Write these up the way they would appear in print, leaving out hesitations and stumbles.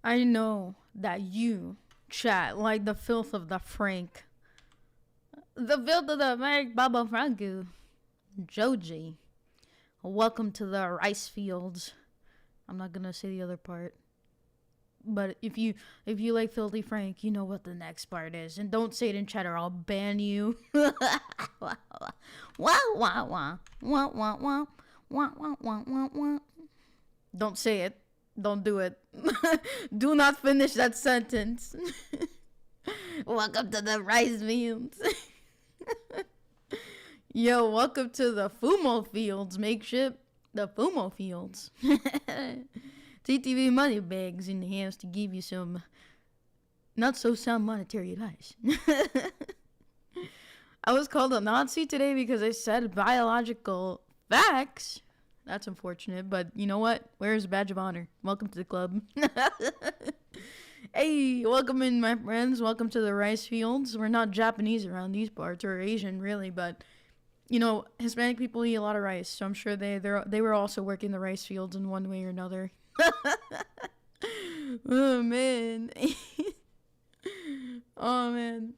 I know that you chat like the filth of the Frank. The filth of the Frank Baba Franco. Joji. Welcome to the rice fields. I'm not gonna say the other part. But if you like Filthy Frank, you know what the next part is. And don't say it in chat or I'll ban you. Wah wah wah wah. Wah wah wah. Wah wah wah wah wah. Don't say it. Don't do it. Do not finish that sentence. Welcome to the rice fields. Yo, welcome to the Fumo fields, Makeship. The Fumo fields. TTV money bags in the hands to give you some not so sound monetary advice. I was called a Nazi today because I said biological facts. That's unfortunate, but you know what? Where's the badge of honor? Welcome to the club. Hey, welcome in, my friends. Welcome to the rice fields. We're not Japanese around these parts, or Asian, really, but you know, Hispanic people eat a lot of rice, so I'm sure they were also working the rice fields in one way or another. Oh man. Oh man.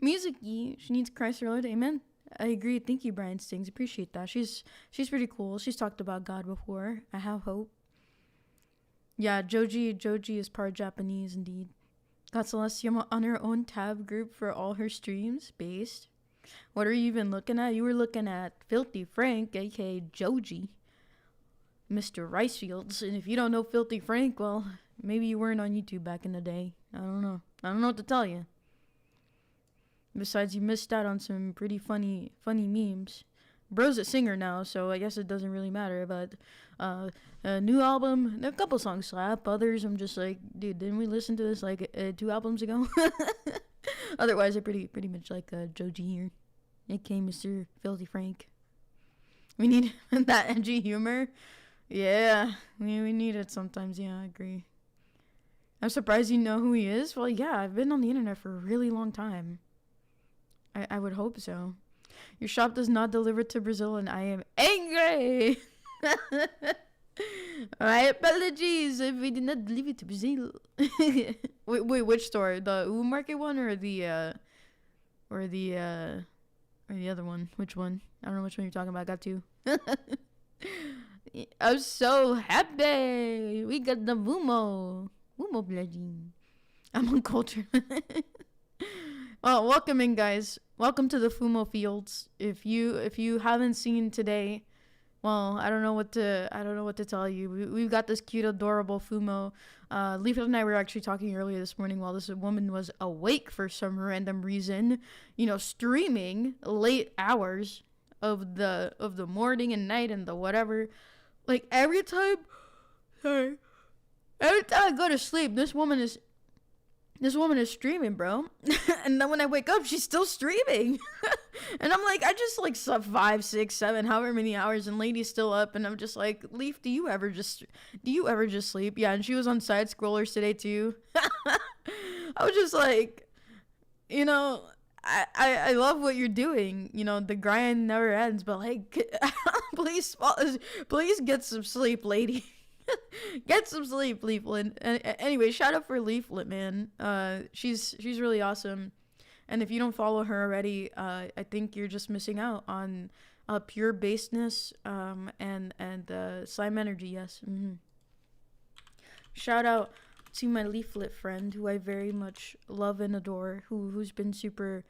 Music, she needs Christ her Lord. Amen. I agree. Thank you, Brian Stings. Appreciate that. She's pretty cool. She's talked about God before. I have hope. Yeah, Joji is part Japanese indeed. Got Celestia on her own tab group for all her streams. Based. What are you even looking at? You were looking at Filthy Frank, aka Joji, Mr. Ricefields. And if you don't know Filthy Frank, well, maybe you weren't on YouTube back in the day. I don't know what to tell you. Besides, you missed out on some pretty funny memes. Bro's a singer now, so I guess it doesn't really matter. But a new album, a couple songs slap. Others, I'm just like, dude, didn't we listen to this like 2 albums ago? Otherwise, I pretty much like Joji here, aka Mr. Filthy Frank. We need that edgy humor. Yeah, we need it sometimes. Yeah, I agree. I'm surprised you know who he is. Well, yeah, I've been on the internet for a really long time. I would hope so. Your shop does not deliver to Brazil, and I am angry. My apologies if we did not deliver to Brazil. wait, which store? The U Market one or the other one? Which one? I don't know which one you're talking about. I got two. I'm so happy. We got the Fumo pledging. I'm uncultured. Well, welcome in, guys. Welcome to the Fumo fields. If you haven't seen today, well, I don't know what to tell you. We've got this cute, adorable Fumo. Leaflet and I were actually talking earlier this morning while this woman was awake for some random reason, you know, streaming late hours of the morning and night and the whatever. Like every time I go to sleep, this woman is streaming, bro. And then when I wake up, she's still streaming. And I'm like, I just like slept 5, 6, 7, however many hours, and lady's still up. And I'm just like, Leaf, do you ever just sleep? Yeah, and she was on side scrollers today too. I was just like, you know, I love what you're doing. You know, the grind never ends. But like, please get some sleep, lady. Get some sleep, Leaflet. Anyway, shout out for Leaflet, man. She's really awesome. And if you don't follow her already, I think you're just missing out on pure baseness and slime energy. Yes. Mm-hmm. Shout out to my Leaflet friend, who I very much love and adore, who's been super,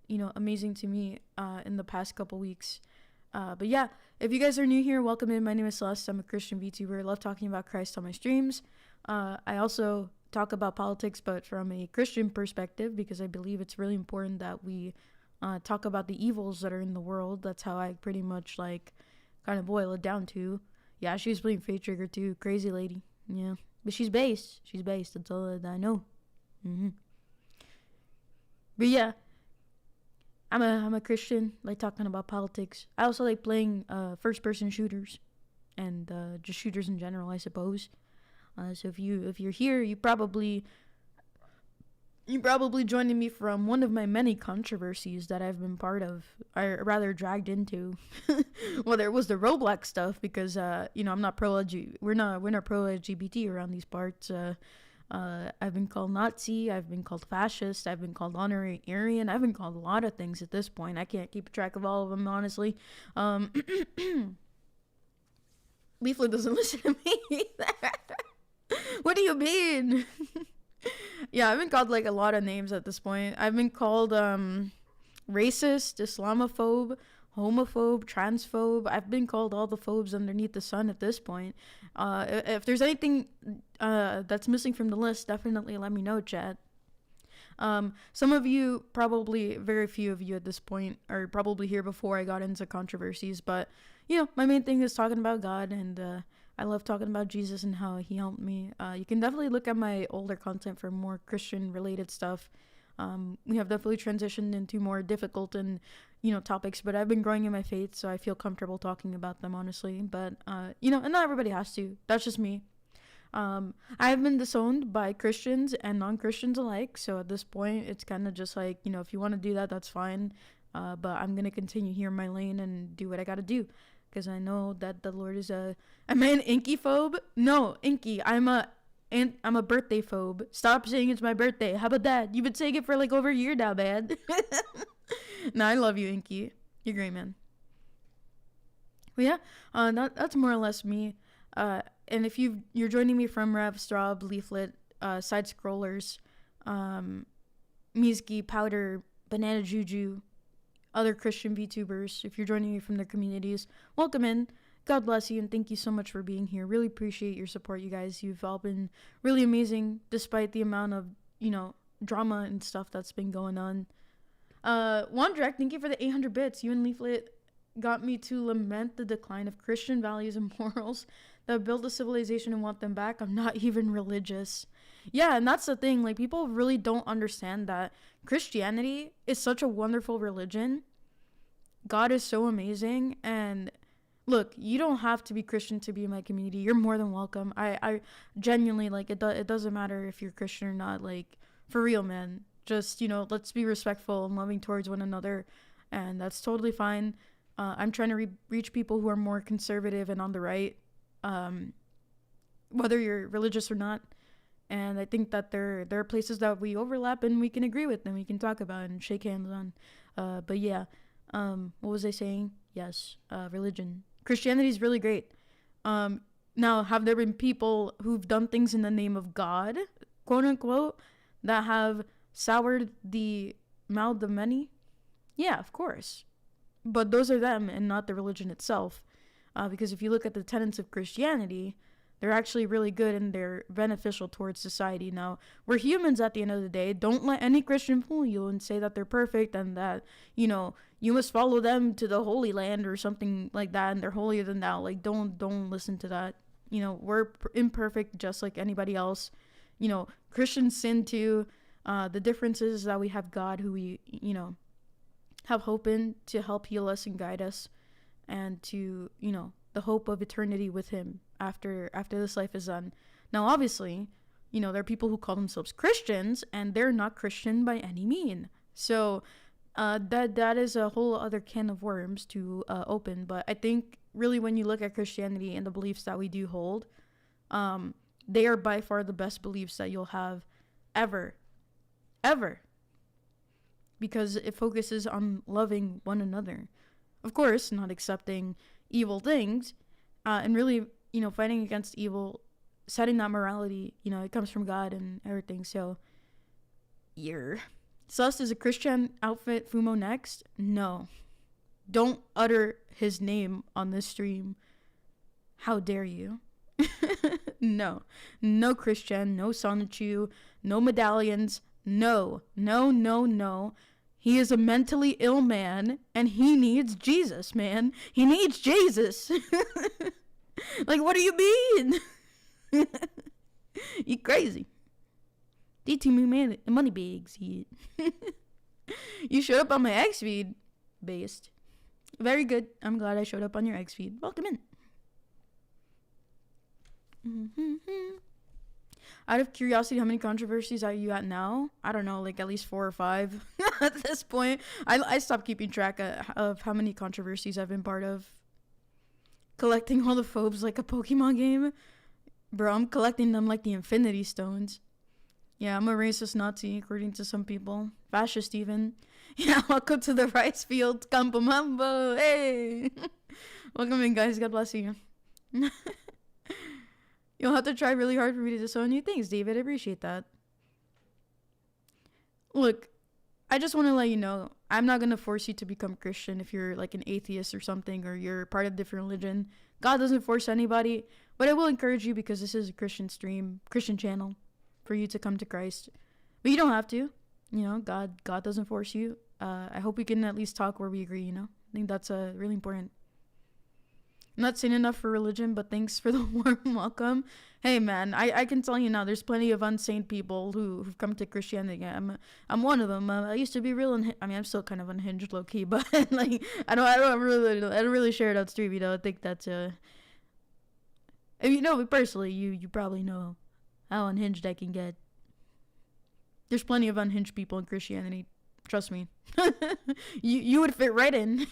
you know, amazing to me in the past couple weeks. But yeah, if you guys are new here, welcome in. My name is Celeste. I'm a Christian VTuber. I love talking about Christ on my streams. I also talk about politics, but from a Christian perspective, because I believe it's really important that we talk about the evils that are in the world. That's how I pretty much like kind of boil it down to. Yeah, she's playing Fate Trigger too. Crazy lady. Yeah, but she's based. That's all that I know. Mm-hmm. But yeah, I'm a Christian, like talking about politics. I also like playing first-person shooters, and just shooters in general, I suppose. So if you're here, you probably You probably joining me from one of my many controversies that I've been part of, or rather dragged into. Well, there was the Roblox stuff because, I'm not we're not pro LGBT around these parts. I've been called Nazi, I've been called fascist, I've been called honorary Aryan, I've been called a lot of things at this point. I can't keep track of all of them, honestly. Leaflet doesn't listen to me. What do you mean? Yeah, I've been called like a lot of names at this point. I've been called racist, Islamophobe, homophobe, transphobe. I've been called all the phobes underneath the sun at this point. If there's anything that's missing from the list, definitely let me know, chat. Some of you, probably very few of you at this point, are probably here before I got into controversies, but my main thing is talking about God, and I love talking about Jesus and how he helped me. You can definitely look at my older content for more Christian related stuff. We have definitely transitioned into more difficult and topics, but I've been growing in my faith, so I feel comfortable talking about them, honestly. But and not everybody has to. That's just me. I've been disowned by Christians and non-Christians alike, so at this point it's kind of just like, if you want to do that, that's fine, but I'm gonna continue here in my lane and do what I gotta do, because I know that the Lord is am I an inky phobe? No, inky, I'm a birthday phobe. Stop saying it's my birthday. How about that? You've been saying it for like over a year now, man. No, I love you, Inky. You're great, man. But yeah, that's more or less me. And if you're joining me from Rev, Straub, Leaflet, Side Scrollers, Mizki, Powder, Banana Juju, other Christian VTubers, if you're joining me from their communities, welcome in. God bless you, and thank you so much for being here. Really appreciate your support, you guys. You've all been really amazing, despite the amount of, drama and stuff that's been going on. Wandrek, thank you for the 800 bits. You and Leaflet got me to lament the decline of Christian values and morals that built a civilization and want them back. I'm not even religious. Yeah, and that's the thing. Like, people really don't understand that Christianity is such a wonderful religion. God is so amazing, and look, you don't have to be Christian to be in my community. You're more than welcome. I genuinely, like, it doesn't matter if you're Christian or not. Like, for real, man. Just, let's be respectful and loving towards one another, and that's totally fine. I'm trying to reach people who are more conservative and on the right, whether you're religious or not. And I think that there are places that we overlap and we can agree with and we can talk about and shake hands on. But yeah, what was I saying? Yes, religion. Christianity is really great. Now, have there been people who've done things in the name of God, quote unquote, that have soured the mouth of many? Yeah, of course. But those are them and not the religion itself. Because if you look at the tenets of Christianity, they're actually really good and they're beneficial towards society. Now, we're humans at the end of the day. Don't let any Christian fool you and say that they're perfect and that, you must follow them to the Holy Land or something like that and they're holier than thou. Like, don't listen to that. We're imperfect just like anybody else. Christians sin too. The difference is that we have God who we, have hope in to help heal us and guide us and to, the hope of eternity with him after this life is done. Now, obviously, there are people who call themselves Christians and they're not Christian by any mean. So that is a whole other can of worms to open. But I think really when you look at Christianity and the beliefs that we do hold, they are by far the best beliefs that you'll have ever. Because it focuses on loving one another. Of course, not accepting evil things, and really, fighting against evil, setting that morality, it comes from God and everything. So, Sus is a Christian outfit Fumo next? No. Don't utter his name on this stream. How dare you? No. No Christian, no Sonichu, no medallions. No. He is a mentally ill man, and he needs Jesus, man. He needs Jesus. Like, what do you mean? You crazy. D2 money bags. You showed up on my X feed, based. Very good. I'm glad I showed up on your X feed. Welcome in. Out of curiosity, how many controversies are you at now? I don't know, like at least 4 or 5 at this point. I stopped keeping track of how many controversies I've been part of. Collecting all the phobes like a Pokemon game. Bro, I'm collecting them like the Infinity Stones. Yeah, I'm a racist Nazi, according to some people. Fascist, even. Yeah, welcome to the rice fields, Campo Mambo. Hey! Welcome in, guys. God bless you. You'll have to try really hard for me to disown you. Thanks, David. I appreciate that. Look, I just want to let you know, I'm not going to force you to become Christian if you're like an atheist or something, or you're part of a different religion. God doesn't force anybody, but I will encourage you, because this is a Christian stream, Christian channel, for you to come to Christ. But you don't have to. You know, God doesn't force you. I hope we can at least talk where we agree, you know? I think that's really important. I'm not saying enough for religion, but thanks for the warm welcome. Hey, man, I can tell you now, there's plenty of unsane people who've come to Christianity. I'm one of them. I used to be real I'm still kind of unhinged, low key, but like I don't really share it on stream. You know, I think that's if you know me personally, you probably know how unhinged I can get. There's plenty of unhinged people in Christianity. Trust me. you would fit right in.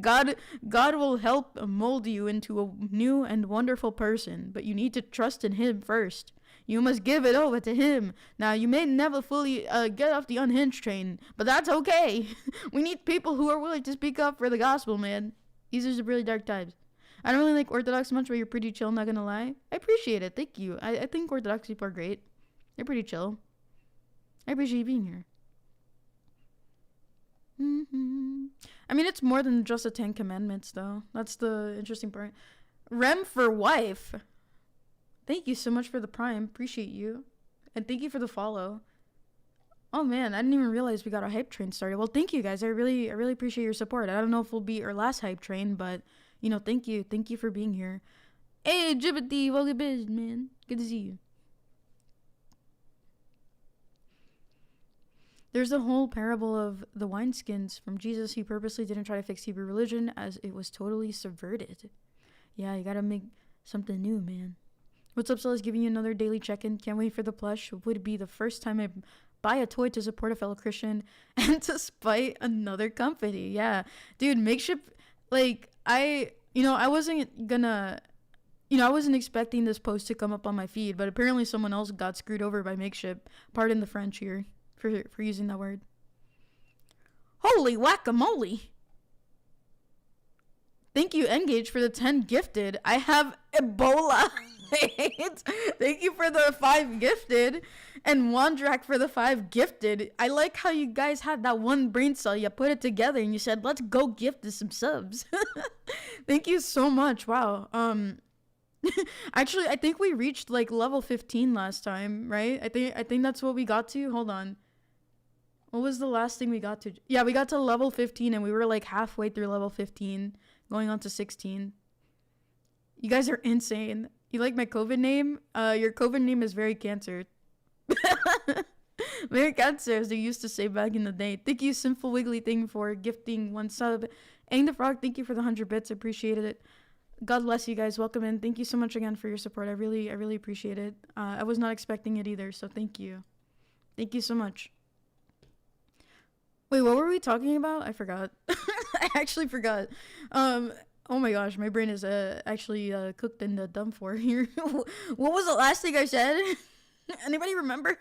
God will help mold you into a new and wonderful person, but you need to trust in him first. You must give it over to him. Now, you may never fully get off the unhinged train, but that's okay. We need people who are willing to speak up for the gospel, man. These are some really dark times. I don't really like Orthodox much, but you're pretty chill, not gonna lie. I appreciate it. Thank you. I think Orthodox people are great. They're pretty chill. I appreciate you being here. I mean, it's more than just the 10 Commandments, though. That's the interesting part. Rem for wife. Thank you so much for the prime. Appreciate you. And thank you for the follow. Oh, man, I didn't even realize we got a hype train started. Well, thank you, guys. I really appreciate your support. I don't know if we'll be our last hype train, but, you know, thank you. Thank you for being here. Hey, Jibity, welcome in, man. Good to see you. There's the whole parable of the wineskins from Jesus. He purposely didn't try to fix Hebrew religion, as it was totally subverted. Yeah, you gotta make something new, man. What's up, Silas? Giving you another daily check-in. Can't wait for the plush. Would be the first time I buy a toy to support a fellow Christian and to spite another company. Yeah, dude, Makeship, like, I wasn't expecting this post to come up on my feed, but apparently someone else got screwed over by Makeship. Pardon the French here. For using that word. Holy whack-a-mole. Thank you, Engage, for the 10 gifted. I have Ebola. Thank you for the 5 gifted. And Wandrak for the 5 gifted. I like how you guys had that one brain cell. You put it together and you said, let's go gift us some subs. Thank you so much. Wow. Actually, I think we reached like level 15 last time, right? I think that's what we got to. Hold on. What was the last thing we got to? Yeah, we got to level 15 and we were like halfway through level 15, going on to 16. You guys are insane. You like my COVID name? Your COVID name is very cancer. Very cancer, as they used to say back in the day. Thank you, Sinful Wiggly Thing, for gifting 1 sub. Aang the Frog, thank you for the 100 bits. Appreciated it. God bless you guys. Welcome in. Thank you so much again for your support. I really appreciate it. I was not expecting it either, so thank you. Thank you so much. Wait, what were we talking about? I forgot. I actually forgot. Oh my gosh, my brain is actually cooked and dumb for here. What was the last thing I said? Anybody remember?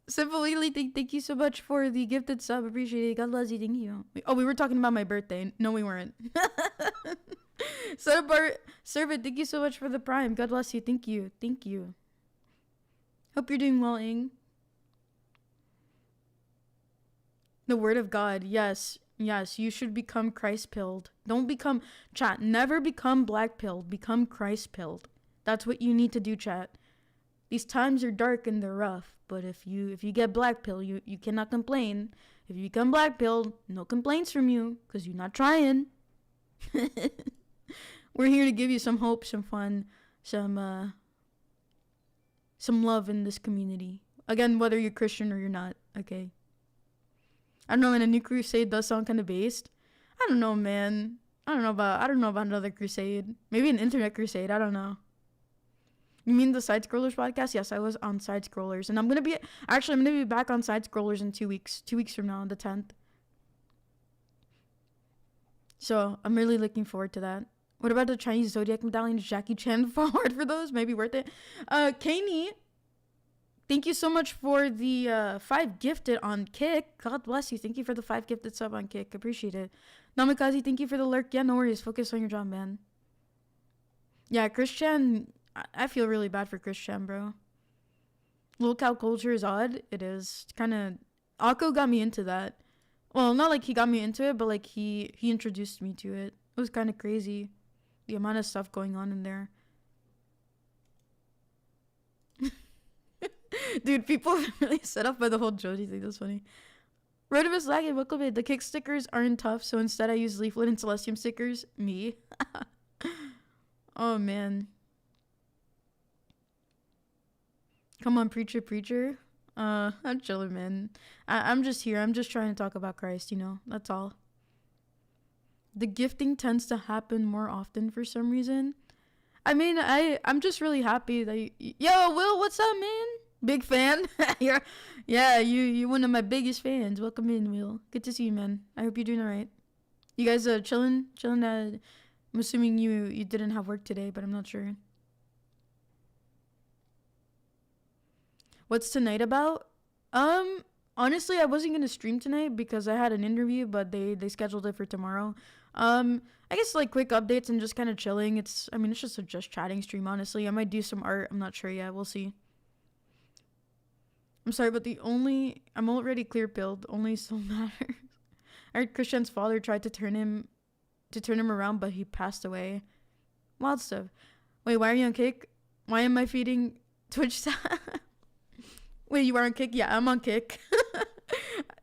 Simple Lily, thank you so much for the gifted sub. Appreciate it. God bless you. Thank you. Oh, we were talking about my birthday. No, we weren't. Servant, thank you so much for the prime. God bless you. Thank you. Thank you. Hope you're doing well, Ing. The word of God. Yes, you should become Christ-pilled. Don't become, chat, never become black-pilled. Become Christ-pilled. That's what you need to do, chat. These times are dark and they're rough, but if you get black-pilled, you cannot complain. If you become black-pilled, no complaints from you, because you're not trying. We're here to give you some hope, some fun, some love in this community. Again, whether you're Christian or you're not, okay? I don't know, and a new crusade does sound kind of based. I don't know, man. I don't know about another crusade. Maybe an internet crusade. I don't know. You mean the Side Scrollers podcast? Yes, I was on Side Scrollers, and I'm gonna be back on Side Scrollers in 2 weeks. 2 weeks from now, on the 10th. So I'm really looking forward to that. What about the Chinese Zodiac medallions? Jackie Chan forward for those? Maybe worth it. Kaney, thank you so much for the 5 gifted on Kick. God bless you. Thank you for the 5 gifted sub on Kick. Appreciate it. Namikaze, thank you for the lurk. Yeah, no worries. Focus on your job, man. Yeah, Chris Chan. I feel really bad for Chris Chan, bro. Low cow culture is odd. It is kind of. Akko got me into that. Well, not like he got me into it, but like he introduced me to it. It was kind of crazy, the amount of stuff going on in there. Dude, people are really set up by the whole Joji thing. That's funny. Rodimus Lagging, welcome in. The kick stickers aren't tough, so instead I use leaflet and celestium stickers. Me. Oh man. Come on, preacher. I'm chilling, man. I'm just here. I'm just trying to talk about Christ, you know? That's all. The gifting tends to happen more often for some reason. I mean, I'm just really happy that Yo, Will, what's up, man? Big fan? You're one of my biggest fans. Welcome in, Will. Good to see you, man. I hope you're doing alright. You guys chilling? I'm assuming you didn't have work today, but I'm not sure. What's tonight about? Honestly, I wasn't gonna stream tonight because I had an interview, but they scheduled it for tomorrow. I guess like quick updates and just kind of chilling. It's just a just chatting stream, honestly. I might do some art. I'm not sure yet. We'll see. I'm sorry, but I'm already clear pilled. Only still matters. I heard Christian's father tried to turn him around, but he passed away. Wild stuff. Wait, why are you on Kick? Why am I feeding Twitch? Wait, you are on Kick? Yeah, I'm on Kick.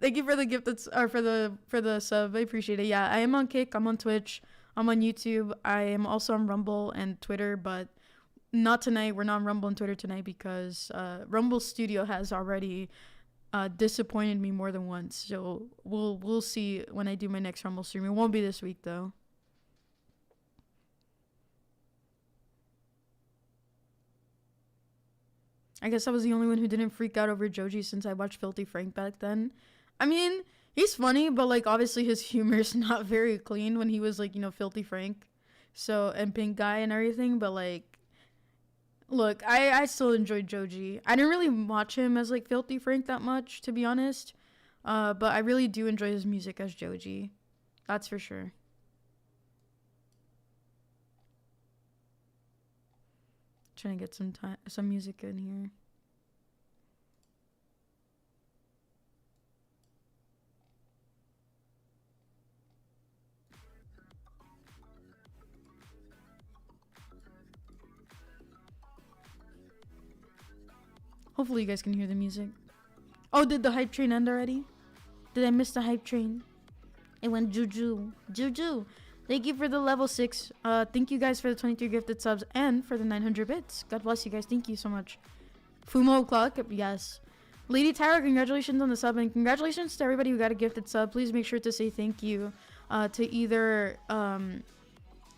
Thank you for the gift for the sub. I appreciate it. Yeah, I am on Kick. I'm on Twitch. I'm on YouTube. I am also on Rumble and Twitter, but not tonight. We're not on Rumble and Twitter tonight because Rumble Studio has already disappointed me more than once. So we'll see when I do my next Rumble stream. It won't be this week though. I guess I was the only one who didn't freak out over Joji since I watched Filthy Frank back then. I mean, he's funny, but like obviously his humor's not very clean when he was like, Filthy Frank. So, and Pink Guy and everything, but like, look, I still enjoyed Joji. I didn't really watch him as like Filthy Frank that much, to be honest. But I really do enjoy his music as Joji. That's for sure. Trying to get some music in here. Hopefully you guys can hear the music. Oh, did the hype train end already? Did I miss the hype train? It went juju. Thank you for the level 6. Thank you guys for the 23 gifted subs and for the 900 bits. God bless you guys. Thank you so much. Fumo Clock, yes. Lady Tara, congratulations on the sub, and congratulations to everybody who got a gifted sub. Please make sure to say thank you to either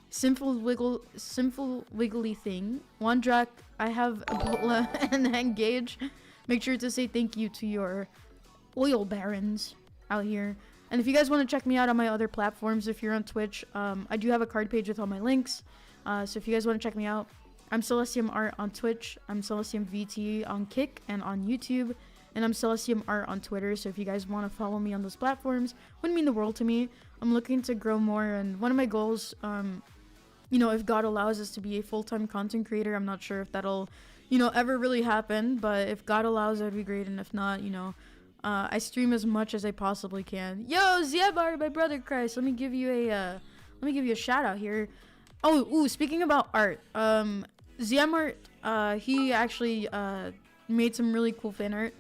Sinful Wiggly Thing, Wandrak, I have Ebola, and Engage. Make sure to say thank you to your oil barons out here. And if you guys want to check me out on my other platforms, if you're on Twitch, I do have a card page with all my links. So if you guys want to check me out, I'm Celestium Art on Twitch, I'm Celestium VT on Kick and on YouTube, and I'm Celestium Art on Twitter. So if you guys want to follow me on those platforms, wouldn't mean the world to me. I'm looking to grow more, and one of my goals, if God allows us to be a full-time content creator, I'm not sure if that'll, ever really happen, but if God allows, that'd be great, and if not, I stream as much as I possibly can. Yo, Ziabar, my brother Christ, let me give you a shout out here. Oh, speaking about art, Ziamart, he actually made some really cool fan art.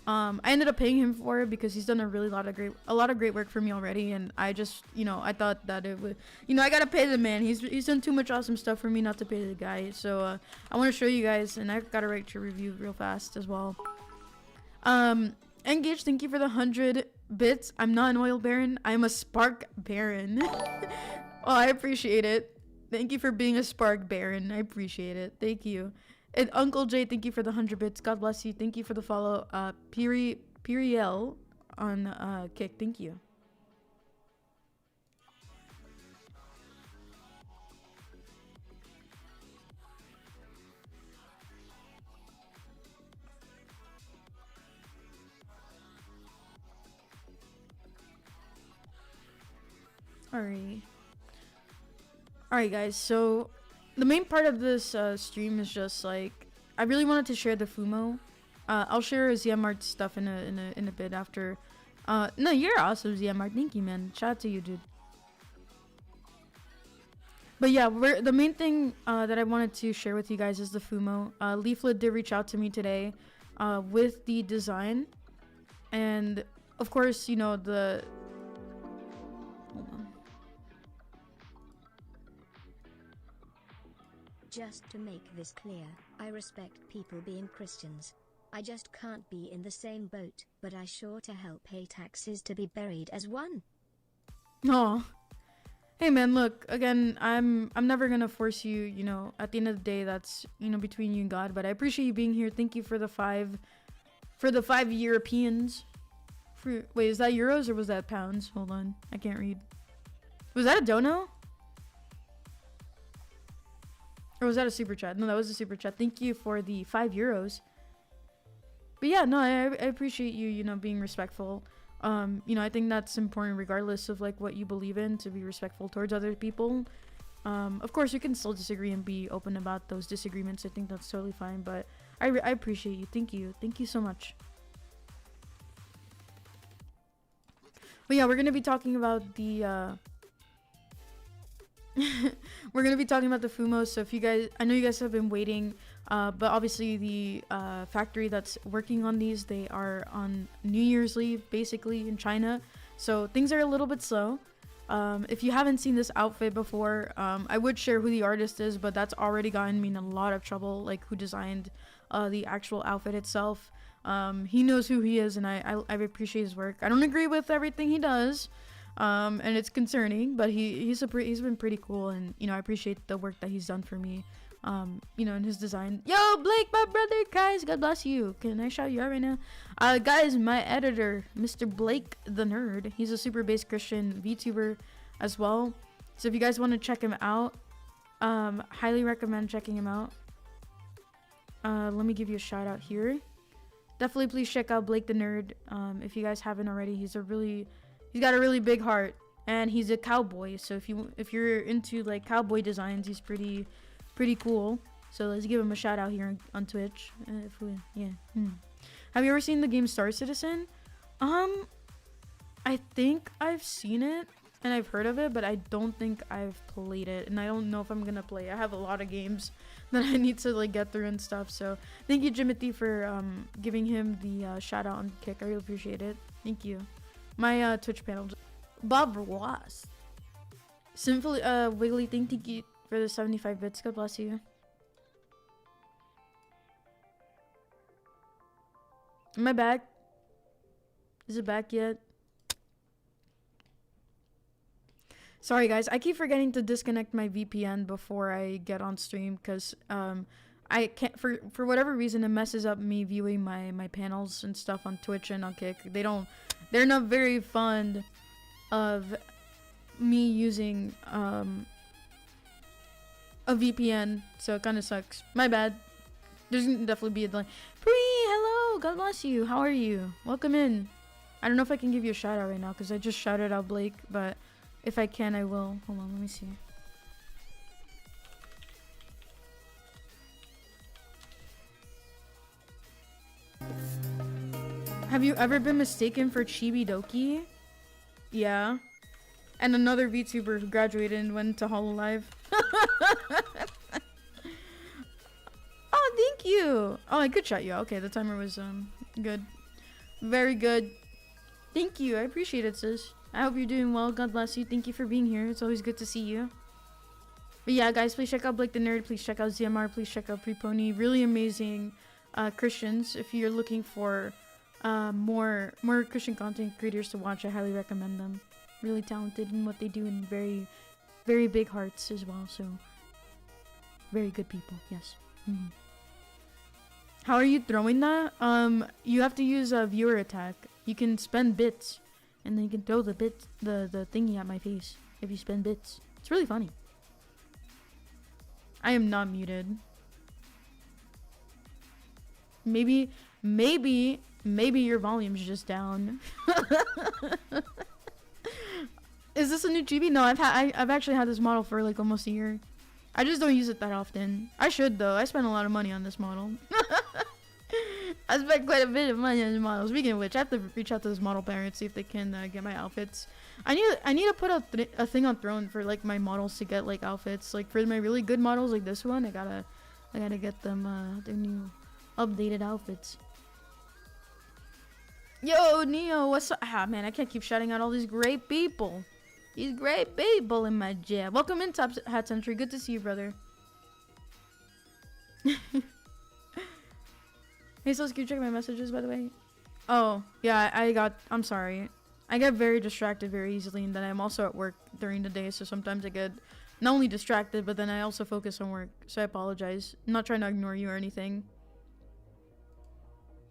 I ended up paying him for it because he's done a lot of great work for me already, and I just, I thought that it would, I gotta pay the man. He's done too much awesome stuff for me not to pay the guy. So I want to show you guys, and I gotta write your review real fast as well. Engage, thank you for the 100 bits. I'm not an oil baron. I'm a spark baron. Oh, I appreciate it. Thank you for being a spark baron. I appreciate it. Thank you. And Uncle Jay, thank you for the 100 bits. God bless you. Thank you for the follow. Piriel on Kick. Thank you. Alright guys, so the main part of this stream is just like I really wanted to share the Fumo. I'll share ZMart stuff in a bit after. No, you're awesome, ZMart. Thank you, man. Shout out to you, dude. But yeah, the main thing that I wanted to share with you guys is the Fumo. Leaflet did reach out to me today with the design, and of course, you know, the. Hold on. Just to make this clear, I respect people being Christians. I just can't be in the same boat, but I sure to help pay taxes to be buried as one. Oh. Hey man, look, again, I'm never gonna force you, you know, at the end of the day, that's, you know, between you and God, but I appreciate you being here. Thank you for the five Europeans. Wait, is that euros or was that pounds? Hold on, I can't read. Was that a dono? Or was that a super chat? No, that was a super chat. Thank you for the 5 euros. But yeah, no, I appreciate you, you know, being respectful. You know, I think that's important regardless of like what you believe in, to be respectful towards other people. Of course, you can still disagree and be open about those disagreements. I think that's totally fine, but I appreciate you. Thank you. Thank you so much. But yeah, we're going to be talking about the we're gonna be talking about the Fumo. So if you guys, I know you guys have been waiting, but obviously the factory that's working on these, they are on New Year's leave basically in China, so things are a little bit slow. If you haven't seen this outfit before, I would share who the artist is, but that's already gotten me in a lot of trouble, like who designed the actual outfit itself. He knows who he is, and I appreciate his work. I don't agree with everything he does, and it's concerning, but he's been pretty cool, and you know, I appreciate the work that he's done for me, you know, in his design. Yo, Blake, my brother, guys, God bless you. Can I shout you out right now? Guys, my editor, Mr. Blake the Nerd, he's a super based Christian VTuber as well, so if you guys want to check him out, highly recommend checking him out. Let me give you a shout out here. Definitely please check out Blake the Nerd, if you guys haven't already. He's got a really big heart, and he's a cowboy. So if you're into like cowboy designs, he's pretty cool. So let's give him a shout out here on Twitch. Have you ever seen the game Star Citizen? I think I've seen it and I've heard of it, but I don't think I've played it, and I don't know if I'm gonna play. I have a lot of games that I need to like get through and stuff. So thank you, Jimothy, for giving him the shout out on Kick. I really appreciate it. Thank you. My Twitch panel. Bob Ross. Simply Wiggly, thank you for the 75 bits. God bless you. Am I back? Is it back yet? Sorry guys, I keep forgetting to disconnect my VPN before I get on stream, because I can't, for whatever reason, it messes up me viewing my panels and stuff on Twitch and on Kick. They're not very fond of me using a VPN, so it kind of sucks. My bad. There's gonna definitely be a delay. Bree, hello, God bless you. How are you? Welcome in. I don't know if I can give you a shout out right now because I just shouted out Blake, but if I can, I will. Hold on, let me see. Have you ever been mistaken for Chibi Doki? Yeah. And another VTuber who graduated and went to Hololive. Oh, thank you. Oh, I could shot you. Okay, the timer was good. Very good. Thank you. I appreciate it, sis. I hope you're doing well. God bless you. Thank you for being here. It's always good to see you. But yeah, guys, please check out Blake the Nerd. Please check out ZMR. Please check out Prepony. Really amazing Christians. If you're looking for more Christian content creators to watch, I highly recommend them. Really talented in what they do, and very, very big hearts as well. So very good people. Yes. How are you throwing that? You have to use a viewer attack. You can spend bits, and then you can throw the thingy at my face if you spend bits. It's really funny. I am not muted. Maybe your volume's just down. Is this a new chibi? No, I've actually had this model for like almost a year. I just don't use it that often. I should though. I spent a lot of money on this model. I spent quite a bit of money on this model. Speaking of which, I have to reach out to this model parent, see if they can get my outfits. I need to put a thing on Throne for like my models to get like outfits. Like for my really good models like this one, I gotta get them their new updated outfits. Yo, Neo, what's up? Ah, man, I can't keep shouting out all these great people. These great people in my jam. Welcome in, Top Hat Century. Good to see you, brother. Hey, so can you check my messages, by the way? Oh, yeah, I'm sorry. I get very distracted very easily, and then I'm also at work during the day, so sometimes I get not only distracted, but then I also focus on work, so I apologize. I'm not trying to ignore you or anything.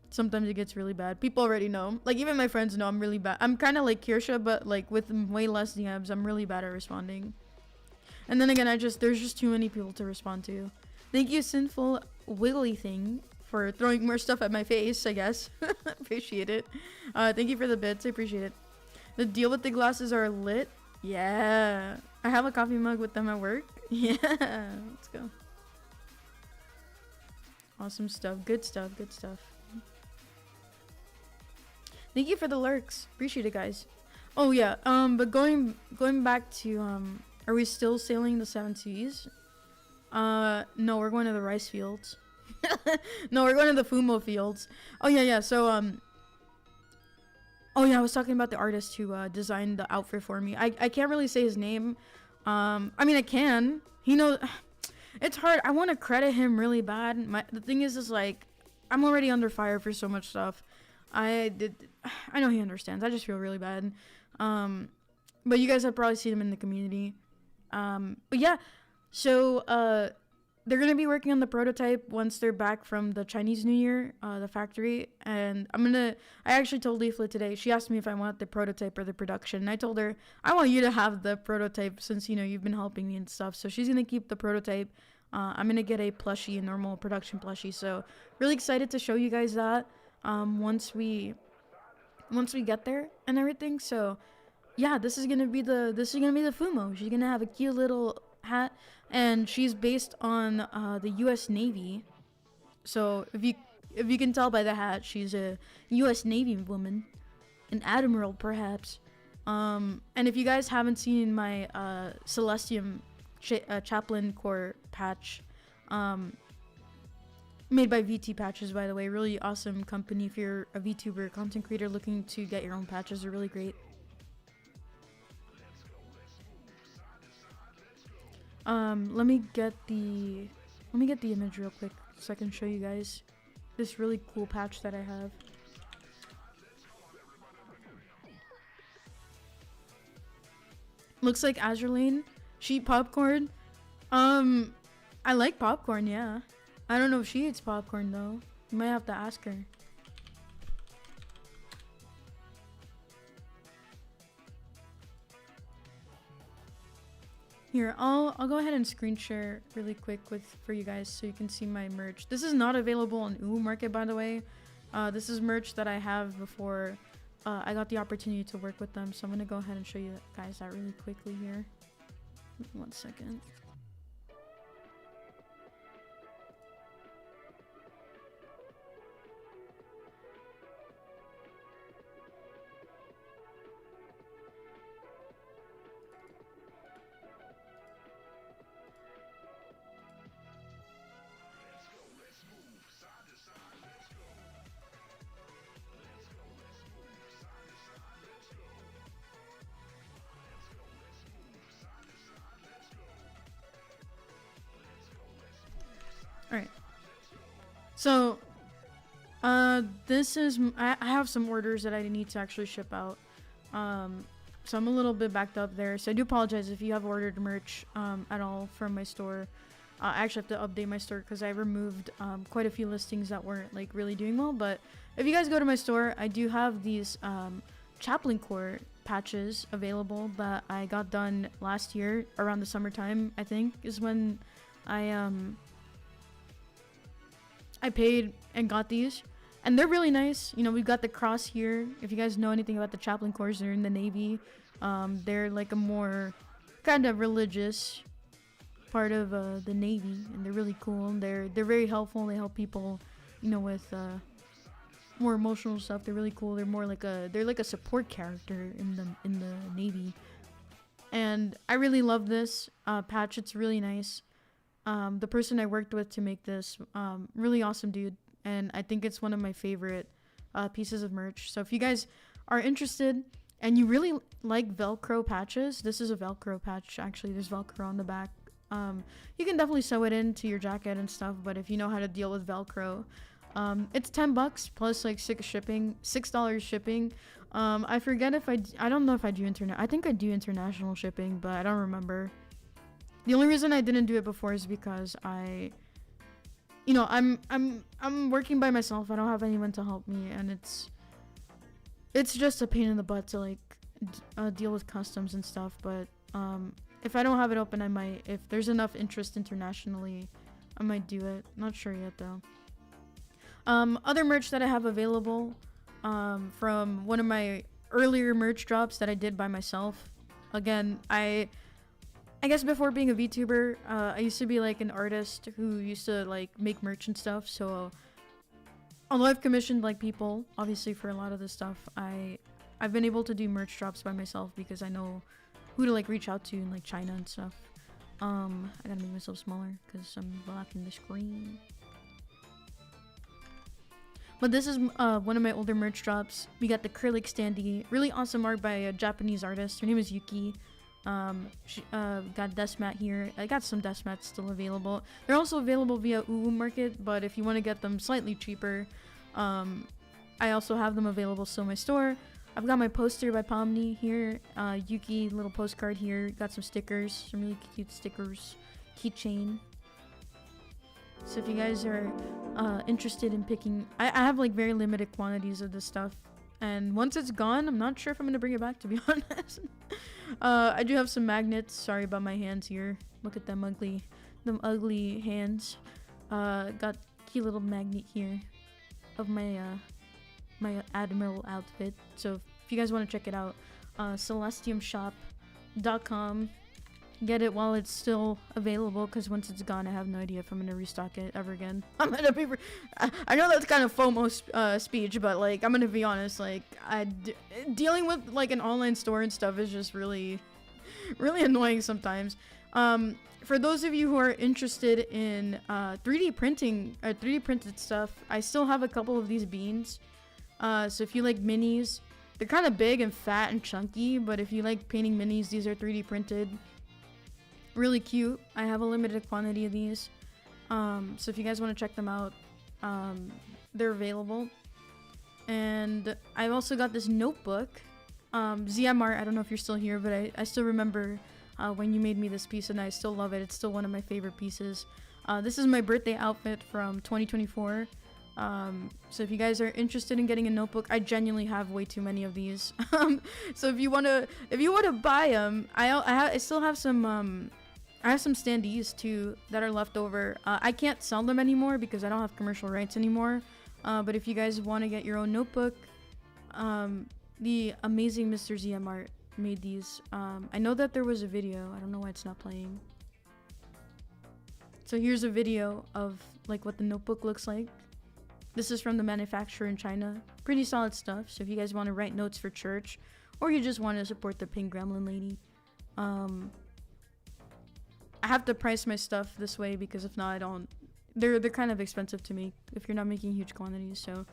Sometimes it gets really bad. People already know. Like, even my friends know I'm really bad. I'm kind of like Kirsha, but like with way less DMs, I'm really bad at responding. And then again, there's just too many people to respond to. Thank you, Sinful Wiggly Thing, for throwing more stuff at my face, I guess. Appreciate it. Thank you for the bits. I appreciate it. The deal with the glasses are lit. Yeah. I have a coffee mug with them at work. Yeah. Let's go. Awesome stuff. Good stuff. Good stuff. Thank you for the lurks. Appreciate it, guys. Oh yeah. But going back to are we still sailing the 7 seas? No, we're going to the rice fields. No, we're going to the Fumo fields. Oh yeah. So oh yeah, I was talking about the artist who designed the outfit for me. I can't really say his name. I mean I can. He knows. It's hard. I want to credit him really bad. The thing is like I'm already under fire for so much stuff. I know he understands. I just feel really bad. But you guys have probably seen him in the community. But yeah, so they're gonna be working on the prototype once they're back from the Chinese New Year, the factory. And I actually told Leaflet today. She asked me if I want the prototype or the production. And I told her I want you to have the prototype since you've been helping me and stuff. So she's gonna keep the prototype. I'm gonna get a plushie, a normal production plushie. So really excited to show you guys that. Once we get there and everything. So yeah, this is gonna be the Fumo. She's gonna have a cute little hat, and she's based on the U.S. Navy. So if you can tell by the hat, she's a U.S. Navy woman, an admiral perhaps. And if you guys haven't seen my Celestium Chaplain Core patch, made by VT Patches, by the way. Really awesome company if you're a VTuber content creator looking to get your own patches. They're really great. Let me get the image real quick so I can show you guys this really cool patch that I have. Looks like Azure Lane. Sheet popcorn. I like popcorn, yeah. I don't know if she eats popcorn though. You might have to ask her. Here, I'll go ahead and screen share really quick for you guys so you can see my merch. This is not available on Uwu Market, by the way. This is merch that I have before I got the opportunity to work with them. So I'm gonna go ahead and show you guys that really quickly here. 1 second. Alright. So, this is, I have some orders that I need to actually ship out. So I'm a little bit backed up there. So I do apologize if you have ordered merch, at all from my store. I actually have to update my store because I removed quite a few listings that weren't like really doing well. But if you guys go to my store, I do have these chaplain core patches available that I got done last year around the summertime. I think is when I paid and got these, and they're really nice. You know, we've got the cross here. If you guys know anything about the chaplain corps, they're in the Navy. They're like a more kind of religious part of the Navy, and they're really cool. They're very helpful. They help people, you know, with more emotional stuff. They're really cool. They're more like a support character in the Navy, and I really love this patch. It's really nice. The person I worked with to make this, really awesome dude, and I think it's one of my favorite pieces of merch. So if you guys are interested and you really like Velcro patches, this is a Velcro patch. Actually, there's Velcro on the back. You can definitely sew it into your jacket and stuff, but if you know how to deal with Velcro, it's $10 plus like $6 shipping. I forget if I don't know if I do I think I do international shipping, but I don't remember. The only reason I didn't do it before is because I'm working by myself. I don't have anyone to help me, and it's just a pain in the butt to like deal with customs and stuff. But if I don't have it open, I might. If there's enough interest internationally, I might do it. Not sure yet though. Other merch that I have available from one of my earlier merch drops that I did by myself. Again, I guess before being a VTuber, I used to be like an artist who used to like make merch and stuff. So although I've commissioned like people, obviously for a lot of this stuff, I've been able to do merch drops by myself because I know who to like reach out to in like China and stuff. I gotta make myself smaller because I'm blocking the screen. But this is one of my older merch drops. We got the acrylic standee, really awesome art by a Japanese artist. Her name is Yuki. She got desk mat here. I got some desk mats still available. They're also available via Uwu Market, but if you want to get them slightly cheaper, I also have them available still in my store. I've got my poster by Pomni here, Yuki little postcard here. Got some stickers, some really cute stickers, keychain. So if you guys are interested in picking, I have like very limited quantities of this stuff, and once it's gone, I'm not sure if I'm gonna bring it back, to be honest. I do have some magnets. Sorry about my hands here. Look at them ugly hands. Got cute little magnet here of my my Admiral outfit. So if you guys want to check it out, celestiumshop.com. Get it while it's still available, because once it's gone, I have no idea if I'm gonna restock it ever again. I'm gonna be I know that's kind of FOMO speech, but like I'm gonna be honest, like dealing with like an online store and stuff is just really annoying sometimes. For those of you who are interested in 3D printing or 3D printed stuff, I still have a couple of these beans. So if you like minis, they're kind of big and fat and chunky, but if you like painting minis, these are 3D printed. Really cute. I have a limited quantity of these. So if you guys want to check them out, they're available. And I've also got this notebook. ZMR, I don't know if you're still here, but I still remember when you made me this piece, and I still love it. It's still one of my favorite pieces. This is my birthday outfit from 2024. So if you guys are interested in getting a notebook, I genuinely have way too many of these. So if you wanna buy them, I still have some I have some standees too that are left over. I can't sell them anymore because I don't have commercial rights anymore. But if you guys want to get your own notebook, the amazing Mr. ZMart made these. I know that there was a video. I don't know why it's not playing. So here's a video of like what the notebook looks like. This is from the manufacturer in China. Pretty solid stuff. So if you guys want to write notes for church, or you just want to support the pink gremlin lady, I have to price my stuff this way because if not, I don't. They're kind of expensive to make if you're not making huge quantities. So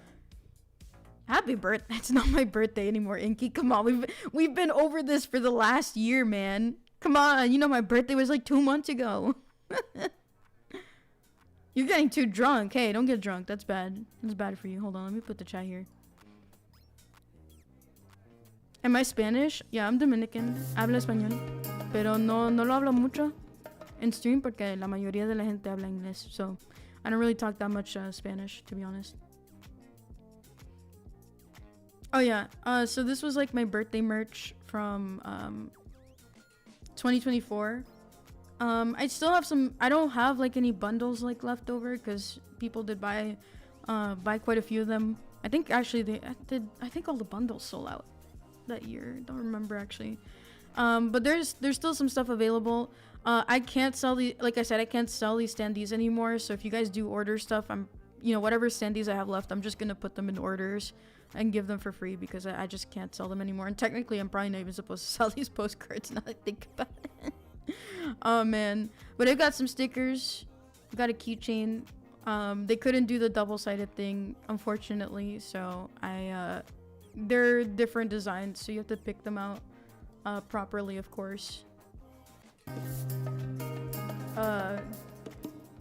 happy birthday! It's not my birthday anymore, Inky. Come on, we've been over this for the last year, man. Come on, you know my birthday was like 2 months ago. You're getting too drunk. Hey, don't get drunk. That's bad. That's bad for you. Hold on, let me put the chat here. Am I Spanish? Yeah, I'm Dominican. Hablo español. Pero no lo hablo mucho. in stream porque la mayoría de la gente habla inglés. So I don't really talk that much Spanish, to be honest. Oh yeah, so this was like my birthday merch from 2024. I still have some. I don't have like any bundles like left over because people did buy quite a few of them. I think actually I think all the bundles sold out that year. Don't remember actually. But there's still some stuff available. I can't sell the, like I said, I can't sell these standees anymore. So if you guys do order stuff, whatever standees I have left, I'm just gonna put them in orders and give them for free because I just can't sell them anymore. And technically, I'm probably not even supposed to sell these postcards now that I think about it. Oh man, but I've got some stickers. Got a keychain. They couldn't do the double-sided thing, unfortunately. So they're different designs, so you have to pick them out properly, of course.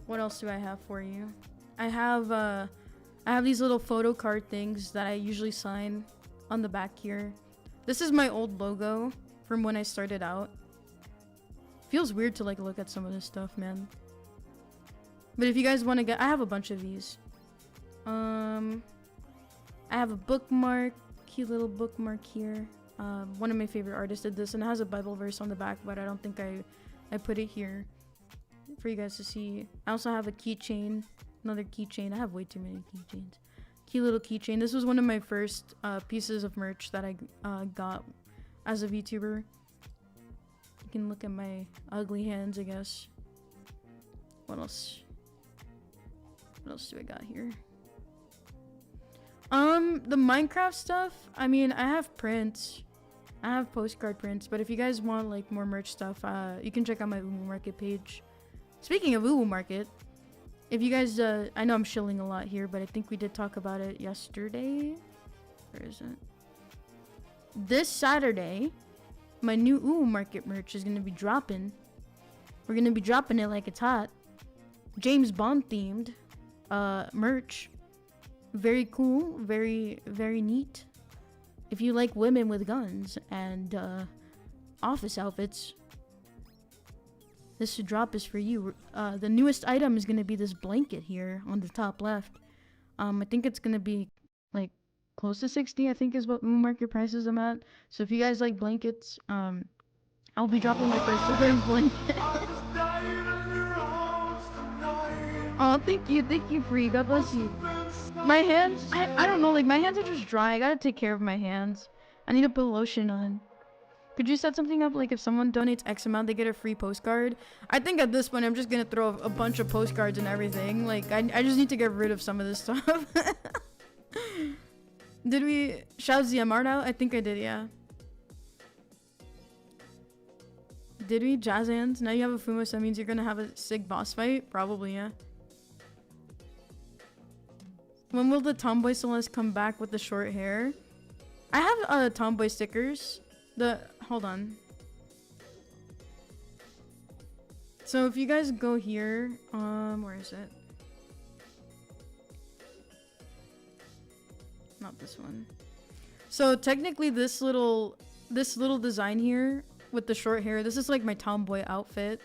What else do I have for you? I have these little photo card things that I usually sign on the back here. This is my old logo from when I started out. Feels weird to like look at some of this stuff, man. But if you guys want to get, I have a bunch of these. I have a bookmark, cute little bookmark here. One of my favorite artists did this, and it has a Bible verse on the back, but I don't think I put it here for you guys to see. I also have a keychain, another keychain. I have way too many keychains. Cute little keychain. This was one of my first pieces of merch that I got as a VTuber. You can look at my ugly hands, I guess. What else? What else do I got here? The Minecraft stuff. I mean, I have prints. I have postcard prints, but if you guys want like more merch stuff, you can check out my Fumo Market page. Speaking of Fumo Market, if you guys, I know I'm shilling a lot here, but I think we did talk about it yesterday. Where is it? This Saturday, my new Fumo Market merch is gonna be dropping. We're gonna be dropping it like it's hot. James Bond themed merch. Very cool, very neat. If you like women with guns and office outfits, this drop is for you. The newest item is gonna be this blanket here on the top left. I think it's gonna be like close to 60, I think is what market prices I'm at. So if you guys like blankets, I'll be dropping my first ever blanket. Oh, thank you, Free. God bless you. My hands, I don't know, like my hands are just dry. I gotta take care of my hands. I need to put lotion on. Could you set something up like if someone donates X amount, they get a free postcard? I think at this point, I'm just gonna throw a bunch of postcards and everything. Like, I just need to get rid of some of this stuff. Did we shout ZMR out? I think I did, yeah. Did we? Jazz hands? Now you have a Fumo, so that means you're gonna have a sick boss fight? Probably, yeah. When will the Tomboy Celeste come back with the short hair? I have Tomboy stickers. Hold on. So if you guys go here, where is it? Not this one. So technically this little design here with the short hair, this is like my tomboy outfit.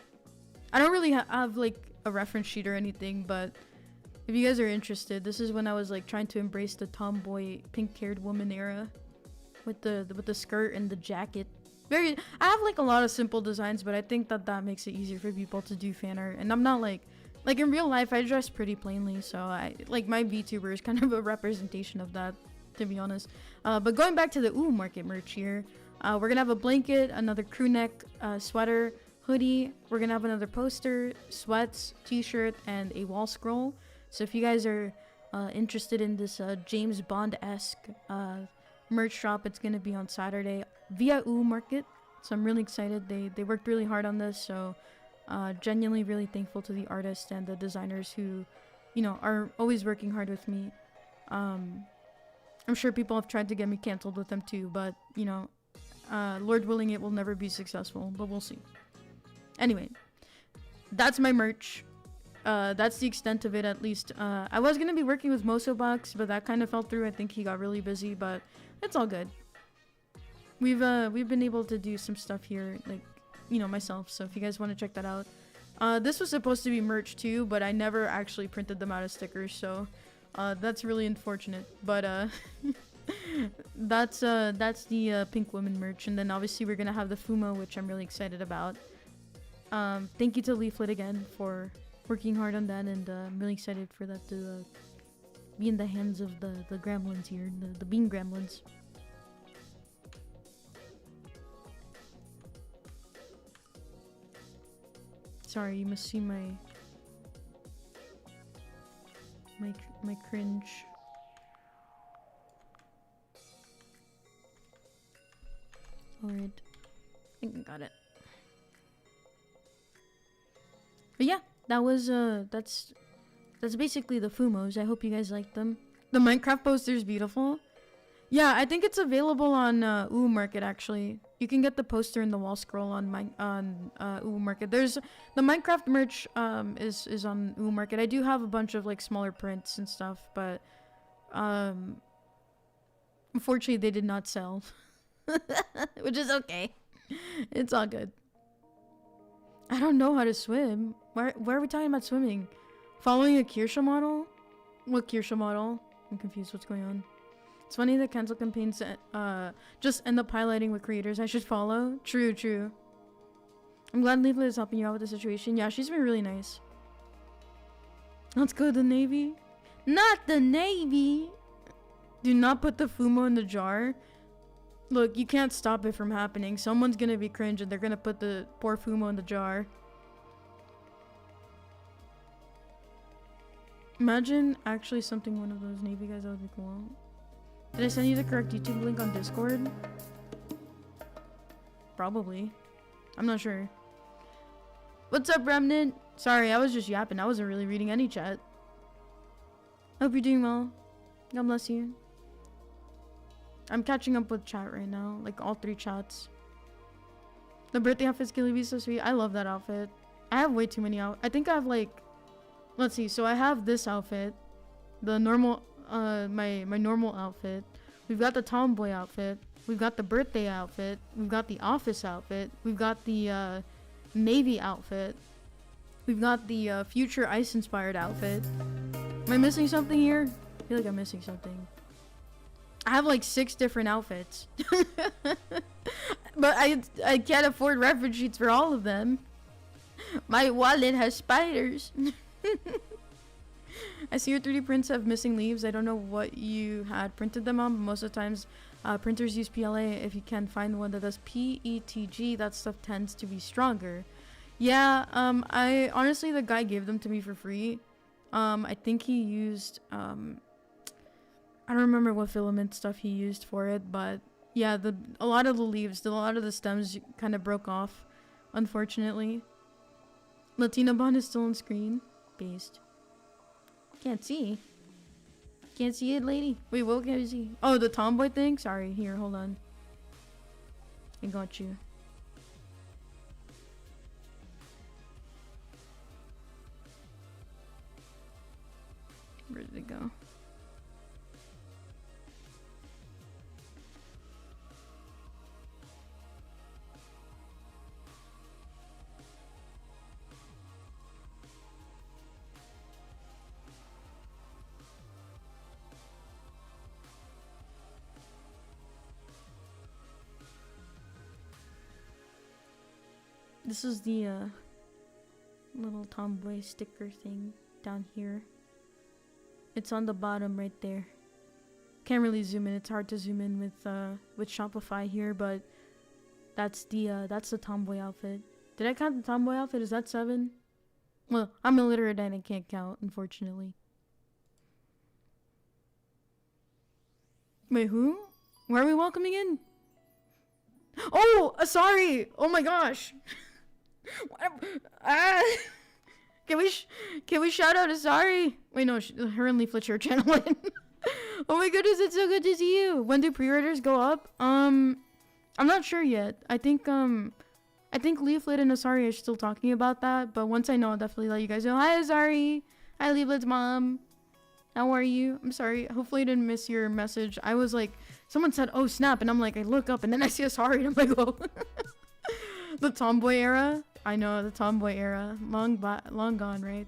I don't really have like a reference sheet or anything, but if you guys are interested, this is when I was like trying to embrace the tomboy pink-haired woman era with the skirt and the jacket. I have like a lot of simple designs, but I think that makes it easier for people to do fan art. And I'm not like in real life, I dress pretty plainly, so I like my VTuber is kind of a representation of that, to be honest. But going back to the Fumo Market merch here, we're gonna have a blanket, another crew neck sweater, hoodie. We're gonna have another poster, sweats, t-shirt, and a wall scroll. So if you guys are interested in this James Bond-esque merch drop, it's gonna be on Saturday via Fumo Market. So I'm really excited. They worked really hard on this. So genuinely really thankful to the artists and the designers who, are always working hard with me. I'm sure people have tried to get me canceled with them too, but Lord willing, it will never be successful. But we'll see. Anyway, that's my merch. That's the extent of it, at least. I was gonna be working with Mosobox, but that kind of fell through. I think he got really busy, but it's all good. We've been able to do some stuff here, like, myself. So if you guys want to check that out, This was supposed to be merch too, but I never actually printed them out as stickers, so that's really unfortunate. But that's the Pink Woman merch, and then obviously we're gonna have the Fumo, which I'm really excited about. Thank you to Leaflet again for working hard on that, and I'm really excited for that to be in the hands of the gremlins here, the bean gremlins. Sorry, you must see my cringe. Alright. I think I got it. But yeah, that was that's basically the Fumos. I hope you guys liked them. The Minecraft poster is beautiful. Yeah, I think it's available on Ooh Market actually. You can get the poster and the wall scroll on Ooh Market. There's the Minecraft merch is on Ooh Market. I do have a bunch of like smaller prints and stuff, but unfortunately they did not sell. Which is okay. It's all good. I don't know how to swim. Why are we talking about swimming? Following a Kirsha model? What Kirsha model? I'm confused. What's going on? It's funny that cancel campaigns just end up highlighting what creators I should follow. True, true. I'm glad Leaflet is helping you out with the situation. Yeah, she's been really nice. Let's go to the Navy. Not the Navy! Do not put the Fumo in the jar. Look, you can't stop it from happening. Someone's gonna be cringe and they're gonna put the poor Fumo in the jar. Imagine actually something one of those Navy guys, that would be cool. Did I send you the correct YouTube link on Discord? Probably. I'm not sure. What's up, Remnant? Sorry, I was just yapping. I wasn't really reading any chat. Hope you're doing well. God bless you. I'm catching up with chat right now. Like, all 3 chats. The birthday outfit's gonna be so sweet. I love that outfit. I have way too many out. I think I have, like... Let's see. So, I have this outfit. The normal... my normal outfit. We've got the tomboy outfit. We've got the birthday outfit. We've got the office outfit. We've got the, Navy outfit. We've got the, future ice-inspired outfit. Am I missing something here? I feel like I'm missing something. I have like 6 different outfits. But I can't afford reference sheets for all of them. My wallet has spiders. I see your 3D prints have missing leaves. I don't know what you had printed them on, but most of the times printers use PLA. If you can find one that does PETG, that stuff tends to be stronger. Yeah, I honestly, the guy gave them to me for free. I think he used I don't remember what filament stuff he used for it, but yeah, a lot of the leaves, a lot of the stems kind of broke off, unfortunately. Latina Bond is still on screen. Based. Can't see. Can't see it, lady. Wait, what can I see? Oh, the tomboy thing? Sorry, here, hold on. I got you. Where did it go? This is the little tomboy sticker thing down here. It's on the bottom right there. Can't really zoom in. It's hard to zoom in with Shopify here, but that's the tomboy outfit. Did I count the tomboy outfit? Is that 7? Well, I'm illiterate and I can't count, unfortunately. Wait, who? Where are we welcoming in? Oh, sorry. Oh my gosh. Can we shout out Asari? Wait, no, her and Leaflet share channel in. Oh my goodness, it's so good to see you. When do pre-orders go up? I'm not sure yet. I think Leaflet and Asari are still talking about that, but once I know, I'll definitely let you guys know. Hi Asari. Hi Leaflet's mom. How are you? I'm sorry. Hopefully I didn't miss your message. I was like, someone said, oh snap, and I'm like, I look up and then I see Asari and I'm like, oh. The tomboy era. I know, the tomboy era. Long gone, right?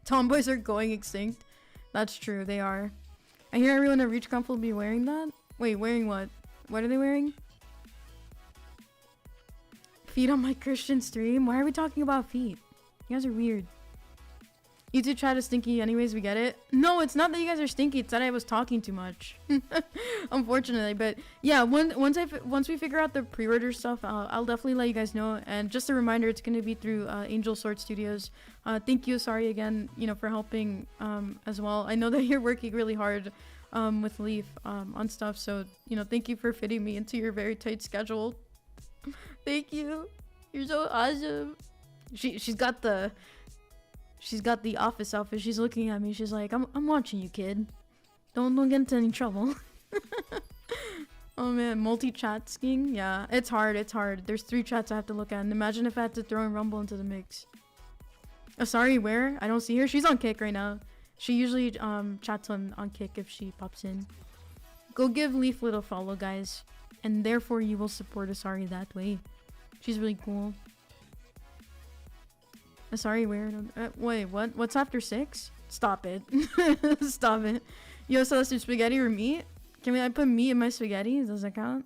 Tomboys are going extinct. That's true, they are. I hear everyone at ReachConf will be wearing that. Wait, wearing what? What are they wearing? Feet on my Christian stream? Why are we talking about feet? You guys are weird. YouTube chat is stinky anyways, we get it. No, it's not that you guys are stinky, it's that I was talking too much. Unfortunately, but yeah, once we figure out the pre-order stuff, I'll definitely let you guys know. And just a reminder, it's going to be through Angel Sword Studios. Thank you, sorry again, for helping as well. I know that you're working really hard with Leaf on stuff, so thank you for fitting me into your very tight schedule. Thank you. You're so awesome. She's got the office outfit. She's looking at me. She's like, I'm watching you, kid. Don't get into any trouble. Oh man, multi-chat skiing. Yeah, it's hard. There's 3 chats I have to look at. And imagine if I had to throw in Rumble into the mix. Sorry, where? I don't see her. She's on Kick right now. She usually chats on Kick if she pops in. Go give Leaflet a follow, guys. And therefore you will support Asari that way. She's really cool. Sorry, weird. Wait, what? What's after 6? Stop it. Stop it. Yo, so let's do spaghetti or meat? I put meat in my spaghetti? Does that count?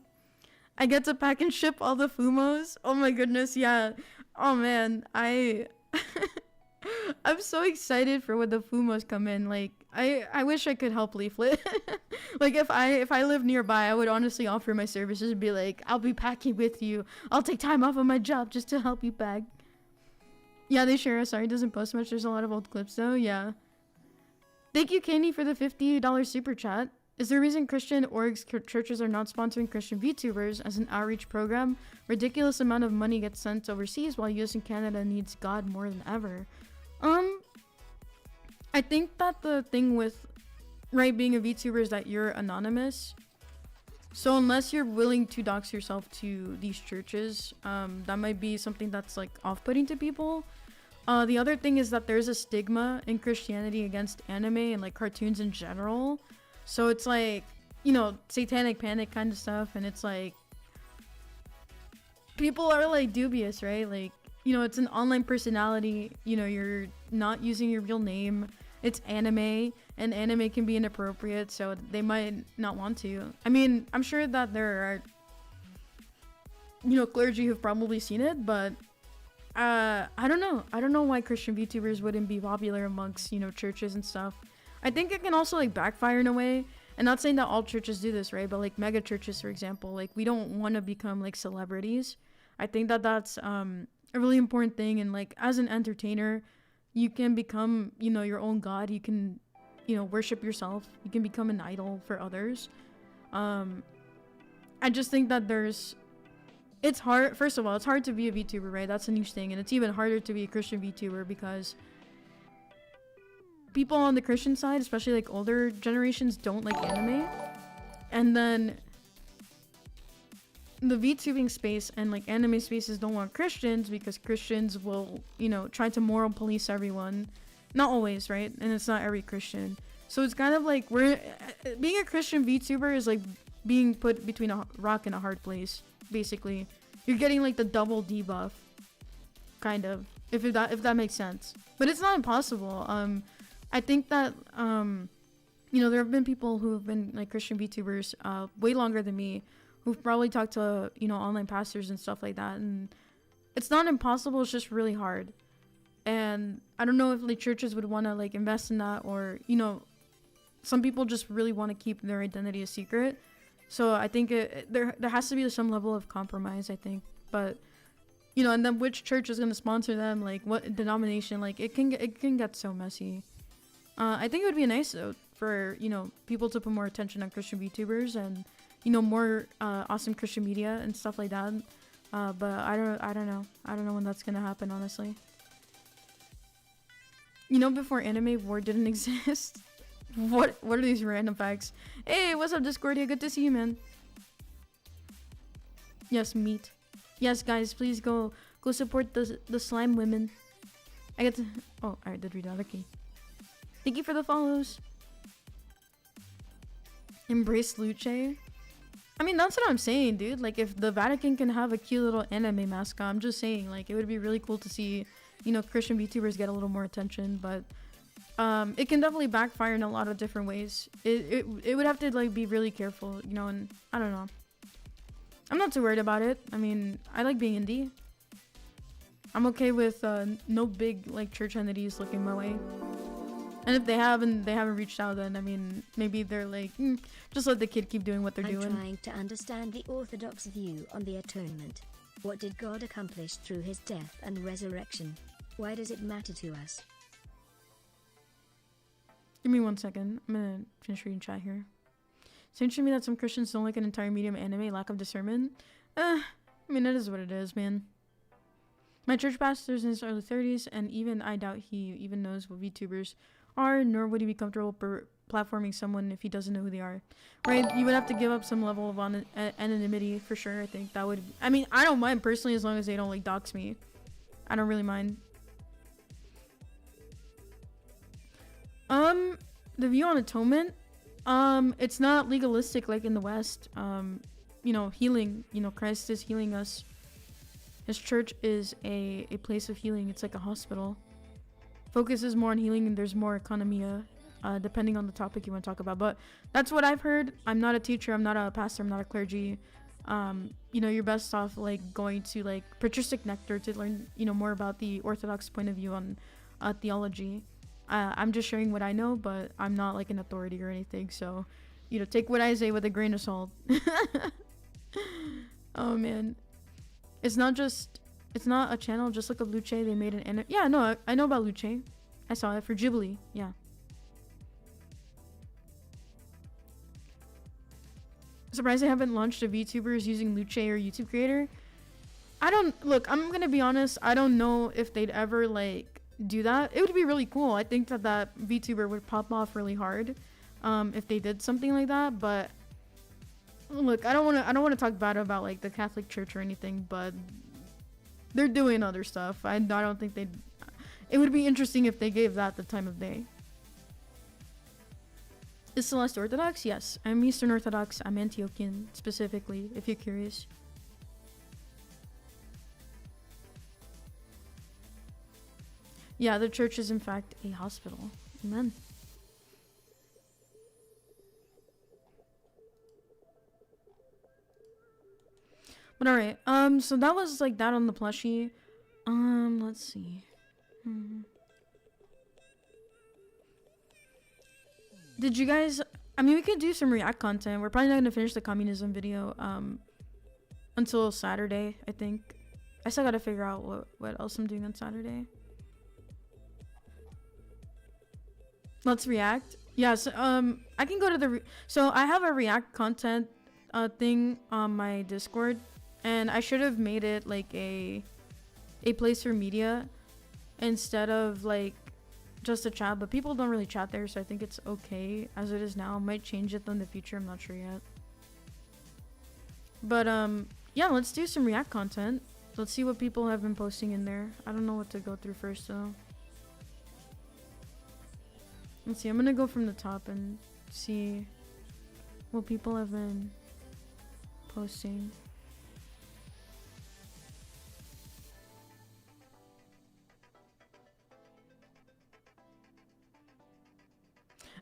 I get to pack and ship all the Fumos? Oh my goodness, yeah. Oh man, I'm so excited for when the Fumos come in. Like, I wish I could help Leaflet. Like, if I live nearby, I would honestly offer my services and be like, I'll be packing with you. I'll take time off of my job just to help you pack. Yeah, they share. Sorry, doesn't post much. There's a lot of old clips though. Yeah. Thank you, Candy, for the $50 super chat. Is there a reason Christian orgs, churches are not sponsoring Christian VTubers as an outreach program? Ridiculous amount of money gets sent overseas while US and Canada needs God more than ever. I think that the thing with, being a VTuber is that you're anonymous. So unless you're willing to dox yourself to these churches, that might be something that's like off-putting to people. The other thing is that there's a stigma in Christianity against anime and like cartoons in general. So it's like, satanic panic kind of stuff. And it's like, people are like dubious, right? Like, it's an online personality. You're not using your real name. It's anime, and anime can be inappropriate, so they might not want to. I mean, I'm sure that there are, clergy who've probably seen it, but I don't know. I don't know why Christian VTubers wouldn't be popular amongst, churches and stuff. I think it can also like backfire in a way. And not saying that all churches do this, right? But like mega churches, for example, like we don't want to become like celebrities. I think that that's a really important thing. And like as an entertainer, you can become, your own god. You can, worship yourself. You can become an idol for others. I just think that it's hard. First of all, it's hard to be a VTuber, right? That's a niche thing. And it's even harder to be a Christian VTuber because people on the Christian side, especially like older generations, don't like anime. And then the VTubing space and like anime spaces don't want Christians because Christians will, try to moral police everyone. Not always, right? And it's not every Christian. So it's kind of like being a Christian VTuber is like being put between a rock and a hard place, basically. You're getting like the double debuff, kind of, if that makes sense. But it's not impossible. I think that, there have been people who have been like Christian VTubers way longer than me, who've probably talked to, online pastors and stuff like that. And it's not impossible, it's just really hard. And I don't know if like churches would want to like invest in that, or, some people just really want to keep their identity a secret. So I think there has to be some level of compromise, I think. But, and then which church is going to sponsor them, like what denomination, like it can get so messy. I think it would be nice though for, people to put more attention on Christian VTubers and, more awesome Christian media and stuff like that. But I don't know. I don't know when that's gonna happen, honestly. Before Anime War didn't exist. What are these random facts? Hey, what's up, Discordia? Good to see you, man. Yes, meat. Yes, guys, please go support the slime women. I get to. Oh, I did read that. Okay. Thank you for the follows. Embrace Luce. I mean, that's what I'm saying, dude. Like, if the Vatican can have a cute little anime mascot, I'm just saying, like, it would be really cool to see, you know, Christian VTubers get a little more attention. But it can definitely backfire in a lot of different ways. It would have to, like, be really careful, you know, and I don't know. I'm not too worried about it. I mean, I like being indie. I'm okay with no big, like, church entities looking my way. And if they haven't reached out, then I mean, maybe they're like, just let the kid keep doing what they're doing. I'm trying to understand the Orthodox view on the atonement. What did God accomplish through his death and resurrection? Why does it matter to us? Give me 1 second. I'm gonna finish reading chat here. It's interesting to me that some Christians don't like an entire medium anime, lack of discernment. I mean, it is what it is, man. My church pastor's in his early 30s, and even I doubt he even knows what VTubers are, nor would he be comfortable platforming someone if he doesn't know who they are. Right? You would have to give up some level of anonymity for sure. I think that would. I mean, I don't mind personally as long as they don't like dox me. I don't really mind. The view on atonement, it's not legalistic like in the West. You know, healing. You know, Christ is healing us. His church is a place of healing. It's like a hospital. Focuses more on healing, and there's more economia, depending on the topic you want to talk about. But that's what I've heard. I'm not a teacher. I'm not a pastor. I'm not a clergy. You know, you're best off like going to like patristic nectar to learn, you know, more about the Orthodox point of view on theology. I'm just sharing what I know, but I'm not like an authority or anything. So, you know, take what I say with a grain of salt. Oh man. It's not a channel. Just look up Luce. They made an anime. Yeah, no, I know about Luce. I saw it for Ghibli. Yeah. Surprised they haven't launched a VTubers using Luce or YouTube Creator. Look, I'm gonna be honest. I don't know if they'd ever like do that. It would be really cool. I think that VTuber would pop off really hard, if they did something like that. But look, I don't want to talk bad about like the Catholic Church or anything, but they're doing other stuff. I don't think they'd. It would be interesting if they gave that the time of day. Is Celeste Orthodox? Yes, I'm Eastern Orthodox. I'm Antiochian specifically, if you're curious. Yeah, the church is in fact a hospital. Amen. But alright, so that was like that on the plushie. Let's see. Did you guys, I mean, we could do some React content. We're probably not gonna finish the communism video, until Saturday, I think. I still gotta figure out what else I'm doing on Saturday. Let's react. Yeah, so, I can go to so I have a React content, thing on my Discord. And I should have made it like a place for media instead of like just a chat, but people don't really chat there, so I think it's okay as it is now. I might change it in the future, I'm not sure yet. But yeah, let's do some React content. Let's see what people have been posting in there. I don't know what to go through first though. Let's see, I'm gonna go from the top and see what people have been posting.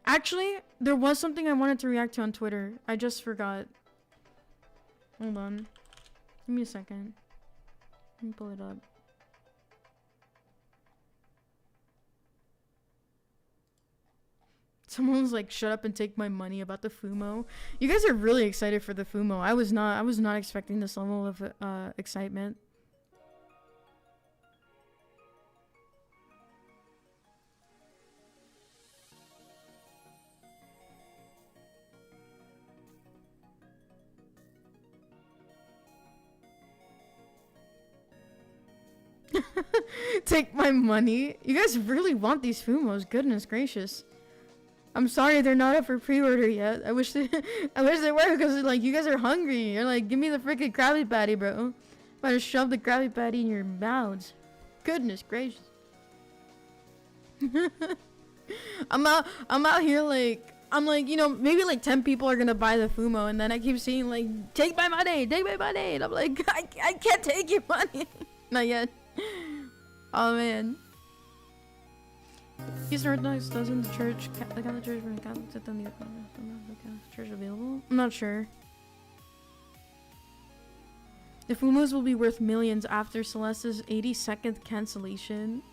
Actually, there was something I wanted to react to on Twitter. I just forgot. Hold on. Give me a second. Let me pull it up. Someone was like, shut up and take my money about the Fumo. You guys are really excited for the Fumo. I was not expecting this level of excitement. Take my money. You guys really want these Fumos. Goodness gracious. I'm sorry they're not up for pre-order yet. I wish they were, because like you guys are hungry. You're like, give me the freaking Krabby Patty, bro. I'm about to shove the Krabby Patty in your mouths. Goodness gracious. I'm out here like I'm like, you know, maybe like 10 people are gonna buy the Fumo, and then I keep seeing like, take my money, and I'm like, I can't take your money. Not yet. Oh man. Eastern Orthodox doesn't the church, the Catholic Church, from the Catholic sit on the Catholic Church available? I'm not sure. The Fumos will be worth millions after Celeste's 82nd cancellation.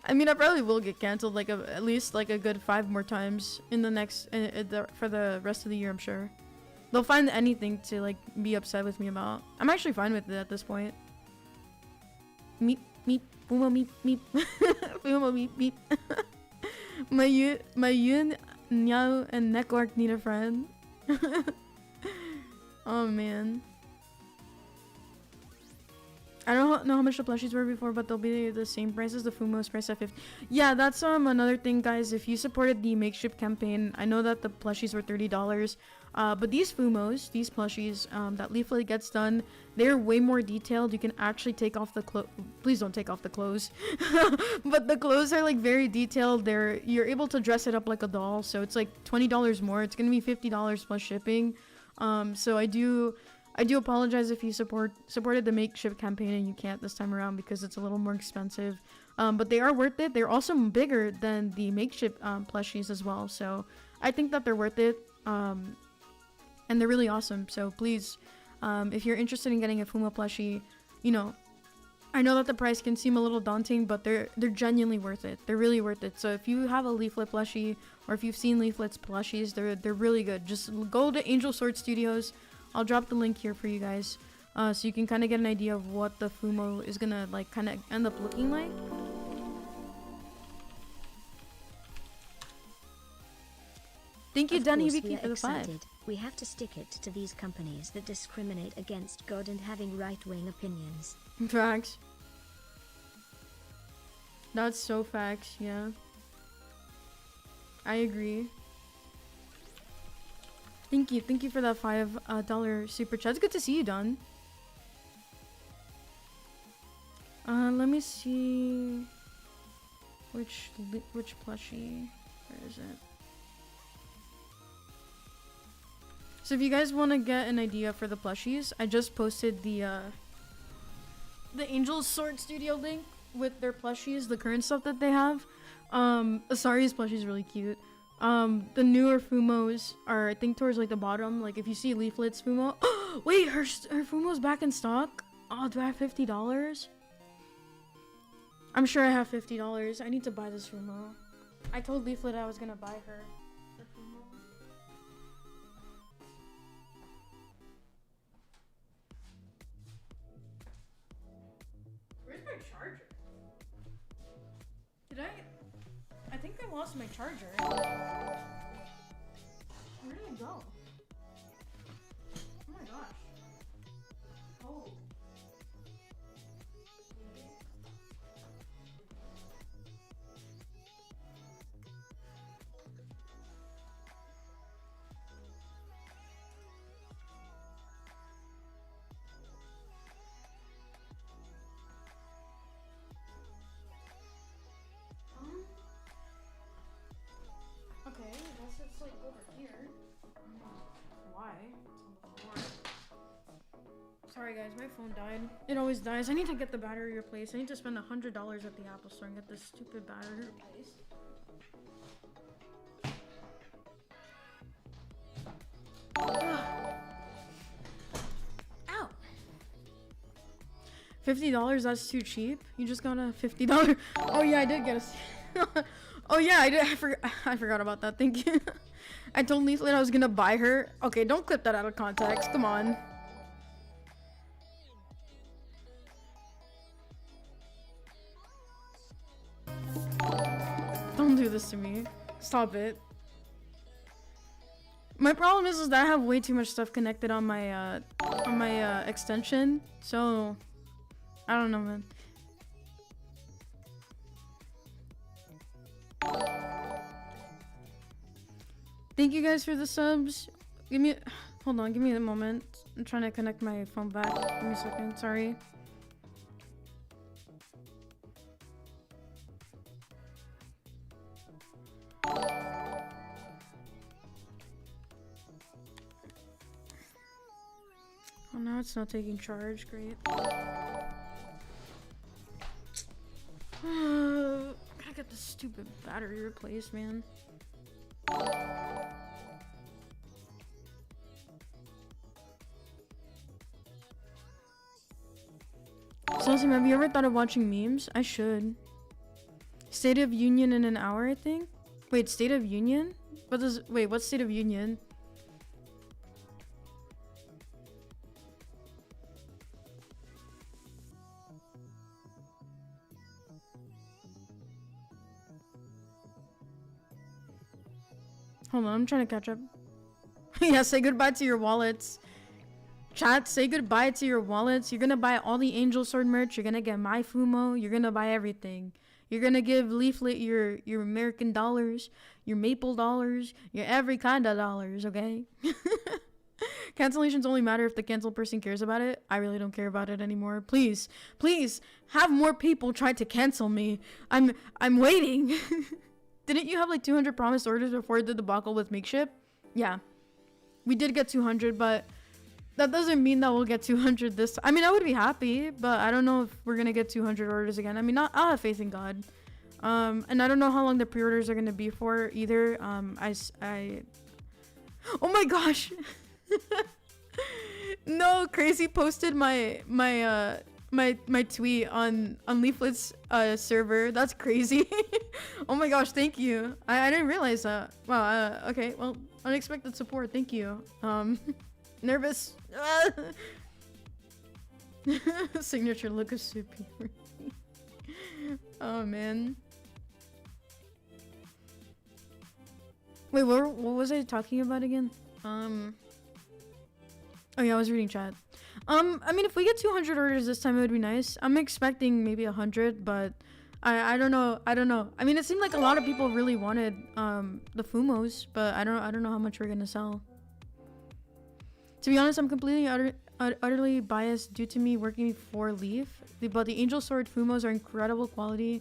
I mean, I probably will get canceled like at least like a good 5 more times in the next for the rest of the year. I'm sure they'll find anything to like be upset with me about. I'm actually fine with it at this point. Meep meep Fumo meep meep Fumo meep meep. my Yun Nyao and Network need a friend. Oh man. I don't know how much the plushies were before, but they'll be the same price as the Fumo's price at 50. Yeah, that's another thing, guys. If you supported the Makeship campaign, I know that the plushies were $30. But these Fumos, these plushies, that leaflet gets done, they're way more detailed. You can actually take off the clothes. Please don't take off the clothes. But the clothes are like very detailed. You're able to dress it up like a doll, so it's like $20 more. It's gonna be $50 plus shipping. So I do apologize if you supported the Makeship campaign and you can't this time around because it's a little more expensive. But they are worth it. They're also bigger than the Makeship plushies as well. So I think that they're worth it. And they're really awesome. So please, if you're interested in getting a Fumo plushie, you know, I know that the price can seem a little daunting, but they're genuinely worth it. They're really worth it. So if you have a Leaflet plushie, or if you've seen Leaflet's plushies, they're really good. Just go to Angel Sword Studios. I'll drop the link here for you guys, so you can kind of get an idea of what the Fumo is gonna like kind of end up looking like. Thank you, Danny Vicky, for the 5. We have to stick it to these companies that discriminate against God and having right-wing opinions. Facts. That's so facts, yeah. I agree. Thank you for that $5 super chat. It's good to see you, Don. Let me see which plushie. Where is it? So if you guys want to get an idea for the plushies, I just posted the Angel Sword Studio link with their plushies, the current stuff that they have. Asari's plushie is really cute. The newer Fumos are, I think, towards like the bottom. Like if you see Leaflet's Fumo, wait, her Fumo's back in stock. Oh, do I have $50? I'm sure I have $50. I need to buy this Fumo. I told Leaflet I was gonna buy her the Fumo. Where's my charger? I think I lost my charger. Where did it go? Oh my gosh. Oh. Okay, I guess it's like over here. Why? It's on the floor. Sorry guys, my phone died. It always dies. I need to get the battery replaced. I need to spend $100 at the Apple Store and get this stupid battery replaced. Ow! $50? That's too cheap. You just got a $50. Oh yeah, I did get a. Oh yeah, I did. I forgot about that. Thank you. I told Leaflet I was gonna buy her. Okay, don't clip that out of context. Come on. Don't do this to me. Stop it. My problem is that I have way too much stuff connected on my extension. So I don't know, man. Thank you guys for the subs. Hold on, give me a moment. I'm trying to connect my phone back. Give me a second, sorry. Oh, now it's not taking charge. Great. I gotta get this stupid battery replaced, man. Celsium, have you ever thought of watching memes? I should. State of Union in an hour, I think. Wait, State of Union? What's State of Union? Hold on, I'm trying to catch up. Yeah, say goodbye to your wallets. Chat, say goodbye to your wallets. You're gonna buy all the Angel Sword merch. You're gonna get my Fumo. You're gonna buy everything. You're gonna give Leaflet your American dollars, your Maple dollars, your every kind of dollars, okay? Cancellations only matter if the cancel person cares about it. I really don't care about it anymore. Please, please, have more people try to cancel me. I'm waiting. Didn't you have like 200 promised orders before the debacle with Makeship? Yeah. We did get 200, but that doesn't mean that we'll get 200 this time. I mean, I would be happy, but I don't know if we're gonna get 200 orders again. I mean, I'll have faith in God. And I don't know how long the pre-orders are gonna be for either. Oh my gosh. No, Crazy posted my tweet on Leaflet's server. That's crazy. Oh my gosh, thank you. I didn't realize that. Wow. Okay, well, unexpected support. Thank you. Nervous. Signature look of superior. Oh man. Wait, what was I talking about again? Oh yeah, I was reading chat. I mean, if we get 200 orders this time, it would be nice. I'm expecting maybe 100, but I don't know. I mean, it seemed like a lot of people really wanted the Fumos, but I don't know how much we're gonna sell. To be honest, I'm completely utterly biased due to me working for Leaf. But the Angel Sword Fumos are incredible quality.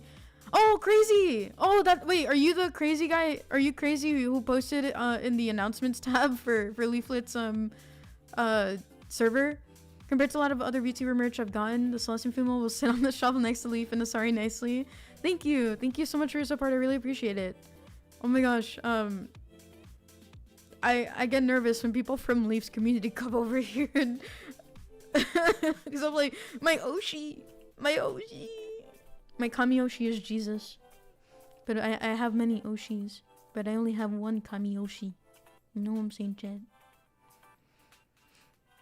Oh, Crazy! Oh, wait, are you the crazy guy? Are you Crazy who posted in the announcements tab for Leaflet's server? Compared to a lot of other VTuber merch I've gotten, the Celestian Fumo will sit on the shelf next to Leaf in the Sorry Nicely. Thank you. Thank you so much for your support. I really appreciate it. Oh my gosh. I get nervous when people from Leaf's community come over here and because I'm like, my Kami Oshi is Jesus. But I have many Oshis. But I only have one Kami Oshi. You know what I'm saying, Chad?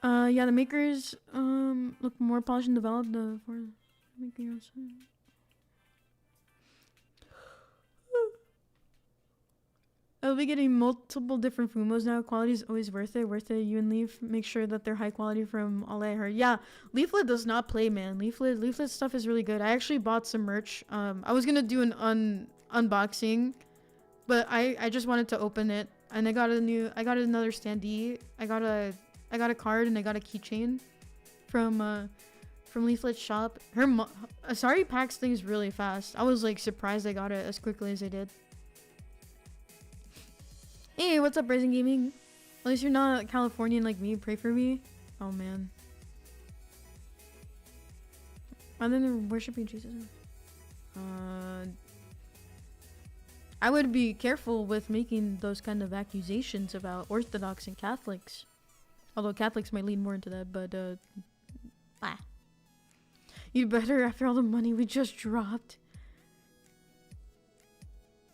Yeah, the makers look more polished and developed for makers. I'll be getting multiple different Fumos now. Quality is always worth it. You and Leaf make sure that they're high quality from all I heard. Yeah, Leaflet does not play, man. Leaflet stuff is really good. I actually bought some merch. I was gonna do an unboxing, but I just wanted to open it, and I got another standee. I got a card and I got a keychain from Leaflet's shop. Sorry packs things really fast. I was like surprised I got it as quickly as I did. Hey, what's up, Rising Gaming? At least you're not Californian like me. Pray for me. Oh man. Other than worshiping Jesus. I would be careful with making those kind of accusations about Orthodox and Catholics. Although Catholics might lean more into that, but you'd better after all the money we just dropped.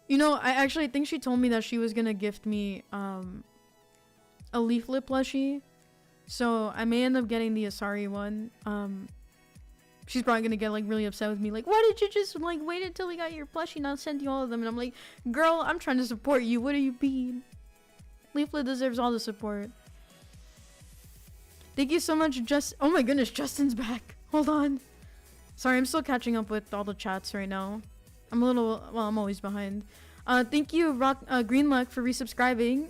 You know, I actually think she told me that she was gonna gift me a Leaflet plushie. So I may end up getting the Asari one. She's probably gonna get like really upset with me, like, why did you just like wait until we got your plushie and I'll send you all of them? And I'm like, girl, I'm trying to support you. What do you mean? Leaflet deserves all the support. Thank you so much, oh my goodness, Justin's back. Hold on. Sorry, I'm still catching up with all the chats right now. I'm always behind. Thank you, Green Luck, for resubscribing.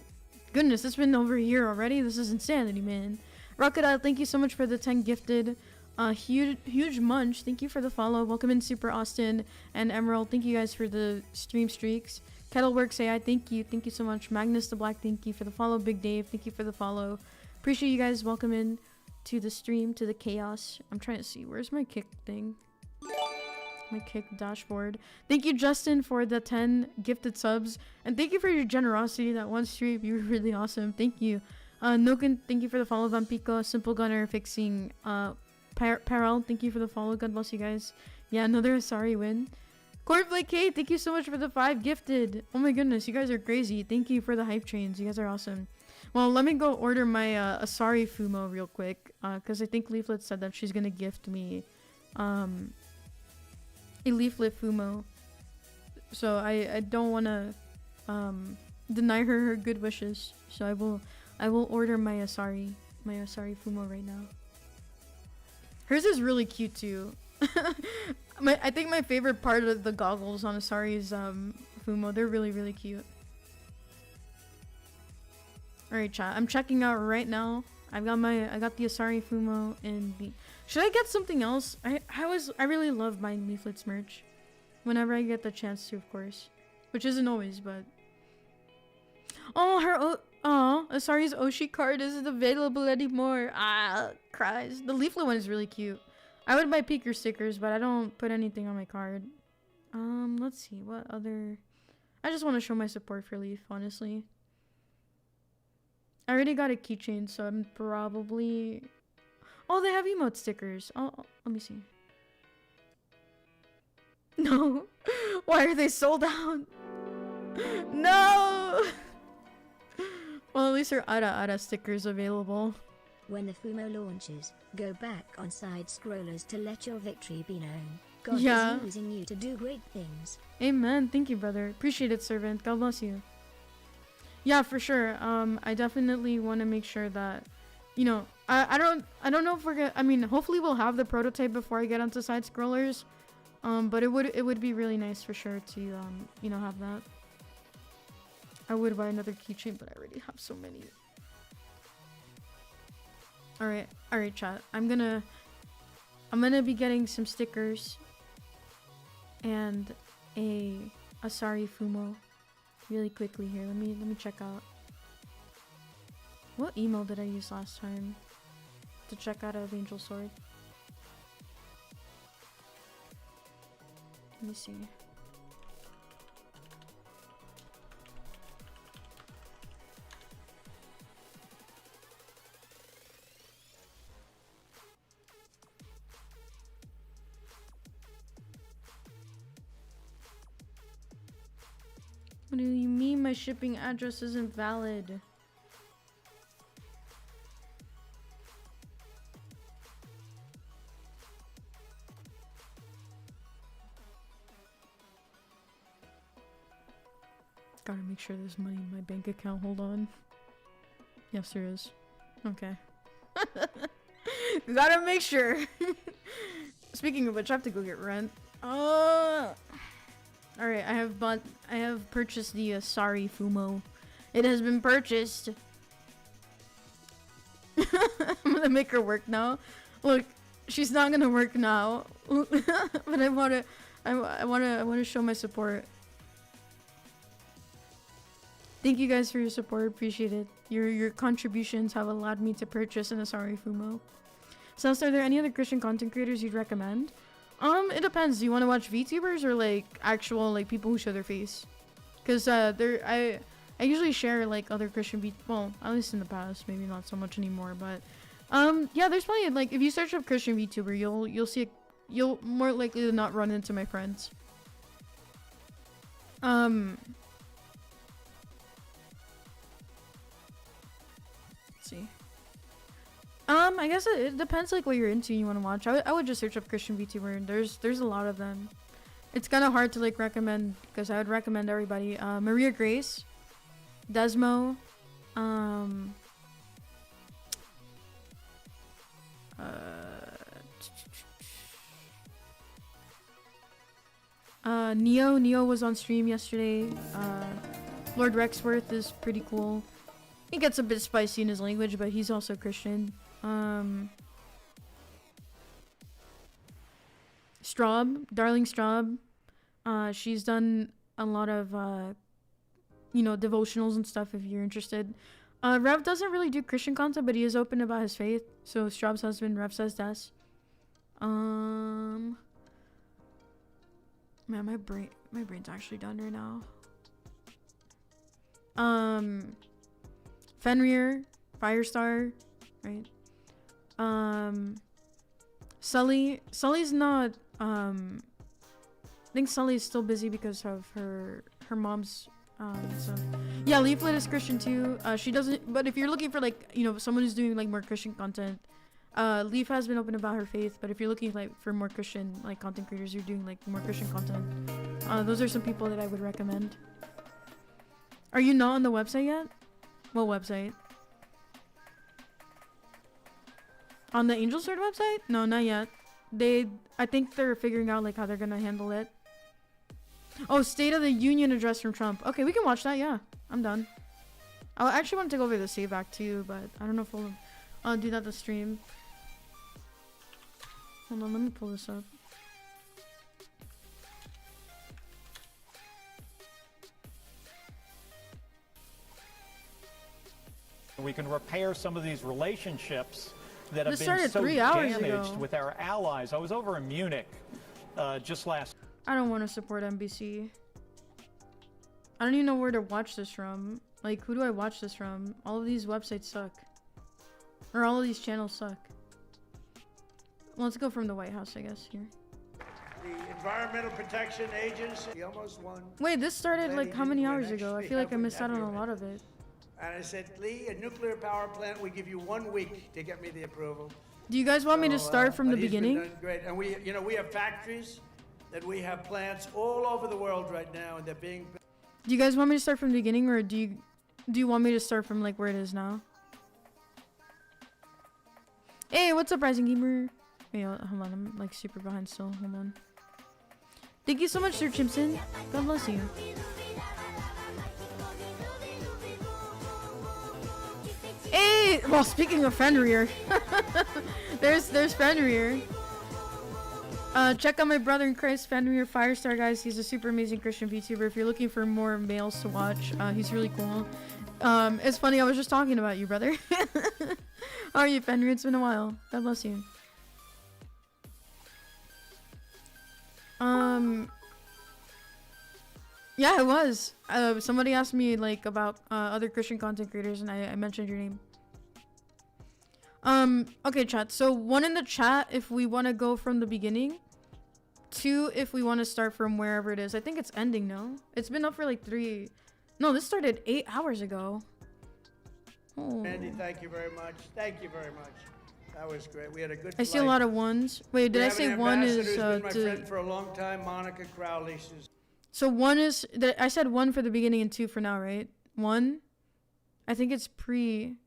Goodness, it's been over a year already. This is insanity, man. Rocket, thank you so much for the 10 gifted. Huge Munch, thank you for the follow. Welcome in, Super Austin and Emerald. Thank you guys for the stream streaks. Kettleworks AI, thank you so much. Magnus the Black, thank you for the follow. Big Dave, thank you for the follow. Appreciate you guys. Welcome in. to the stream, to the chaos. I'm trying to see. Where's my kick thing? My kick dashboard. Thank you, Justin, for the 10 gifted subs. And thank you for your generosity. That one stream, you were really awesome. Thank you. Noken, thank you for the follow. Vampiko, Simple Gunner, Fixing. Perel, thank you for the follow. God bless you guys. Yeah, another Asari win. Cornflake K, thank you so much for the 5 gifted. Oh my goodness, you guys are crazy. Thank you for the hype trains. You guys are awesome. Well, let me go order my Asari Fumo real quick. Because I think Leaflet said that she's going to gift me a Leaflet Fumo. So I don't want to deny her good wishes. So I will order my Asari Fumo right now. Hers is really cute too. I think my favorite part of the goggles on Asari's Fumo, they're really, really cute. Alright, chat. I'm checking out right now. I got the Asari Fumo and the... Should I get something else? I really love buying Leaflets merch. Whenever I get the chance to, of course. Which isn't always, but... Oh, Asari's Oshi card isn't available anymore. Ah, cries. The Leaflet one is really cute. I would buy Peeker stickers, but I don't put anything on my card. Let's see. What other... I just want to show my support for Leaf, honestly. I already got a keychain, so I'm probably... Oh, they have emote stickers. Oh, let me see. No. Why are they sold out? No! Well, at least there are Ara stickers available. When the Fumo launches, go back on side scrollers to let your victory be known. God is using you to do great things. Amen. Thank you, brother. Appreciate it, servant. God bless you. Yeah, for sure. I definitely want to make sure that, you know, I don't know if we're gonna, I mean, hopefully we'll have the prototype before I get onto side scrollers. But it would be really nice for sure to, you know, have that. I would buy another keychain, but I already have so many. Alright, chat. I'm gonna be getting some stickers and a Asari Fumo really quickly here. Let me check out. What email did I use last time to check out of Angel Sword? Let me see. What do you mean my shipping address isn't valid? Gotta make sure there's money in my bank account. Hold on. Yes, there is. Okay. Gotta make sure. Speaking of which, I have to go get rent. Alright, I have purchased the Asari Fumo. It has been purchased. I'm gonna make her work now. Look, she's not gonna work now. But I wanna show my support. Thank you guys for your support. Appreciate it. Your contributions have allowed me to purchase an Asari Fumo. So, are there any other Christian content creators you'd recommend? It depends. Do you want to watch VTubers or like actual like people who show their face? Cause I usually share like other Christian well, at least in the past, maybe not so much anymore, but yeah, there's plenty of, like, if you search up Christian VTuber, you'll see you'll more likely to not run into my friends. Let's see. I guess it depends like what you're into and you want to watch. I would just search up Christian VTuber and there's a lot of them. It's kind of hard to like recommend because I would recommend everybody. Maria Grace, Desmo, Neo was on stream yesterday. Lord Rexworth is pretty cool. He gets a bit spicy in his language, but he's also Christian. Straub, Darling Straub. She's done a lot of, you know, devotionals and stuff if you're interested. Rev doesn't really do Christian content, but he is open about his faith. So Straub's husband, Rev says das. Man, my brain's actually done right now. Fenrir, Firestar, right? Sully's not, I think Sully's still busy because of her mom's, so. Yeah, Leaflet is Christian too. She doesn't, but if you're looking for like, you know, someone who's doing like more Christian content, Leaf has been open about her faith, but if you're looking like for more Christian like content creators who are doing like more Christian content, those are some people that I would recommend. Are you not on the website yet? What website? On the Angel Sword website? No, not yet. I think they're figuring out like how they're gonna handle it. Oh, State of the Union address from Trump. Okay, we can watch that. Yeah, I'm done. I actually want to take over the save back too, but I don't know if I'll do that the stream. Hold on, let me pull this up. We can repair some of these relationships that have This been started so 3 hours damaged ago. with our allies. I was over in Munich just last. I don't want to support NBC. I don't even know where to watch this from. Like, who do I watch this from? All of these websites suck. Or all of these channels suck. Well, let's go from the White House, I guess, here. The Environmental Protection Agency almost won. Wait, this started like how many hours ago? I Actually, feel like I would missed out have on your a lot of it. And I said, Lee, a nuclear power plant, we give you 1 week to get me the approval. Do you guys want me to So, start from the but he's been beginning? doing great. And we, you know, we have factories that we have plants all over the world right now, and they're being. Do you guys want me to start from the beginning, or do you want me to start from like where it is now? Hey, what's up, Rising Gamer? Wait, hold on, I'm like super behind still. Hold on. Thank you so much, Sir Chimpson. God bless you. Hey, well, speaking of Fenrir, there's Fenrir. Check out my brother in Christ, Fenrir Firestar, guys. He's a super amazing Christian VTuber. If you're looking for more males to watch, he's really cool. It's funny, I was just talking about you, brother. How are you, Fenrir? It's been a while. God bless you. Yeah, it was. Somebody asked me like about other Christian content creators, and I mentioned your name. Okay, chat. So 1 in the chat if we want to go from the beginning. 2 if we want to start from wherever it is. I think it's ending now. It's been up for like 3. No, this started 8 hours ago. Oh. Andy, thank you very much. Thank you very much. That was great. We had a good. I see a lot of ones. Wait, did I say 1 is who's been my friend for a long time, Monica Crowley. She's So 1 is I said 1 for the beginning and 2 for now, right? 1. I think it's pre.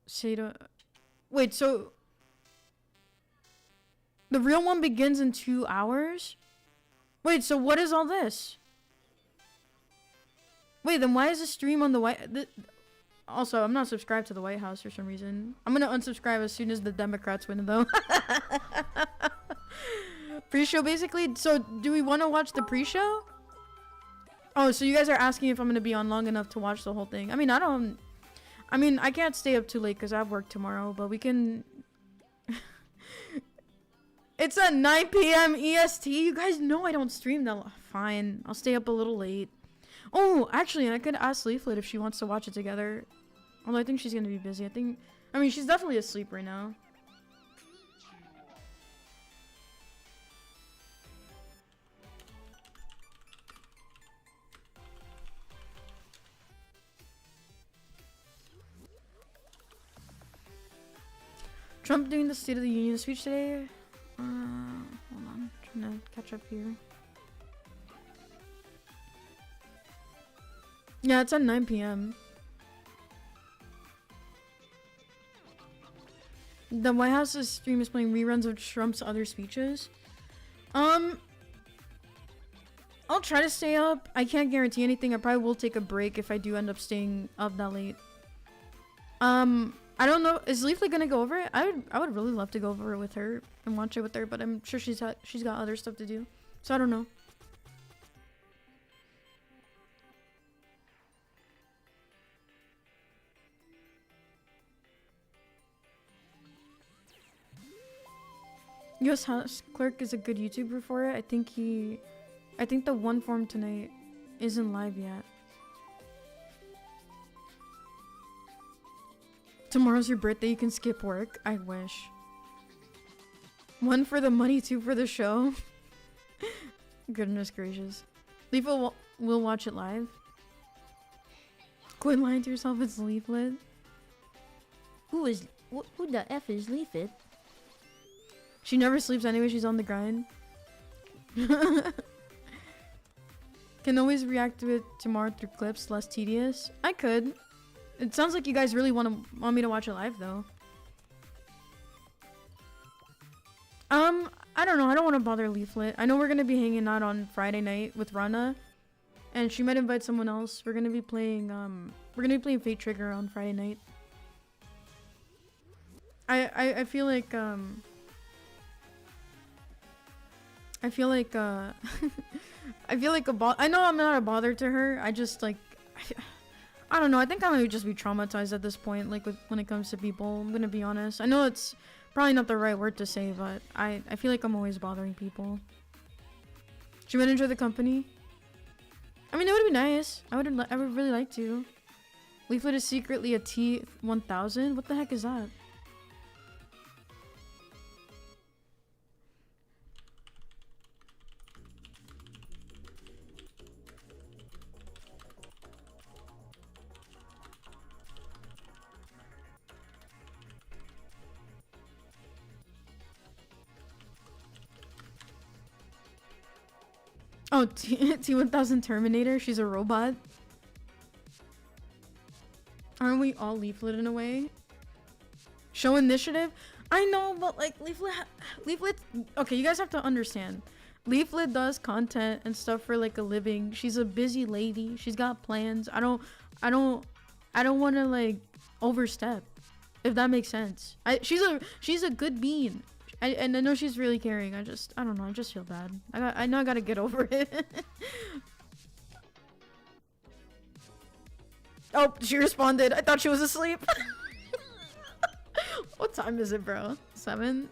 Seda. Wait, so the real one begins in 2 hours? Wait, so what is all this? Wait, then why is the stream on the Also, I'm not subscribed to the White House for some reason. I'm gonna unsubscribe as soon as the Democrats win, though. Pre-show, basically. So, do we want to watch the pre-show? Oh, so you guys are asking if I'm gonna be on long enough to watch the whole thing. I mean, I can't stay up too late because I have work tomorrow, but we can... It's at 9 p.m. EST. You guys know I don't stream that. Fine, I'll stay up a little late. Oh, actually, I could ask Leaflet if she wants to watch it together. Although I think she's gonna be busy. I mean, she's definitely asleep right now. Trump doing the State of the Union speech today? Hold on, trying to catch up here. Yeah, it's at 9 p.m. The White House's stream is playing reruns of Trump's other speeches. I'll try to stay up. I can't guarantee anything. I probably will take a break if I do end up staying up that late. I don't know. Is Leafly gonna go over it? I would really love to go over it with her and watch it with her, but I'm sure she's got other stuff to do. So I don't know. U.S. House Clerk is a good YouTuber for it. I think the one form tonight isn't live yet. Tomorrow's your birthday, you can skip work. I wish. One for the money, two for the show. Goodness gracious. Leaflet will watch it live. Quit lying to yourself, it's Leaflet. Who the F is Leaflet? She never sleeps anyway, she's on the grind. Can always react to it tomorrow through clips, less tedious. I could. It sounds like you guys really want me to watch it live though. I don't know, I don't want to bother Leaflet. I know we're gonna be hanging out on Friday night with Rana. And she might invite someone else. We're gonna be playing Fate Trigger on Friday night. I feel like I feel like I know I'm not a bother to her. I just like I don't know. I think I might just be traumatized at this point, like when it comes to people. I'm gonna be honest. I know it's probably not the right word to say, but I feel like I'm always bothering people. She might enjoy the company. I mean, it would be nice. I would really like to. Leaflet is secretly a T1000. What the heck is that? Oh, T1000 Terminator. She's a robot. Aren't we all Leaflet in a way? Show initiative? I know, but like Leaflet. Okay, you guys have to understand. Leaflet does content and stuff for like a living. She's a busy lady. She's got plans. I don't want to like overstep, if that makes sense. She's a good bean. And I know she's really caring. I don't know. I just feel bad. I know I gotta get over it. Oh, she responded. I thought she was asleep. What time is it, bro? 7?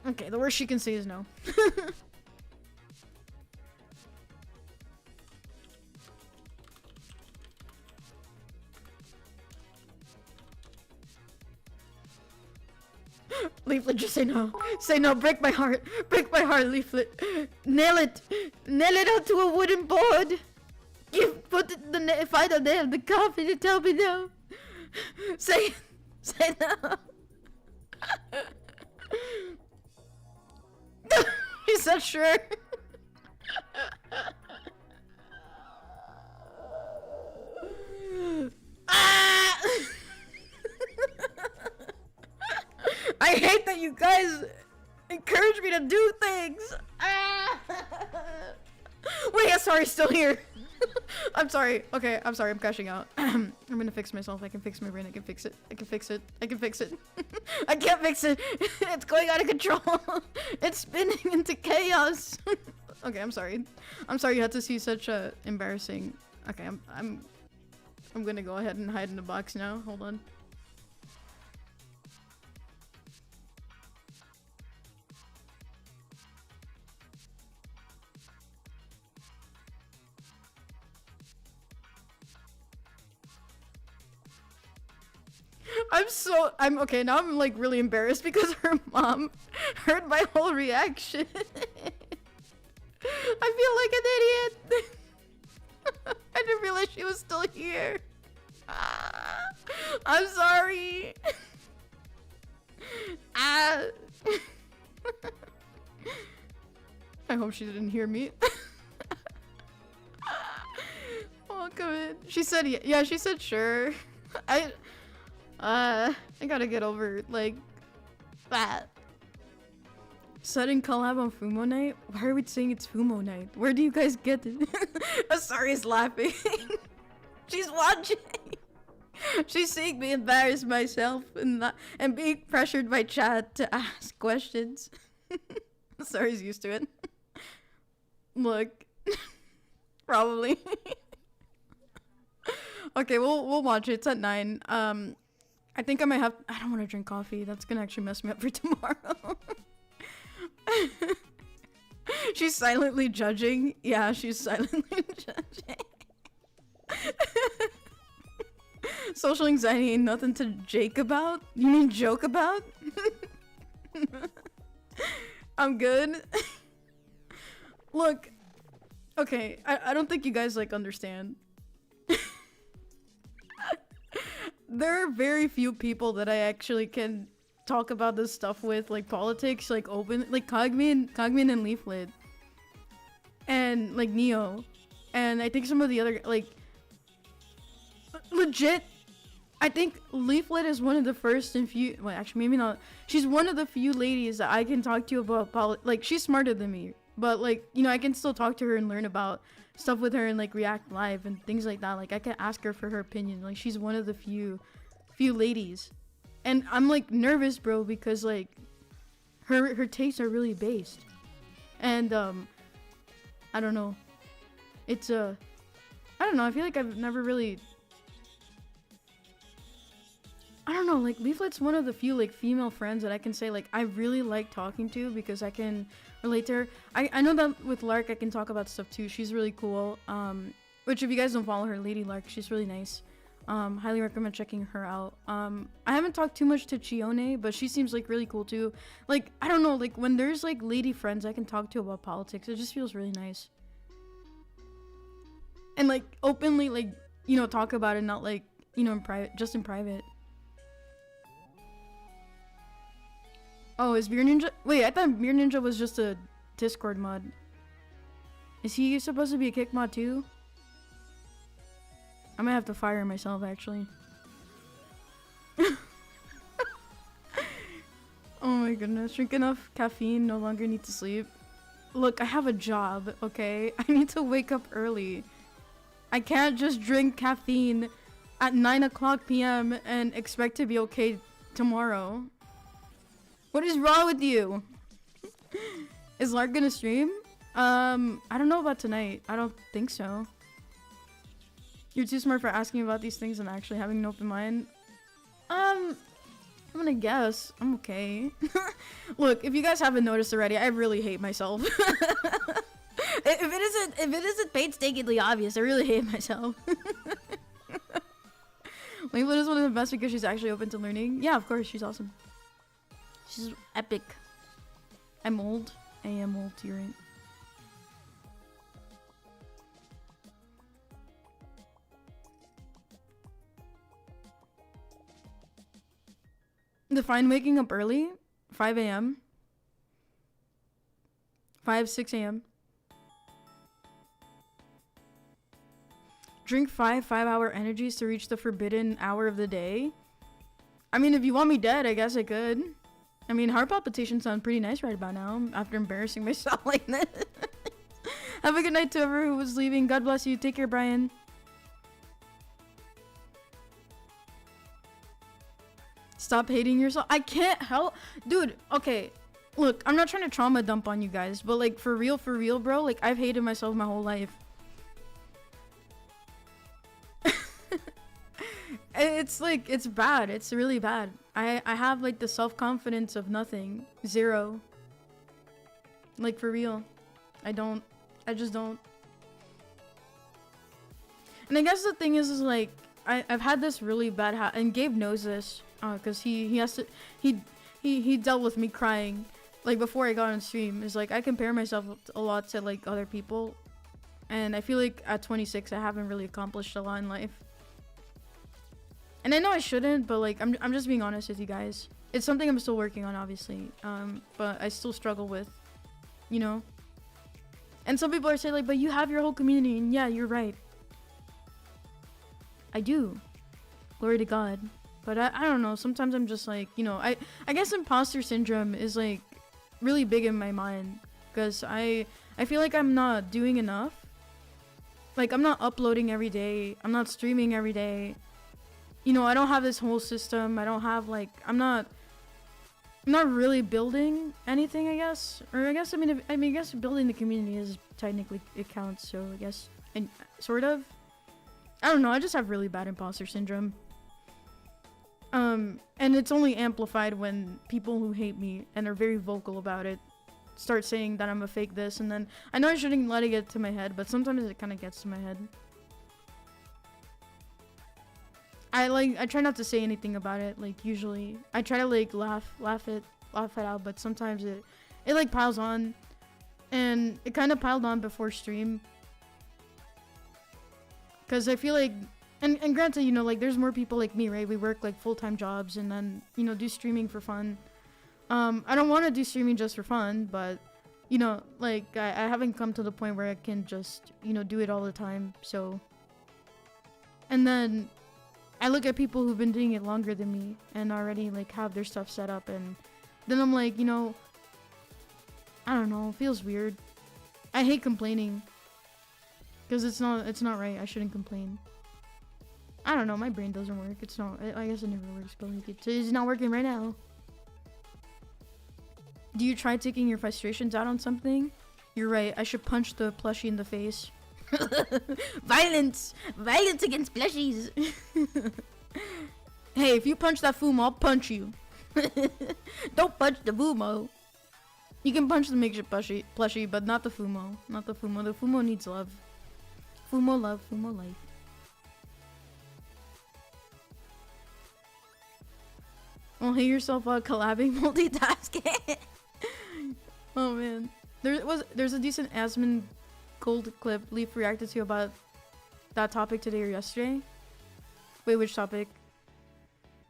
Okay, the worst she can say is no. Leaflet, just say no. Say no, break my heart. Break my heart, Leaflet. Nail it. Nail it onto a wooden board. Put if I don't nail the coffin, you tell me no. Say no. He said sure. Ah! I hate that you guys encourage me to do things. Ah! Wait, sorry, still here. I'm sorry. Okay, I'm sorry. I'm crashing out. I'm gonna fix myself. I can fix my brain. I can fix it. I can fix it. I can fix it. I can't fix it. It's going out of control. It's spinning into chaos. Okay, I'm sorry. I'm sorry you had to see such a embarrassing. Okay, I'm gonna go ahead and hide in the box now. Hold on. I'm okay, now I'm like really embarrassed because her mom heard my whole reaction. I feel like an idiot. I didn't realize she was still here. I'm sorry. I hope she didn't hear me. Oh, come in. She said yeah, she said sure. I gotta get over like that. Sudden collab on Fumo night? Why are we saying it's Fumo night? Where do you guys get it? Asari is laughing. She's watching. She's seeing me embarrass myself and being pressured by chat to ask questions. Asari's used to it. Look. Probably. Okay, we'll watch it. It's at 9. I think I might have. I don't want to drink coffee. That's gonna actually mess me up for tomorrow. She's silently judging. Yeah, she's silently judging. Social anxiety ain't nothing to jake about. You mean joke about? I'm good. Look, okay, I don't think you guys like understand. There are very few people that I actually can talk about this stuff with, like politics, like open, like Cogman and Leaflet, and like Neo, and I think some of the other, like, legit. I think Leaflet is one of the first and few. Well, actually, maybe not. She's one of the few ladies that I can talk to about like, she's smarter than me, but like, you know, I can still talk to her and learn about stuff with her and like react live and things like that. Like, I can ask her for her opinion. Like, she's one of the few ladies, and I'm like nervous, bro, because like her tastes are really based, and I don't know. It's I don't know. I feel like I've never really. I don't know, like, Leaflet's one of the few, like, female friends that I can say, like, I really like talking to because I can relate to her. I know that with Lark, I can talk about stuff, too. She's really cool. Which, if you guys don't follow her, Lady Lark, she's really nice. Highly recommend checking her out. I haven't talked too much to Chione, but she seems, like, really cool, too. Like, I don't know, like, when there's, like, lady friends I can talk to about politics, it just feels really nice. And, like, openly, like, you know, talk about it, not, like, you know, in private, just in private. Oh, is Beer Ninja? Wait, I thought Beer Ninja was just a Discord mod. Is he supposed to be a kick mod too? I might have to fire myself, actually. Oh my goodness. Drink enough caffeine, no longer need to sleep. Look, I have a job, okay? I need to wake up early. I can't just drink caffeine at 9 o'clock p.m. and expect to be okay tomorrow. What is wrong with you? Is Lark gonna stream? I don't know about tonight. I don't think so. You're too smart for asking about these things and actually having an open mind. I'm gonna guess. I'm okay. Look, if you guys haven't noticed already, I really hate myself. If it isn't painstakingly obvious, I really hate myself. Leaflet is one of the best because she's actually open to learning. Yeah, of course, she's awesome. She's epic. I'm old. I am old, you're right. Define waking up early. 5 a.m. 6 a.m. Drink 5-hour energies to reach the forbidden hour of the day. I mean, if you want me dead, I guess I could. I mean, heart palpitations sound pretty nice right about now after embarrassing myself like this. Have a good night to whoever who was leaving. God bless you. Take care, Brian. Stop hating yourself. I can't help. Dude, okay. Look, I'm not trying to trauma dump on you guys, but like, for real, bro, like, I've hated myself my whole life. It's like, it's bad. It's really bad. I have like the self-confidence of nothing. Zero. Like, for real. I just don't. And I guess the thing is like, I've had this really bad and Gabe knows this, cause he dealt with me crying, like, before I got on stream. Is like, I compare myself a lot to like other people, and I feel like at 26 I haven't really accomplished a lot in life. And I know I shouldn't, but like, I'm just being honest with you guys. It's something I'm still working on, obviously. But I still struggle with, you know. And some people are saying like, but you have your whole community, and yeah, you're right. I do. Glory to God. But I don't know. Sometimes I'm just like, you know, I guess imposter syndrome is like really big in my mind, because I feel like I'm not doing enough. Like, I'm not uploading every day. I'm not streaming every day. You know, I don't have this whole system. I don't have like, I'm not really building anything, I guess. Or I guess, I guess building the community is technically, it counts. So I guess, and sort of. I don't know. I just have really bad imposter syndrome. And it's only amplified when people who hate me and are very vocal about it start saying that I'm a fake this, and then I know I shouldn't let it get to my head, but sometimes it kind of gets to my head. I try not to say anything about it. Like, usually I try to like laugh it out, but sometimes it like piles on, and it kind of piled on before stream, because I feel like, and granted, you know, like, there's more people like me, right? We work like full-time jobs and then, you know, do streaming for fun. I don't want to do streaming just for fun, but, you know, like, I haven't come to the point where I can just, you know, do it all the time. So, and then I look at people who've been doing it longer than me and already like have their stuff set up, and then I'm like, you know, I don't know, it feels weird. I hate complaining, because it's not right. I shouldn't complain. I don't know, my brain doesn't work. It's not, I guess it never works, but like, it's not working right now. Do you try taking your frustrations out on something? You're right, I should punch the plushie in the face. Violence against plushies. Hey, if you punch that Fumo, I'll punch you. Don't punch the Fumo. You can punch the makeshift plushie, but not the Fumo. Not the Fumo. The Fumo needs love. Fumo love, Fumo life. Well, hate yourself while collabing, multitasking. Oh man, there's a decent Asmon Cold clip Leaf reacted to about that topic today or yesterday. Wait, which topic?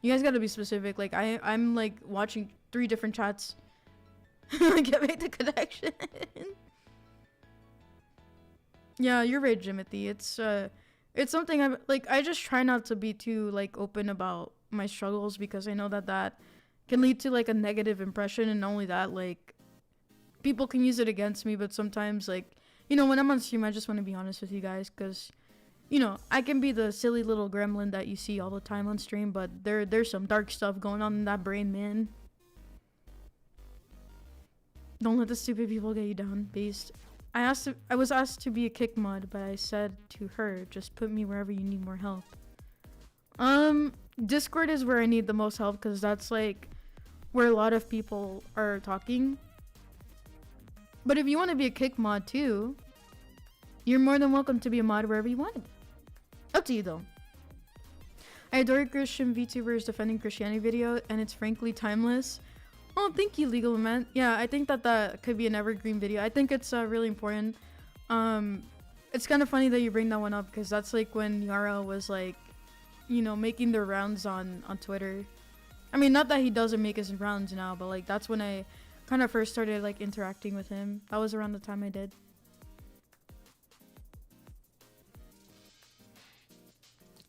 You guys gotta be specific. Like, I'm like watching 3 different chats. Get back the connection. Yeah, you're right, Jimothy. It's something I just try not to be too like open about my struggles, because I know that can lead to like a negative impression, and not only that, like, people can use it against me. But sometimes, like, you know, when I'm on stream, I just want to be honest with you guys, because, you know, I can be the silly little gremlin that you see all the time on stream, but there's some dark stuff going on in that brain, man. Don't let the stupid people get you down, Beast. I was asked to be a kick mod, but I said to her, just put me wherever you need more help. Discord is where I need the most help, because that's like where a lot of people are talking. But if you want to be a kick mod too, you're more than welcome to be a mod wherever you want. Up to you though. I adore Christian VTubers defending Christianity video, and it's frankly timeless. Oh, thank you, Legal Lament. Yeah, I think that could be an evergreen video. I think it's really important. It's kind of funny that you bring that one up, because that's like when Yara was like, you know, making their rounds on Twitter. I mean, not that he doesn't make his rounds now, but like that's when I kind of first started like interacting with him. That was around the time I did.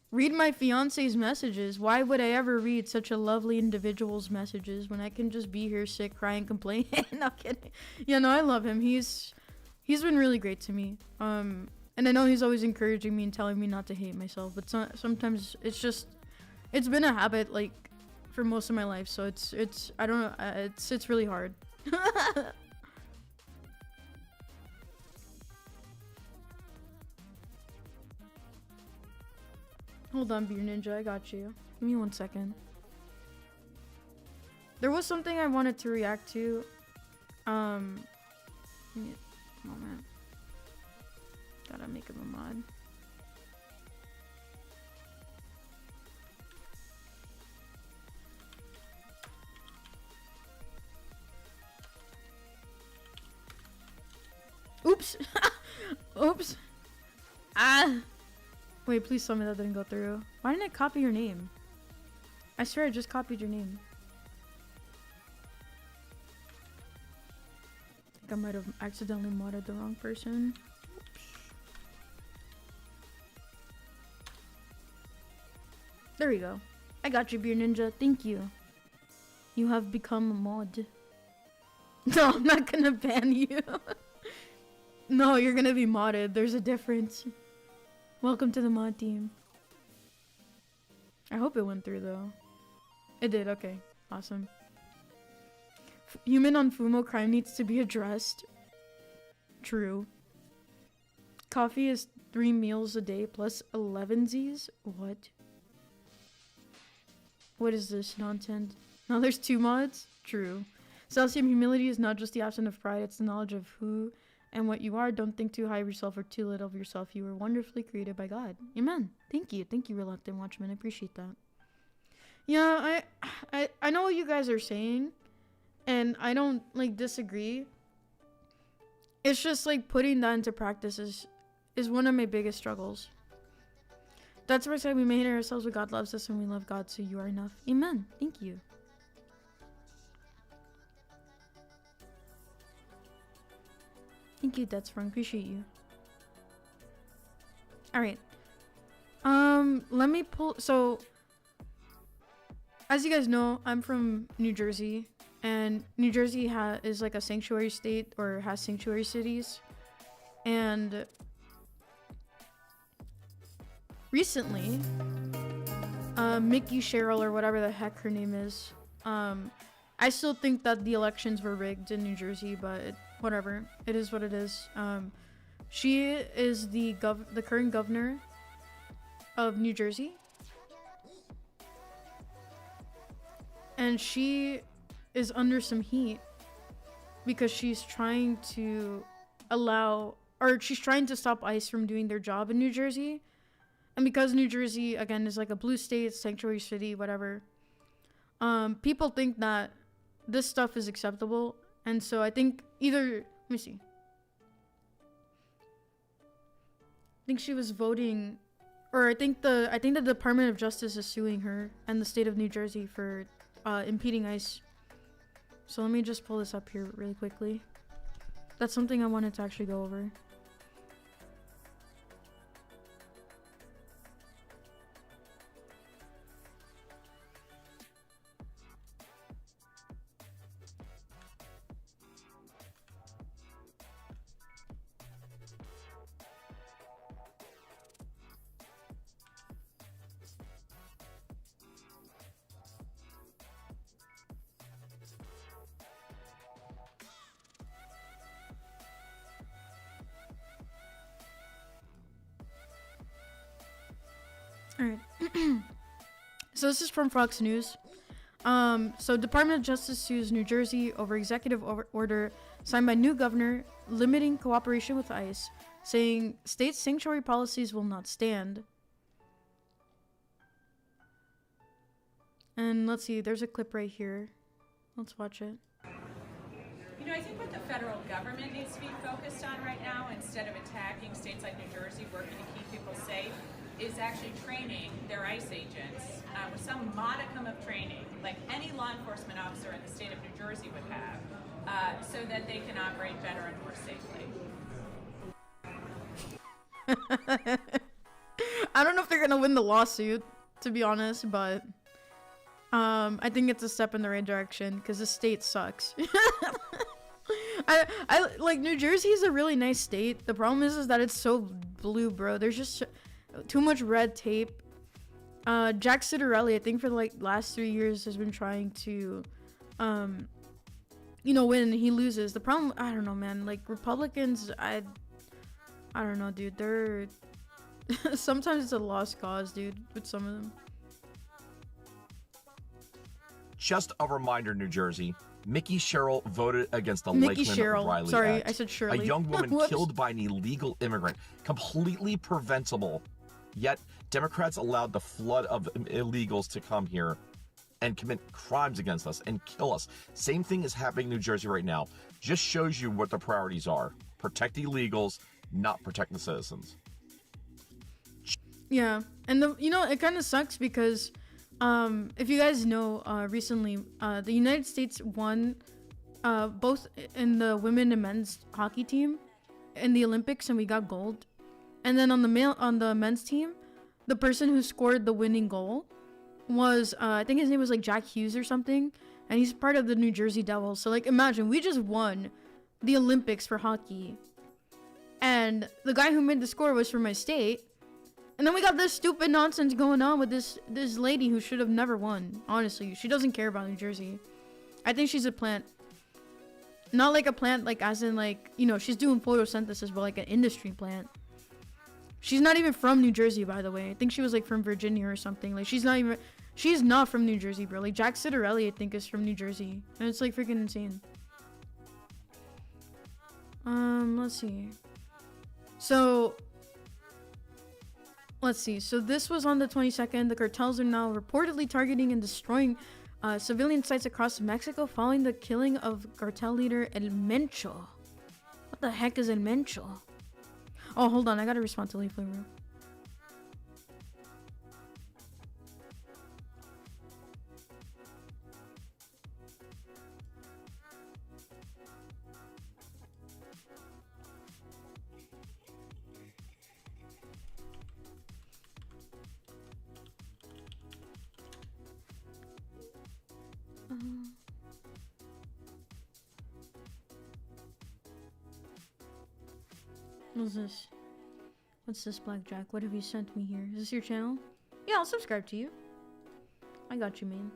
Read my fiance's messages. Why would I ever read such a lovely individual's messages when I can just be here sick, crying, complaining? Not kidding. Yeah, no, I love him. He's been really great to me. And I know he's always encouraging me and telling me not to hate myself, but sometimes it's been a habit like for most of my life. So it's I don't know. It's really hard. Hold on, Beer Ninja, I got you. Give me 1 second. There was something I wanted to react to. Give me a moment. Gotta make him a mod. Oops! Oops! Ah! Wait, please tell me that didn't go through. Why didn't I copy your name? I swear I just copied your name. I think I might have accidentally modded the wrong person. Oops. There we go. I got you, Beer Ninja. Thank you. You have become a mod. No, I'm not gonna ban you. No, you're gonna be modded. There's a difference. Welcome to the mod team. I hope it went through though. It did, okay. Awesome. Human on Fumo crime needs to be addressed. True. Coffee is 3 meals a day plus 11 Z's? What? What is this nonsense? Now there's 2 mods? True. Celsium humility is not just the absence of pride, it's the knowledge of who and what you are. Don't think too high of yourself or too little of yourself. You were wonderfully created by God. Amen. Thank you. Thank you, Reluctant Watchman. I appreciate that. Yeah, I know what you guys are saying, and I don't, like, disagree. It's just, like, putting that into practice is one of my biggest struggles. That's why I said we may hate ourselves, but God loves us and we love God, so you are enough. Amen. Thank you. Thank you, That's Wrong. Appreciate you. Alright. Let me pull... So, as you guys know, I'm from New Jersey. And New Jersey is like a sanctuary state, or has sanctuary cities. And recently, Mickey Cheryl, or whatever the heck her name is, I still think that the elections were rigged in New Jersey, but whatever. It is what it is. She is the current governor of New Jersey. And she is under some heat because she's trying to she's trying to stop ICE from doing their job in New Jersey. And because New Jersey, again, is like a blue state, sanctuary city, whatever, people think that this stuff is acceptable. And so I think let me see. I think she was voting, or I think the Department of Justice is suing her and the state of New Jersey for impeding ICE. So let me just pull this up here really quickly. That's something I wanted to actually go over. Alright. So this is from Fox News. So Department of Justice sues New Jersey over executive order signed by new governor limiting cooperation with ICE, saying state sanctuary policies will not stand. And let's see, there's a clip right here. Let's watch it. You know, I think what the federal government needs to be focused on right now, instead of attacking states like New Jersey working to keep people safe, is actually training their ICE agents with some modicum of training, like any law enforcement officer in the state of New Jersey would have, so that they can operate better and more safely. I don't know if they're gonna win the lawsuit, to be honest, but I think it's a step in the right direction because the state sucks. I like New Jersey is a really nice state. The problem is that it's so blue, bro. There's just too much red tape. Jack Citarelli, I think for the last 3 years, has been trying to win, and he loses. The problem, I don't know, man, like Republicans, I don't know, dude. They're sometimes it's a lost cause, dude, with some of them. Just a reminder, New Jersey, Mickey Cheryl voted against the Mickey Lakeland Cheryl. Riley Sorry, Act. I said Shirley. A young woman Whoops. killed by an illegal immigrant, completely preventable. Yet, Democrats allowed the flood of illegals to come here and commit crimes against us and kill us. Same thing is happening in New Jersey right now. Just shows you what the priorities are. Protect the illegals, not protect the citizens. Yeah, and it kind of sucks because if you guys know, recently the United States won both in the women and men's hockey team in the Olympics, and we got gold. And then on the men's team, the person who scored the winning goal was I think his name was like Jack Hughes or something, and he's part of the New Jersey Devils. So imagine we just won the Olympics for hockey, and the guy who made the score was from my state. And then we got this stupid nonsense going on with this lady who should have never won. Honestly, she doesn't care about New Jersey. I think she's a plant. Not like a plant, as in she's doing photosynthesis, but like an industry plant. She's not even from New Jersey, by the way. I think she was from Virginia or something. She's not even. She's not from New Jersey, bro. Like, Jack Citarelli, I think, is from New Jersey. And it's, like, freaking insane. Let's see. So, let's see. So, this was on the 22nd. The cartels are now reportedly targeting and destroying civilian sites across Mexico following the killing of cartel leader El Mencho. What the heck is El Mencho? Oh, hold on. I gotta respond to Leaf Flavor. What's this? What's this, Blackjack? What have you sent me here? Is this your channel? Yeah, I'll subscribe to you. I got you, man.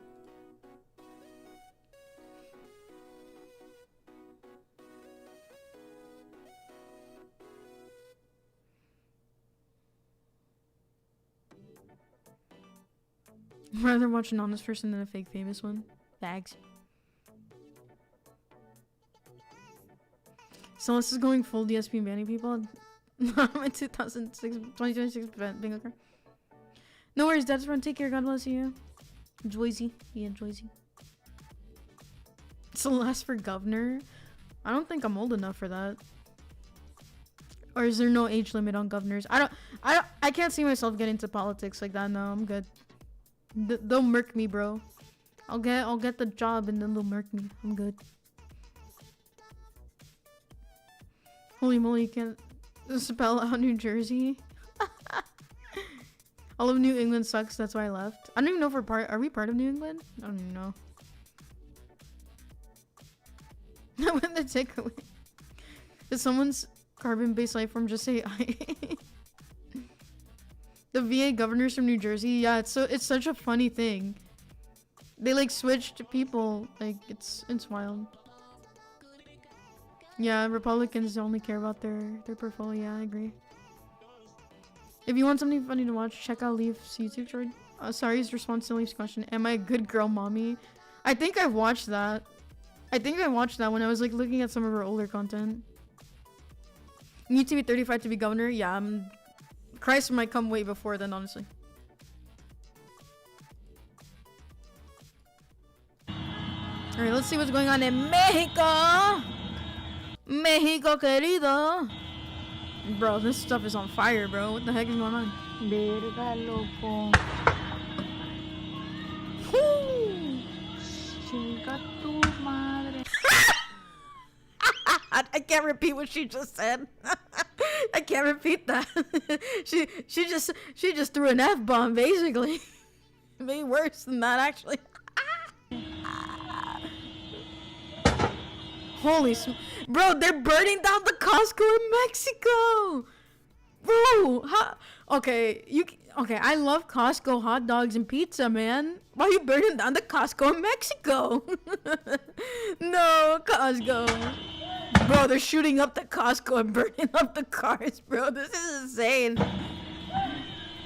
I'd rather watch an honest person than a fake famous one. Bags. So this is going full DSP banning people. My 2026 bingo card. No worries, Dad's run. Take care. God bless you. Joyzy. Yeah, Joyzy. It's the last for governor. I don't think I'm old enough for that. Or is there no age limit on governors? I can't see myself getting into politics like that. No, I'm good. They'll murk me, bro. I'll get the job and then they'll murk me. I'm good. Holy moly, you can't spell out New Jersey. All of New England sucks, that's why I left. I don't even know if are we part of New England? I don't even know. I went to take away. Did someone's carbon-based life form just say I? The VA governors from New Jersey, yeah, it's such a funny thing. They like switched people, like it's wild. Yeah, Republicans only care about their portfolio. Yeah, I agree. If you want something funny to watch, check out Leaf's YouTube short. Sorry's response to Leaf's question: am I a good girl, mommy? I think I watched that. I think I watched that when I was like looking at some of her older content. You need to be 35 to be governor. Yeah, Christ might come way before then, honestly. All right, let's see what's going on in Mexico. Mexico querido. Bro, this stuff is on fire, bro. What the heck is going on? Verga, loco. Chinga tu madre. I can't repeat what she just said. I can't repeat that. she just threw an F-bomb, basically. Maybe worse than that, actually. Holy bro, they're burning down the Costco in Mexico. Bro, okay, I love Costco hot dogs and pizza, man. Why are you burning down the Costco in Mexico? No, Costco. Bro, they're shooting up the Costco and burning up the cars, bro. This is insane.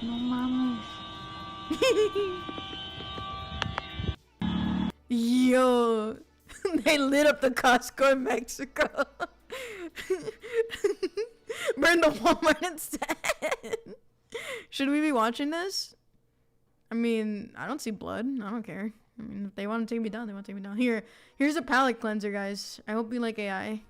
No mames. Yo. They lit up the Costco in Mexico. Burn the Walmart instead. Should we be watching this? I mean, I don't see blood. I don't care. I mean, if they want to take me down, they want to take me down. Here's a palate cleanser, guys. I hope you like AI.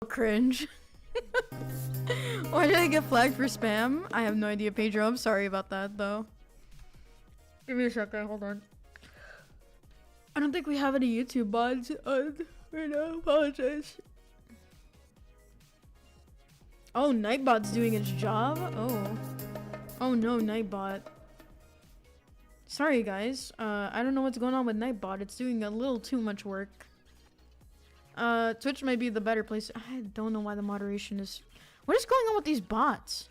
Cringe. Why did I get flagged for spam? I have no idea, Pedro. I'm sorry about that, though. Give me a second. Hold on. I don't think we have any YouTube bots on right now. Apologize. Oh, Nightbot's doing its job? Oh no, Nightbot. Sorry, guys. I don't know what's going on with Nightbot. It's doing a little too much work. Twitch might be the better place. I don't know why the moderation is... What is going on with these bots?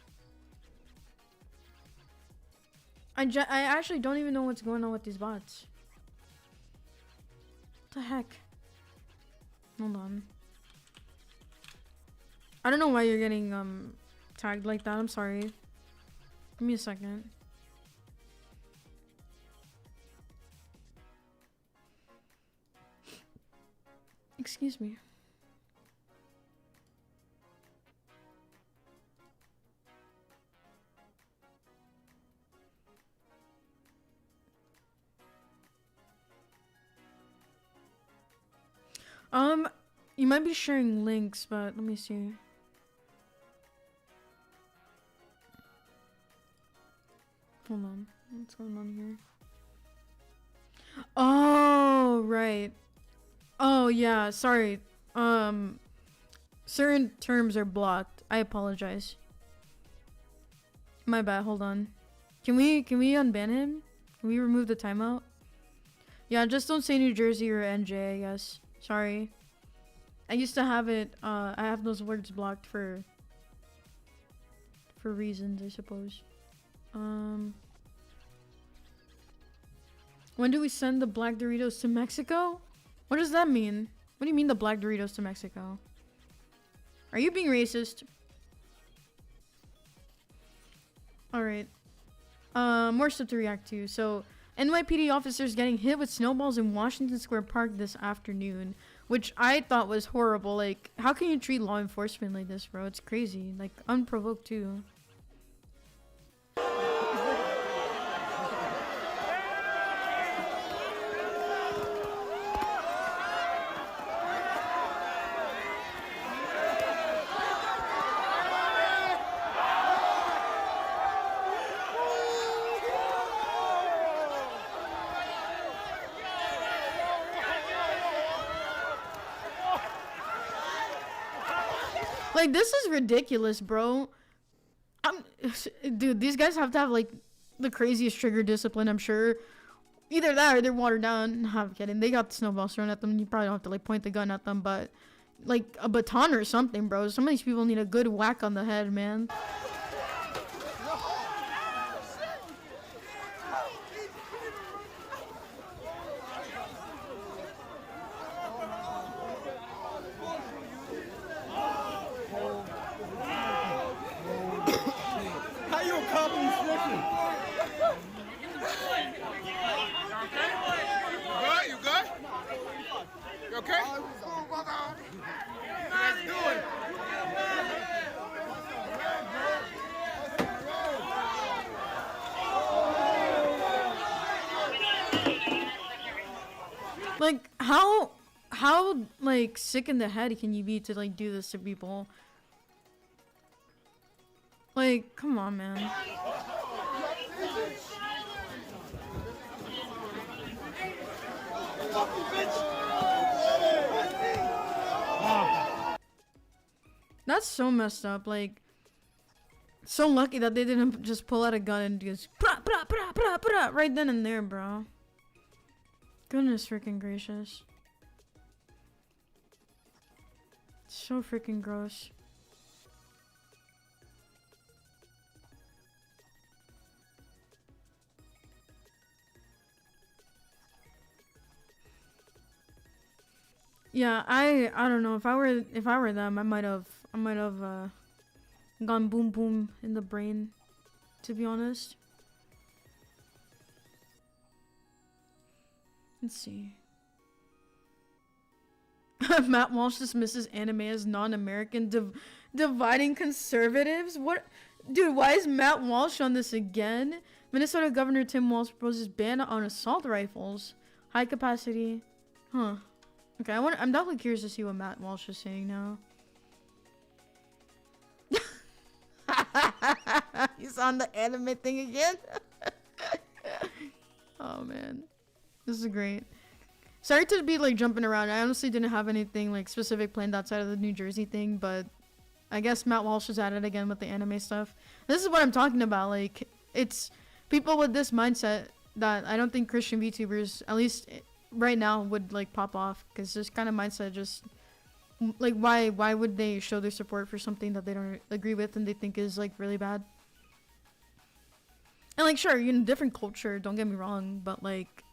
I actually don't even know what's going on with these bots. What the heck? Hold on. I don't know why you're getting tagged like that. I'm sorry. Give me a second. Excuse me. You might be sharing links, but let me see. Hold on. What's going on here? Oh, right. Oh, yeah. Sorry. Certain terms are blocked. I apologize. My bad. Hold on. Can we unban him? Can we remove the timeout? Yeah, just don't say New Jersey or NJ, I guess. Sorry. I used to have it, I have those words blocked for reasons, I suppose. When do we send the black Doritos to Mexico? What does that mean? What do you mean the black Doritos to Mexico? Are you being racist? Alright. More stuff to react to. So, NYPD officers getting hit with snowballs in Washington Square Park this afternoon, which I thought was horrible. Like, how can you treat law enforcement like this, bro? It's crazy. Like, unprovoked too. Like, this is ridiculous, bro. Dude, these guys have to have, like, the craziest trigger discipline, I'm sure. Either that or they're watered down. No, I'm kidding. They got the snowballs thrown at them. You probably don't have to, like, point the gun at them, but, like, a baton or something, bro. Some of these people need a good whack on the head, man. Like, how, like, sick in the head can you be to, like, do this to people? Like, come on, man. That's so messed up. Like, so lucky that they didn't just pull out a gun and just right then and there, bro. Goodness freaking gracious. So freaking gross. Yeah, I don't know. If I were them, I might have gone boom boom in the brain, to be honest. Let's see. Matt Walsh dismisses anime as non-American, dividing conservatives. What, dude? Why is Matt Walsh on this again? Minnesota Governor Tim Walz proposes ban on assault rifles, high capacity. Huh. Okay, I'm definitely curious to see what Matt Walsh is saying now. He's on the anime thing again. Oh man, this is great. Sorry to be like jumping around. I honestly didn't have anything like specific planned outside of the New Jersey thing, but I guess Matt Walsh is at it again with the anime stuff. This is what I'm talking about. Like, it's people with this mindset that I don't think Christian VTubers, at least right now, would like pop off, because this kind of mindset just Like, why would they show their support for something that they don't agree with and they think is like really bad? And like, sure, you're in a different culture, don't get me wrong, but like,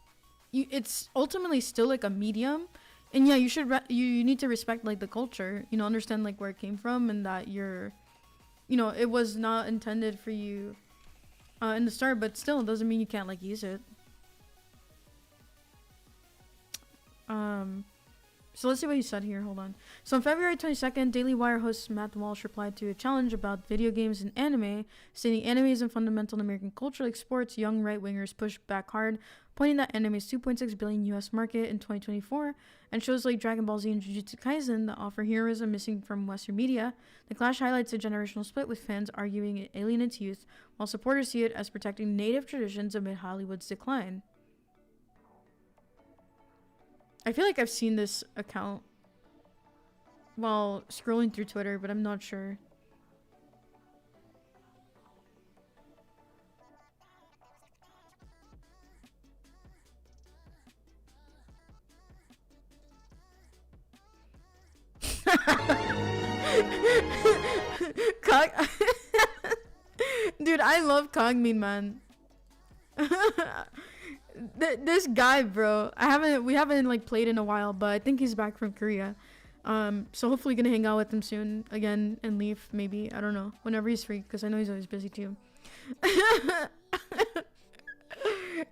it's ultimately still like a medium, and yeah, you should you need to respect like the culture, you know, understand like where it came from, and that you're, you know, it was not intended for you in the start, but still, it doesn't mean you can't like use it. So let's see what he said here. Hold on. So on February 22nd, Daily Wire host Matt Walsh replied to a challenge about video games and anime, stating anime isn't fundamental in American culture like sports. Young right-wingers push back hard, pointing that anime's $2.6 billion U.S. market in 2024 and shows like Dragon Ball Z and Jujutsu Kaisen that offer heroism missing from Western media. The clash highlights a generational split, with fans arguing it alienates youth, while supporters see it as protecting native traditions amid Hollywood's decline. I feel like I've seen this account while scrolling through Twitter, but I'm not sure. Dude, I love Kongmin, man. This guy, bro, we haven't like played in a while, but I think he's back from Korea. So hopefully gonna hang out with him soon again, and Leaf maybe, I don't know, whenever he's free, because I know he's always busy too.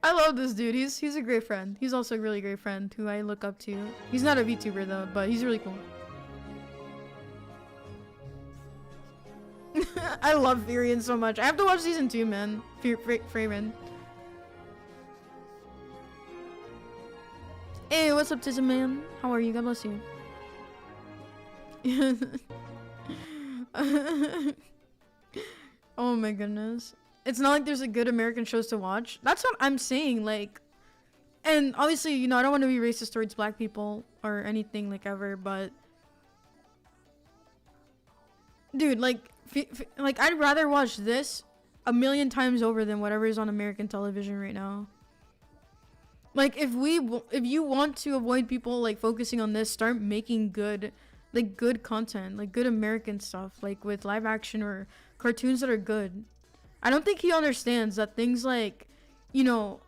I love this dude. He's a great friend. He's also a really great friend who I look up to. He's not a VTuber though, but he's really cool. I love Furion so much. I have to watch season 2, man. Freyren. Hey, what's up, Tism man? How are you? God bless you. Oh my goodness. It's not like there's a good American shows to watch. That's what I'm saying, like, and obviously, you know, I don't want to be racist towards black people or anything like ever, but dude, like, like I'd rather watch this a million times over than whatever is on American television right now. Like, if you want to avoid people like focusing on this, start making good content, like good American stuff, like with live action or cartoons that are good. I don't think he understands that things like, you know,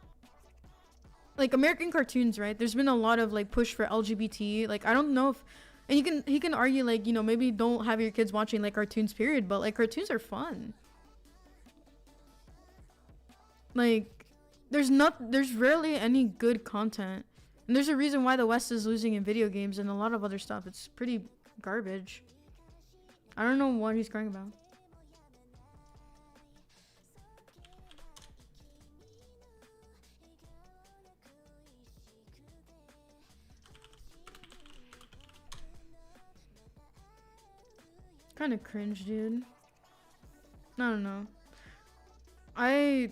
like American cartoons, right? There's been a lot of like push for LGBT. Like, I don't know if, and he can argue like, you know, maybe don't have your kids watching like cartoons, period. But like, cartoons are fun. Like, there's rarely any good content, and there's a reason why the West is losing in video games and a lot of other stuff. It's pretty garbage. I don't know what he's crying about. Kind of cringe, dude. I don't know. I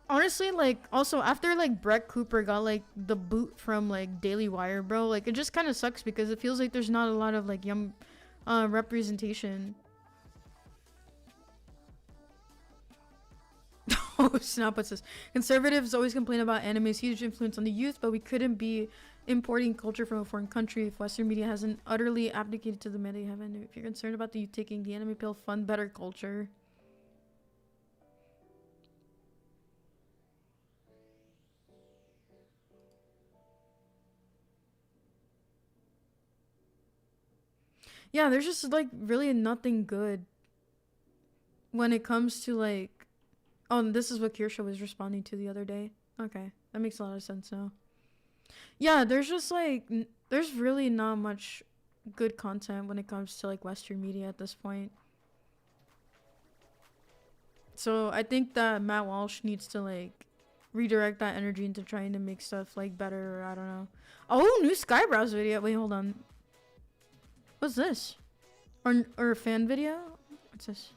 honestly, like, also after like Brett Cooper got like the boot from like Daily Wire, bro, like it just kind of sucks because it feels like there's not a lot of like young representation. Oh snap, what's this? Conservatives always complain about anime's huge influence on the youth, but we couldn't be importing culture from a foreign country if Western media hasn't utterly abdicated to the men they haven't. If you're concerned about the youth taking the anime pill, fund better culture. Yeah, there's just like really nothing good when it comes to like, oh, and this is what Kirsha was responding to the other day. Okay, that makes a lot of sense now. Yeah, there's just like, there's really not much good content when it comes to like Western media at this point. So I think that Matt Walsh needs to like redirect that energy into trying to make stuff like better, or I don't know. Oh, new Skybrows video. Wait, hold on. What's this? Or a fan video? What's this?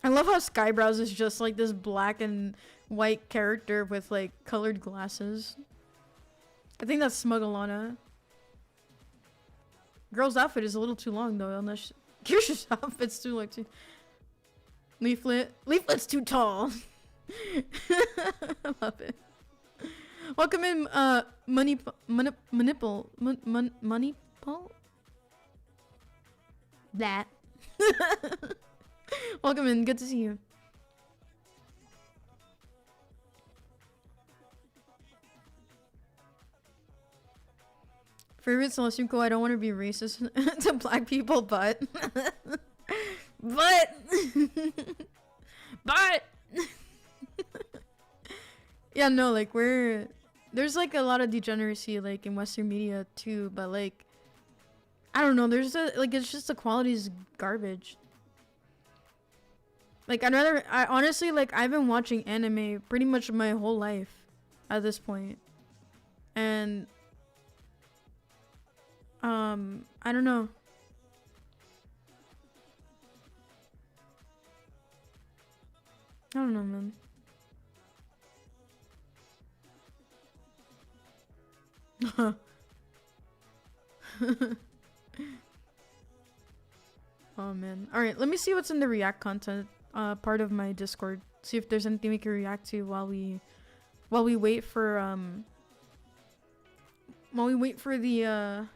I love how Skybrows is just like this black and white character with like colored glasses. I think that's Smugalana. Girl's outfit is a little too long though, unless Kirsha's outfit's too long too. Leaflet's too tall. I love it. Welcome in, money, that. Welcome in. Good to see you. Favorite Celestial, I don't want to be racist to black people, but but but yeah, no, like there's like a lot of degeneracy like in Western media too, but like I don't know, there's it's just the quality is garbage. Like I honestly, like, I've been watching anime pretty much my whole life at this point, and I don't know. I don't know, man. Oh man. All right, let me see what's in the React content part of my Discord. See if there's anything we can react to while we wait for the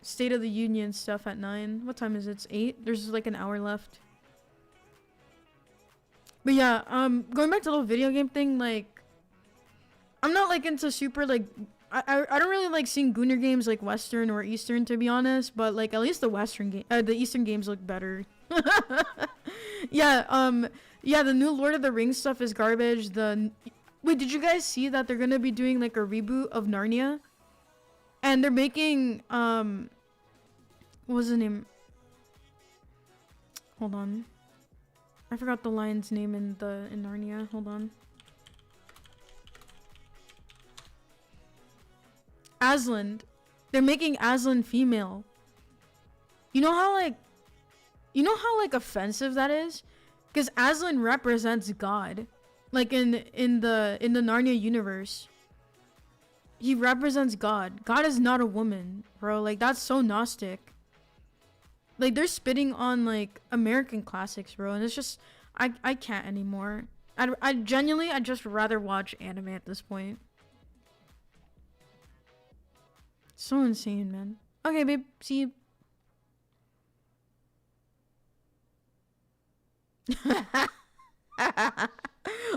State of the Union stuff at 9. What time is it? It's 8. There's like an hour left. But yeah, going back to the little video game thing, like, I'm not like into super like I don't really like seeing Gooner games like Western or Eastern, to be honest, but like at least the the Eastern games look better. Yeah, yeah, the new Lord of the Rings stuff is garbage. Wait, did you guys see that they're gonna be doing like a reboot of Narnia? And they're making what was the name? Hold on. I forgot the lion's name in Narnia. Hold on. Aslan. They're making Aslan female. You know how like offensive that is? Because Aslan represents God. Like in the Narnia universe. He represents God. God is not a woman, bro. Like, that's so Gnostic. Like, they're spitting on like American classics, bro, and it's just I can't anymore. I genuinely I'd just rather watch anime at this point. So insane, man. Okay, babe. See you.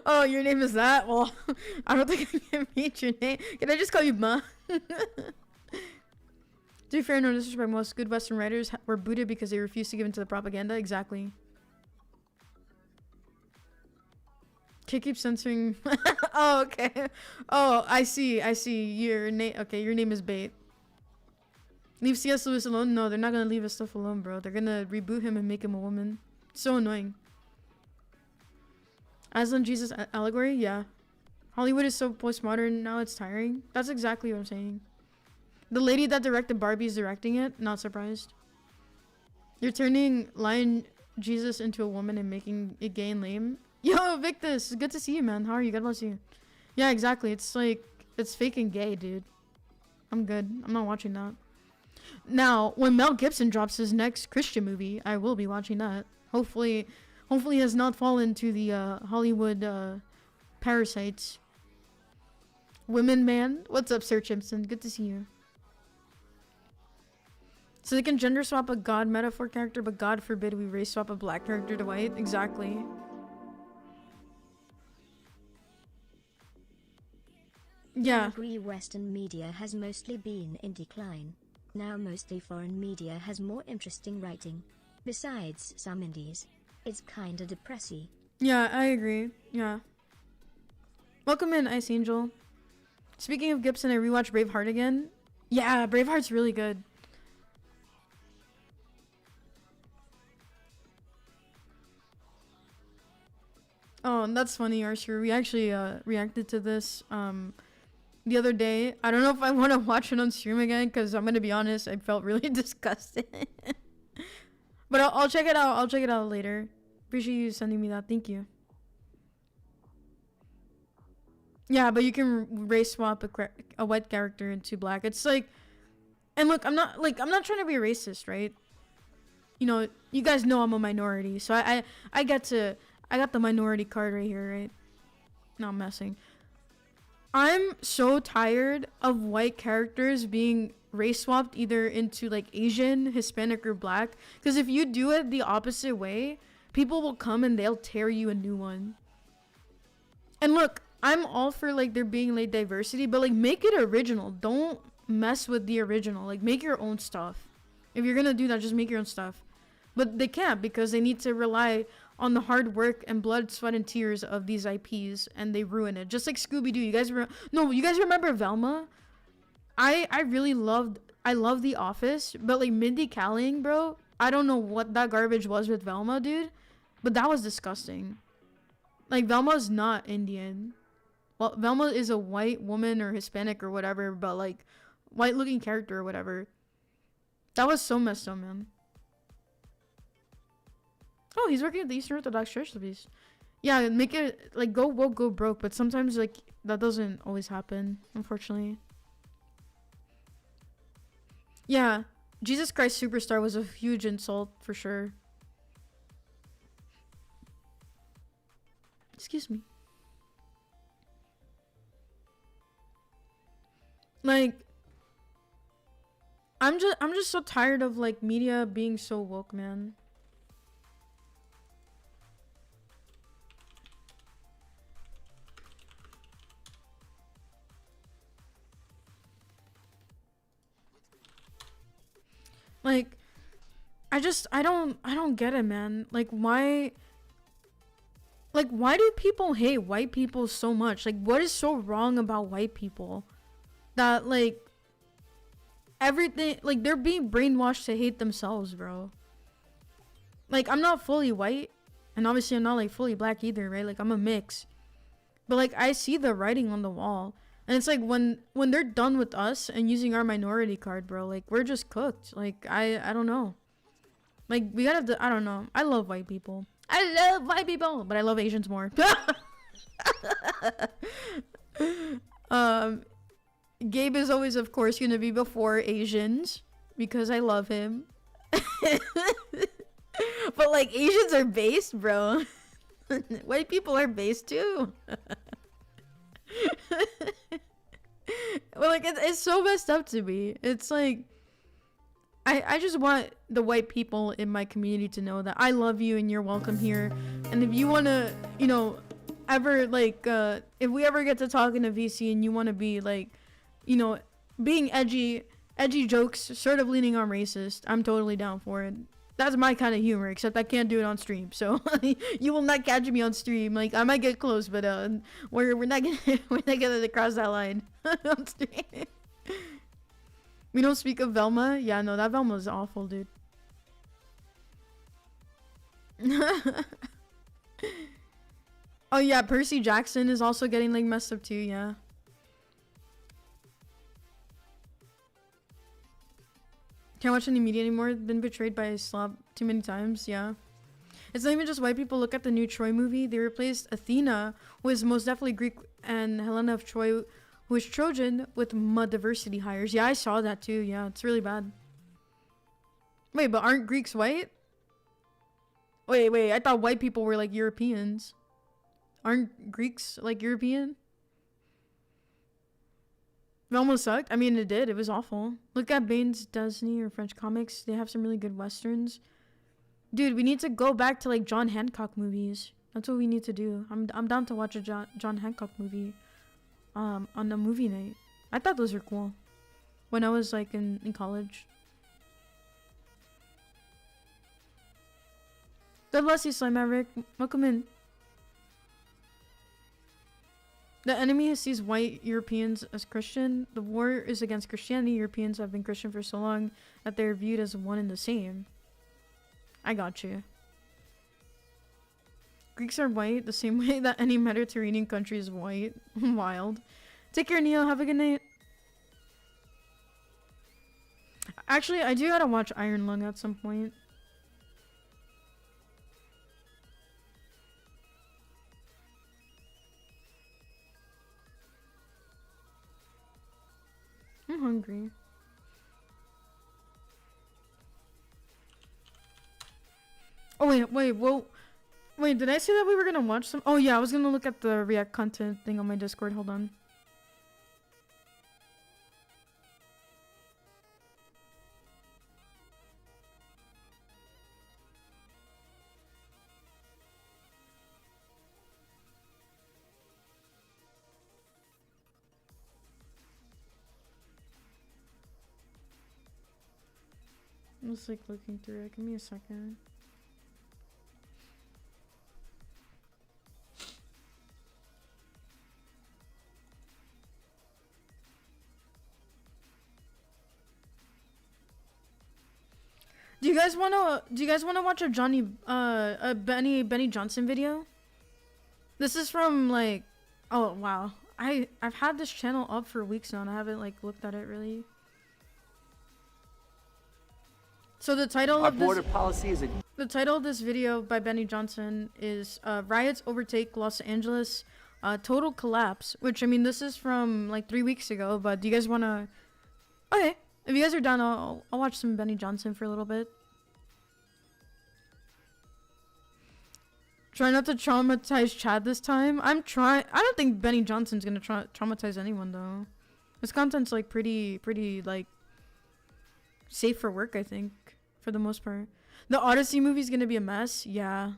Oh, your name is that? Well, I don't think I can meet your name. Can I just call you Ma? To be fair, no disrespect, most good Western writers were booted because they refused to give in to the propaganda. Exactly. Kid keeps censoring. Oh, okay. Oh, I see. Your name. Okay, your name is Bait. Leave C.S. Lewis alone? No, they're not gonna leave his stuff alone, bro. They're gonna reboot him and make him a woman. So annoying. Aslan Jesus allegory? Yeah. Hollywood is so postmodern now, it's tiring. That's exactly what I'm saying. The lady that directed Barbie is directing it. Not surprised. You're turning Lion Jesus into a woman and making it gay and lame. Yo, Victus, good to see you, man. How are you? God bless you. Yeah, exactly. It's like, it's fake and gay, dude. I'm good. I'm not watching that. Now, when Mel Gibson drops his next Christian movie, I will be watching that. Hopefully he has not fallen to the Hollywood parasites. Women man? What's up, Sir Chimpson? Good to see you. So they can gender swap a god metaphor character, but God forbid we race swap a black character to white? Exactly. Yeah. I agree, Western media has mostly been in decline. Now mostly foreign media has more interesting writing. Besides some indies. It's kinda depressing. Yeah, I agree. Yeah. Welcome in, Ice Angel. Speaking of Gibson, I rewatched Braveheart again. Yeah, Braveheart's really good. Oh, that's funny, Archer. We actually reacted to this the other day. I don't know if I want to watch it on stream again because I'm gonna be honest, I felt really disgusted. But I'll check it out. I'll check it out later. Appreciate you sending me that. Thank you. Yeah, but you can race swap a white character into black. It's like, and look, I'm not trying to be racist, right? You know, you guys know I'm a minority, so I got the minority card right here, right? No, I'm messing. I'm so tired of white characters being race swapped either into like Asian, Hispanic, or black. Because if you do it the opposite way, people will come and they'll tear you a new one. And look, I'm all for like there being like diversity, but like make it original. Don't mess with the original. Like make your own stuff. If you're gonna do that, just make your own stuff. But they can't because they need to rely on the hard work and blood, sweat, and tears of these IPs, and they ruin it. Just like Scooby-Doo. You guys remember Velma? I love The Office, but like Mindy Kaling, bro, I don't know what that garbage was with Velma, dude, but that was disgusting. Like, Velma's not Indian. Well, Velma is a white woman or Hispanic or whatever, but like white looking character or whatever. That was so messed up, man. Oh, he's working at the Eastern Orthodox Church, the beast. Yeah, make it like go woke, go broke, but sometimes like that doesn't always happen, unfortunately. Yeah, Jesus Christ Superstar was a huge insult for sure. Excuse me. Like, I'm just so tired of like media being so woke, man. Like, I don't get it, man. Like, why do people hate white people so much? Like, what is so wrong about white people that like everything, like they're being brainwashed to hate themselves, bro? Like, I'm not fully white, and obviously I'm not like fully black either, right? Like, I'm a mix. But like I see the writing on the wall. And it's like when they're done with us and using our minority card, bro, like we're just cooked. Like I don't know. Like we gotta I don't know. I love white people. I love white people, but I love Asians more. Gabe is always of course gonna be before Asians because I love him. But like Asians are based, bro. White people are based too. Well, like it's so messed up to me. It's like I just want the white people in my community to know that I love you and you're welcome here. And if you want to, you know, ever like if we ever get to talking to VC and you want to be like, you know, being edgy jokes, sort of leaning on racist, I'm totally down for it. That's my kind of humor, except I can't do it on stream, so you will not catch me on stream. Like I might get close, but we're not gonna cross that line on stream. We don't speak of Velma. Yeah, no, that Velma is awful, dude. Oh yeah, Percy Jackson is also getting like messed up too. Yeah. Can't watch any media anymore. Been betrayed by a slob too many times. Yeah. It's not even just white people. Look at the new Troy movie. They replaced Athena, who is most definitely Greek, and Helena of Troy, who is Trojan, with diversity hires. Yeah, I saw that too. Yeah, it's really bad. Wait, but aren't Greeks white? Wait. I thought white people were like Europeans. Aren't Greeks like European? It almost sucked. I mean, it did. It was awful. Look at Bane's Disney or French comics. They have some really good westerns. Dude, we need to go back to like John Hancock movies. That's what we need to do. I'm down to watch a John Hancock movie on a movie night. I thought those were cool when I was like in college. God bless you, Slime Maverick. Welcome in. The enemy sees white Europeans as Christian. The war is against Christianity. Europeans have been Christian for so long that they're viewed as one and the same. I got you. Greeks are white the same way that any Mediterranean country is white. Wild. Take care, Neil. Have a good night. Actually, I do gotta watch Iron Lung at some point. I'm hungry. Oh wait, did I say that we were gonna watch some? Oh yeah, I was gonna look at the React content thing on my Discord. Hold on. I'm just like looking through it. Give me a second. Do you guys wanna watch a Benny Johnson video? This is from like, oh wow. I've had this channel up for weeks now and I haven't like looked at it really. So the title of this video by Benny Johnson is Riots Overtake Los Angeles, Total Collapse, which I mean this is from like 3 weeks ago, but do you guys wanna... Okay, if you guys are down, I'll watch some Benny Johnson for a little bit. Try not to traumatize Chad this time. I'm trying. I don't think Benny Johnson's gonna traumatize anyone though. His content's like pretty like safe for work, I think, for the most part. The Odyssey movie's gonna be a mess. Yeah,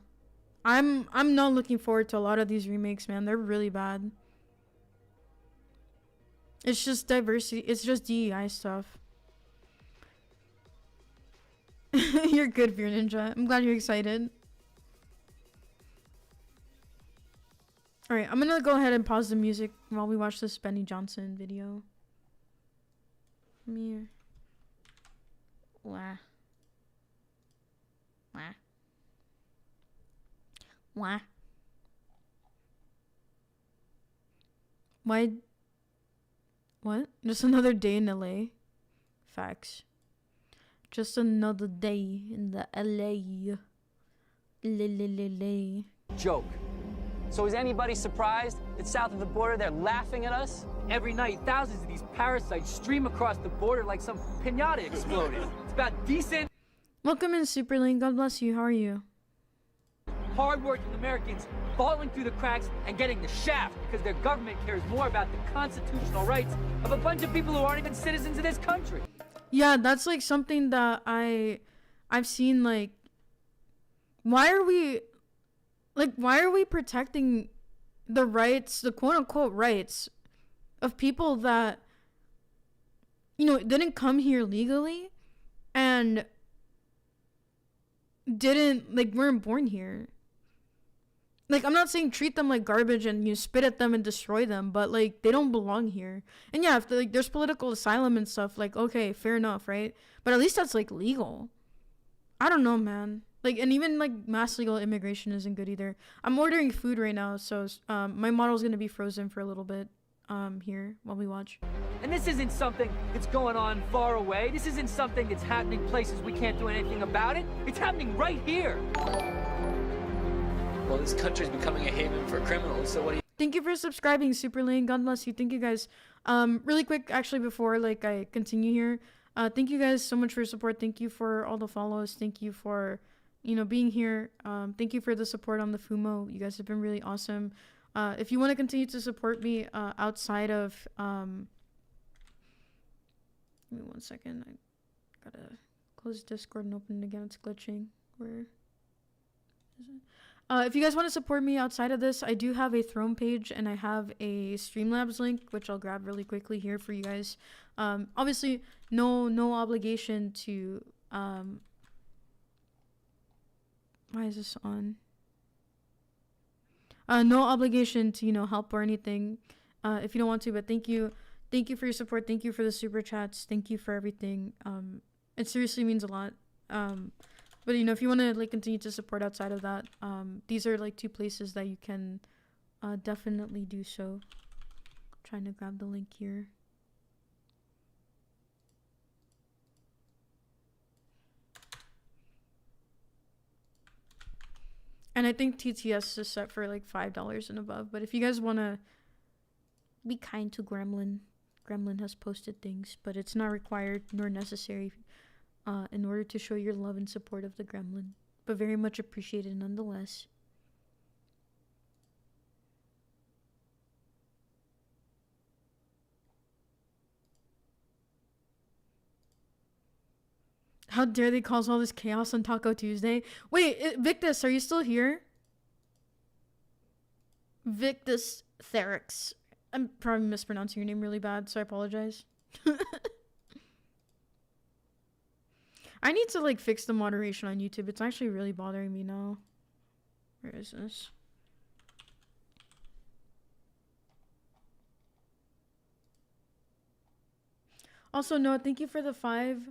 I'm not looking forward to a lot of these remakes, man. They're really bad. It's just diversity. It's just DEI stuff. You're good, Fear Ninja. I'm glad you're excited. Alright, I'm gonna go ahead and pause the music while we watch this Benny Johnson video. Come here. Wah. Wah. Wah. Why? What? Just another day in LA? Facts. Just another day in the LA. Joke. So is anybody surprised that south of the border they're laughing at us? Every night, thousands of these parasites stream across the border like some pinata exploded. It's about decent... Welcome in, Superlink. God bless you. How are you? Hard-working Americans falling through the cracks and getting the shaft because their government cares more about the constitutional rights of a bunch of people who aren't even citizens of this country. Yeah, that's like something that I've seen. Like, why are we protecting the rights, the quote-unquote rights of people that, you know, didn't come here legally and weren't born here? Like, I'm not saying treat them like garbage and you spit at them and destroy them, but like they don't belong here. And yeah, if like there's political asylum and stuff, like okay, fair enough, right? But at least that's like legal. I don't know, man. Like, and even like mass legal immigration isn't good either. I'm ordering food right now, so my model's gonna be frozen for a little bit here while we watch. And this isn't something that's going on far away. This isn't something that's happening places we can't do anything about it. It's happening right here. Well, this country's becoming a haven for criminals, so what do you... Thank you for subscribing, Superlane. God bless you. Thank you guys. Really quick, actually, before like I continue here, thank you guys so much for your support. Thank you for all the follows. Thank you for, you know, being here. Thank you for the support on the Fumo. You guys have been really awesome. If you want to continue to support me outside of... give me 1 second. I gotta close Discord and open it again. It's glitching. Where is it? If you guys want to support me outside of this, I do have a Throne page and I have a Streamlabs link, which I'll grab really quickly here for you guys. Obviously, no obligation to... why is this on? No obligation to, you know, help or anything if you don't want to, but thank you for your support. Thank you for the super chats. Thank you for everything. It seriously means a lot. But you know, if you want to like continue to support outside of that, these are like 2 places that you can definitely do so. Trying to grab the link here. And I think TTS is set for like $5 and above. But if you guys want to be kind to Gremlin, Gremlin has posted things, but it's not required nor necessary in order to show your love and support of the Gremlin. But very much appreciated nonetheless. How dare they cause all this chaos on Taco Tuesday? Wait, Victus, are you still here? Victus Therix. I'm probably mispronouncing your name really bad, so I apologize. I need to like fix the moderation on YouTube. It's actually really bothering me now. Where is this? Also, Noah, thank you for the 5.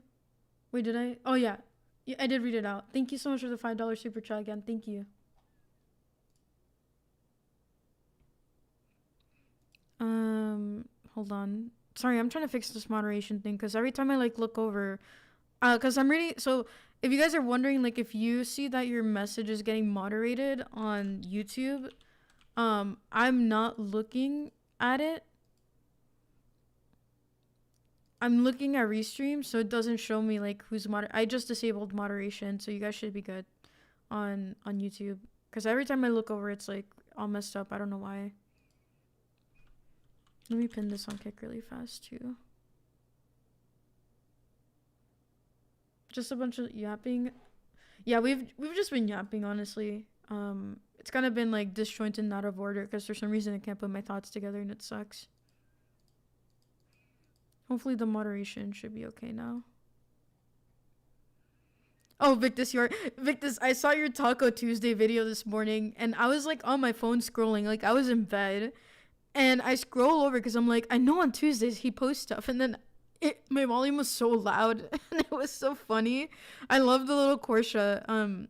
Wait, did I? Oh, yeah. Yeah, I did read it out. Thank you so much for the $5 super chat again. Thank you. Hold on. Sorry, I'm trying to fix this moderation thing because every time I like look over, because I'm reading. So if you guys are wondering, like, if you see that your message is getting moderated on YouTube, I'm not looking at it. I'm looking at Restream, so it doesn't show me like who's I just disabled moderation, so you guys should be good on YouTube. Because every time I look over, it's like all messed up. I don't know why. Let me pin this on Kick really fast too. Just a bunch of yapping. Yeah, we've just been yapping, honestly. It's kind of been like disjointed and out of order because for some reason I can't put my thoughts together and it sucks. Hopefully the moderation should be okay now. Oh, Victus, I saw your Taco Tuesday video this morning and I was like on my phone scrolling, like I was in bed and I scroll over because I'm like, I know on Tuesdays he posts stuff, and then my volume was so loud and it was so funny. I love the little Korsha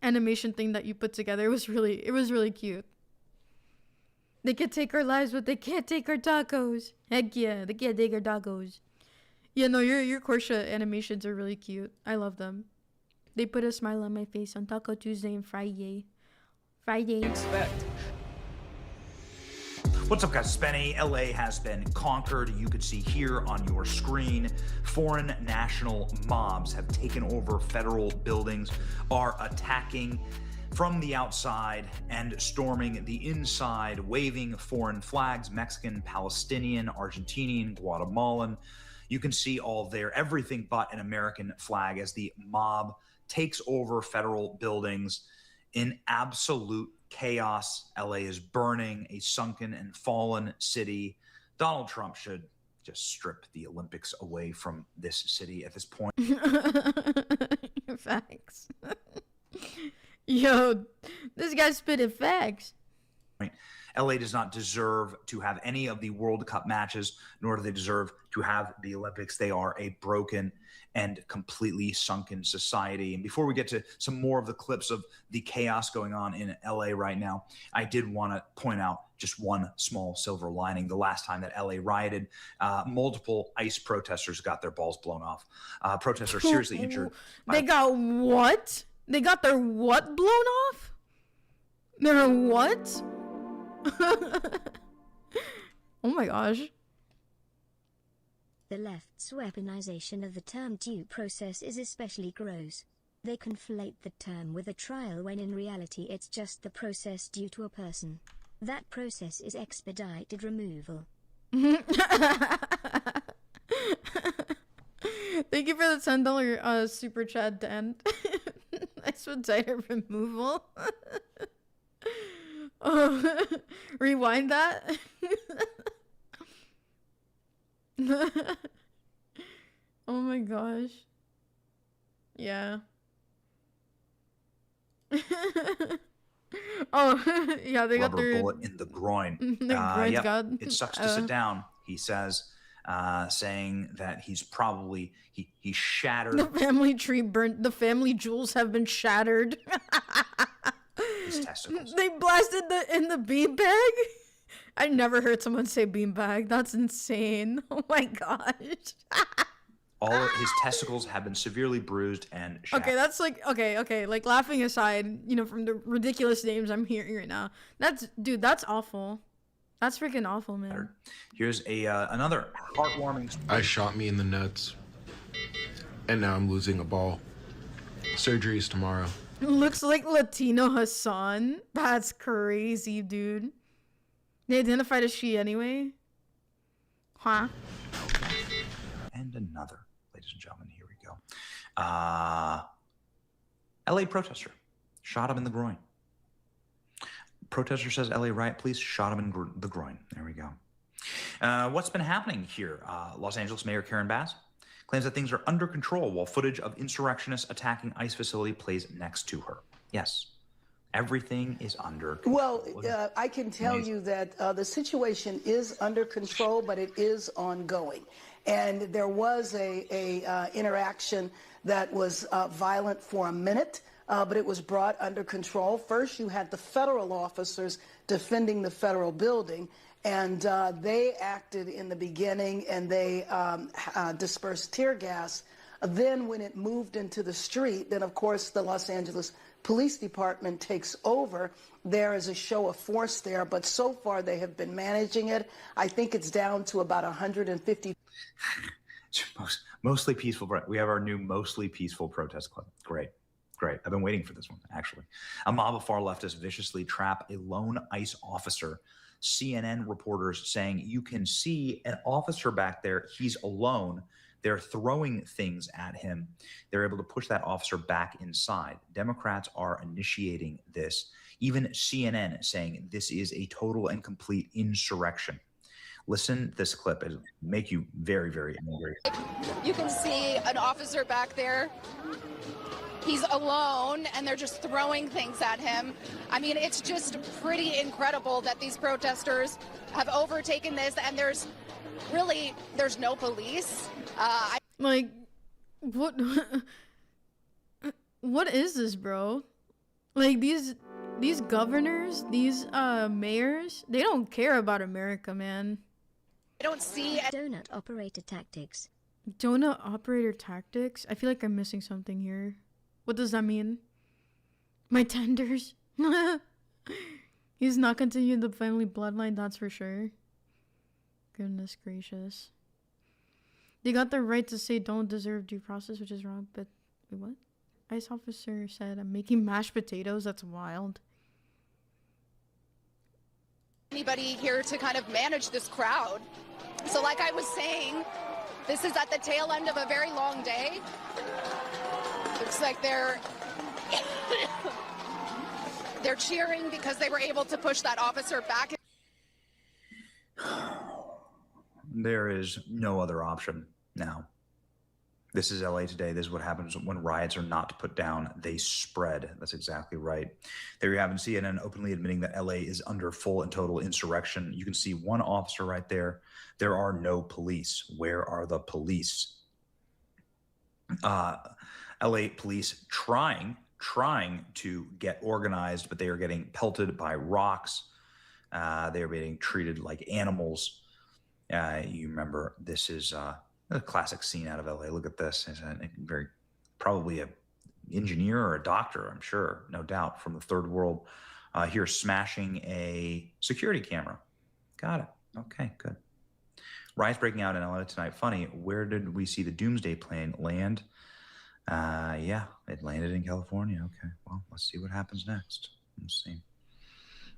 animation thing that you put together. It was really cute. They can take our lives, but they can't take our tacos. Heck yeah, they can't take our tacos. Yeah, no, your Korsha animations are really cute. I love them. They put a smile on my face on Taco Tuesday and Friday. Expect. What's up, guys? It's Benny. LA has been conquered. You could see here on your screen, foreign national mobs have taken over federal buildings, are attacking from the outside and storming the inside, waving foreign flags, Mexican, Palestinian, Argentinian, Guatemalan. You can see all there, everything but an American flag as the mob takes over federal buildings in absolute chaos. LA is burning, a sunken and fallen city. Donald Trump should just strip the Olympics away from this city at this point. Facts. Yo, this guy's spitting facts. LA does not deserve to have any of the World Cup matches, nor do they deserve to have the Olympics. They are a broken and completely sunken society. And before we get to some more of the clips of the chaos going on in LA right now, I did want to point out just one small silver lining. The last time that LA rioted, multiple ICE protesters got their balls blown off. Protesters seriously injured. They got what? They got their what blown off? Their what? Oh my gosh. The left's weaponization of the term due process is especially gross. They conflate the term with a trial when in reality it's just the process due to a person. That process is expedited removal. Thank you for the $10 super chat, Dan. Expedited removal. Oh, rewind that. Oh my gosh. Yeah. Oh, yeah, they got Rubber their bullet in the groin. It sucks to sit down, he says, saying that he's probably he shattered. The family tree burnt. The family jewels have been shattered. His testicles. They blasted in the beanbag. I never heard someone say beanbag. That's insane. Oh my gosh. All of his testicles have been severely bruised and shattered. Okay, that's like okay. Like laughing aside, you know, from the ridiculous names I'm hearing right now. Dude, that's awful. That's freaking awful, man. Here's another heartwarming story. I shot me in the nuts, and now I'm losing a ball. Surgery is tomorrow. Looks like Latino Hassan. That's crazy, dude. They identified as she anyway? Huh? And another, ladies and gentlemen, here we go. LA protester shot him in the groin. Protester says LA riot police shot him in the groin. There we go. What's been happening here? Los Angeles Mayor Karen Bass claims that things are under control while footage of insurrectionists attacking ICE facility plays next to her. Yes, everything is under control. Well, I can tell you that the situation is under control, but it is ongoing. And there was a interaction that was violent for a minute, but it was brought under control. First, you had the federal officers defending the federal building, and they acted in the beginning, and they dispersed tear gas. Then when it moved into the street, then of course the Los Angeles Police Department takes over. There is a show of force there, but so far they have been managing it. I think it's down to about 150. Mostly peaceful. We have our new mostly peaceful protest club. Great. Great. I've been waiting for this one, actually. A mob of far leftists viciously trap a lone ICE officer. CNN reporters saying you can see an officer back there. He's alone. They're throwing things at him. They're able to push that officer back inside. Democrats are initiating this. Even CNN saying this is a total and complete insurrection. Listen, this clip. It'll make you very, very angry. You can see an officer back there. He's alone, and they're just throwing things at him. I mean, it's just pretty incredible that these protesters have overtaken this, and there's no police. Like, what is this, bro? Like, these governors, these mayors, they don't care about America, man. I don't see donut operator tactics. Donut operator tactics? I feel like I'm missing something here. What does that mean? My tenders? He's not continuing the family bloodline, that's for sure. Goodness gracious. They got the right to say don't deserve due process, which is wrong, but wait, what? ICE officer said I'm making mashed potatoes? That's wild. Anybody here to kind of manage this crowd. So like I was saying, this is at the tail end of a very long day. Looks like they're cheering because they were able to push that officer back. There is no other option now. This is LA today. This is what happens when riots are not put down. They spread. That's exactly right. There you have it. CNN openly admitting that LA is under full and total insurrection. You can see one officer right there. There are no police. Where are the police? LA police trying to get organized, but they are getting pelted by rocks. They are being treated like animals. You remember, this is a classic scene out of LA. Look at this. It's very probably a engineer or a doctor, I'm sure, no doubt, from the third world here smashing a security camera. Got it. Okay, good. Riots breaking out in LA tonight. Funny, where did we see the Doomsday plane land? Yeah, it landed in California. Okay, well, let's see what happens next. Let's see.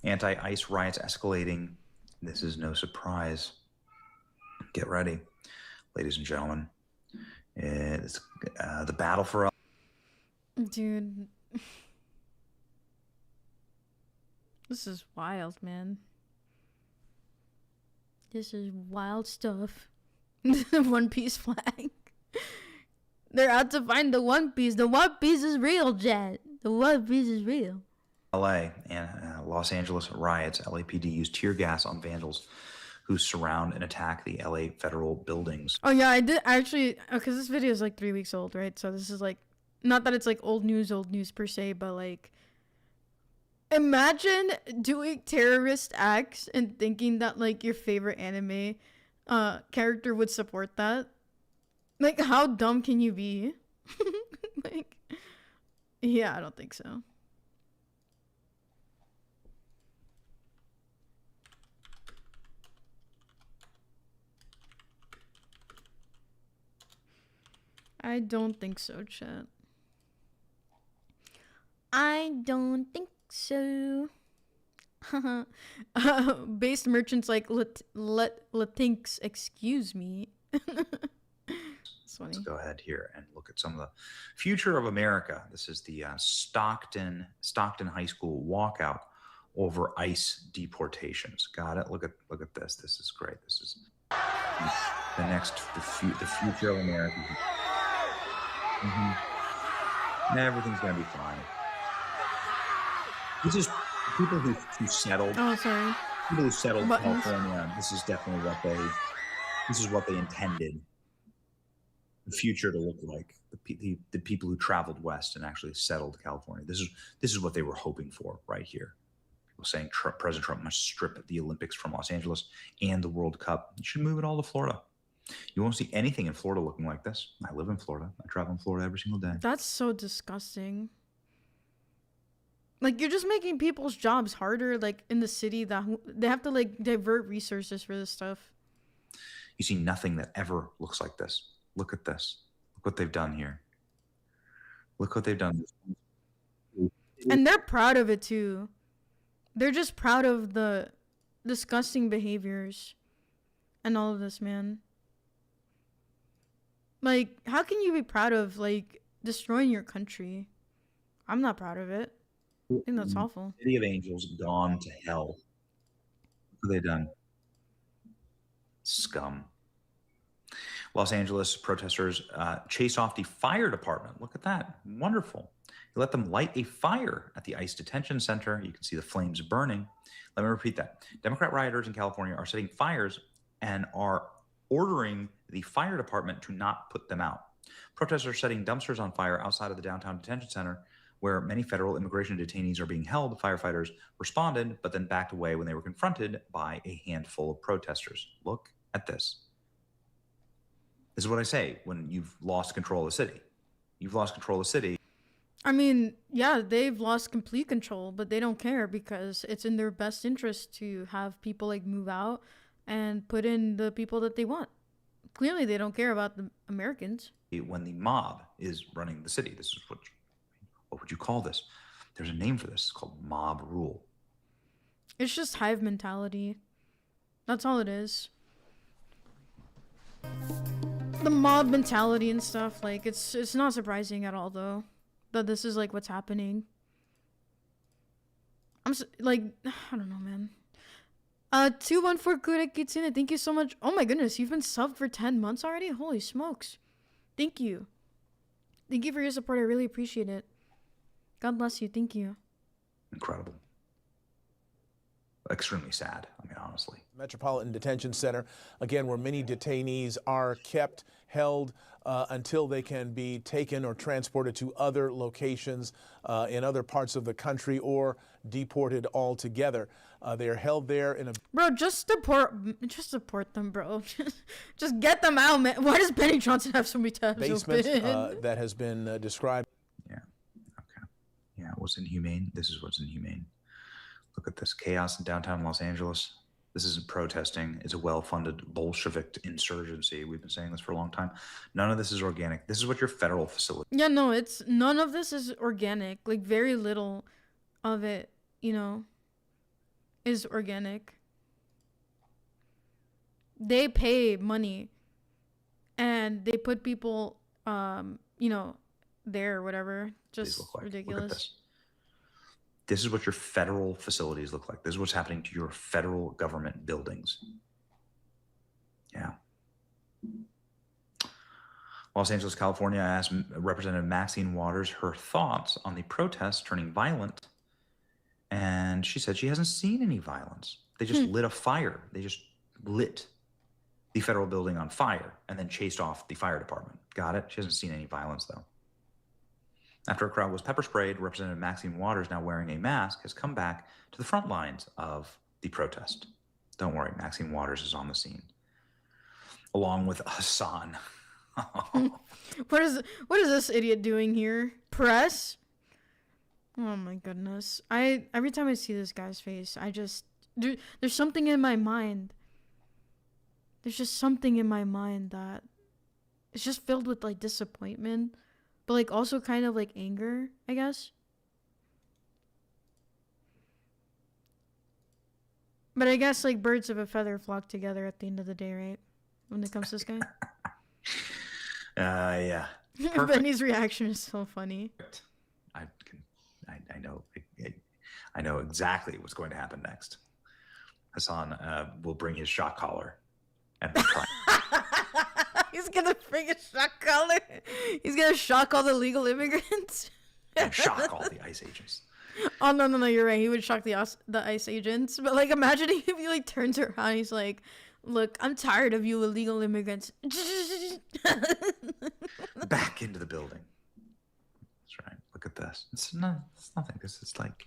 Anti-ICE riots escalating. This is no surprise. Get ready, ladies and gentlemen. It's the battle for... Dude. This is wild, man. This is wild stuff. One Piece flag. They're out to find the One Piece. The One Piece is real, Jet. The One Piece is real. LA and Los Angeles riots. LAPD used tear gas on vandals who surround and attack the LA federal buildings. Oh yeah, I did actually, because this video is like 3 weeks old, right? So this is like, not that it's like old news per se, but like, imagine doing terrorist acts and thinking that like your favorite anime character would support that. Like, how dumb can you be? Like, yeah, I don't think so. I don't think so, chat. I don't think so. Based merchants like Latinx, excuse me. Let's go ahead here and look at some of the future of America. This is the Stockton High School walkout over ICE deportations. Got it. Look at this. This is great. This is the future of America. Everything's gonna be fine. This is people who settled. Oh, sorry. People who settled Buttons. California. This is definitely what they intended the future to look like. The people who traveled west and actually settled California. This is what they were hoping for right here. People saying President Trump must strip the Olympics from Los Angeles and the World Cup. You should move it all to Florida. You won't see anything in Florida looking like this. I live in Florida. I travel in Florida every single day. That's so disgusting. Like, you're just making people's jobs harder, like, in the city that they have to, like, divert resources for this stuff. You see nothing that ever looks like this. Look at this. Look what they've done here. Look what they've done. And they're proud of it, too. They're just proud of the disgusting behaviors and all of this, man. Like, how can you be proud of, like, destroying your country? I'm not proud of it. I think that's awful. City of Angels gone to hell. What have they done? Scum. Los Angeles protesters chase off the fire department. Look at that. Wonderful. You let them light a fire at the ICE detention center. You can see the flames burning. Let me repeat that. Democrat rioters in California are setting fires and are ordering the fire department to not put them out. Protesters are setting dumpsters on fire outside of the downtown detention center where many federal immigration detainees are being held. Firefighters responded, but then backed away when they were confronted by a handful of protesters. Look at this. This is what I say when you've lost control of the city. You've lost control of the city. I mean, yeah, they've lost complete control, but they don't care because it's in their best interest to have people, like, move out and put in the people that they want. Clearly, they don't care about the Americans. When the mob is running the city, this is what would you call this? There's a name for this. It's called mob rule. It's just hive mentality. That's all it is. The mob mentality and stuff, like, it's not surprising at all, though, that this is, like, what's happening. Like, I don't know, man. 214 Kure Kitsune, thank you so much. Oh my goodness, you've been subbed for 10 months already? Holy smokes. Thank you. Thank you for your support. I really appreciate it. God bless you. Thank you. Incredible. Extremely sad, I mean, honestly. Metropolitan Detention Center, again, where many detainees are kept, held until they can be taken or transported to other locations in other parts of the country or deported altogether. They are held there in a... Bro, just support them, bro. Just get them out, man. Why does Benny Johnson have so many tabs basement open? that has been described. Yeah, okay. Yeah, what's inhumane? This is what's inhumane. Look at this chaos in downtown Los Angeles. This isn't protesting. It's a well-funded Bolshevik insurgency. We've been saying this for a long time. None of this is organic. This is what your federal facility... Yeah, no, none of this is organic. Like, very little of it, you know, is organic. They pay money and they put people, you know, there or whatever. Just ridiculous. Look at this. This is what your federal facilities look like. This is what's happening to your federal government buildings. Yeah. Los Angeles, California, I asked Representative Maxine Waters her thoughts on the protests turning violent. And she said she hasn't seen any violence. They just lit a fire. They just lit the federal building on fire and then chased off the fire department. Got it? She hasn't seen any violence, though. After a crowd was pepper sprayed, Representative Maxine Waters, now wearing a mask, has come back to the front lines of the protest. Don't worry, Maxine Waters is on the scene, along with Hassan. What is this idiot doing here? Press? Oh my goodness. Every time I see this guy's face, there's something in my mind. There's just something in my mind that it's just filled with, like, disappointment. But, like, also kind of, like, anger, I guess. But I guess, like, birds of a feather flock together at the end of the day, right? When it comes to this guy. Yeah. Benny's reaction is so funny. I know exactly what's going to happen next. Hassan will bring his shock collar and they're trying He's gonna freaking shock color. He's gonna shock all the legal immigrants. to shock all the ICE agents. Oh no, you're right. He would shock the ICE agents. But like, imagine if he like turns around. He's like, "Look, I'm tired of you illegal immigrants." Back into the building. That's right. Look at this. It's nothing. This is like,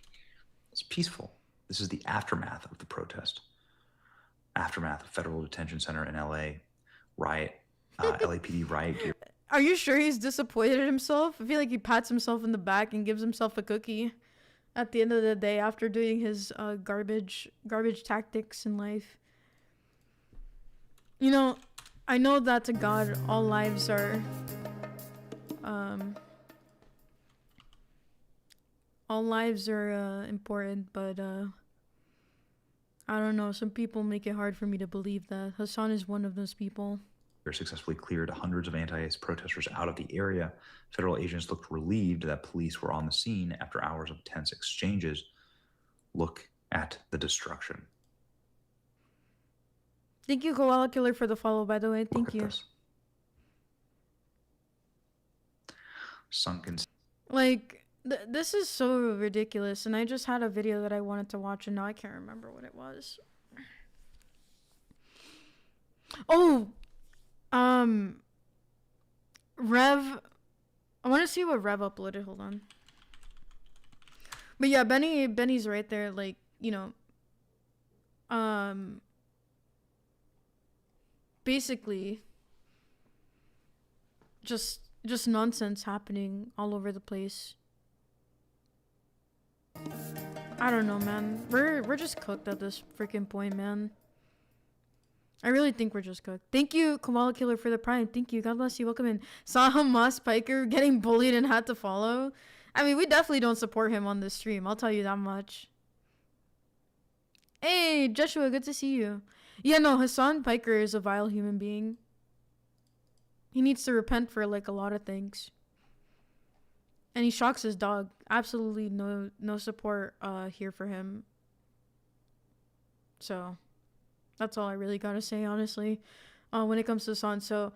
it's peaceful. This is the aftermath of the protest. Aftermath of Federal Detention Center in LA riot. LAPD riot gear. Are you sure he's disappointed in himself? I feel like he pats himself in the back and gives himself a cookie at the end of the day after doing his garbage tactics in life. You know, I know that to God all lives are important, but I don't know, some people make it hard for me to believe that. Hassan is one of those people. Successfully cleared hundreds of anti-ICE protesters out of the area. Federal agents looked relieved that police were on the scene after hours of tense exchanges. Look at the destruction. Thank you, Koala Killer, for the follow, by the way. Thank you. This. Sunken. Like, this is so ridiculous, and I just had a video that I wanted to watch, and now I can't remember what it was. Oh! Rev, I want to see what Rev uploaded. Hold on. But yeah, Benny's right there. Like, you know, basically, just nonsense happening all over the place. I don't know, man. We're just cooked at this freaking point, man. I really think we're just cooked. Thank you, Koala Killer, for the prime. Thank you. God bless you. Welcome in. Saw Hamas Piker getting bullied and had to follow. I mean, we definitely don't support him on this stream. I'll tell you that much. Hey, Joshua, good to see you. Yeah, no, Hassan Piker is a vile human being. He needs to repent for, like, a lot of things. And he shocks his dog. Absolutely no support here for him. So... that's all I really gotta say, honestly, when it comes to Hassan. So,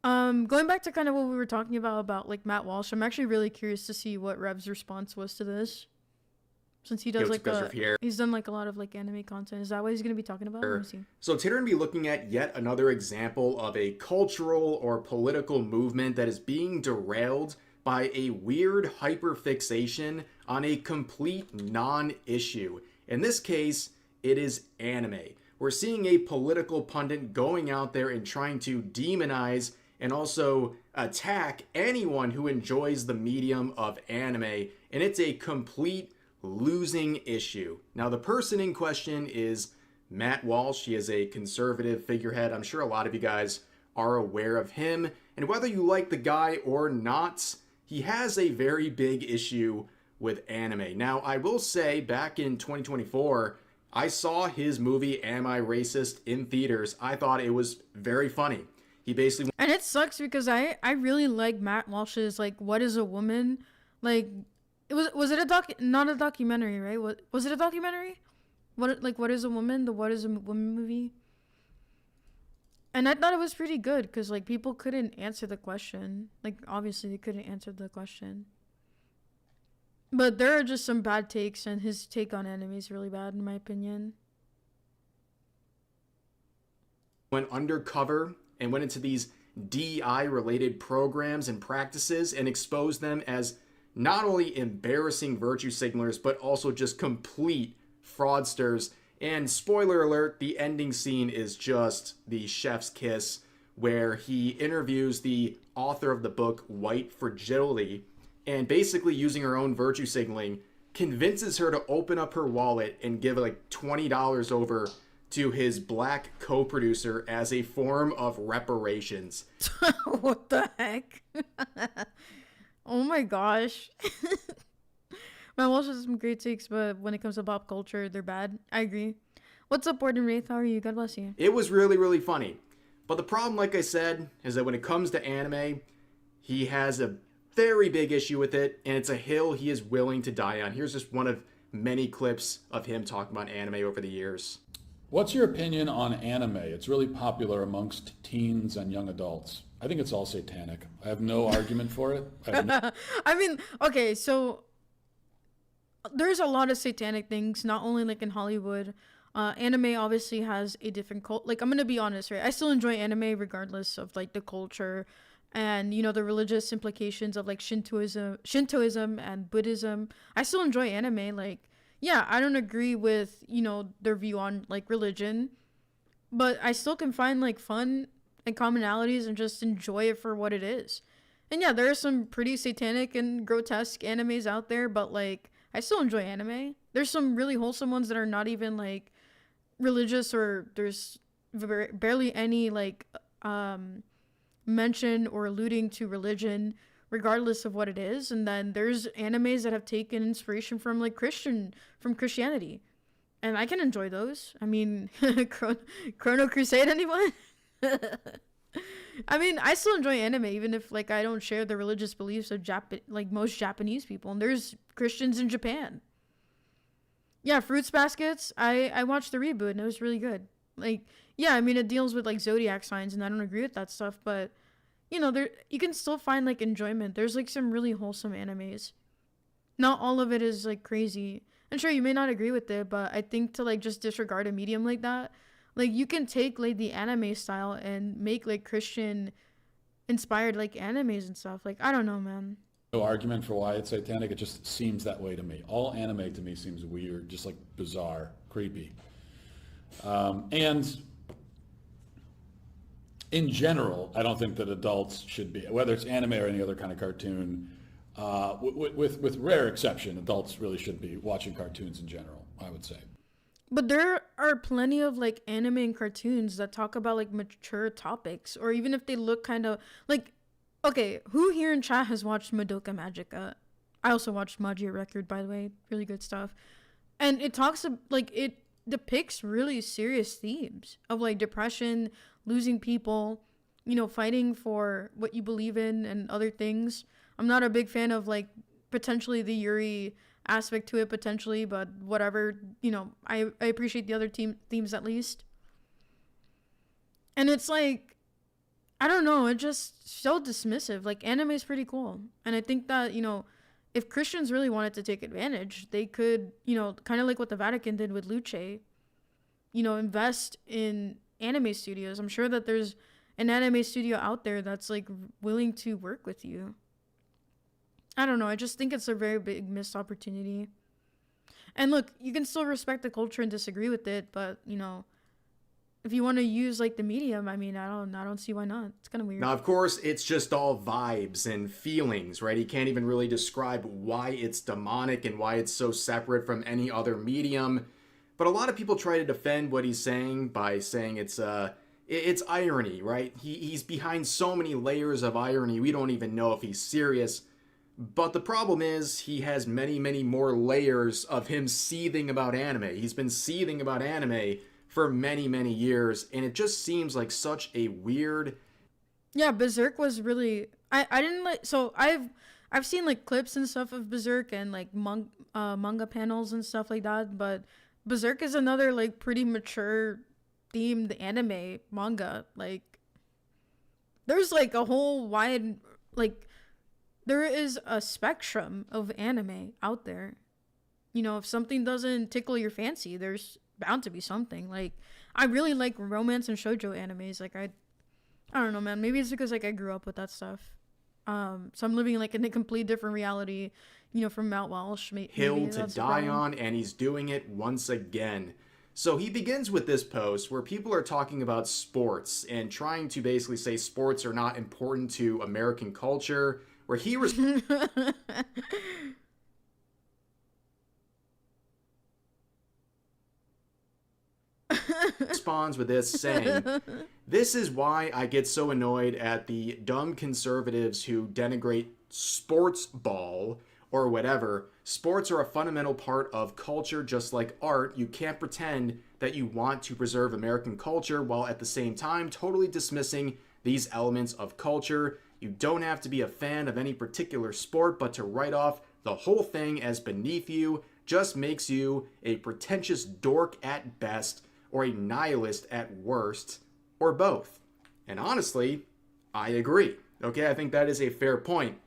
going back to kind of what we were talking about like Matt Walsh, I'm actually really curious to see what Rev's response was to this, since he does he's done like a lot of like anime content. Is that what he's gonna be talking about? Let me see. So today we're gonna be looking at yet another example of a cultural or political movement that is being derailed by a weird hyperfixation on a complete non-issue. In this case, it is anime. We're seeing a political pundit going out there and trying to demonize and also attack anyone who enjoys the medium of anime, and it's a complete losing issue. Now, the person in question is Matt Walsh. He is a conservative figurehead. I'm sure a lot of you guys are aware of him, and whether you like the guy or not, he has a very big issue with anime. Now, I will say, back in 2024, I saw his movie Am I Racist in theaters. I thought it was very funny. He basically... And it sucks because I really like Matt Walsh's, like, What is a Woman? Like, was it not a documentary, right? Was it a documentary? What is a Woman? The What is a Woman movie? And I thought it was pretty good because, like, people couldn't answer the question. Like, obviously they couldn't answer the question. But there are just some bad takes, and his take on anime is really bad, in my opinion. Went undercover and went into these DEI-related programs and practices and exposed them as not only embarrassing virtue signalers, but also just complete fraudsters. And spoiler alert, the ending scene is just the chef's kiss, where he interviews the author of the book, White Fragility, and basically using her own virtue signaling, convinces her to open up her wallet and give like $20 over to his black co-producer as a form of reparations. What the heck? Oh my gosh. Matt Walsh has some great takes, but when it comes to pop culture, they're bad. I agree. What's up, Warden Wraith? How are you? God bless you. It was really, really funny. But the problem, like I said, is that when it comes to anime, he has a very big issue with it, and it's a hill he is willing to die on. Here's just one of many clips of him talking about anime over the years. What's your opinion on anime? It's really popular amongst teens and young adults. I think it's all satanic. I have no argument for it. I mean, okay, so there's a lot of satanic things, not only like in Hollywood. Anime obviously has a different cult. Like, I'm gonna be honest, right? I still enjoy anime regardless of like the culture and the religious implications of like Shintoism and Buddhism. I still enjoy anime. Like, yeah, I don't agree with their view on like religion, but I still can find like fun and commonalities and just enjoy it for what it is. And yeah, there are some pretty satanic and grotesque animes out there, but like I still enjoy anime. There's some really wholesome ones that are not even like religious, or there's barely any like mention or alluding to religion regardless of what it is. And then there's animes that have taken inspiration from like Christianity, and I can enjoy those. I mean, Chrono Crusade, anyone? I mean, I still enjoy anime even if like I don't share the religious beliefs of like most Japanese people, and there's Christians in Japan. Yeah, Fruits Baskets, I watched the reboot and it was really good. Like, yeah, I mean, it deals with like zodiac signs and I don't agree with that stuff, but there you can still find like enjoyment. There's like some really wholesome animes. Not all of it is like crazy. And sure, you may not agree with it, but I think to like just disregard a medium like that, like you can take like the anime style and make like Christian inspired like animes and stuff. Like, I don't know, man. No argument for why it's satanic. It just seems that way to me. All anime to me seems weird, just like bizarre, creepy. And in general, I don't think that adults should be, whether it's anime or any other kind of cartoon, with rare exception, adults really should be watching cartoons in general, I would say. But there are plenty of like anime and cartoons that talk about like mature topics, or even if they look kind of like, okay, who here in chat has watched Madoka Magica? I also watched Magia Record, by the way, really good stuff. And it talks like it depicts really serious themes of like depression, losing people, fighting for what you believe in and other things. I'm not a big fan of like potentially the Yuri aspect to it potentially, but whatever, I appreciate the other themes at least. And it's like, I don't know, it's just so dismissive. Like, anime is pretty cool. And I think that, if Christians really wanted to take advantage, they could, kind of like what the Vatican did with Luce, invest in anime studios. I'm sure that there's an anime studio out there that's like willing to work with you. I don't know. I just think it's a very big missed opportunity. And look, you can still respect the culture and disagree with it, but if you want to use like the medium, I mean, I don't see why not. It's kind of weird. Now, of course, it's just all vibes and feelings, right? He can't even really describe why it's demonic and why it's so separate from any other medium. But a lot of people try to defend what he's saying by saying it's irony, right? He's behind so many layers of irony, we don't even know if he's serious. But the problem is he has many, many more layers of him seething about anime. He's been seething about anime for many, many years, and it just seems like such a weird... Yeah, Berserk was really... I didn't like... So I've seen like clips and stuff of Berserk and like manga panels and stuff like that, but Berserk is another like pretty mature themed anime manga. Like, there's like a whole wide... like, there is a spectrum of anime out there. If something doesn't tickle your fancy, there's bound to be something. Like, I really like romance and shoujo animes. Like, I don't know, man. Maybe it's because like I grew up with that stuff. So I'm living like in a complete different reality, from Mount Walsh. Hill to die on, and he's doing it once again. So he begins with this post where people are talking about sports and trying to basically say sports are not important to American culture, where he responds with this, saying, "This is why I get so annoyed at the dumb conservatives who denigrate sports ball or whatever. Sports are a fundamental part of culture, just like art. You can't pretend that you want to preserve American culture while at the same time totally dismissing these elements of culture. You don't have to be a fan of any particular sport, but to write off the whole thing as beneath you just makes you a pretentious dork at best. or a nihilist at worst, or both. And honestly, I agree. Okay, I think that is a fair point.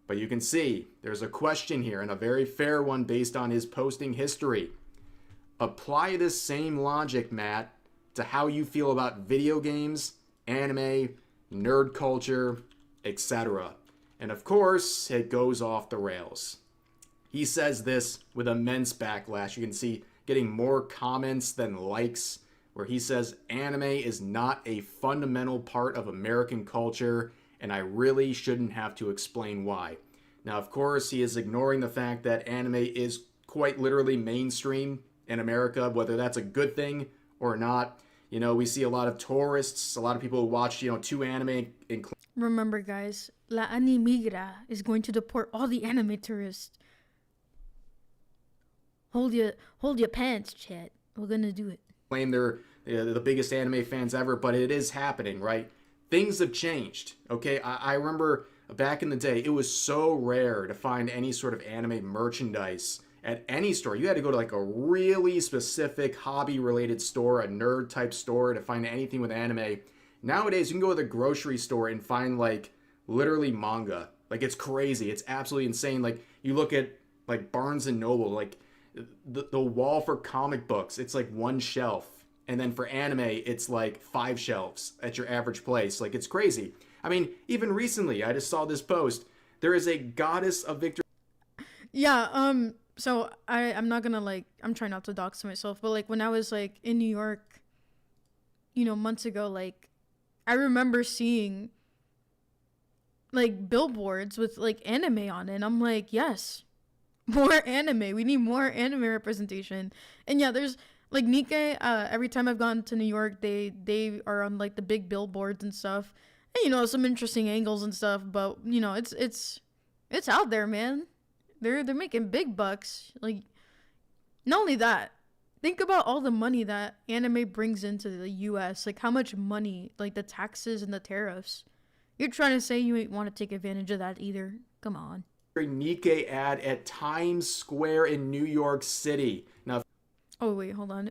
But you can see there's a question here, and a very fair one based on his posting history. Apply this same logic, Matt, to how you feel about video games, anime, nerd culture, etc. And of course, it goes off the rails. He says this with immense backlash. You can see getting more comments than likes, where he says anime is not a fundamental part of American culture, and I really shouldn't have to explain why. Now, of course, he is ignoring the fact that anime is quite literally mainstream in America, whether that's a good thing or not. You know, we see a lot of tourists, a lot of people who watch, 2 anime. Remember, guys, La Animigra is going to deport all the anime tourists. Hold your pants, chat. We're gonna do it. Claim they're the biggest anime fans ever, but it is happening, right? Things have changed, okay? I remember back in the day, it was so rare to find any sort of anime merchandise at any store. You had to go to like a really specific hobby-related store, a nerd-type store, to find anything with anime. Nowadays, you can go to the grocery store and find like literally manga. Like, it's crazy. It's absolutely insane. Like, you look at like Barnes and Noble, like the wall for comic books, it's like 1 shelf. And then for anime, it's like 5 shelves at your average place. Like, it's crazy. I mean, even recently, I just saw this post. There is a goddess of victory. Yeah, so I'm not gonna I'm trying not to dox myself, but like when I was like in New York, months ago, like I remember seeing like billboards with like anime on it, and I'm like, yes, more anime. We need more anime representation. And yeah, there's like Nikkei, every time I've gone to New York, they are on like the big billboards and stuff. And, some interesting angles and stuff, but it's out there, man. They're making big bucks. Like, not only that, think about all the money that anime brings into the US. Like, how much money, like the taxes and the tariffs. You're trying to say you ain't want to take advantage of that either. Come on. Nikkei ad at Times Square in New York City. Now, oh wait, hold on.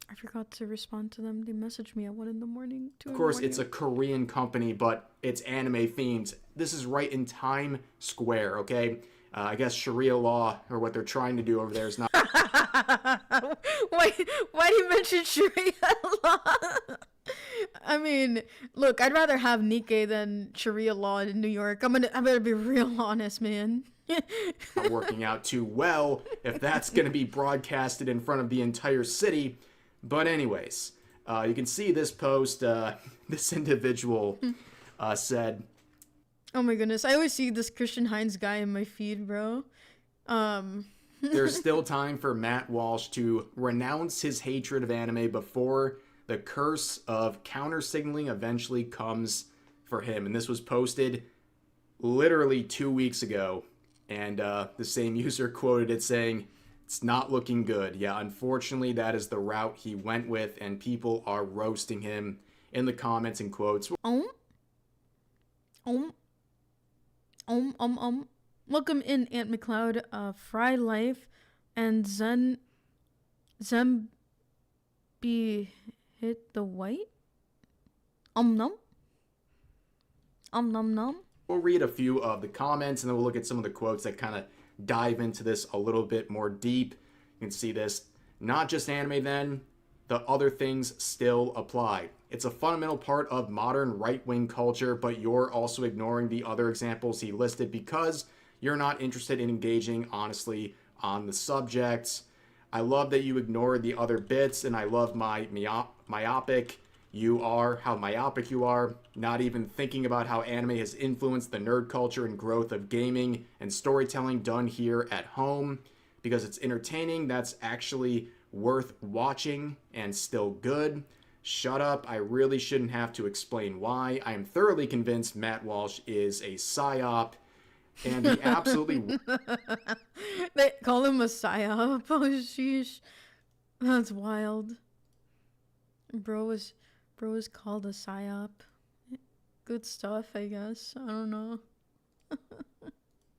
I forgot to respond to them. They messaged me at 1 a.m. Of course, it's a Korean company, but it's anime themed. This is right in Times Square, okay? I guess Sharia law, or what they're trying to do over there, is not... Why do you mention Sharia law? I mean, look, I'd rather have Nikkei than Sharia law in New York. I'm gonna be real honest, man. Not working out too well if that's gonna be broadcasted in front of the entire city. But anyways, you can see this post. This individual said, "Oh my goodness, I always see this Christian Hines guy in my feed, bro." There's still time for Matt Walsh to renounce his hatred of anime before the curse of counter-signaling eventually comes for him. And this was posted literally 2 weeks ago. And the same user quoted it saying, "It's not looking good." Yeah, unfortunately, that is the route he went with, and people are roasting him in the comments and quotes. Welcome in, Aunt McLeod, Fry Life, and Be hit the white. Nom. Nom. We'll read a few of the comments, and then we'll look at some of the quotes that kind of dive into this a little bit more deep. You can see this. Not just anime then, the other things still apply. It's a fundamental part of modern right-wing culture, but you're also ignoring the other examples he listed because you're not interested in engaging honestly on the subjects. I love that you ignored the other bits, and I love how myopic you are, not even thinking about how anime has influenced the nerd culture and growth of gaming and storytelling done here at home. Because it's entertaining, that's actually worth watching and still good. Shut up. I really shouldn't have to explain why. I am thoroughly convinced Matt Walsh is a psyop, and he absolutely... They call him a psyop. Oh, sheesh. That's wild. Bro was called a psyop. Good stuff, I guess. I don't know.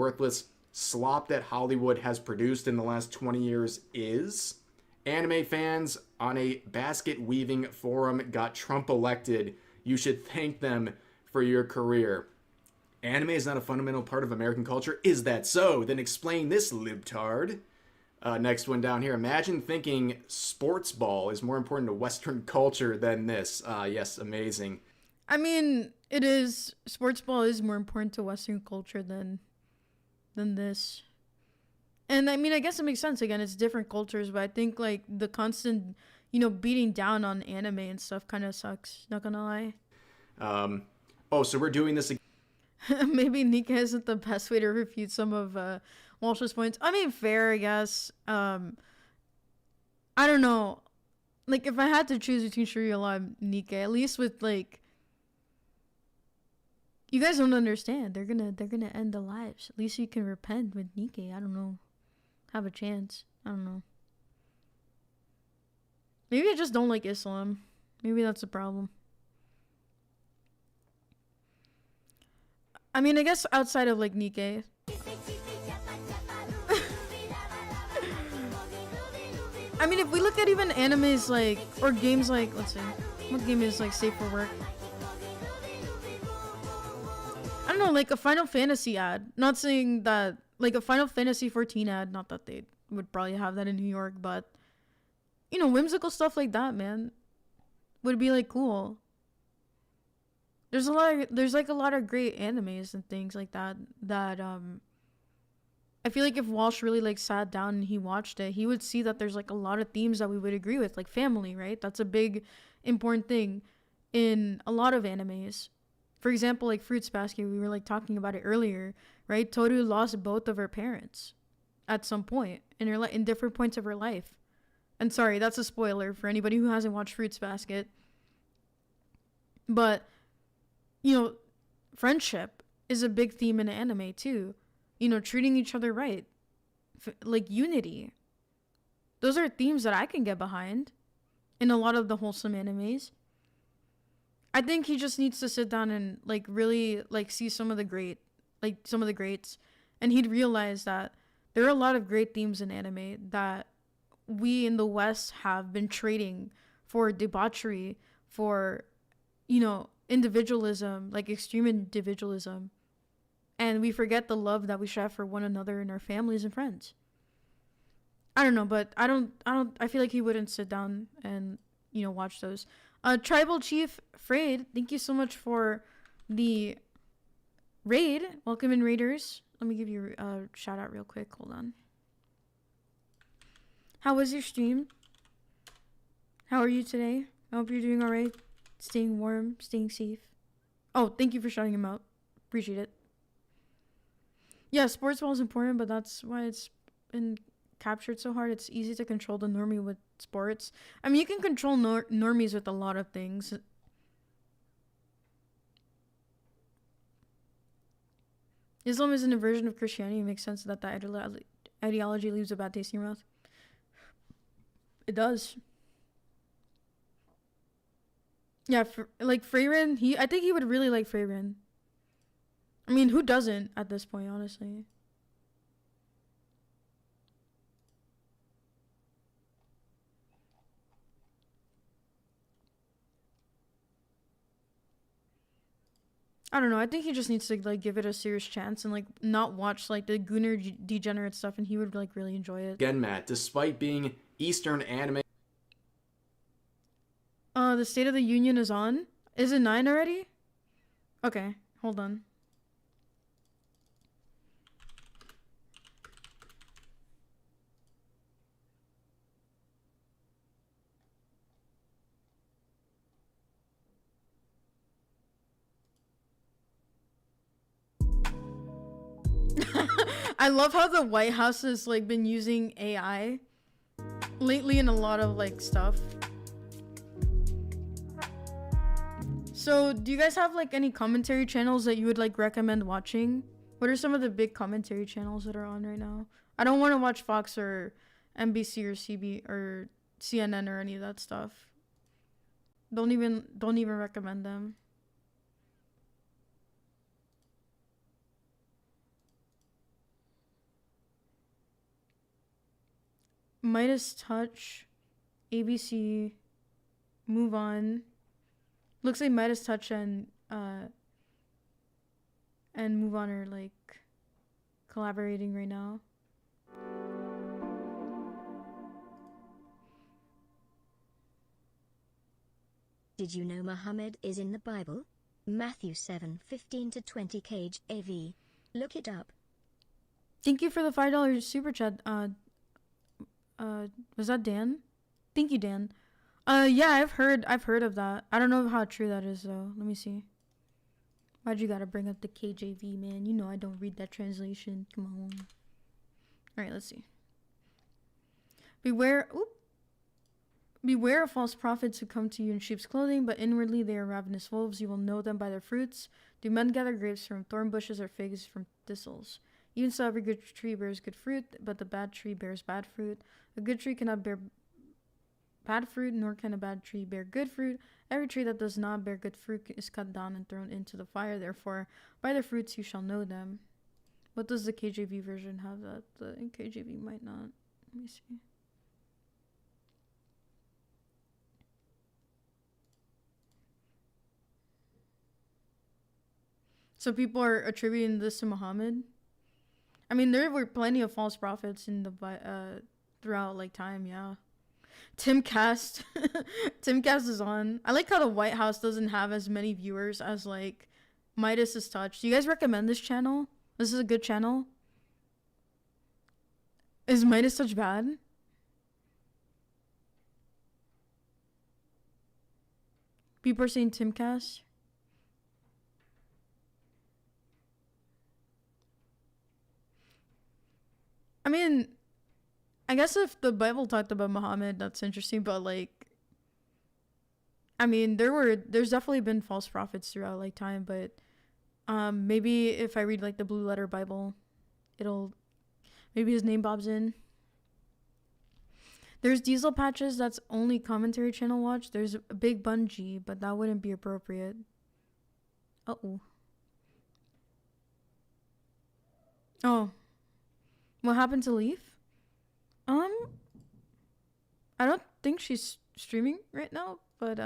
worthless slop that Hollywood has produced in the last 20 years is... Anime fans on a basket weaving forum got Trump elected. You should thank them for your career. Anime is not a fundamental part of American culture. Is that so? Then explain this, libtard. Next one down here. Imagine thinking sports ball is more important to Western culture than this. Yes, amazing. I mean, it is. Sports ball is more important to Western culture than this. And I mean, I guess it makes sense. Again, it's different cultures, but I think like the constant, beating down on anime and stuff kind of sucks. Not gonna lie. Oh, so we're doing this again. Maybe Nika isn't the best way to refute some of Walsh's points. I mean, fair, I guess. I don't know. Like, if I had to choose between Sharia law and Nika, at least with like, you guys don't understand. They're gonna end the lives. At least you can repent with Nika. I don't know. Have a chance. I don't know. Maybe I just don't like Islam. Maybe that's the problem. I mean, I guess outside of like Nikkei. I mean, if we look at even animes like, or games like, let's see, what game is like safe for work? I don't know, like a Final Fantasy ad. Not saying that, like a Final Fantasy 14 ad, not that they would probably have that in New York, but, whimsical stuff like that, man, would be like cool. There's like a lot of great animes and things like that I feel like if Walsh really like sat down and he watched it, he would see that there's like a lot of themes that we would agree with, like family, right? That's a big important thing in a lot of animes. For example, like Fruits Basket, we were like talking about it earlier, right? Toru lost both of her parents at some point in her in different points of her life. And sorry, that's a spoiler for anybody who hasn't watched Fruits Basket. But friendship is a big theme in anime too. Treating each other right. Like unity. Those are themes that I can get behind in a lot of the wholesome animes. I think he just needs to sit down and like really like see some of the greats, and he'd realize that there are a lot of great themes in anime that we in the West have been trading for debauchery, for individualism, like extreme individualism, and we forget the love that we should have for one another and our families and friends. I don't know, but I feel like he wouldn't sit down and watch those. Tribal Chief Frayed, thank you so much for the raid. Welcome in, raiders. Let me give you a shout out real quick. Hold on. How was your stream? How are you today? I hope you're doing alright. Staying warm, staying safe. Oh, thank you for shouting him out. Appreciate it. Yeah, sports ball is important, but that's why it's been captured so hard. It's easy to control the normie with sports. I mean, you can control normies with a lot of things. Islam isn't a version of Christianity. It makes sense that the ideology leaves a bad taste in your mouth. It does. Yeah, like Freyren, I think he would really like Freyren. I mean, who doesn't at this point, honestly? I don't know. I think he just needs to like give it a serious chance and like not watch like the Gunnar degenerate stuff, and he would like really enjoy it. Again, Matt, despite being Eastern anime... The State of the Union is on? Is it 9 already? Okay, hold on. I love how the White House has like been using AI lately in a lot of like stuff. So, do you guys have like any commentary channels that you would like recommend watching? What are some of the big commentary channels that are on right now? I don't want to watch Fox or NBC or CB or CNN or any of that stuff. Don't even recommend them. Midas Touch, ABC, Move On. Looks like Midas Touch and Move On are like collaborating right now. Did you know Muhammad is in the Bible? Matthew 7:15-20 KJV. Look it up. Thank you for the $5 super chat. Was that Dan? Thank you, Dan. Yeah, I've heard of that. I don't know how true that is though. Let me see. Why'd you gotta bring up the KJV, man? You know I don't read that translation. Come on. Alright, let's see. Beware of false prophets who come to you in sheep's clothing, but inwardly they are ravenous wolves. You will know them by their fruits. Do men gather grapes from thorn bushes or figs from thistles? Even so, every good tree bears good fruit, but the bad tree bears bad fruit. A good tree cannot bear bad fruit, nor can a bad tree bear good fruit. Every tree that does not bear good fruit is cut down and thrown into the fire. Therefore, by their fruits you shall know them. What does the KJV version have that the KJV might not? Let me see. So people are attributing this to Muhammad. I mean, there were plenty of false prophets in the throughout like time. Yeah, Timcast, Timcast is on. I like how the White House doesn't have as many viewers as like Midas' Touch. Do you guys recommend this channel? This is a good channel. Is Midas Touch bad? People are saying Timcast. I mean, I guess if the Bible talked about Muhammad, that's interesting, but like, I mean, there's definitely been false prophets throughout like time, but maybe if I read like the Blue Letter Bible, maybe his name bobs in. There's Diesel Patches, that's only commentary channel watch. There's a Big Bungee, but that wouldn't be appropriate. Uh-oh. Oh. What happened to Leaf? I don't think she's streaming right now, but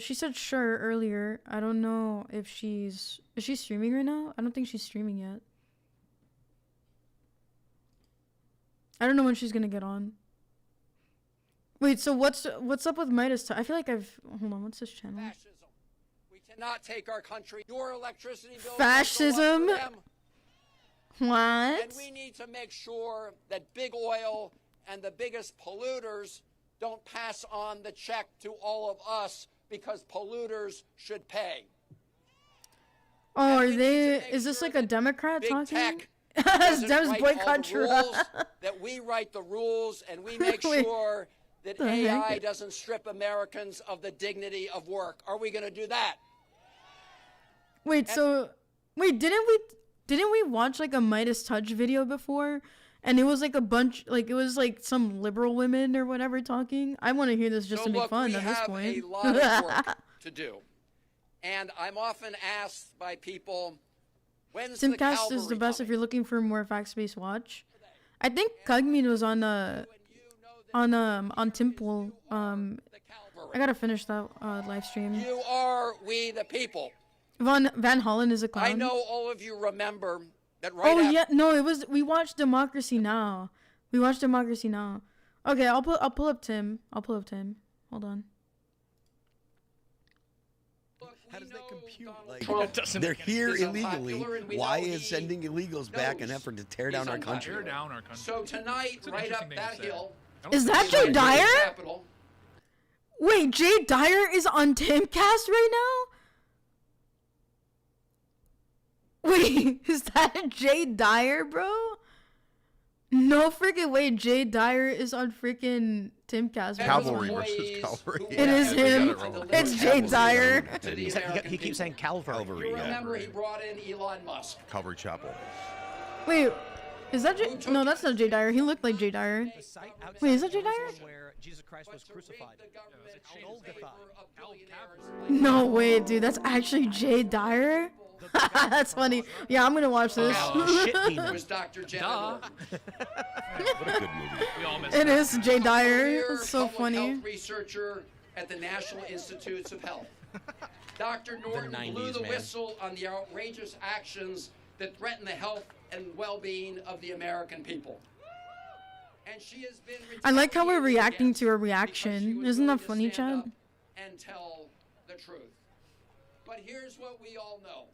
she said sure earlier. I don't know if is she streaming right now? I don't think she's streaming yet. I don't know when she's gonna get on. Wait, so what's up with Midas? I feel like hold on. What's this channel? Fascism. We cannot take our country. Your electricity bill. Fascism. What? And we need to make sure that big oil and the biggest polluters don't pass on the check to all of us because polluters should pay. Oh, is this like a Democrat talking? Dems boycott Trump. That we write the rules and we make sure that AI doesn't strip Americans of the dignity of work. Are we going to do that? Wait, didn't we watch like a Midas Touch video before? And it was like it was like some liberal women or whatever talking. I want to hear this just to make fun at this point. We have a lot of work to do. And I'm often asked by people, when's the Calvary Timcast is the best coming? if you're looking for a more facts-based watch. I think Cugmead was on Timpool. I gotta finish that live stream. You are we the people. Van Hollen is a clown. I know all of you remember that we watched Democracy Now. Okay, I'll pull up Tim. Hold on. How does that compute? Like, they're here illegally. Why is sending illegals back an effort to tear down our country? So tonight, right up that hill. Is that Jay Dyer? Wait, Jay Dyer is on Timcast right now? Wait, is that Jay Dyer, bro? No freaking way. Jay Dyer is on freaking Timcast. Cavalry versus cavalry. It is him. It's Jay Dyer. He keeps saying Calvary. Remember, he brought in Elon Musk. Calvary Chapel. Wait, is that Jay? No, that's not Jay Dyer. He looked like Jay Dyer. Wait, is that Jay Dyer? Where Jesus Christ was crucified. No way, dude. That's actually Jay Dyer. That's funny. Yeah, I'm gonna watch this. It was Dr. Jennifer. What a good movie. It is Jay Dyer. Career It's so public funny. health researcher at the National Institutes of Health. Dr. Norton blew 90s, the man. whistle on the outrageous actions that threaten the health and well-being of the American people. And she has been I like how we're retaliated reacting against to a reaction. Isn't that funny, stand Chad? up and tell the truth. But here's what we all know.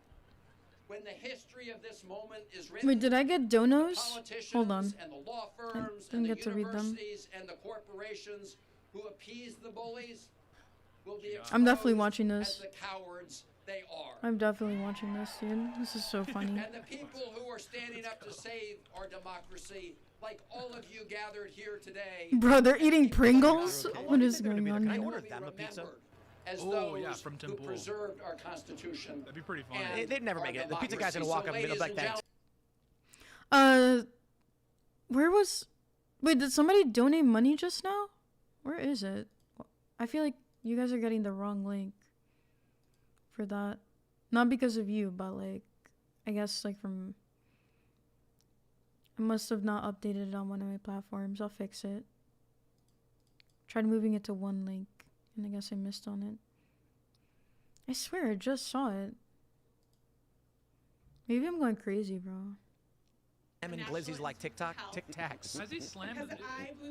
When the history of this moment is written, Wait, did I get donos? politicians Hold on. and the law I firms didn't and the get to read them. universities and the corporations who appease the bullies will be I'm definitely exposed watching as this. the cowards they are. I'm definitely watching this, dude. This is so funny. And the people who are standing up to save our democracy, like all of you gathered here today, Bro, they're eating Pringles? What is going on Can I here? order them a pizza? as Oh, those yeah, from who Temple. preserved our Constitution. That'd be pretty funny. and They'd never our make it. The pizza guy's gonna democracy. walk up and be ladies like, and thanks. Where was... Wait, did somebody donate money just now? Where is it? I feel like you guys are getting the wrong link for that. Not because of you, but like, I guess like from... I must have not updated it on one of my platforms. I'll fix it. Tried moving it to one link, and I guess I missed on it. I swear, I just saw it. Maybe I'm going crazy, bro. Em and Glizzy's like TikTok, Tic Tacs. Has he slammed?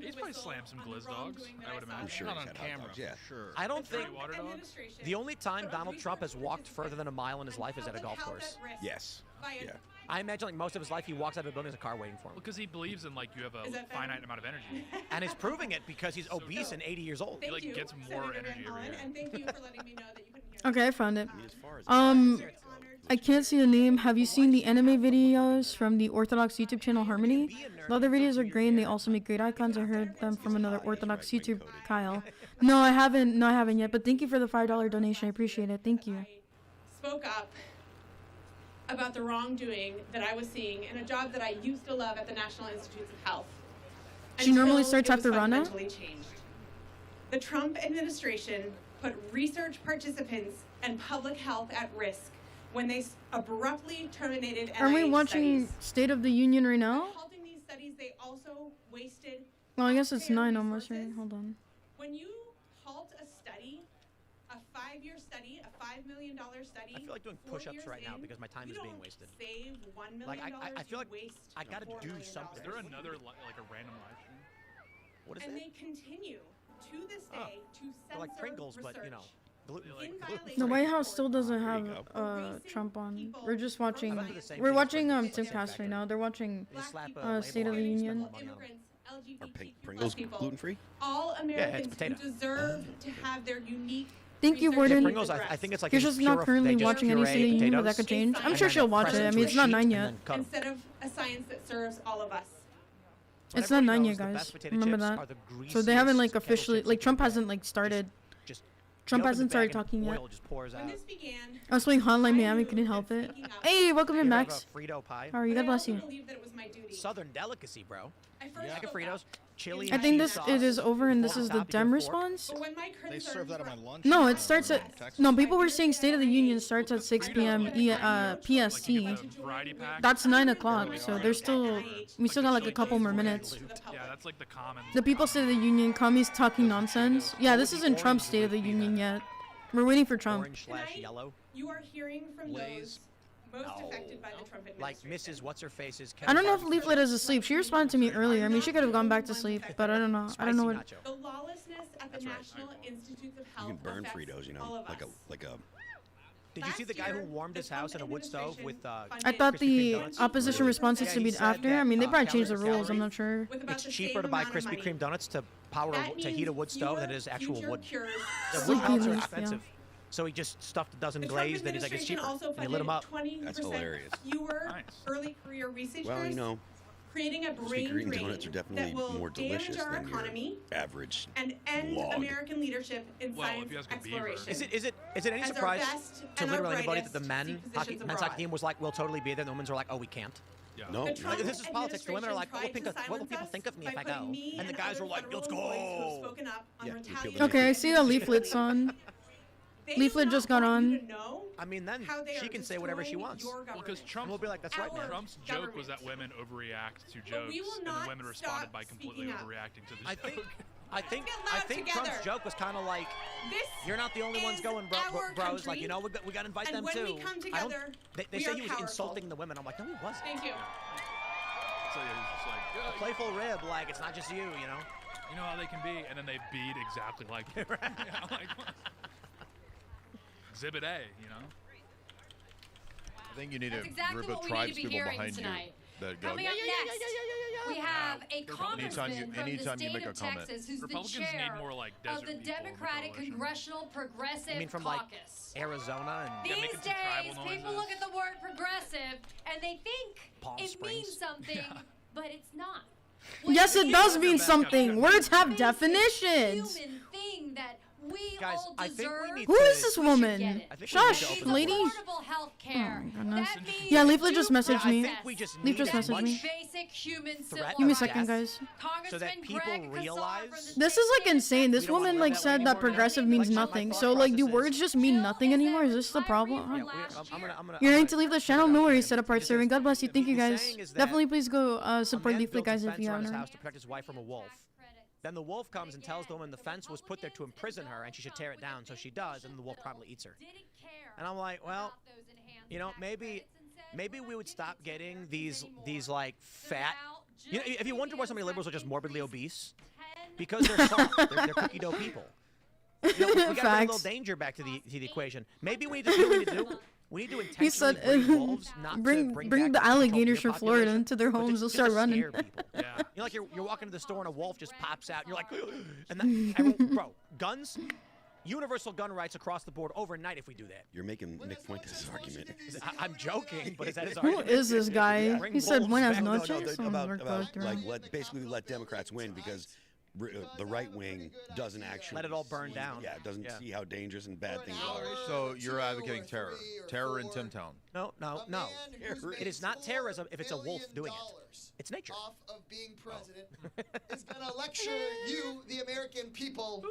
He's probably slammed some Glizz dogs. I would imagine. sure Not he's on had hot camera. dogs, yeah. For sure. I don't think Water dogs. the only time Donald Trump has walked further than a mile in his life is at a golf course. Yes. Yeah. I imagine like most of his life he walks out of a building, there's a car waiting for him. Because he believes in like you have a finite amount of energy. And he's proving it because he's obese and 80 years old. He like gets more energy every year. And thank you for letting me know that you couldn't hear. Okay, I found it. I can't see the name. Have you seen the anime videos from the Orthodox YouTube channel Harmony? The other videos are great and they also make great icons. I heard them from another Orthodox YouTube, Kyle. No, I haven't. No, I haven't yet. But thank you for the $5 donation. I appreciate it. Thank you. Spoke up about the wrongdoing that I was seeing in a job that I used to love at the National Institutes of Health. She normally until starts it was after Rana? fundamentally changed. The Trump administration put research participants and public health at risk when they abruptly terminated Are we NIH watching studies. State of the Union right now? By halting these studies, they also wasted. Well, I guess it's taxpayer 9 almost, right? resources. Hold on. When you halt a study, a 5-year study, a $5 million study. I feel like doing 4 push-ups years right now in, because my time you is being don't wasted. Save $1 million. Like I feel like waste I gotta $4 do million. something. Is there another like a random live stream? What is And that? they continue to this day to They're censor like Pringles, research. but you know, gluten. In violation The of White the House still doesn't There have you go. Trump on. We're just watching. I do the same We're thing, watching but Timcast right now. They're watching They slap a people, label State of on the it and spend Union. money on it. Immigrants, Are LGBTQ Pringles people, gluten free? all Americans potato. deserve to have their unique. Thank you, research Warden. Yeah, Pringles, I think it's like You're they just not purif- currently they just watching any puree State of the Union, but that potatoes could change. I'm and sure then she'll watch press it. I into mean, a it's not sheet 9 and yet. then cut 'em. Instead of a science that serves all of us. It's What not everybody 9 yet, knows, the guys. best potato Remember chips that. are the So they haven't like greasiest officially, kettle like chips Trump you can hasn't get. like started. Just Trump you open the hasn't started bag and talking yet. oil just pours When out. this began, I was playing Hotline Miami, couldn't help it. Hey, welcome in, You ever have Max. a Frito pie? How are you? but God I bless also you. believed that it was my duty. Southern delicacy, bro. I first You like a spoke Fritos? up. Chili I and think cheese this sauce. it is over, and this on is the top of your Dem fork. response. But when my They serve that on my lunch. No, it starts at no. People were saying State of the Union starts at 6 p.m. PST. Variety pack. That's 9 o'clock, so there's still we still got like a couple more minutes. Yeah, that's like the common. The people State of the Union, commies talking nonsense. Yeah, this isn't Trump's State of the Union yet. We're waiting for Trump. Orange/yellow. You are hearing from Blaze. those most affected by the Trump Like administration. Mrs. What's-Her-Face's. I don't know if Leaflet is asleep. She responded to me earlier. I mean, she could have gone back to sleep, but I don't know. I don't know what. The lawlessness at the National Institutes of You Health can burn affects Fritos, you all know, of like a us. Did you see the guy who warmed his house in a wood stove with I thought Krispy Kreme the donuts? opposition response is Yeah, to he be said after. that, I mean, they probably calories- changed the rules. I'm not sure. It's cheaper to buy Krispy Kreme donuts to heat a wood stove than it is actual wood. The wood Sleepy pellets are Leaf, expensive. So he just stuffed a dozen The Trump glazed, and he's like, it's administration cheaper. also And he lit them up. funded 20% That's hilarious. fewer early career researchers Well, you know, creating a Krispy brain Kreme drain donuts are that definitely will more delicious damage our than economy your average and end log. American leadership in science if you ask a beaver. exploration. Is it any As our surprise best to and our literally anybody that the brightest seek men's positions hockey abroad. team was like, we'll totally be there, and the women's are like, oh, we can't? Yeah. No, The Trump Like, this is politics. The women are like, administration what will tried to people silence think of me us if I by go? putting me And the and guys other were like, federal let's employees who have go. spoken up on Yeah, retaliation. Okay, I see the leaflet's on. They Leaflet do just not got want you on. to know I mean, then how they she are can say whatever she destroying wants. your Well, government. because And we'll be like, that's right, man. Trump's joke was that women overreact to But jokes, we will and not the women responded stop by completely speaking up. overreacting to the I joke. think Let's get loud Trump's together. joke was kind of like, This you're not the only ones is going, our bros. Like, country, you know, we got to invite and them when too. we come I don't- together, they we say are he was powerful. insulting the women. I'm like, no, he wasn't. Thank you. So yeah, he's just like, A playful rib, like, it's not just you, you know? you know how they can be, and then they beat exactly like you. Yeah, like, Exhibit A, you know. I think you need That's a exactly group what of we need to tribes be people hearing behind tonight. you that go. Coming up next, we have a congressman from the anytime you state make a of comment. Texas who's Republicans the need chair more, like, of desert the people in the Democratic coalition. Congressional Progressive I mean, from Caucus. like Arizona and Yeah, These making some tribal days, people noises. look at the word progressive and they think Palm it Springs. means something, but it's not. Yes, it does mean something. Words have It's definitions. a human thing that we Guys, all I think we deserve. need Who to- is this We should get woman? it. I think we need to Shush, open lady. Affordable health care. Oh, goodness. That means Yeah, Leaflet just due messaged me. I think we just Leaf need just as messaged me. much basic human civil threat Give me a of second, death guys. so that people Greg Casar realize from the This is like insane. This We don't wanna woman live like that way said that anymore, man. progressive means Like, my nothing. thought So like, do process words is- just mean nothing anymore? Is this the problem? Yeah, I'm gonna You're I'm ready to leave the channel? No worries. Set apart serving. God bless you. Thank you What he's guys. saying is that Definitely please go support a man Leaflet built a guys if fence you around haven't his already. house to protect his wife from a wolf. Then the wolf comes and tells the woman the fence was put there to imprison her and she should tear it down. So she does, and the wolf probably eats her. And I'm like, well, you know, maybe we would stop getting these like fat. You know, if you wonder why so many liberals are just morbidly obese, because they're soft, they're cookie dough people. You know, we got to bring a little Facts. danger back to the equation. Maybe we need to do what we need to do. We need to intentionally He said, bring wolves, not bring to bring the back alligators control from of your Florida population, into their but homes. They'll just start to running. scare people. Yeah. You know, like you're walking to the store and a wolf just pops out, and you're like, and that, everyone, bro, guns, universal gun rights across the board overnight if we do that. You're making Nick Fuentes' argument. I'm joking, but is that his Who argument? is this guy? Bring He said wolves buenas back. No, noches. Oh, about we're close to like him. basically let Democrats win because the right wing doesn't actually Let it all burn down. Yeah, doesn't Yeah. see how dangerous and bad things are. So you're advocating terror in Timtown. No. It is not terrorism if it's a wolf doing it. It's nature. Off of being president is going to lecture you, the American people,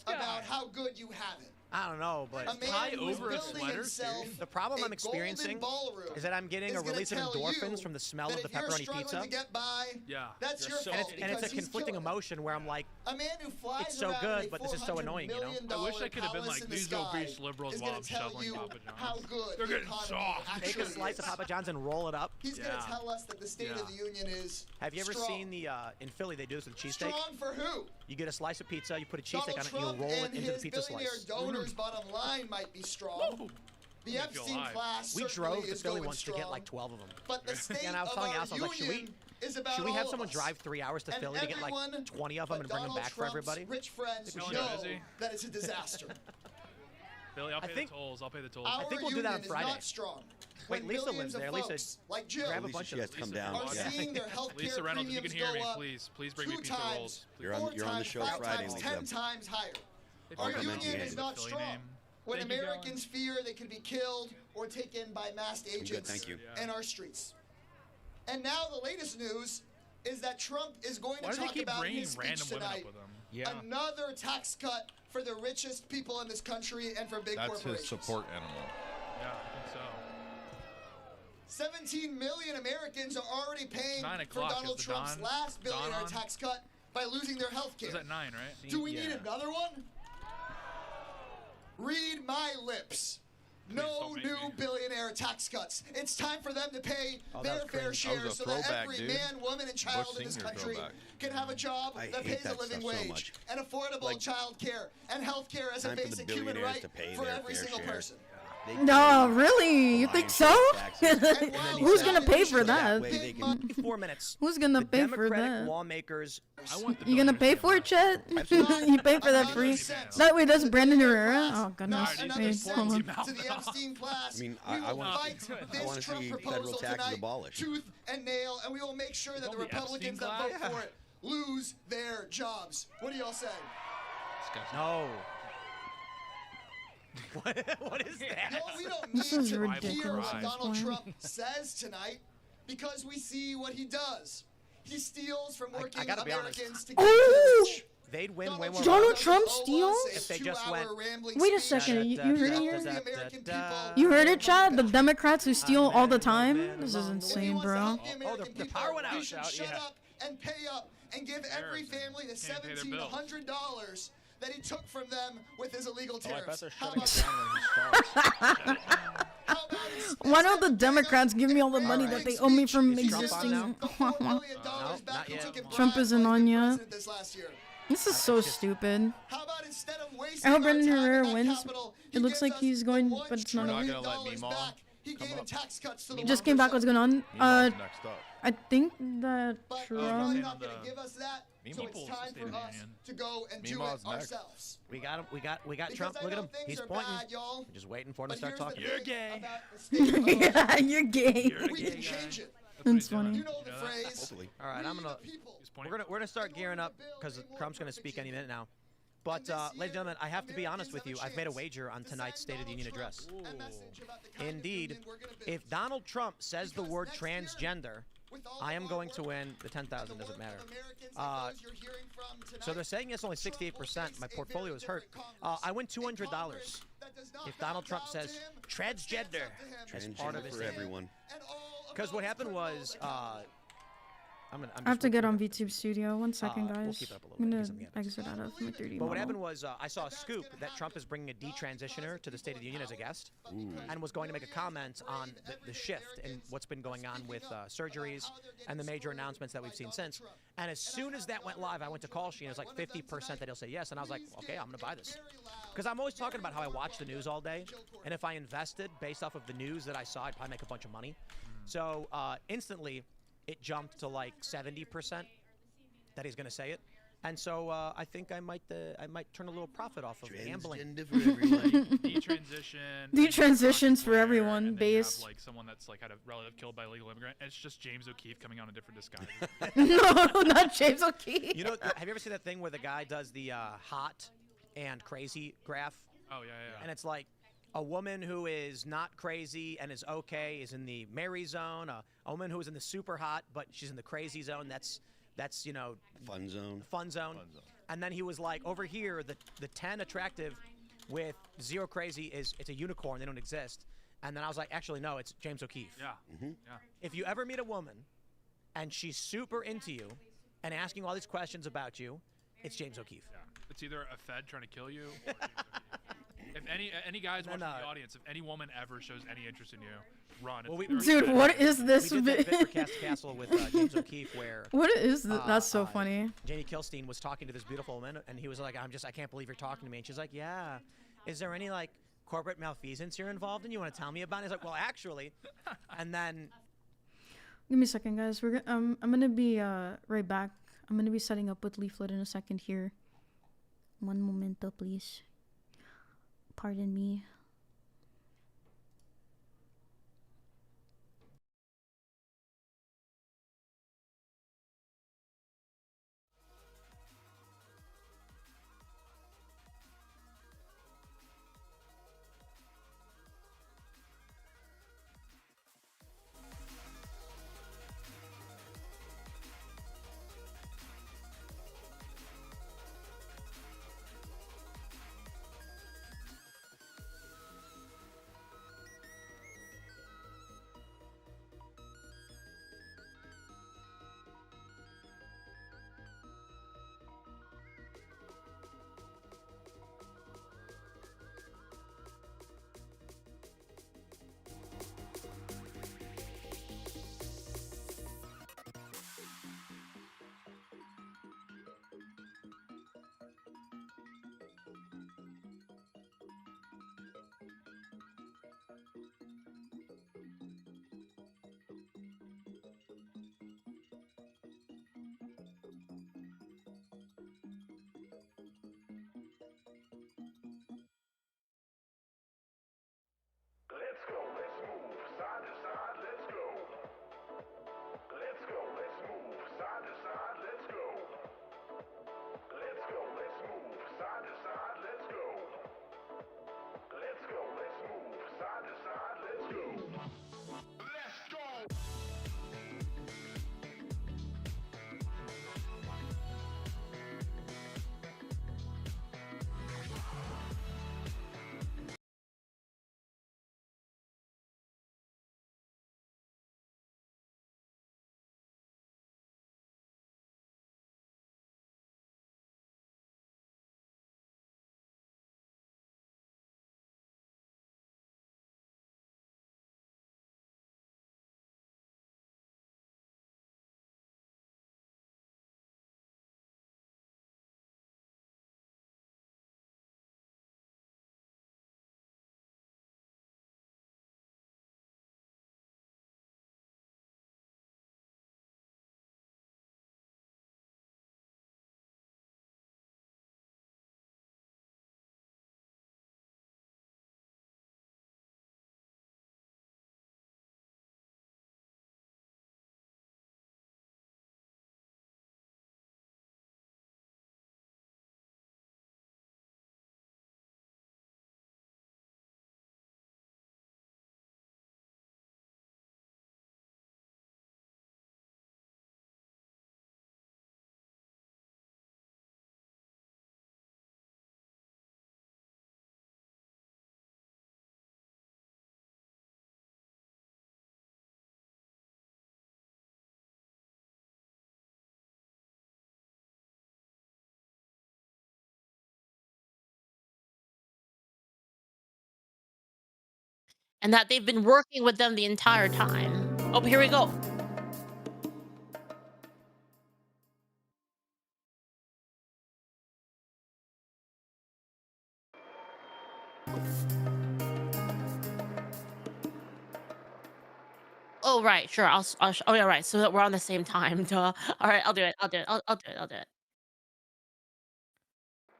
about how good you have it. I don't know, but A man who is building himself the problem I'm a experiencing golden ballroom is that I'm getting is a gonna release of tell endorphins you from the smell that of the if you're pepperoni struggling pizza. to get by, Yeah. that's your fault. And it's a because he's conflicting killing it. emotion where I'm like, A man who flies it's so around good, in a but this is so $400 annoying, you know? million I wish I could have been palace like, in the these sky obese liberals is gonna love tell shoveling you Papa John's. how good They're the getting economy soft. actually take a slice of is. Papa John's and roll it up. He's going to tell us that the State of the Union is Have you ever strong. seen the in Philly they do this with cheesesteak? Strong for who? You get a slice of pizza, you put a Donald cheesesteak on it, and Trump you roll it and into the his pizza billionaire slice. donors' bottom line might be strong. The Make me feel Epstein alive. class We certainly drove to is Philly going once to strong. get like 12 of them. But the state And I was of telling our Alice, I was like, union is about should we all have of someone us. drive 3 hours to And Philly to get like everyone 20 of them but and bring them Donald back for Trump's everybody? rich friends Think we know should, Izzy? that it's a disaster. Billy, I'll I pay think- the tolls. I'll pay the tolls. Our think we'll do that on union Friday. is not strong. Wait, When Lisa millions lives there. of Lisa, folks like Jill grab a Lisa, bunch she of has to come Lisa, down. are Yeah. seeing their health Lisa care Reynolds, if you premiums can hear me, go up please bring me 2 pizza times, rolls. You're on- 4 you're on the times, show 5 Friday, times, Lisa. 10 times higher. If Our you could union mention is the not Philly strong. name. When Thank you, Americans fear they could be killed or taken by masked agents thank you. in our streets. And now the latest news is that Trump is going Why to do they talk keep about in bringing his speech random women up tonight with him? Yeah. another tax cut for the richest people in this country and for big That's corporations. his support animal. Yeah, I think so. 17 million Americans are already paying 9 for o'clock. Donald Is the Trump's Dawn- last billionaire Dawn on? tax cut by losing their health care. Is that 9, right? Do we need Yeah. another one? Read my lips. No don't make new me. billionaire tax cuts. It's time for them to pay Oh, that their was fair cringe. share That was a so that throwback, every dude. man, woman, and child Bush in this Senior country throwback. can have a job I that hate pays a that living stuff so wage much. and affordable Like, child care and health care as a time for the basic human billionaires right to pay for their every fair single share. person. No, really? You think so? Who's gonna pay for that? 4 minutes. Who's gonna The pay for Democratic that? lawmakers. You gonna pay for it, Chet? You pay for that free? That way, that's Brandon Herrera. Oh goodness. Wait, hold on. To the Epstein class. I mean, We will I want fight to this Trump see proposal federal taxes tonight, abolished. tooth and nail, and we will make sure that the Republicans that vote for it lose their jobs. What do y'all say? No. What is that? No, we don't This need is to hear ridiculous what at this Donald point. Trump says tonight because we see what he does. He steals from working gotta be honest. Americans to get Oh! rich. They'd win way more. Donald Trump steals? If they just went. Wait a second. You heard it here? You heard it, Chad? The Democrats who steal all the time? This is insane, bro. Oh, the power went out. We should shut up and pay up and give every family the $1,700 that he took from them with his illegal tariffs. How about that? Why don't the Democrats give me all the money that they owe me from Is Trump on existing? now? $4 million No, back not he yet. took in Trump bribes isn't when he on was yet. president this last year. This is so stupid. How about instead of I wasting hope our Brandon time in Herrera that wins. Capitol, It looks like he's going, but it's not. $1 You're not gonna let trillion Mimo back. He gave in tax cuts to the Just came back. What's going on? Mimo's next up. I think that But he's Trump. not going to give us that, so Mimo it's pulls time the for State of us the to go and do Mimo's it next. ourselves. We got him. We got Because Trump. I Look at know him. things He's are pointing. bad, y'all, We're just waiting for him to but start here's the talking. thing You're gay. about the state of Yeah, you're gay. We can change it. That's funny. You know the phrase. Hopefully. All right, I'm gonna. We're gonna start gearing up because Trump's gonna speak any minute now. But, ladies and gentlemen, I have to be honest with you. I've made a wager on tonight's State of the Union address. Indeed, if Donald Trump says the word transgender, I am going to win the 10,000. Doesn't matter. So they're saying it's only 68%. My portfolio is hurt. I win $200 if Donald Trump says transgender as part of his for everyone. Because what happened was, I have to get on VTube Studio. 1 second, we'll guys. keep it up a little I'm bit, gonna get something exit out of my 3D But what model. happened was I saw a scoop that Trump is bringing a detransitioner to the State of the Union as a guest and was going to make a comment on the shift in what's been going on with surgeries and the major announcements that we've seen since. And as soon as that went live, I went to call Sheen. It was like 50% that he'll say yes. And I was like, okay, I'm going to buy this. Because I'm always talking about how I watch the news all day. And if I invested based off of the news that I saw, I'd probably make a bunch of money. So instantly, it jumped to like 70% that he's going to say it. And so I think I might turn a little profit off of gambling. Detransitions for everyone. And then you have, like someone that's like had a relative killed by a legal immigrant. And it's just James O'Keefe coming on a different disguise. No, not James O'Keefe. You know, have you ever seen that thing where the guy does the hot and crazy graph? Oh yeah, yeah. And it's like a woman who is not crazy and is okay is in the Mary zone. A woman who is in the super hot but she's in the crazy zone. That's you know, fun zone. Fun zone. And then he was like, over here, the 10 attractive with 0 crazy it's a unicorn. They don't exist. And then I was like, actually no, it's James O'Keefe. Yeah. Mm-hmm. Yeah. If you ever meet a woman and she's super into you and asking all these questions about you, it's James O'Keefe. Yeah. It's either a Fed trying to kill you or James O'Keefe. If any guys watching the audience, if any woman ever shows any interest in you, run. Well, Dude, what is this? We did that bit for Cast Castle with James O'Keefe where... What is this? That's so funny. Jamie Kilstein was talking to this beautiful woman, and he was like, I can't believe you're talking to me. And she's like, yeah. Is there any, like, corporate malfeasance you're involved in? You want to tell me about it? He's like, well, actually. And then... Give me a second, guys. I'm going to be right back. I'm going to be setting up with Leaflet in a second here. One momento, please. Pardon me. and that they've been working with them the entire time. Oh, here we go. Oh, right, sure. Oh, yeah, right. So that we're on the same time. Duh. All right, I'll do it. I'll do it. I'll do it. I'll do it.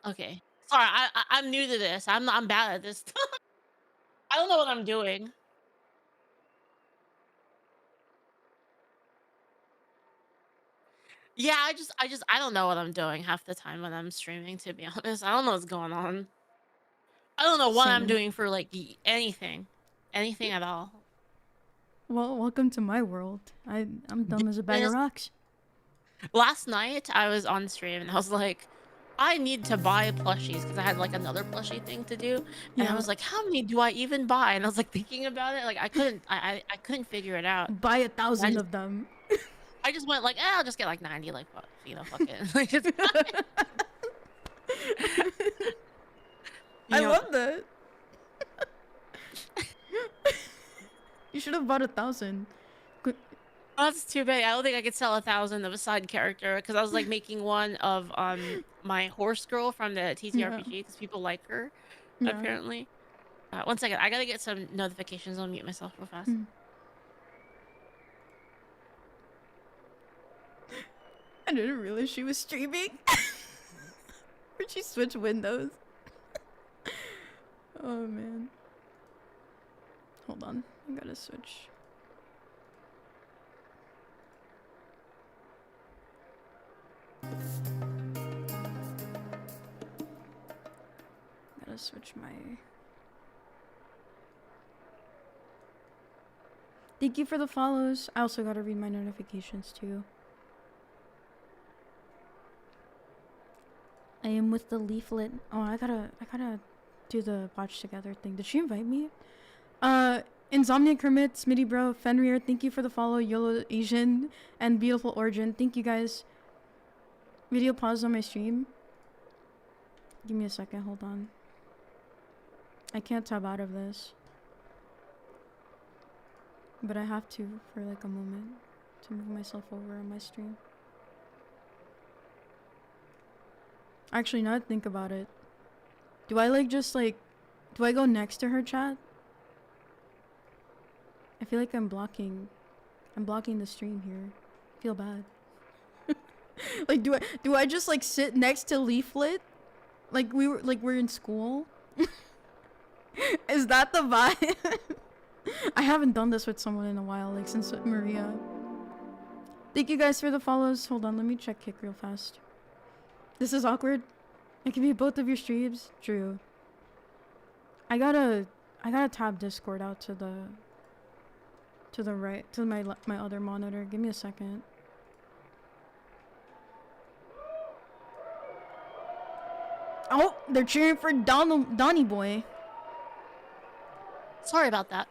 Okay. Sorry, I'm new to this. I'm bad at this. I don't know what I'm doing. Yeah, I don't know what I'm doing half the time when I'm streaming, to be honest. I don't know what's going on. I don't know what I'm Same. doing for like anything. Anything at all. Well, welcome to my world. I'm dumb as a bag of rocks. Last night I was on stream and I was like, I need to buy plushies because I had like another plushie thing to do. And I Yeah. was like, how many do I even buy? And I was like thinking about it. Like I couldn't figure it out. Buy 1,000 of them. I just went like, I'll just get like 90, like fuck it. Like, it's I know- love that. You should have bought 1,000. Oh, that's too bad. I don't think I could sell 1,000 of a side character because I was like making one of my horse girl from the TTRPG because people like her Yeah. apparently. One second, I gotta get some notifications. I'll mute myself real fast. I didn't realize she was streaming. Or she switched windows. Oh man. Hold on. I gotta switch. Gotta switch my... Thank you for the follows. I also gotta read my notifications too. I am with the leaflet. Oh, I gotta do the watch together thing. Did she invite me? Insomnia Kermit, Smitty Bro, Fenrir, thank you for the follow. YOLO Asian and Beautiful Origin. Thank you guys. Video pause on my stream. Give me a second, hold on. I can't tab out of this. But I have to for like a moment to move myself over on my stream. Actually, now that I think about it, do I like just like, do I go next to her chat? I feel like I'm blocking the stream here. I feel bad. Like, do I just like sit next to Leaflet? Like we're in school? Is that the vibe? I haven't done this with someone in a while, like since Maria. Thank you guys for the follows. Hold on, let me check Kick real fast. This is awkward. I can be both of your streams. True. I gotta tab Discord out to the right, to my other monitor. Give me a second. Oh, they're cheering for Donnie Boy. Sorry about that.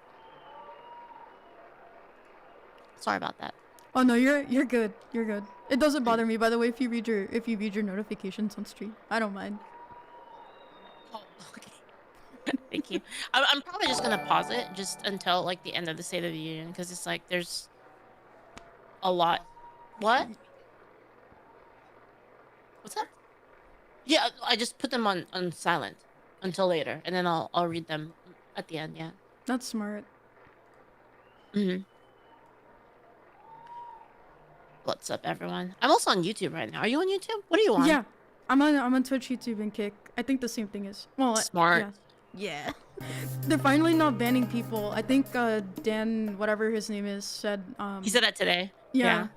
Oh no, you're good. You're good. It doesn't bother me, by the way, if you read your notifications on stream. I don't mind. Oh, okay. Thank you. I'm probably just gonna pause it just until like the end of the State of the Union because it's like there's a lot. What? What's that? Yeah, I just put them on silent until later, and then I'll read them at the end. Yeah. That's smart. What's up, everyone? I'm also on YouTube right now. Are you on YouTube? What are you on? Yeah, I'm on Twitch, YouTube, and Kick. I think the same thing is. Well, smart. Yeah. They're finally not banning people. I think Dan, whatever his name is, said. He said that today. Yeah.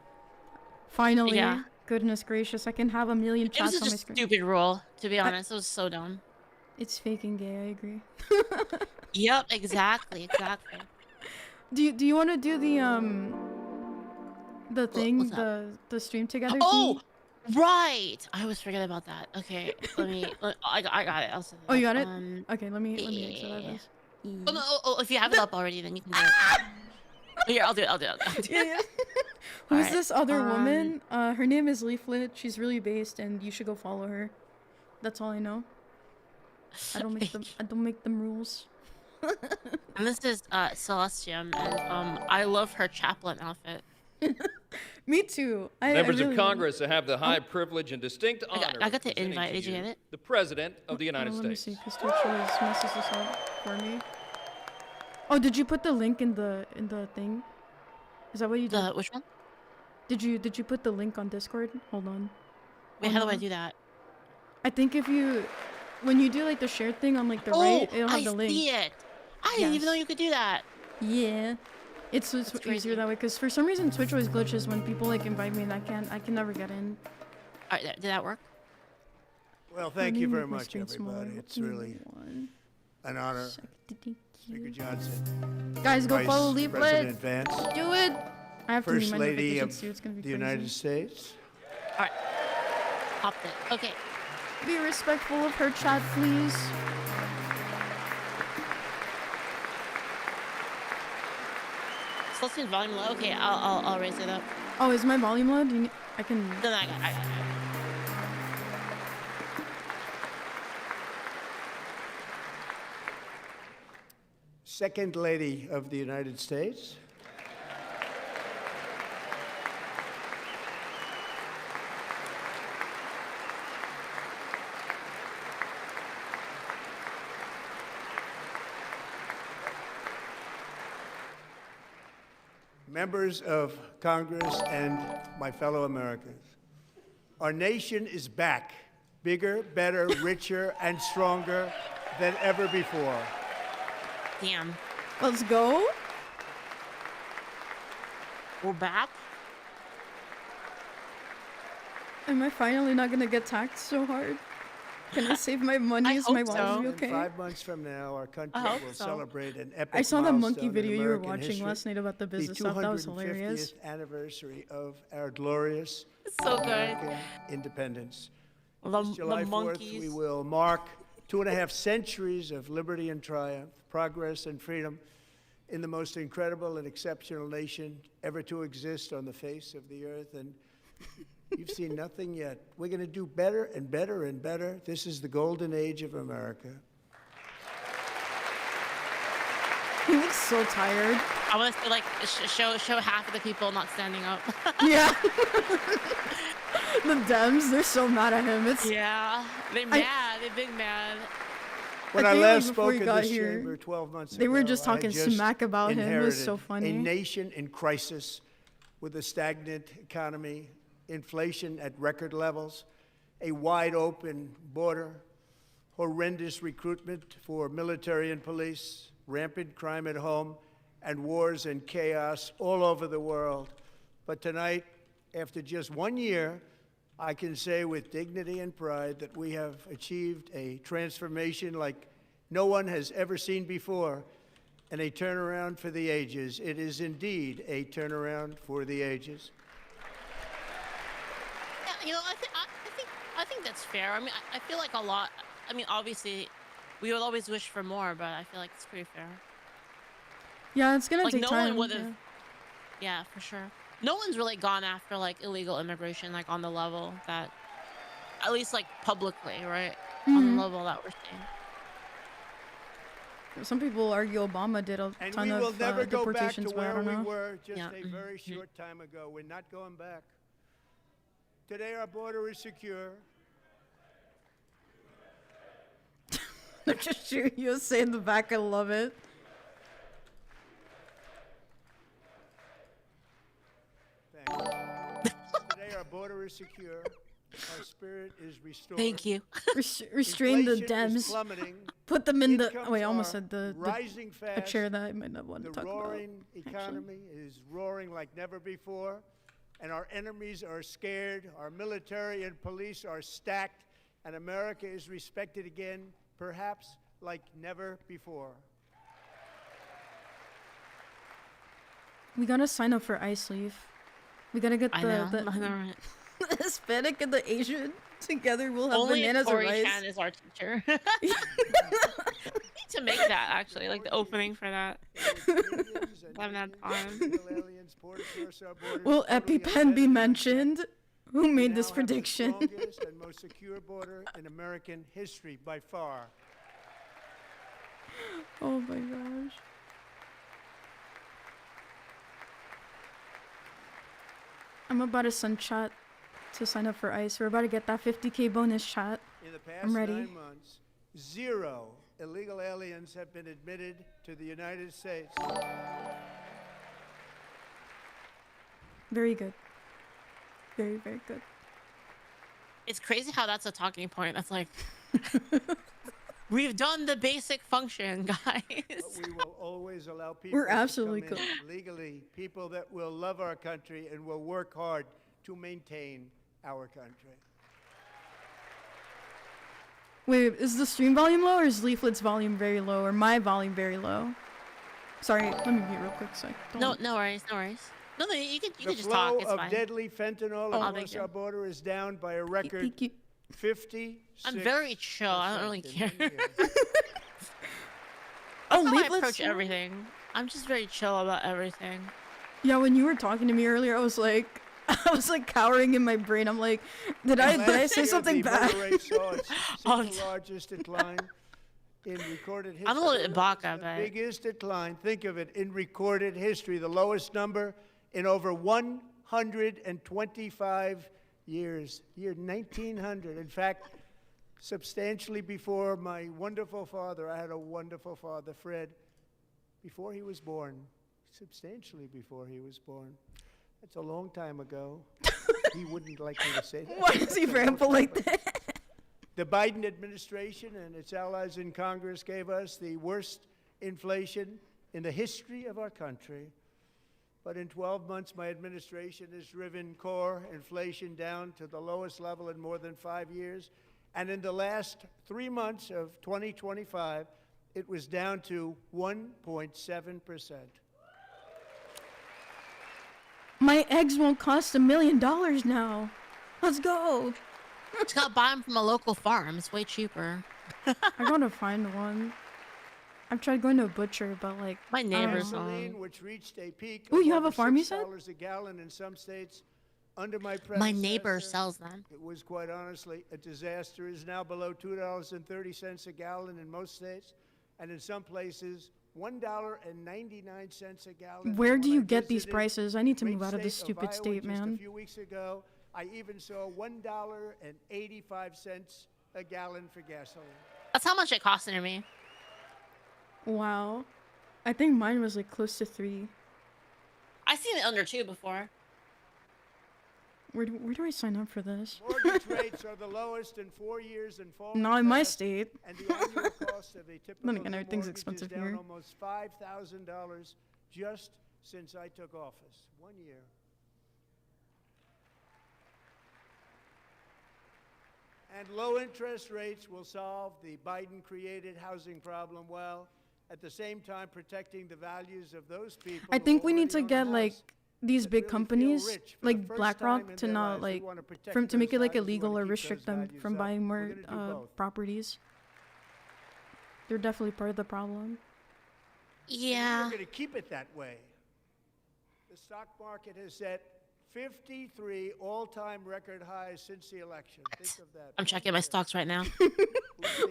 Finally. Yeah. Goodness gracious, I can have a million It was chats on such my a screen. stupid rule, to be honest. It was so dumb. It's fake and gay. I agree. Yep, exactly. Do you want to do the thing, what's that? the stream together? Oh, right. I always forget about that. Okay, I got it. I'll set it Oh, you up. got it? Okay, let me exit out of this. Oh, no, if you have it up already, then you can do it. Here, I'll do it. Yeah. Who's Alright, this other woman? Her name is Leaflet. She's really based, and you should go follow her. That's all I know. I don't make them rules. And this is Celestium, and I love her chaplain outfit. Me too. Members I really of Congress that have the high privilege and distinct honor I got of the presenting invite. to Did you get it? the President of the United Let me States. see, because Twitch messes this up for me. Oh, did you put the link in the thing? Is that what you did? Which one? Did you put the link on Discord? Hold on. Wait, Oh, how do no. I do that? I think when you do like the shared thing on like the right, it'll have the link. I see it. I didn't even know you could do that. Yeah. It's easier that way because for some reason Twitch always glitches when people like invite me and I can never get in. All right, did that work? Well, thank you very much, everybody. It's really an honor. Speaker Johnson. Guys, go Vice follow Leaflet. President Vance. Do it. I have to First read my Lady of notifications too. It's gonna be the crazy. United States. All right. Popped it. Okay. Be respectful of her chat, please. Celestium's volume low. Okay, I'll raise it up. Oh, is my volume low? Do you need, I can. No, I got it. Second Lady of the United States. Members of Congress and my fellow Americans, our nation is back, bigger, better, richer, and stronger than ever before. Damn. Let's go. We're back. Am I finally not gonna get taxed so hard? Can I save my money? Is my wallet be okay? 5 months from now, our country will celebrate an epic I saw the monkey milestone in video you were American watching history, last night about the business the stuff. That was hilarious. 250th anniversary of our glorious So good. American independence. The July 4th, monkeys. we will mark 2.5 centuries of liberty and triumph, progress and freedom in the most incredible and exceptional nation ever to exist on the face of the earth. And you've seen nothing yet. We're going to do better and better and better. This is the golden age of America. He looks so tired. I want to see, like show half of the people not standing up. Yeah. The Dems, they're so mad at him. It's they mad. They big mad. When I last spoke in this chamber 12 months ago, they were just I talking had just smack about him. It was so inherited funny. A nation in crisis with a stagnant economy, inflation at record levels, a wide open border, horrendous recruitment for military and police, rampant crime at home, and wars and chaos all over the world. But tonight, after just 1 year, I can say with dignity and pride that we have achieved a transformation like no one has ever seen before, and a turnaround for the ages. It is indeed a turnaround for the ages. Yeah, you know, I think that's fair. I mean, I feel like a lot. I mean, obviously, we would always wish for more, but I feel like it's pretty fair. Yeah, it's gonna Like take no time. one would have. Yeah, for sure. No one's really gone after like illegal immigration, like on the level that, at least like publicly, right? On Mhm. the level that we're seeing. Some people argue Obama did a And ton we will of never go back deportations, to but I where don't we know. were just Yeah. a very short time ago. We're not going back. Today, our border is secure. They're just shooting USA in the back. I love it. Today, our border is secure. Our spirit is restored. Thank you. Restrain the Inflation is Dems. plummeting. Put them in the. Incomes Wait, I almost are said the rising a fast. chair that I might not want to The talk about. roaring economy is roaring like never before, and our enemies are scared. Our military and police are stacked, and America is respected again, perhaps like never before. We gotta sign up for Ice Leaf. We gotta get I the know, I know, right? the Hispanic and the Asian together. We'll have Only if bananas and Tori rice. Chan is our teacher. We need to make that actually, like the opening for that. I haven't had time. Will EpiPen be mentioned? Who made this prediction? Strongest and most secure border in American history by far. Oh my god. I'm about to send chat to sign up for ICE. We're about to get that 50K bonus, chat. In the past I'm ready. 9 months, 0 illegal aliens have been admitted to the United States. Very good. Very, very good. It's crazy how that's a talking point. That's like, we've done the basic function, guys. But we will always allow people We're absolutely to come cool. in legally, people that will love our country and will work hard to maintain our country. Wait, is the stream volume low or is Leaflet's volume very low or my volume very low? Sorry, let me mute real quick so I don't... No worries, no worries. No, you can just The talk. flow It's of fine. deadly fentanyl Oh, across thank you. our border is down by a record 56%. I'm very chill. I don't really care. Oh, That's how I Leaflet's approach slow? everything. I'm just very chill about everything. Yeah, when you were talking to me earlier, I was like cowering in my brain. I'm like, did I say something bad? The rate saw its single largest decline in recorded history. I'm a little bit baka, The but biggest decline, think of it, in recorded history, the lowest number in over 125 years. Year 1900. In fact, substantially before my wonderful father, I had a wonderful father, Fred, before he was born. Substantially before he was born. That's a long time ago. He wouldn't like me to say that. Why does he ramble like that? The Biden administration and its allies in Congress gave us the worst inflation in the history of our country. But in 12 months, my administration has driven core inflation down to the lowest level in more than 5 years. And in the last 3 months of 2025, it was down to 1.7%. My eggs won't cost $1 million now. Let's go. just gotta buy them from a local farm. It's way cheaper. I gotta find one. I've tried going to a butcher, but like my neighbor's Gasoline, which reached a peak Ooh, of you have over a farm, you said? $6 a gallon in some states. Under my My neighbor predecessor, sells them. It was quite honestly a disaster. It is now below $2.30 a gallon in most states, and in some places $1.99 a gallon. Where And do when you I get these visited prices? I need to great move out of this state stupid Iowa state, just man. A few weeks ago, I even saw $1.85 a gallon for gasoline. That's how much it costed me. Wow. I think mine was like close to 3. I've seen it under 2 before. Where do I sign up for this? Mortgage rates are the lowest in 4 years and falling Not in my fast, state. And the annual cost of a typical Then again, new everything's mortgage expensive is down here. almost $5,000 just since I took office. 1 year. And low interest rates will solve the Biden-created housing problem well, at the same time protecting the values of those people. I who think we need already to own a get like house these that big really feel companies rich for the like first BlackRock time in to their not lives. We like wanna protect to make those it like values. We illegal wanna or keep restrict those them values from up. buying We're more gonna do both. properties. They're definitely part of the problem. Yeah. We're going to keep it that way. The stock market has set 53 all-time record highs since the election. Think of that. I'm checking my stocks right now.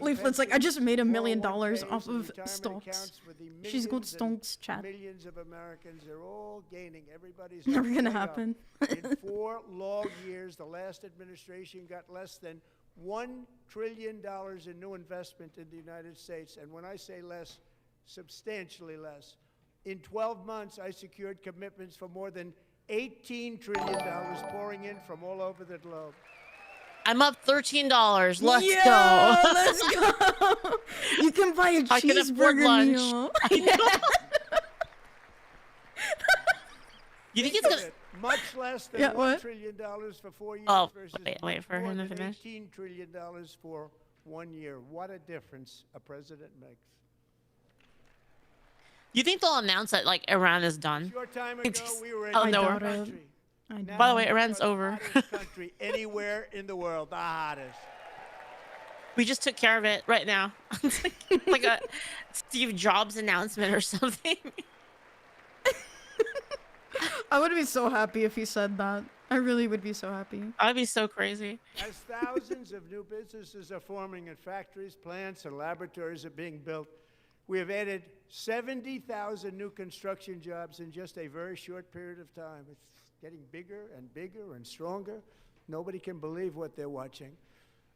Leaflet's like, I just made $1 million 401ks off and of retirement stocks. accounts for the She's good millions and stonks, chat. Millions of Americans are all gaining. Everybody's Never up, gonna way up. happen. In 4 long years, the last administration got less than $1 trillion in new investment in the United States. And when I say less, substantially less. In 12 months, I secured commitments for more than $18 trillion pouring in from all over the globe. I'm up $13. Let's Yeah, go. let's go. You can buy a I can afford cheeseburger lunch. meal. I know. You think it's gonna? Much less than Yeah, $1 what? trillion for 4 years Oh, versus wait for more him to than finish. $18 trillion for 1 year. What a difference a president makes. You think they'll announce that like Iran is done? Short time It ago, just- we were in out the of nowhere. country. I By the way, Now Iran's we are over. the hottest country anywhere in the world, the hottest. We just took care of it right now. It's like a Steve Jobs announcement or something. I would be so happy if he said that. I really would be so happy. I'd be so crazy. As thousands of new businesses are forming in factories, plants, and laboratories are being built, we have added 70,000 new construction jobs in just a very short period of time. It's getting bigger and bigger and stronger. Nobody can believe what they're watching.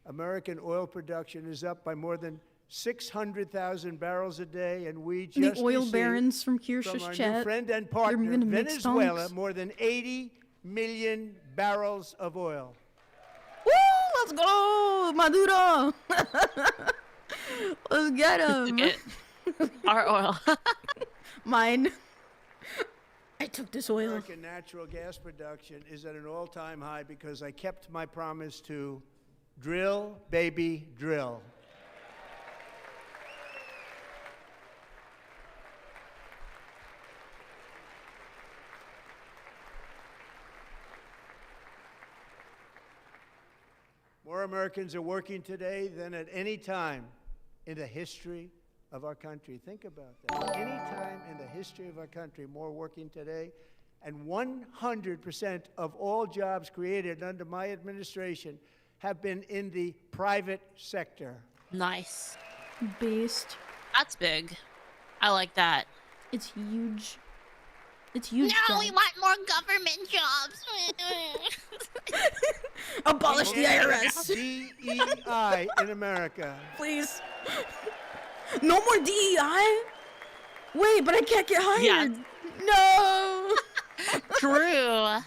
American oil production is up by more than 600,000 barrels a day, and we just The oil received barons from from Kirsch's our chat. new friend and They're partner, gonna make Venezuela, stonks. more than 80 million barrels of oil. Woo! Let's go, Maduro. Let's get him. Our oil. Mine. I took this oil. American natural gas production is at an all-time high because I kept my promise to drill, baby, drill. More Americans are working today than at any time in the history of our country. Think about that. Any time in the history of our country, more working today. And 100% of all jobs created under my administration have been in the private sector. Nice. Based. That's big. I like that. It's huge. It's huge. No, we want more government jobs. Abolish the IRS. DEI in America. Please. No more DEI? Wait, but I can't get hired. Yeah. No. True. I'm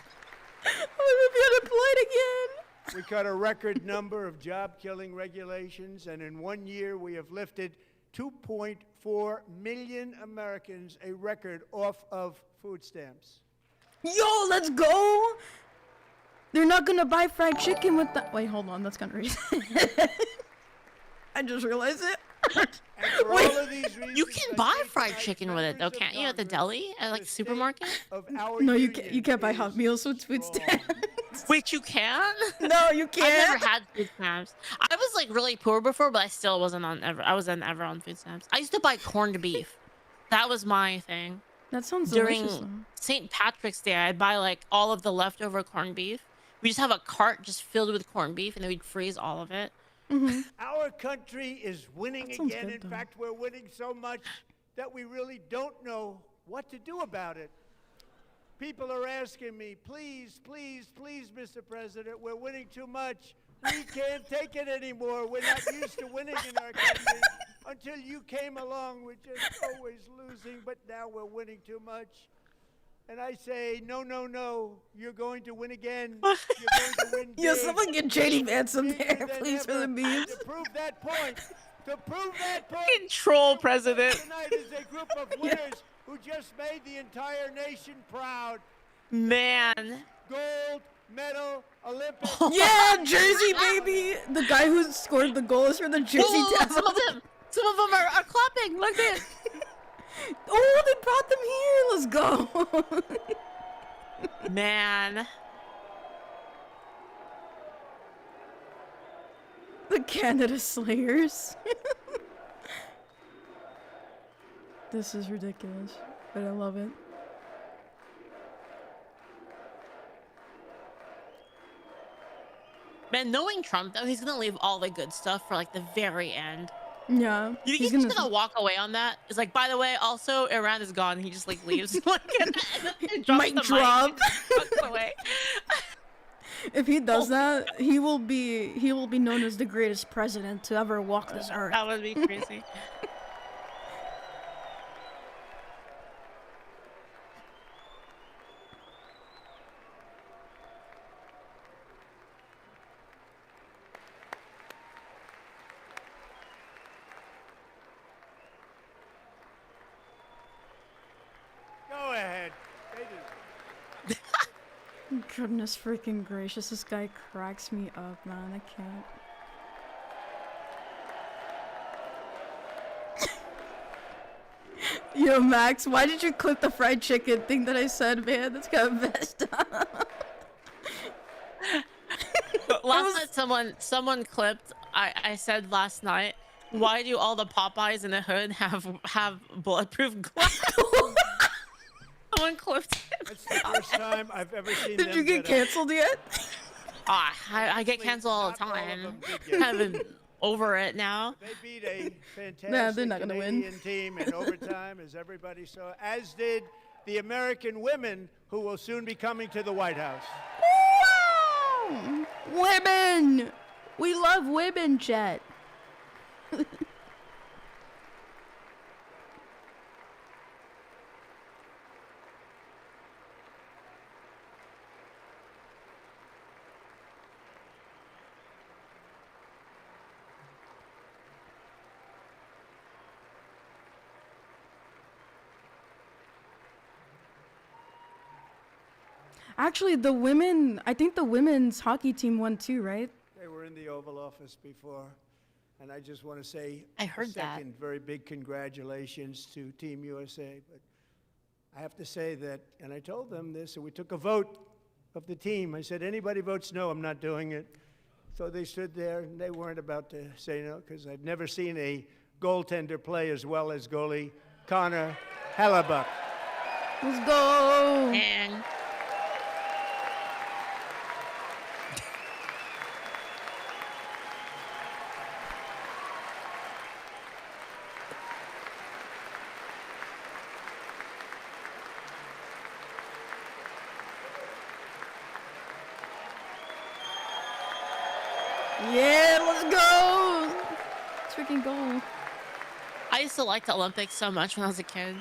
gonna be unemployed again. We cut a record number of job-killing regulations, and in 1 year we have lifted 2.4 million Americans, a record, off of food stamps. Yo, let's go. They're not gonna buy fried chicken with that. Wait, hold on. That's kind of racist. I just realized it. Wait. You can buy fried chicken with it though, can't you? At the deli, at like the supermarket. No, you can't buy hot meals with food stamps. Wait, you can? No, you can't. I've never had food stamps. I was like really poor before, but I still wasn't on ever. I wasn't ever on food stamps. I used to buy corned beef. That was my thing. That sounds During delicious. Though. St. Patrick's Day, I'd buy like all of the leftover corned beef. We just have a cart just filled with corned beef, and then we'd freeze all of it. Our country is winning That sounds again. good, In though. fact, we're winning so much that we really don't know what to do about it. People are asking me, please, please, please, Mr. President, we're winning too much. We can't take it anymore. We're not used to winning in our country. Until you came along, we're just always losing, but now we're winning too much. And I say, no, no, no, you're going to win again. You're going to win big. Yo, someone get JD Vance up Bigger there, than please, for ever. the And memes. to prove that point, Control president. tonight is a group of winners who just made the entire nation proud. Man. Gold medal Olympic. Yeah, Jersey, baby. The guy who scored the goal is from the Jersey Whoa, Devils. some of them are clapping. Look at this. Oh, they brought them here. Let's go. Man. The Canada Slayers. This is ridiculous, but I love it. Man, knowing Trump though, he's gonna leave all the good stuff for like the very end. Yeah. You think he's just gonna walk away on that? It's like, by the way, also Iran is gone. He just like leaves. Like, and drops Mic the drop. Mic and walks away. If he does that, he will be known as the greatest president to ever walk this earth. That would be crazy. Go ahead. Goodness freaking gracious, this guy cracks me up, man. I can't. Yo, Max, why did you clip the fried chicken thing that I said, man? That's kind of messed up. Last night, someone clipped. I said last night, why do all the Popeyes in the hood have bulletproof glass? Someone clipped it. That's the first time I've ever seen Did them you get canceled yet? I get canceled all the time. Kind of over it now. They beat a fantastic Nah, they're not gonna win. Canadian team in overtime, as everybody saw, as did the American women who will soon be coming to the White House. Wow! Women! We love women, Chet. Actually, the women, I think the women's hockey team won too, right? They were in the Oval Office before, and I just want to say I heard a second very big congratulations to Team USA. But I have to say that, and I told them this, and we took a vote of the team. I said, anybody votes no, I'm not doing it. So they stood there, and they weren't about to say no, because I've never seen a goaltender play as well as goalie Connor Hellebuck. Let's go! And Yeah, let's go! Let's freaking go. I used to like the Olympics so much when I was a kid.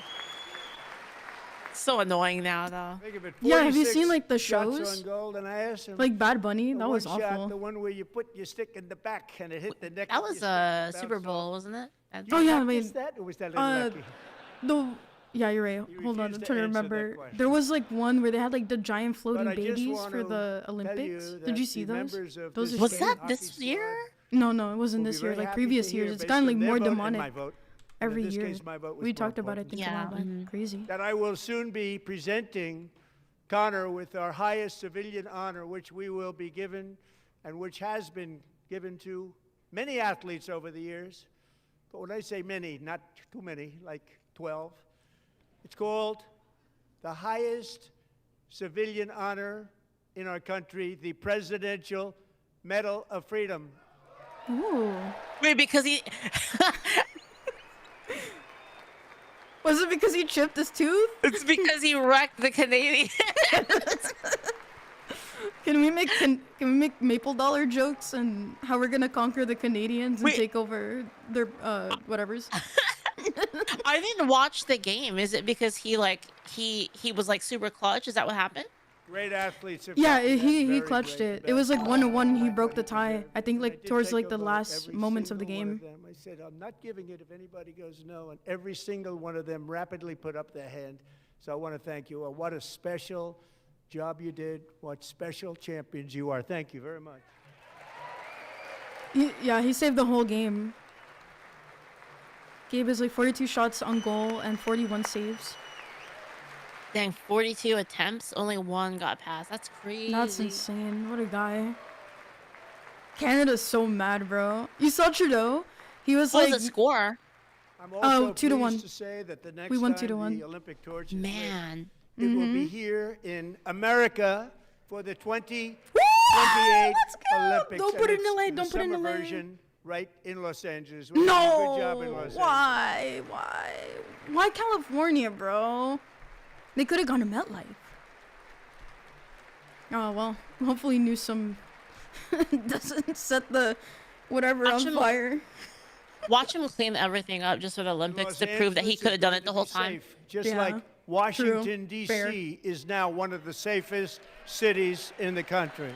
It's so annoying now, though. Yeah, have you seen like the shots shows? on goal, and I asked him, Like Bad Bunny? the That was one shot, awful. the one where you put your stick in the back and it hit the neck. That of was your a stick and Super bounced Bowl, off. wasn't it? Oh yeah, I mean, Practice that, or was that lucky? Yeah, you're right. Hold on, I'm refused trying to to answer that remember. question. There was like one where they had like the giant floating But I just babies want for to the tell Olympics. you that Did you see the those? members of Those this are Was state scary. that this year? No, it wasn't will be this year. very Like happy previous to hear, years, it's based gotten on like their more vote and demonic my vote, and every in this year. case, my vote was We more talked about it, I think, a while back. Mm-hmm. Crazy. that I will soon be presenting Connor with our highest civilian honor, which we will be given, and which has been given to many athletes over the years. But when I say many, not too many, like 12, it's called the highest civilian honor in our country, the Presidential Medal of Freedom. Ooh. Wait, because he Was it because he chipped his tooth? it's because he wrecked the Canadian. Can we make Maple Dollar jokes and how we're gonna conquer the Canadians and Wait. take over their whatever's? I didn't watch the game. Is it because he was like super clutch? Is that what happened? Great athletes. Have Yeah, gotten that he very clutched great it. It was like 1-1. He broke the tie. deserved. I think And I like did towards take like a the vote last every moments of the single one game. them. I said, I'm not giving it if anybody goes no, and every single one of them rapidly put up their hand. So I want to thank you. What a special job you did. What special champions you are. Thank you very much. He saved the whole game. Gabe has like 42 shots on goal and 41 saves. Dang, 42 attempts, only one got past. That's crazy. That's insane. What a guy. Canada's so mad, bro. You saw Trudeau? He was What like, was the score? I'm also 2-1. pleased to say that the next We won time 2-1. the Olympic torch is lit, Man. it will Mm-hmm. be here in America for the 2028 Let's go! Olympics. Don't put and it in it's LA, the don't put it in summer LA. version right in Los Angeles. We're doing a good job in no! Los Angeles. Why California, bro? They could have gone to MetLife. Oh, well. Hopefully Newsom doesn't set the whatever Watch on him- fire. Watch him clean everything up just for the Olympics Los to prove that he Angeles could have is done going it the to whole be time. safe, just Yeah. like Washington, True. Fair. D.C. is now one of the safest cities in the country.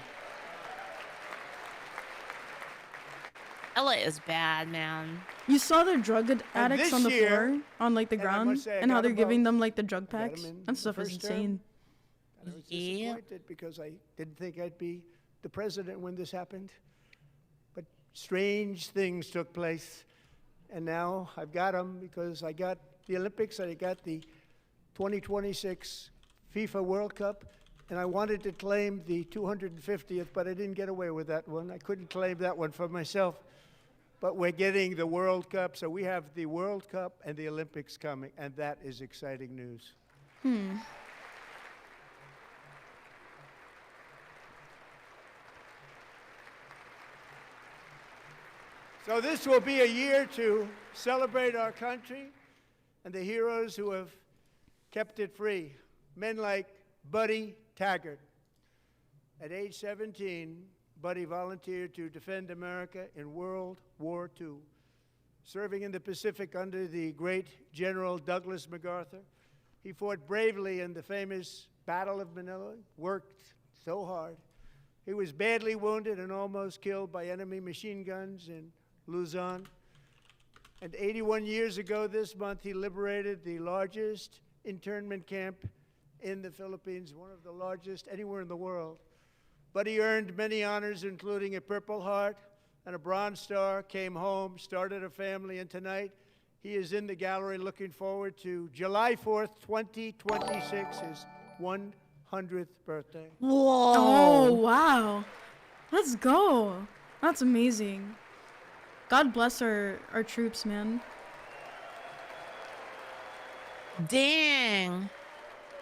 LA is bad, man. You saw the drug addicts this on the year- floor on like the and I ground must say I and how got they're them giving both. them like the drug got 'em packs. in That the stuff is first term. insane. And I was Yeah. disappointed because I didn't think I'd be the president when this happened. But strange things took place. And now I've got them because I got the Olympics and I got the 2026 FIFA World Cup. And I wanted to claim the 250th, but I didn't get away with that one. I couldn't claim that one for myself. But we're getting the World Cup, so we have the World Cup and the Olympics coming, and that is exciting news. So this will be a year to celebrate our country and the heroes who have kept it free. Men like Buddy Taggart. At age 17, Buddy volunteered to defend America in World War II, serving in the Pacific under the great General Douglas MacArthur. He fought bravely in the famous Battle of Manila, worked so hard. He was badly wounded and almost killed by enemy machine guns in Luzon. And 81 years ago this month, he liberated the largest internment camp in the Philippines, one of the largest anywhere in the world. But he earned many honors, including a Purple Heart and a Bronze Star, came home, started a family, and tonight he is in the gallery looking forward to July 4th, 2026, his 100th birthday. Whoa. Oh, wow. Let's go. That's amazing. God bless our troops, man. Dang.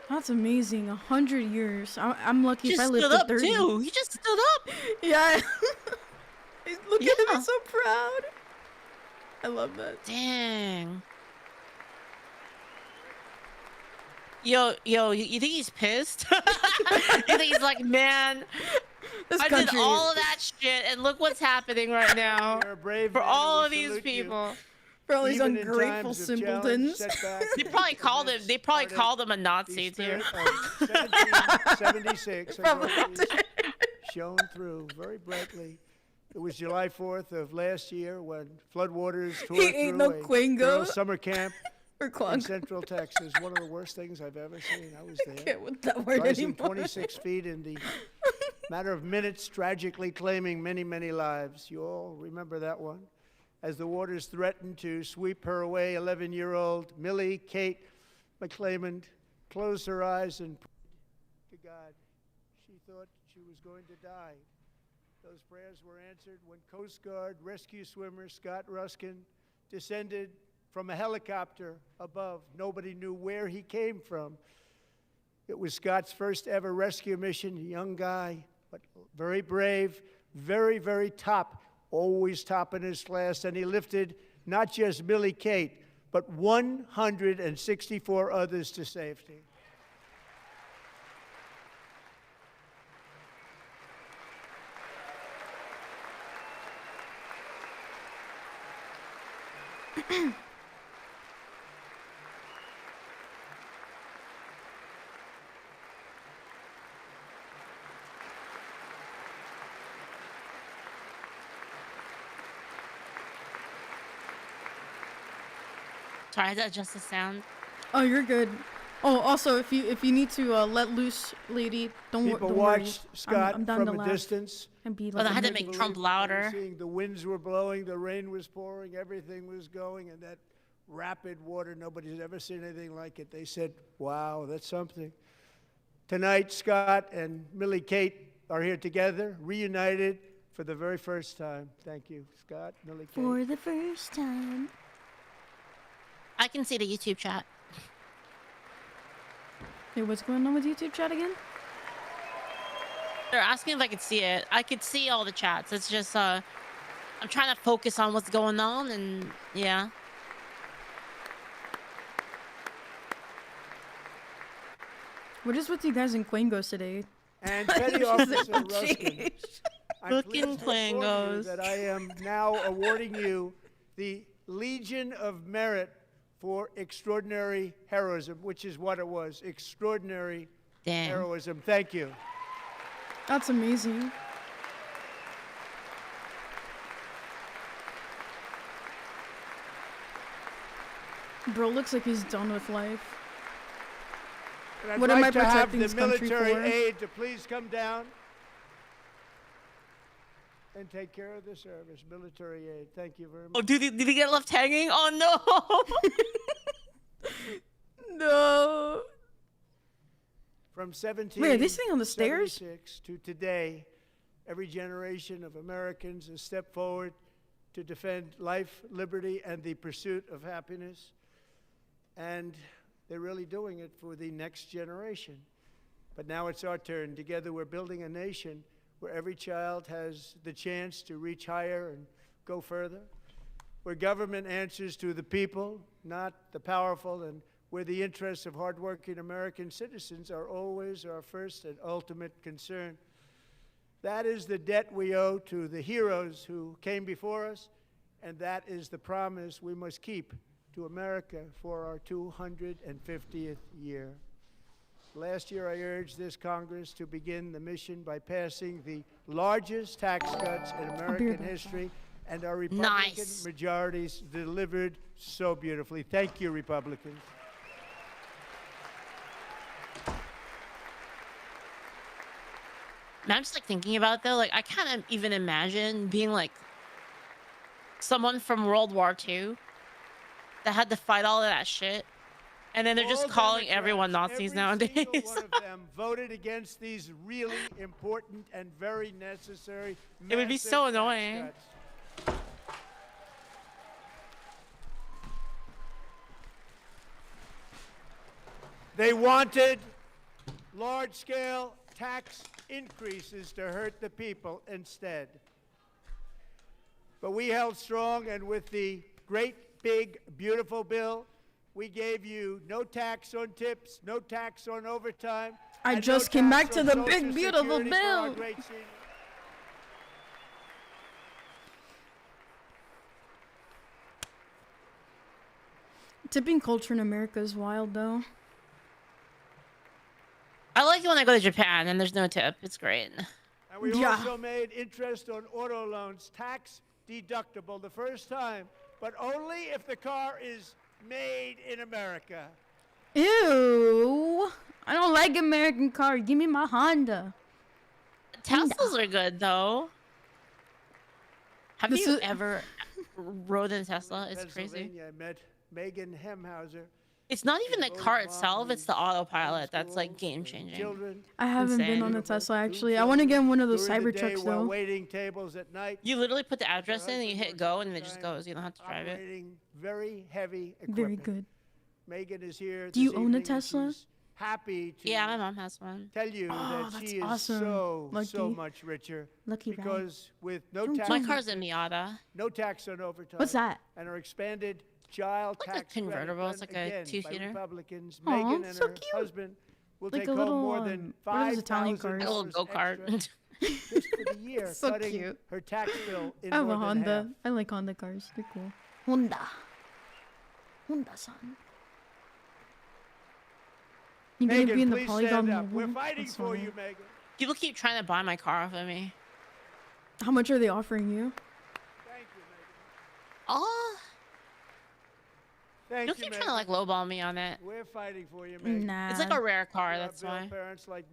That's amazing. 100 years. I'm lucky if I live to Just 30. stood up too. He just stood up. Yeah. Look at him. He's so proud. I love that. Dang. Yo, you think he's pissed? You think he's like, man, I did all of that shit, and look what's happening right now for all of these people. For all these ungrateful simpletons. They probably called him. They probably called him a Nazi too. 1776 shone through very brightly. It was July 4th of last year when floodwaters tore through a girls' summer camp in Central Texas. One of the worst things I've ever seen. I was there. I can't with that word Rising anymore. 26 feet in the matter of minutes, tragically claiming many, many lives. You all remember that one? As the waters threatened to sweep her away, 11-year-old Millie Kate McClelland closed her eyes and prayed to God. She thought she was going to die. Those prayers were answered when Coast Guard rescue swimmer Scott Ruskin descended from a helicopter above. Nobody knew where he came from. It was Scott's first ever rescue mission. A young guy, but very brave, very, very top, always top in his class. And he lifted not just Millie Kate, but 164 others to safety. Sorry, I had to adjust the sound. Oh, you're good. Oh, also, if you need to let loose, lady, don't People don't watched worry. Scott I'm down from to a laugh distance. And be Well, like I had to a make nerd. Trump louder. Seeing the winds were blowing, the rain was pouring, everything was going, and that rapid water, nobody's ever seen anything like it. They said, wow, that's something. Tonight, Scott and Millie Kate are here together, reunited for the very first time. Thank you, Scott, Millie Kate. For the first time. I can see the YouTube chat. Hey, what's going on with YouTube chat again? They're asking if I could see it. I could see all the chats. It's just I'm trying to focus on what's going on, and yeah. What is with you guys in Quangos today? And Petty Officer Ruskin, Jeez. I'm Looking pleased to inform you Quangos. that I am now awarding you the Legion of Merit for extraordinary heroism, which is what it was, extraordinary heroism. Thank you. That's amazing. Bro looks like he's done with life. And I'd What like am I to have protecting the this country military for? aide to please come down and take care of the service. Military aid. Thank you very much. Oh, did he get left hanging? Oh no! No. From 17 Wait, are they sitting on the stairs? to today, every generation of Americans has stepped forward to defend life, liberty, and the pursuit of happiness. And they're really doing it for the next generation. But now it's our turn. Together we're building a nation where every child has the chance to reach higher and go further, where government answers to the people, not the powerful, and where the interests of hardworking American citizens are always our first and ultimate concern. That is the debt we owe to the heroes who came before us, and that is the promise we must keep to America for our 250th year. Last year, I urged this Congress to begin the mission by passing the largest tax cuts in American history, and our Republican majorities delivered so beautifully. Thank you, Republicans. I'm just like thinking about it, though, like I can't even imagine being like someone from World War II that had to fight all of that shit, and then they're just calling everyone Nazis nowadays. Every single one of them voted against these really important and very necessary. It would be so annoying. They wanted large-scale tax increases to hurt the people instead. But we held strong, and with the great, big, beautiful bill, we gave you no tax on tips, no tax on overtime. I just came back to the big, beautiful bill. Tipping culture in America is wild, though. I like it when I go to Japan and there's no tip. It's great. And we also made interest on auto loans tax deductible the first time, but only if the car is made in America. Ew. I don't like American cars. Give me my Honda. Teslas are good, though. Have you ever rode in a Tesla? It's crazy. I met Megan Hemhauser. It's not even the car itself, it's the autopilot that's like game changing. I haven't been on a Tesla actually. I want to get one of those Cybertrucks though. Waiting tables at night. You literally put the address in and you hit go and it just goes. You don't have to drive it. Very heavy equipment. Very good. Megan is here. Do you own a Tesla? Happy to my mom has one. Tell you that she is awesome. so much richer. Lucky because with no tax. My car's a Miata. No tax on overtime. What's that? And our expanded child like tax a convertible. It's like a two-seater. Republicans. Aw, Megan and so her cute. husband will Like take a little, home more than what are those Italian cars? A little go-kart. Just for the year, So cutting cute. her tax bill in I have more a than Honda. half. I like Honda cars. They're cool. Honda-san. You gonna Megan, be in the please Polygon stand up. Mobile? We're fighting That's for funny. you, Megan. People keep trying to buy my car off of me. How much are they offering you? Thank you, Megan. Oh, Thank you'll you, keep Megan. trying to like lowball me on it. We're fighting for you, Megan. Nah. It's like a rare car, that's why.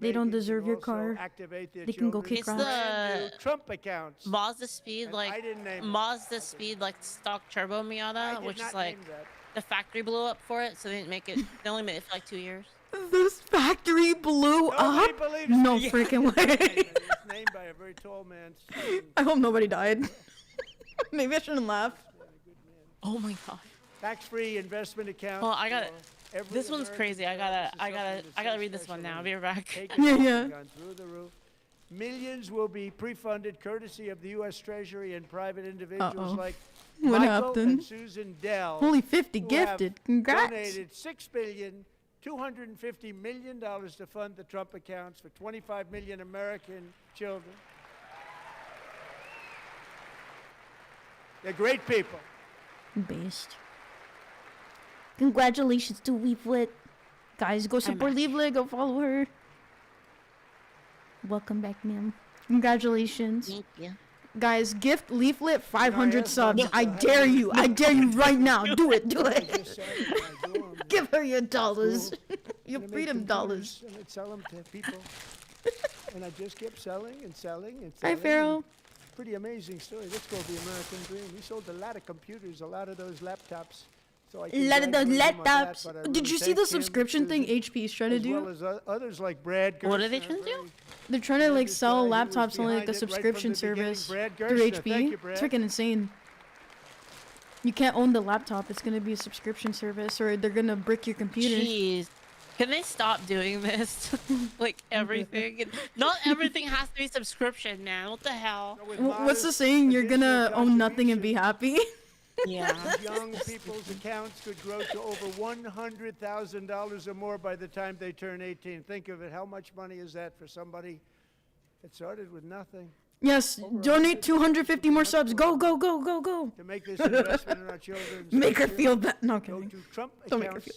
They don't deserve your car. They can go kick It's rocks. the Trump accounts. Mazda Speed, And like I didn't name it. Mazda Speed, like stock turbo Miata, which is not like name that. the factory blew up for it, so they didn't make it. They only made it for like 2 years. This factory blew Nobody up? believes No me. freaking way. It's named by a very tall man. I hope nobody died. Maybe I shouldn't laugh. Oh my god. Tax-free investment account. Well, I got it. for every This one's American crazy. I gotta read this one now. I'll be right back. Taking Yeah, off yeah. and gone through the roof. Millions will be pre-funded courtesy of the U.S. Treasury and private individuals Uh-oh. like What Michael happened? and Susan Dell. Holy 50 who gifted. have Congrats. Donated $6,250 million to fund the Trump accounts for 25 million American children. They're great people. Based. Congratulations to Leaflet. Guys, go support Leaflet. Go follow her. Welcome back, ma'am. Congratulations. Thank you. Guys, gift Leaflet 500 subs. I dare you. I dare you right now. Do it. Do it. Give her your dollars. Your And I made freedom dollars. computers, and I'd sell them to people. And I just kept selling and selling and Hi, selling. Pharaoh. and Pretty amazing story. Let's go the American dream. We sold a lot of computers, a lot of those laptops. So I can Lot of brag those on him on that, laptops. but I Did really you see thank the him, subscription thing Susan, HP is trying to as do? well as others like Brad Gerstner. What are they trying to do? very- They're trying to like tremendous sell guy. He was laptops on like behind a it right from subscription the beginning. service Brad through Gerstner. HP. Thank you, Brad. It's freaking insane. You can't own the laptop. It's gonna be a subscription service, or they're gonna brick your computer. Jeez. Can they stop doing this? Like everything. Not everything has to be subscription, man. What the hell? What's the saying? You're gonna own nothing and be happy. Yeah. Young people's accounts could grow to over $100,000 or more by the time they turn 18. Think of it. How much money is that for somebody that started with nothing? Yes, donate 250 more subs. Go, go, go, go, go. To make this investment in our children's Make her future, feel bad. No, go kidding. to Don't make her feel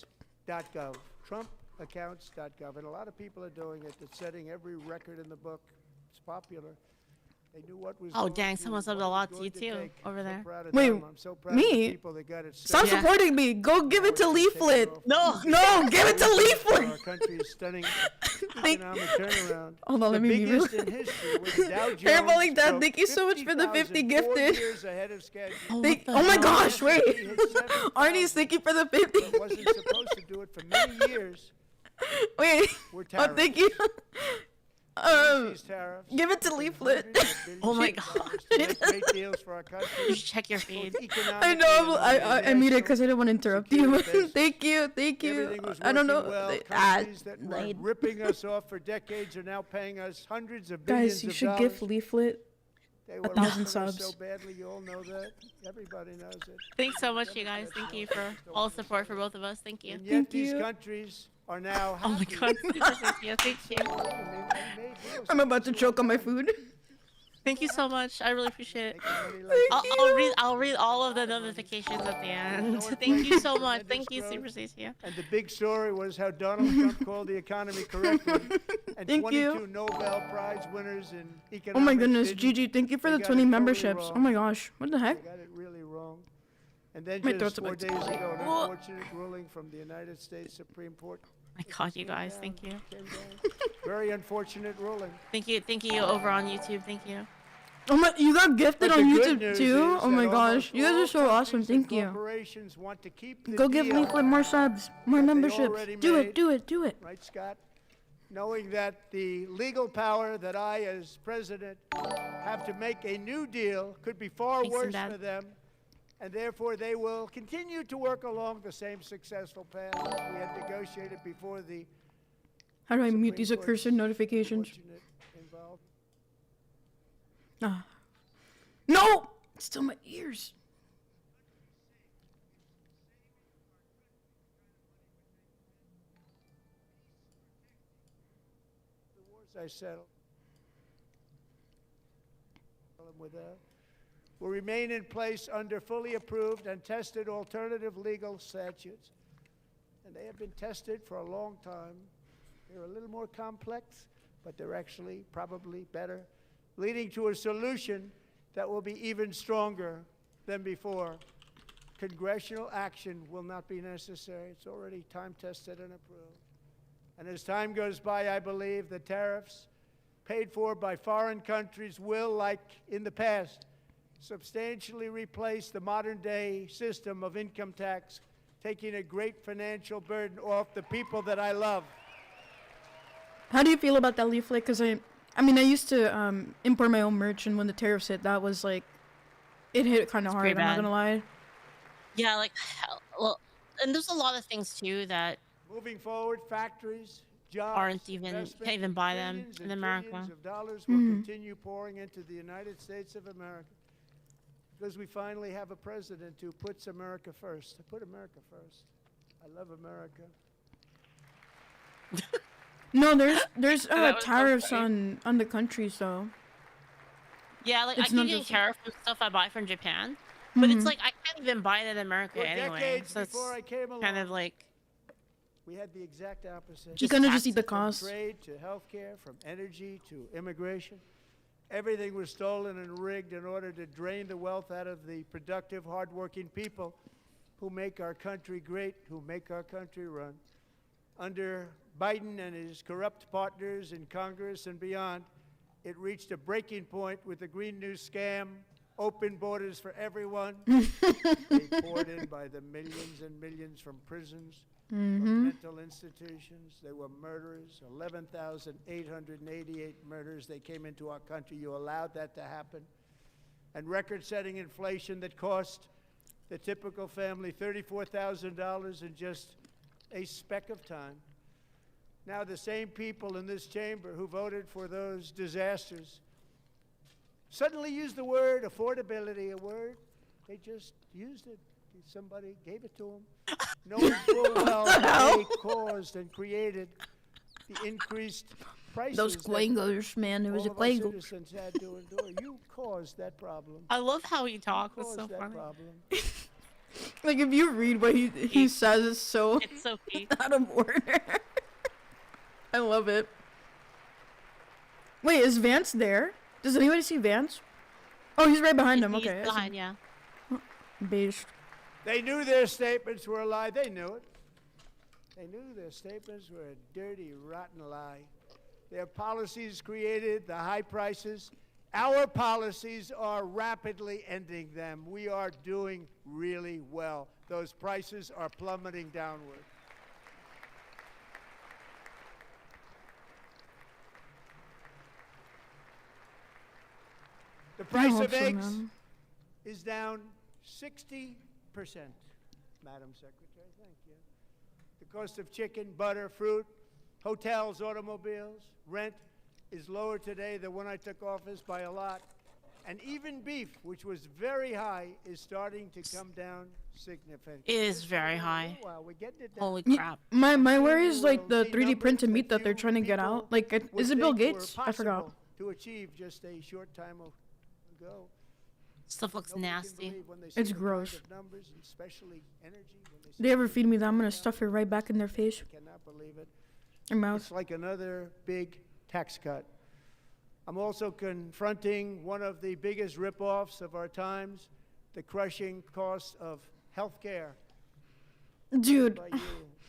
trumpaccounts.gov. Trumpaccounts.gov. And a lot of people are doing it. It's setting every record in the book. It's popular. They knew what was Oh going dang, to- someone subbed what a was lot to going you to too take. over there. Proud of Wait, them. I'm so proud of the me? people that got it Stop started. supporting me. Go give it to Leaflet. No. No, give it to Our Leaflet. country's stunning Thank- economic turnaround. Hold on, The let me mute biggest you. in history was the Dow Jones. Parabolic Dad, broke thank you so much for the 50 50,000, 4 gifted. years ahead of schedule. Oh my gosh, wait. Hit 7,000. Arnie's, thank you for the 50. It wasn't supposed to do it for many years. Wait. We're Oh, thank you. These tariffs. Give it to Leaflet. Oh my god. Great deals for our country. You should check your feed. I know, I muted because I didn't want to interrupt you. Thank you, thank you. Everything was I don't know. working well. Ah, Countries that were ripping us off for decades are now paying us hundreds of billions guys, you of should dollars. give Leaflet They were 1,000 ripping us subs. so badly, you all know that. Everybody knows it. Thanks so much, you guys. Thank you for all the support for both of us. Thank you. And yet these countries are now Oh my happy. god. Thank you. Thank you. I'm about to choke on my food. Thank you so much. I really appreciate it. I'll read all of the notifications at the end. Thank you so much. Thank you, Super Stacia. And the big story was how Donald Trump called the economy correctly. And Thank 22 you. Nobel Prize winners in economics. Oh my goodness, didn't. Gigi, thank you for They the got 20 it totally memberships. wrong. Oh my gosh, what the heck? They got it really wrong. And then My just throat's 4 about to days bleed. ago, an Oh. unfortunate ruling from the United States Supreme Court. My god, you guys. Thank you. Very unfortunate ruling. Thank you over on YouTube. Thank you. Oh my, you got gifted But on the good YouTube news too? is Oh my that gosh, almost you guys are all so awesome. countries and Thank you. corporations want to keep the Go give deal Leaflet more subs, more that they memberships. already Do made. it, do it, do it. Right, Scott? Knowing that the legal power that I, as president, have to make a new deal could be far Thanks, worse Dad. for them, and therefore they will continue to work along the same successful path we had negotiated before the How do I mute Supreme these Court's accursed notifications? unfortunate involvement. Ah. No! It's still my ears. The wars I settled without will remain in place under fully approved and tested alternative legal statutes. And they have been tested for a long time. They're a little more complex, but they're actually probably better, leading to a solution that will be even stronger than before. Congressional action will not be necessary. It's already time-tested and approved. And as time goes by, I believe the tariffs paid for by foreign countries will, like in the past, substantially replace the modern-day system of income tax, taking a great financial burden off the people that I love. How do you feel about that Leaflet? Because I mean, I used to import my own merch, and when the tariffs hit, that was like, it hit kind of hard. pretty I'm not bad. gonna lie. Yeah, like, well, and there's a lot of things too that Moving forward, factories, jobs, aren't even, investment, can't even buy them billions in and America. billions of dollars will continue pouring into the United States of America because we finally have a president who puts America first. Put America first. I love America. No, there's That was so tariffs funny. on the countries though. Yeah, like It's I not can get just- tariff from stuff I buy from Japan, but it's Mhm. like I can't even buy it in America For anyway. decades So it's before I came along, kind of like, we had the exact opposite. You kind of just eat the cost. From trade to healthcare, from energy to immigration. Everything was stolen and rigged in order to drain the wealth out of the productive, hardworking people who make our country great, who make our country run. Under Biden and his corrupt partners in Congress and beyond, it reached a breaking point with the Green New scam, open borders for everyone. They poured in by the millions and millions from prisons, from mental institutions. They were murderers, 11,888 murders. They came into our country. You allowed that to happen. And record-setting inflation that cost the typical family $34,000 in just a speck of time. Now the same people in this chamber who voted for those disasters suddenly use the word affordability, a word They just used it. Somebody gave it to them. Knowing full well they caused and created the increased prices. Those quangos, man. It was a all of our quango. citizens had to endure. You caused that problem. I love how he talks. It's Caused so that funny. problem. Like if you read what he says, it's so out of order. I love it. Wait, is Vance there? Does anybody see Vance? Oh, he's right behind him. He's Okay. behind, yeah. Beast. They knew their statements were a lie. They knew it. They knew their statements were a dirty, rotten lie. Their policies created the high prices. Our policies are rapidly ending them. We are doing really well. Those prices are plummeting downward. The price of eggs is down 60%, Madam Secretary. Thank you. The cost of chicken, butter, fruit, hotels, automobiles, rent is lower today than when I took office by a lot. And even beef, which was very high, is starting to come down significantly. It is very high. We're getting it down. Holy crap. My worry is like the 3D printed meat that they're trying to get out. Like, is it Bill think were Gates? I forgot. possible to achieve just a short time ago. Stuff looks nasty. It's gross. Numbers, and especially energy, when they They ever feed me that, I'm gonna stuff it right back in their face. cannot believe it. Their mouth. It's like another big tax cut. I'm also confronting one of the biggest ripoffs of our times, the crushing cost of health care. Dude.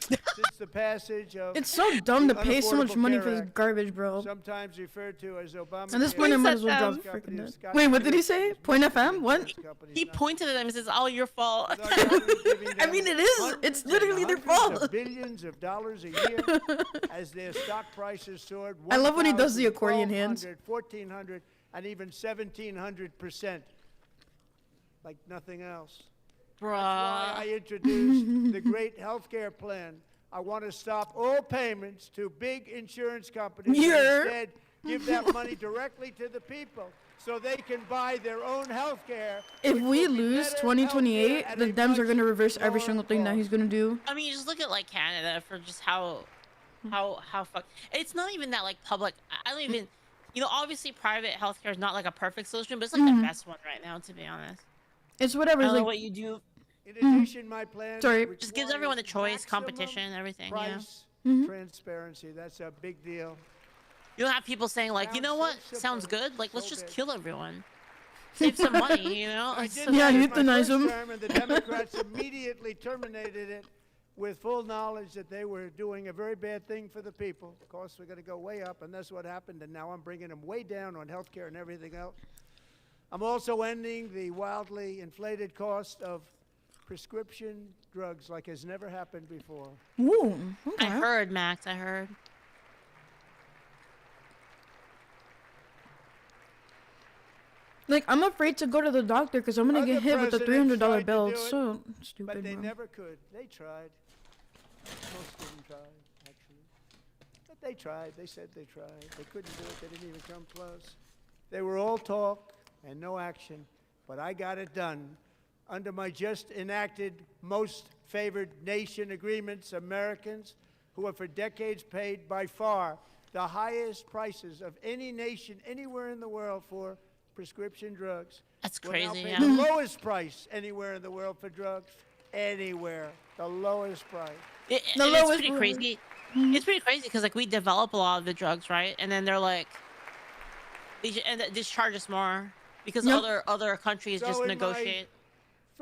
Since the passage of It's so dumb the to pay so much Unaffordable money Care for this Act, garbage, bro. sometimes referred to as Obama. At this point, I might as well drop freaking dead. Wait, what did he say? Point FM? What? He pointed at them and says, "All your fault." I mean, it is. It's literally their Hundreds fault. of billions of dollars a year as their stock prices soared. I love when he does the accordion 1,000, hands. 1,400, and even 1,700%, like nothing else. Bruh. That's why I introduced the great healthcare plan. I want to stop all payments to big insurance companies Yeah. and instead give that money directly to the people so they can buy their own health care. If we lose 2028, the Dems are gonna reverse every single thing that he's gonna do. I mean, just look at like Canada for just how fuck. It's not even that like public. I don't even. You know, obviously private healthcare is not like a perfect solution, but it's like the best one right now, to be honest. It's whatever. I don't know Like, what you do. In addition, my plan Sorry. Just gives everyone the choice, competition, everything. price transparency. That's a big deal. You don't have people saying like, you know what, sounds good. Like, let's just kill everyone. Save some money, you know. I It's did so- that in my euthanize first them. term, and the Democrats immediately terminated it with full knowledge that they were doing a very bad thing for the people. Of course, we're going to go way up, and that's what happened. And now I'm bringing them way down on health care and everything else. I'm also ending the wildly inflated cost of prescription drugs like has never happened before. Ooh, I okay. heard, Max. I heard. Like, I'm afraid to go to the doctor because I'm gonna Other get hit with a presidents tried $300 to bill. do It's it, so stupid, But they bro. never could. They tried. Most didn't try, actually. But they tried. They said they tried. They couldn't do it. They didn't even come close. They were all talk and no action. But I got it done. Under my just enacted most favored nation agreements, Americans who have for decades paid by far the highest prices of any nation anywhere in the world for prescription drugs. That's will now crazy, pay yeah. the lowest price anywhere in the world for drugs. Anywhere. The lowest price. It's pretty crazy. It's pretty crazy because like we develop a lot of the drugs, right? And then they're like, and they just charge us more because Yep. other countries So just in my negotiate.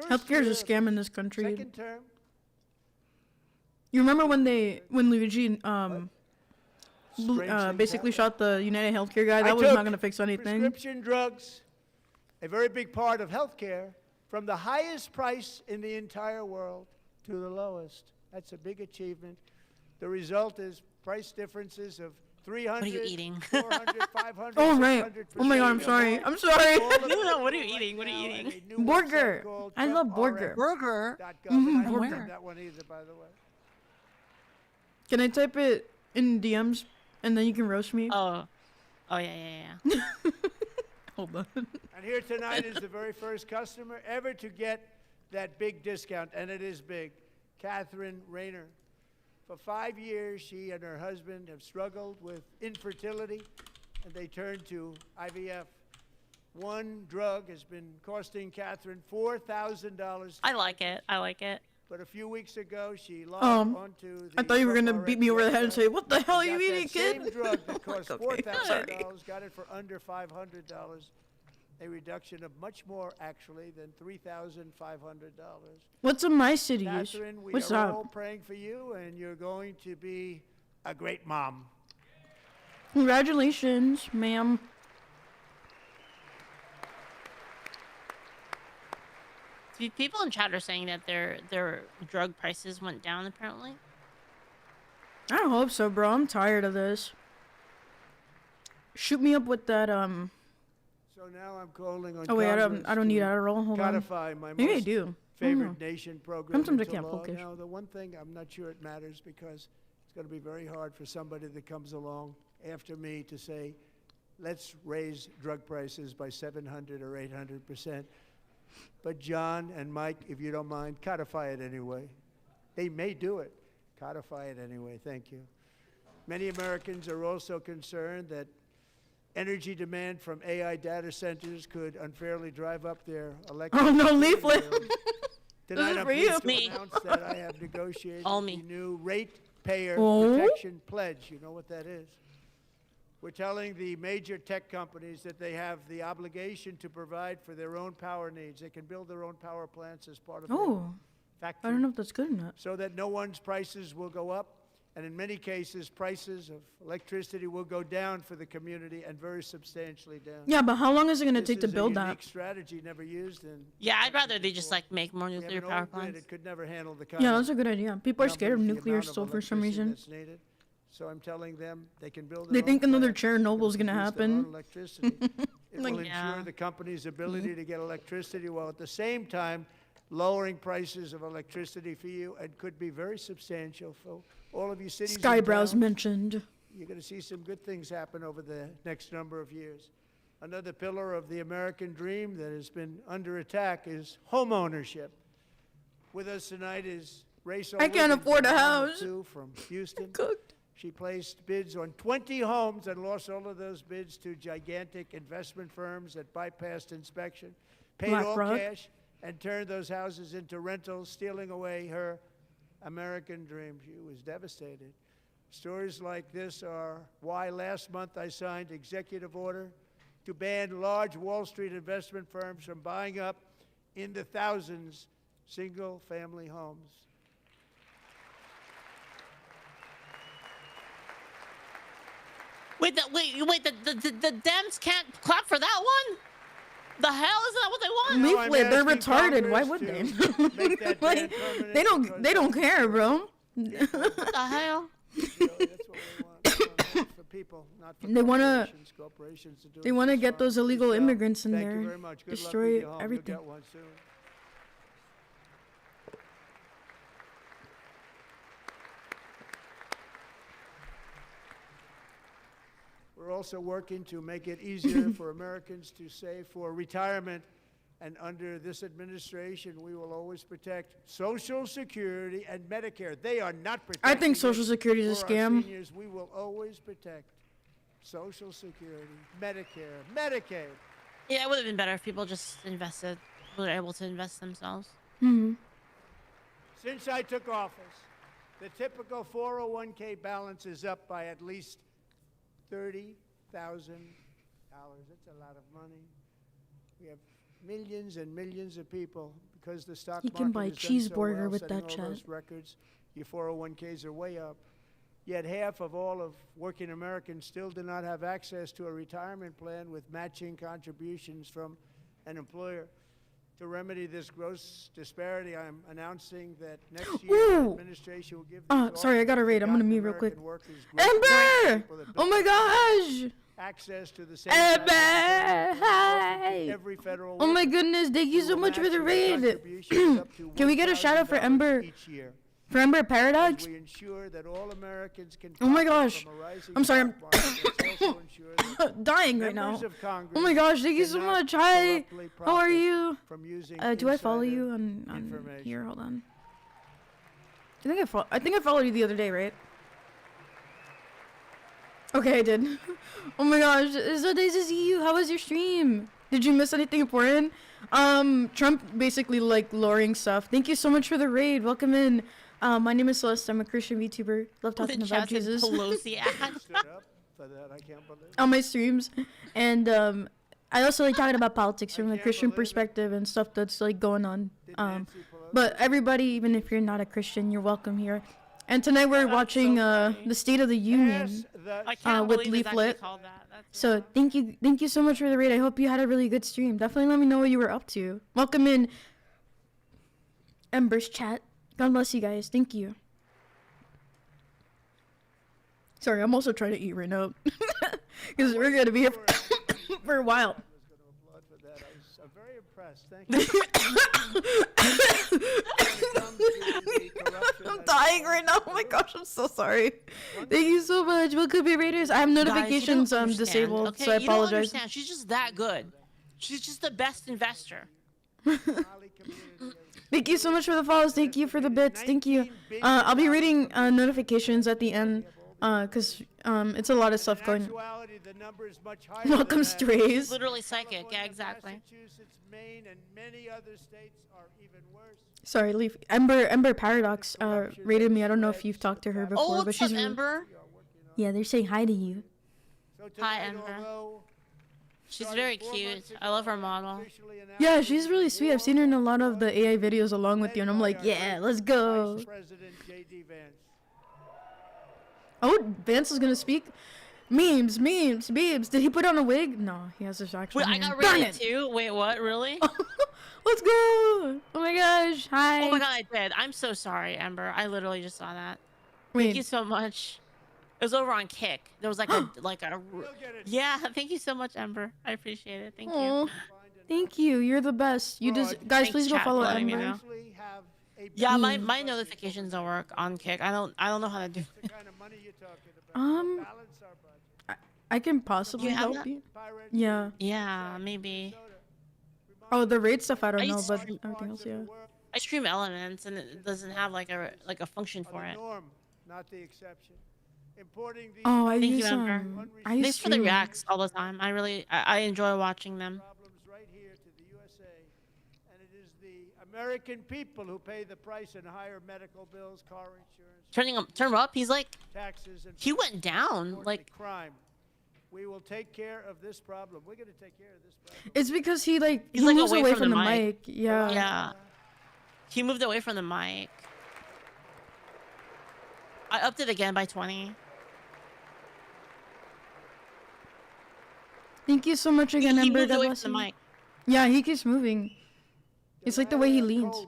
Healthcare is a scam in this country. Second term, You remember when Luigi Strange basically shot the United Healthcare guy? I That was took not gonna fix anything. prescription drugs, a very big part of healthcare, from the highest price in the entire world to the lowest. That's a big achievement. The result is price differences of 300, What are you eating? 400, 500, Oh right. Oh my god, I'm 600%. sorry. I'm sorry. No, what are you eating? What are you eating? Burger. I love burger. Burger. I Where? don't have that one either, by the way. Can I type it in DMs and then you can roast me? Oh yeah. Hold on. And here tonight is the very first customer ever to get that big discount, and it is big. Catherine Rayner. For 5 years, she and her husband have struggled with infertility, and they turned to IVF. One drug has been costing Catherine $4,000. I like it. I like it. But a few weeks ago, she logged onto the I thought you were gonna Trump beat me over the head and say, "What the hell are you got eating, that kid?" Same drug that cost Okay, $4,000, got it for under $500. A reduction of much more, actually, than $3,500. What's in my city? Catherine, we What's are up? all praying for you, and you're going to be a great mom. Congratulations, ma'am. People in chat are saying that their drug prices went down. Apparently. I hope so, bro. I'm tired of this. Shoot me up with that So now I'm calling on Oh wait, I Congress don't need to Adderall. Hold on. codify my Maybe I most do. I don't favorite know. nation program Sometimes I into can't law. focus. Now, the one thing I'm not sure it matters because it's going to be very hard for somebody that comes along after me to say, let's raise drug prices by 700 or 800%. But John and Mike, if you don't mind, codify it anyway. They may do it. Codify it anyway. Thank you. Many Americans are also concerned that energy demand from AI data centers could unfairly drive up their electric. Oh no, utility leaflet. bills. Tonight is I'm for you. pleased to announce that I have negotiated All the me. new ratepayer Oh. protection pledge. You know what that is? We're telling the major tech companies that they have the obligation to provide for their own power needs. They can build their own power plants as part of their Oh, factory. I don't know if that's good or not. So that no one's prices will go up. And in many cases, prices of electricity will go down for the community and very substantially down. Yeah, but how long is it gonna This take to is a build unique that? strategy never used in. Yeah, I'd rather they just like make more We have nuclear an power old grid. plants. It could never handle the kind Yeah, of that's a good idea. People are scared of numbers, the nuclear amount of still for some electricity reason. that's needed. So I'm telling them they can build. They their think own another plants, Chernobyl's gonna produce their own happen. electricity. It will Like, ensure the company's ability to get electricity while at the same time lowering prices of electricity for you, and could be very substantial for all of you cities. and Skybrows towns. mentioned. You're going to see some good things happen over the next number of years. Another pillar of the American dream that has been under attack is homeownership. With us tonight is Rachel. I can't Wiggins, afford a mom of house. two from Houston. Cooked. She placed bids on 20 homes and lost all of those bids to gigantic investment firms that bypassed inspection, paid all BlackRock. cash, and turned those houses into rentals, stealing away her American dream. She was devastated. Stories like this are why last month I signed executive order to ban large Wall Street investment firms from buying up in the thousands single-family homes. Wait, the Dems can't clap for that one? The hell, is that what they want? No, I'm Leaflet, they're asking retarded. Why Congress would to they? make that Like, ban permanent they because don't care, bro. What the hell? That's what we want. Not for people, not for They wanna- corporations. Corporations are doing They want to just get fine. those illegal So, immigrants in thank there. you very much. Good luck with Destroy your home. everything. You'll get one soon. We're also working to make it easier for Americans to save for retirement. And under this administration, we will always protect Social Security and Medicare. They are not protecting I think it Social Security is a for our scam. seniors. We will always protect Social Security, Medicare, Medicaid. Yeah, it would have been better if people just invested, were able to invest themselves. Hmm. Since I took office, the typical 401k balance is up by at least $30,000. That's a lot of money. We have millions and millions of people because the stock You market can buy a has done so cheeseburger well, with setting that all chat. those records. Your 401ks are way up. Yet half of all of working Americans still do not have access to a retirement plan with matching contributions from an employer. To remedy this gross disparity, I'm announcing that next year the Ooh. administration will give these Sorry, I gotta often read. I'm gonna forgotten mute real quick. American workers great Ember! people that Oh my gosh! access to the same Ember! tax Hi! every federal Oh my worker. goodness, thank you We so will much for match the their raid. contributions up to Can we get a shout out for $1,000 Ember? each year. For Ember Paradox? We ensure that all Americans can Oh my profit gosh. from a rising I'm sorry, stock market. Let's also ensure that dying right now. members of Congress Oh my gosh, thank you so cannot much. Hi. corruptly How are profit you? from using Do I follow insider you on information. here? Hold on. I think I followed you the other day, right? Okay, I did. Oh my gosh, it's so nice to see you. How was your stream? Did you miss anything important? Trump basically like lowering stuff. Thank you so much for the raid. Welcome in. My name is Celeste. I'm a Christian VTuber. Love talking The about chat said Jesus. Pelosi ad. Stood up for that, I can't believe it. On my streams, and I also like talking about politics from a Christian perspective and stuff that's like going on. But everybody, even if you're not a Christian, you're welcome here. And tonight we're watching the State of the Union I can't with believe it's actually Leaflet. called that. That's So thank you so much for the raid. I hope you had a really good stream. Definitely let me know what you were up to. Welcome in Ember's chat. God bless you guys. Thank you. Sorry, I'm also trying to eat right now because we're gonna be here for a while. I'm very impressed. Thank you. I'm dying right now. Oh my gosh, I'm so sorry. Thank you so much. Welcome be Raiders. I have notifications Guys, you don't disabled, understand, so I okay? You don't apologize. understand. She's just that good. She's just the best investor. Thank you so much for the follows. Thank you for the bits. Thank you. I'll be reading notifications at the end, cause it's a lot of stuff going. Welcome, strays. Literally psychic. Yeah, exactly. Maine and many other states are even worse. Sorry, Leaf. Ember Paradox rated me. I don't know if you've talked to her before, Oh, but what's she's up, really... Ember? Yeah, they're saying hi to you. Hi, Ember. She's very cute. I love her model. Yeah, she's really sweet. I've seen her in a lot of the AI videos along with you, and I'm like, yeah, let's go. Oh, Vance is gonna speak. Memes. Did he put on a wig? No, he has his actual Wait, I hair. got Darn rated it. too? Wait, what? Really? Let's go. Oh my gosh. Hi. Oh my god, I did. I'm so sorry, Ember. I literally just saw that. Wait. Thank you so much. It was over on Kick. There was like a yeah. Thank you so much, Ember. I appreciate it. Thank Aw. you. Thank you. You're the best. You guys, Thanks, please go chat, follow for letting me Ember. know. Yeah, my notifications don't work on Kick. I don't know how to do it. I can possibly You have help that? you. Yeah. Yeah, maybe. Oh, the raid stuff I don't I know, used but to- everything else, yeah. I stream Elements and it doesn't have like a function for it. Norm, not the exception. Importing these Oh, I Thank use you, Ember. I use Thanks for the stream. reacts all the time. I enjoy watching them. right here to the USA, and it is the American people who pay the price in higher medical bills, car insurance, Turn him up. He's like, taxes, and he went down. Like, crime. We will take care of this problem. We're going to take care of this problem. It's because he like he's he like moves away from the mic. Yeah. Yeah. He moved away from the mic. I upped it again by 20. Thank you so much again, He Ember. moved God away bless from the you. mic. Yeah, he keeps moving. It's like the way he leans.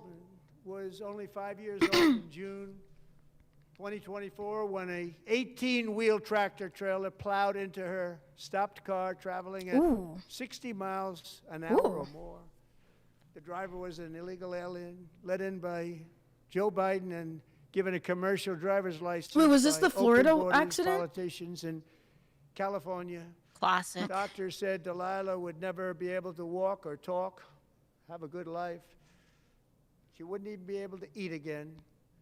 Was only 5 years old in June 2024 when a 18-wheel tractor trailer plowed into her stopped car traveling at Ooh. 60 miles an hour or more. The driver was an illegal alien let in by Joe Biden and given a commercial driver's license. Wait, was this by the Florida open borders accident? Politicians in California. Classic. Doctors said Delilah would never be able to walk or talk, have a good life. She wouldn't even be able to eat again.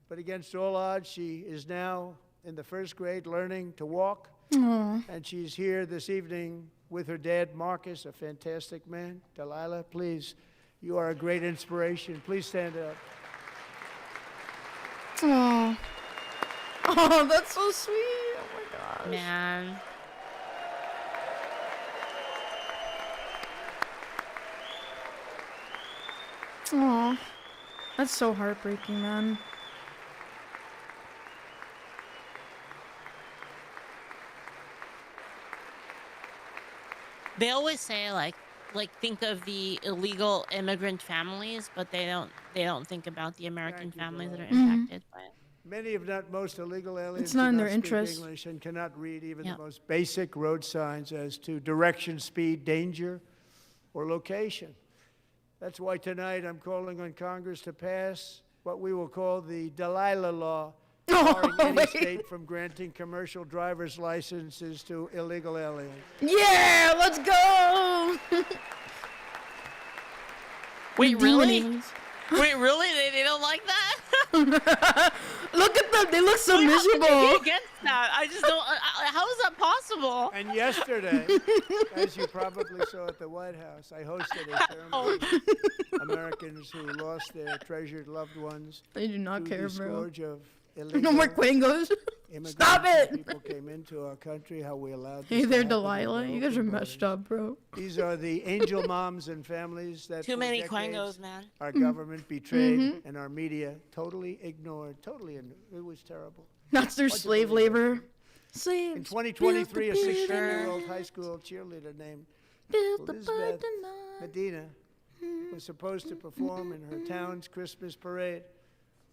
But against all odds, she is now in the first grade learning to walk. Aw. And she's here this evening with her dad, Marcus, a fantastic man. Delilah, please, you are a great inspiration. Please stand up. Aw. Oh, that's so sweet. Oh my gosh. Man. Aw. That's so heartbreaking, man. They always say like think of the illegal immigrant families, but they don't think about the American families that are impacted by it. Many, if not most, illegal aliens not do in their speak interest. English and cannot read even Yep. the most basic road signs as to direction, speed, danger, or location. That's why tonight I'm calling on Congress to pass what we will call the Delilah Law, barring any state from granting commercial driver's licenses to illegal aliens. Yeah, let's go. Wait, really? Wait, really? They don't like that? Look at them. They look so Wait, miserable. How could you be against that? I just don't. How is that possible? And yesterday, as you probably saw at the White House, I hosted a ceremony for Americans who lost their treasured loved ones. They do not to care, the bro. scourge of illegal No more Quangos. Stop it. People came into our country. How we allowed. Hey this there, to happen Delilah. with You guys are open messed up, bro. These are the angel moms and families that Too for many decades Quangos, man. our government betrayed Mhm. and our media totally ignored. It was terrible. That's their slave labor. Slaves. In 2023, a 16-year-old high school cheerleader named Elizabeth Medina was supposed to perform in her town's Christmas parade,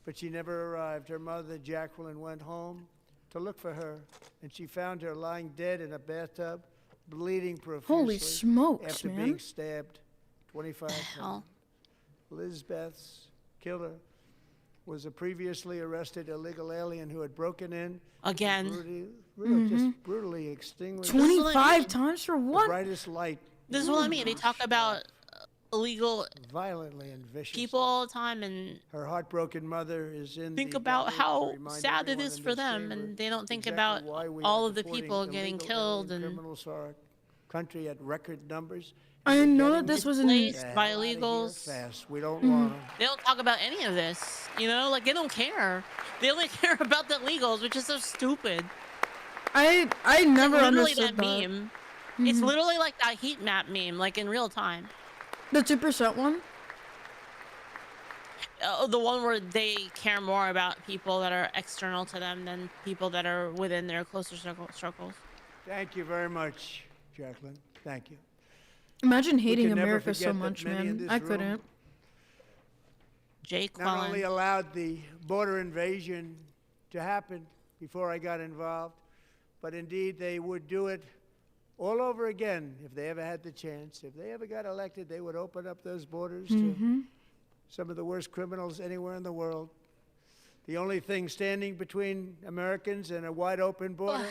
but she never arrived. Her mother, Jacqueline, went home to look for her, and she found her lying dead in a bathtub, bleeding profusely. Holy smokes, after man. being stabbed 25 times. Elizabeth's killer was a previously arrested illegal alien who had broken in Again. just brutally extinguished 25 times for the what? brightest light. This is what I mean. They talk about illegal violently and vicious people all the time, and her heartbroken mother is in think the about gallery to how remind sad it everyone is in for this them, chamber and they don't think exactly about why we all are of the deporting people getting illegal killed alien and criminals to our country at record numbers. I know that this was in. placed by illegals. Fast. We don't want them. They don't talk about any of this. You know, like they don't care. They only care about the illegals, which is so stupid. I It's never like literally understood that that. meme. It's Mhm. literally like that heat map meme, like in real time. The 2% one? The one where they care more about people that are external to them than people that are within their closer circles. Thank you very much, Jacqueline. Thank you. Imagine We hating can never America so forget that much, many in man. this I room couldn't. Jake Not only allowed the border invasion to happen before I got involved, but indeed they would do it all over again if they ever had the chance. If they ever got elected, they would open up those borders to Mhm. some of the worst criminals anywhere in the world. The only thing standing between Americans and a wide open border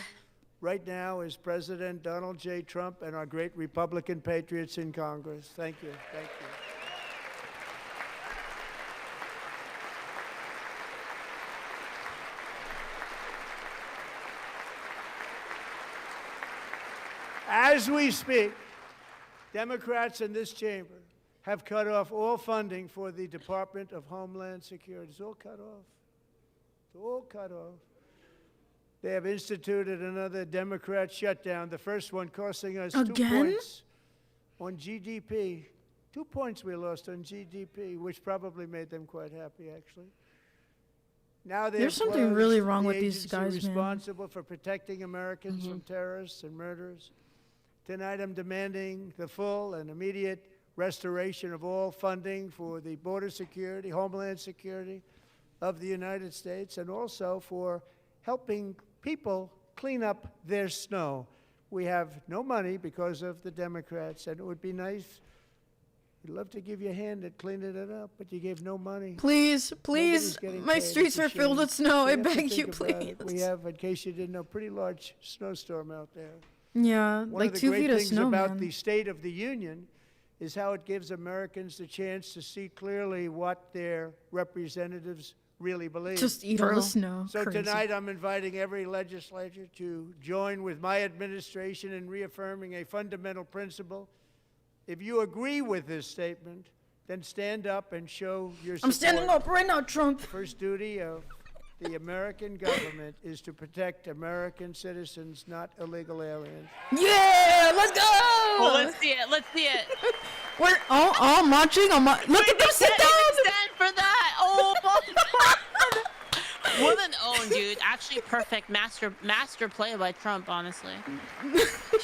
right now is President Donald J. Trump and our great Republican patriots in Congress. Thank you. Thank you. As we speak, Democrats in this chamber have cut off all funding for the Department of Homeland Security. It's all cut off. It's all cut off. They have instituted another Democrat shutdown, the first one costing us 2 Again? points on GDP. 2 points we lost on GDP, which probably made them quite happy, actually. Now There's something really wrong the with these agency guys, man. responsible for protecting Americans from terrorists and murderers. Tonight, I'm demanding the full and immediate restoration of all funding for the border security, homeland security of the United States, and also for helping people clean up their snow. We have no money because of the Democrats, and it would be nice. We'd love to give you a hand at cleaning it up, but you gave no money. Please, please. Nobody's getting My paid. streets It's a are filled shame. with snow. We I have to beg you, think about it. please. We have, in case you didn't know, a pretty large snowstorm out there. Yeah, One like of the 2 great feet of things snow, about man. the State of the Union is how it gives Americans the chance to see clearly what their representatives really believe. Just eat all the snow. So Crazy. tonight I'm inviting every legislature to join with my administration in reaffirming a fundamental principle. If you agree with this statement, then stand up and show your support. I'm standing up right now, Trump. The first duty of the American government is to protect American citizens, not illegal aliens. Yeah, let's go. Well, let's see it. Let's see it. We're all marching. Look at them sit down. Stand for that. Oh my god. Woman owned, dude. Actually, perfect master play by Trump. Honestly,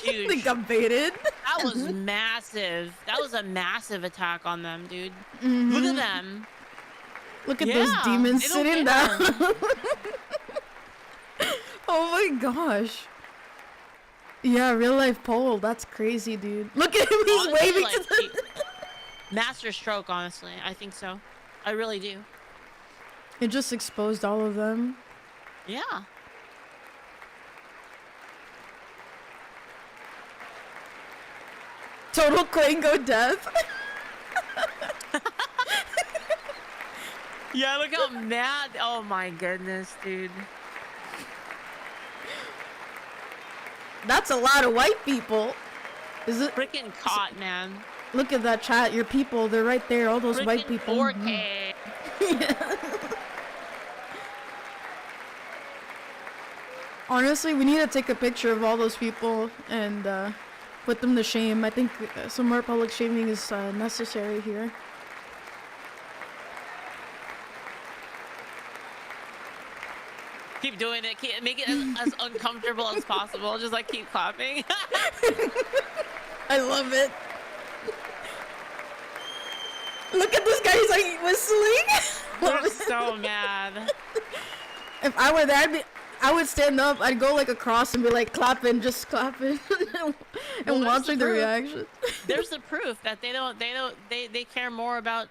huge. They got baited. That was massive. That was a massive attack on them, dude. Mhm. Look at them. Look at Yeah, those demons they don't sitting care. down. Oh my gosh. Yeah, real life pole. That's crazy, dude. Look at him. He's Honestly, waving like, to the. Master stroke, honestly. I think so. I really do. It just exposed all of them. Yeah. Total Quango death. Yeah, look how mad. Oh my goodness, dude. That's a lot of white people. Is it freaking caught, man? Look at that chat. Your people, they're right there. All those white Freaking people. 4K. Honestly, we need to take a picture of all those people and put them to shame. I think some more public shaming is necessary here. Keep doing it. Make it as uncomfortable as possible. Just like keep clapping. I love it. Look at this guy. He's like whistling. We're so mad. If I were there, I would stand up. I'd go like across and be like clapping, just clapping, and watching the reaction. There's the proof that they care more about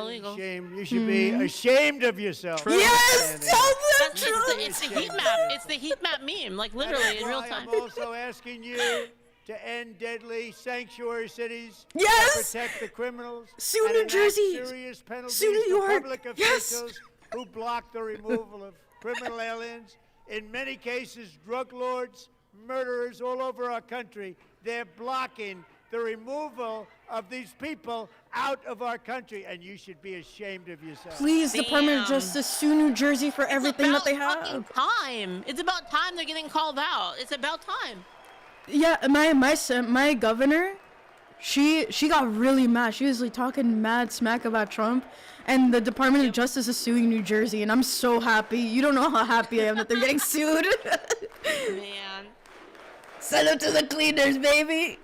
illegal. Shame. You should be ashamed of yourself. Yes, tell them it's the heat map. It's the heat map meme, like literally in real time. I'm also asking you to end deadly sanctuary cities. Yes. To protect the criminals. Sue and New enact Jersey. Serious penalties Sue New for York. public Yes. officials who block the removal of criminal aliens. In many cases, drug lords, murderers all over our country, they're blocking the removal of these people out of our country, and you should be ashamed of yourself. Please, Department of Justice, sue New Jersey for everything that they have. Time. It's about time they're getting called out. It's about time. Yeah, my governor, she got really mad. She was like talking mad smack about Trump, and the Department of Justice is suing New Jersey, and I'm so happy. You don't know how happy I am that they're getting sued. Man. Send them to the cleaners, baby.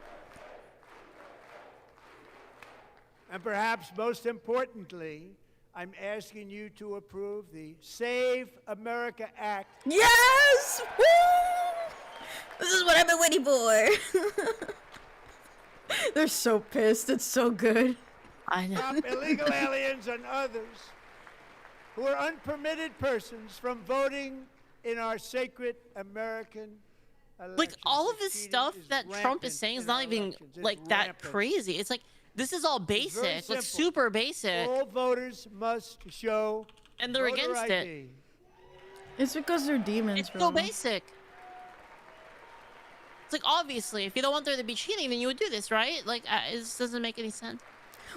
And perhaps most importantly, I'm asking you to approve the Save America Act. Yes! Woo! This is what I've been waiting for. They're so pissed. It's so good. I know. Stop illegal aliens and others who are unpermitted persons from voting in our sacred American elections. Like all of this stuff that Trump is saying is not even like that crazy. It's like this is all basic, like super basic. All voters must show and they're voter against ID. it. It's because they're demons, It's bro. so basic. It's like obviously, if you don't want there to be cheating, then you would do this, right? Like it doesn't make any sense.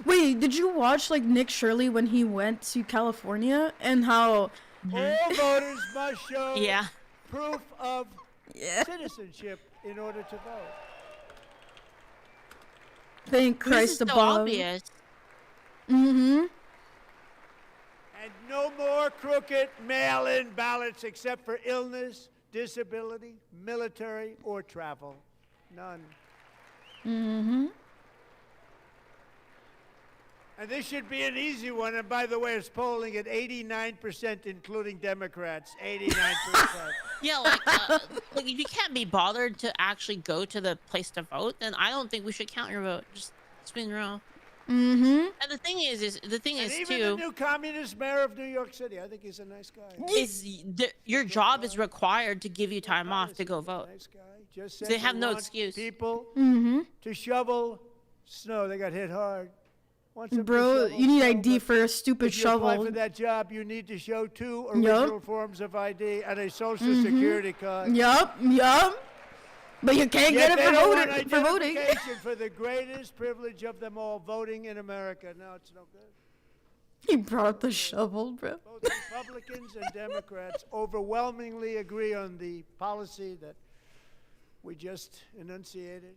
Wait, did you watch like Nick Shirley when he went to California and how All voters must show Yeah. proof of citizenship in order to vote. Thank This Christ is so above. obvious. Mm-hmm. And no more crooked mail-in ballots except for illness, disability, military, or travel. None. Mm-hmm. And this should be an easy one. And by the way, it's polling at 89%, including Democrats. 89%. Yeah, like if you can't be bothered to actually go to the place to vote, then I don't think we should count your vote. Just being real. Mm-hmm. And the thing is And even the new communist mayor of New York City, I think he's a nice guy. Your job is required to give you time off to go vote. Just They said have they no want excuse. People Mm-hmm. to shovel snow. They got hit hard. Wants them to Bro, shovel you need snow, ID but for a stupid if you apply shovel. for that job, you need to show 2 Yup. original forms of ID and a social Mhm. security card. Yup. But you can't Yet get it they for don't want voting. For voting. identification for the greatest privilege of them all, voting in America. No, it's no good. He brought the shovel, bro. Both Republicans and Democrats overwhelmingly agree on the policy that we just enunciated.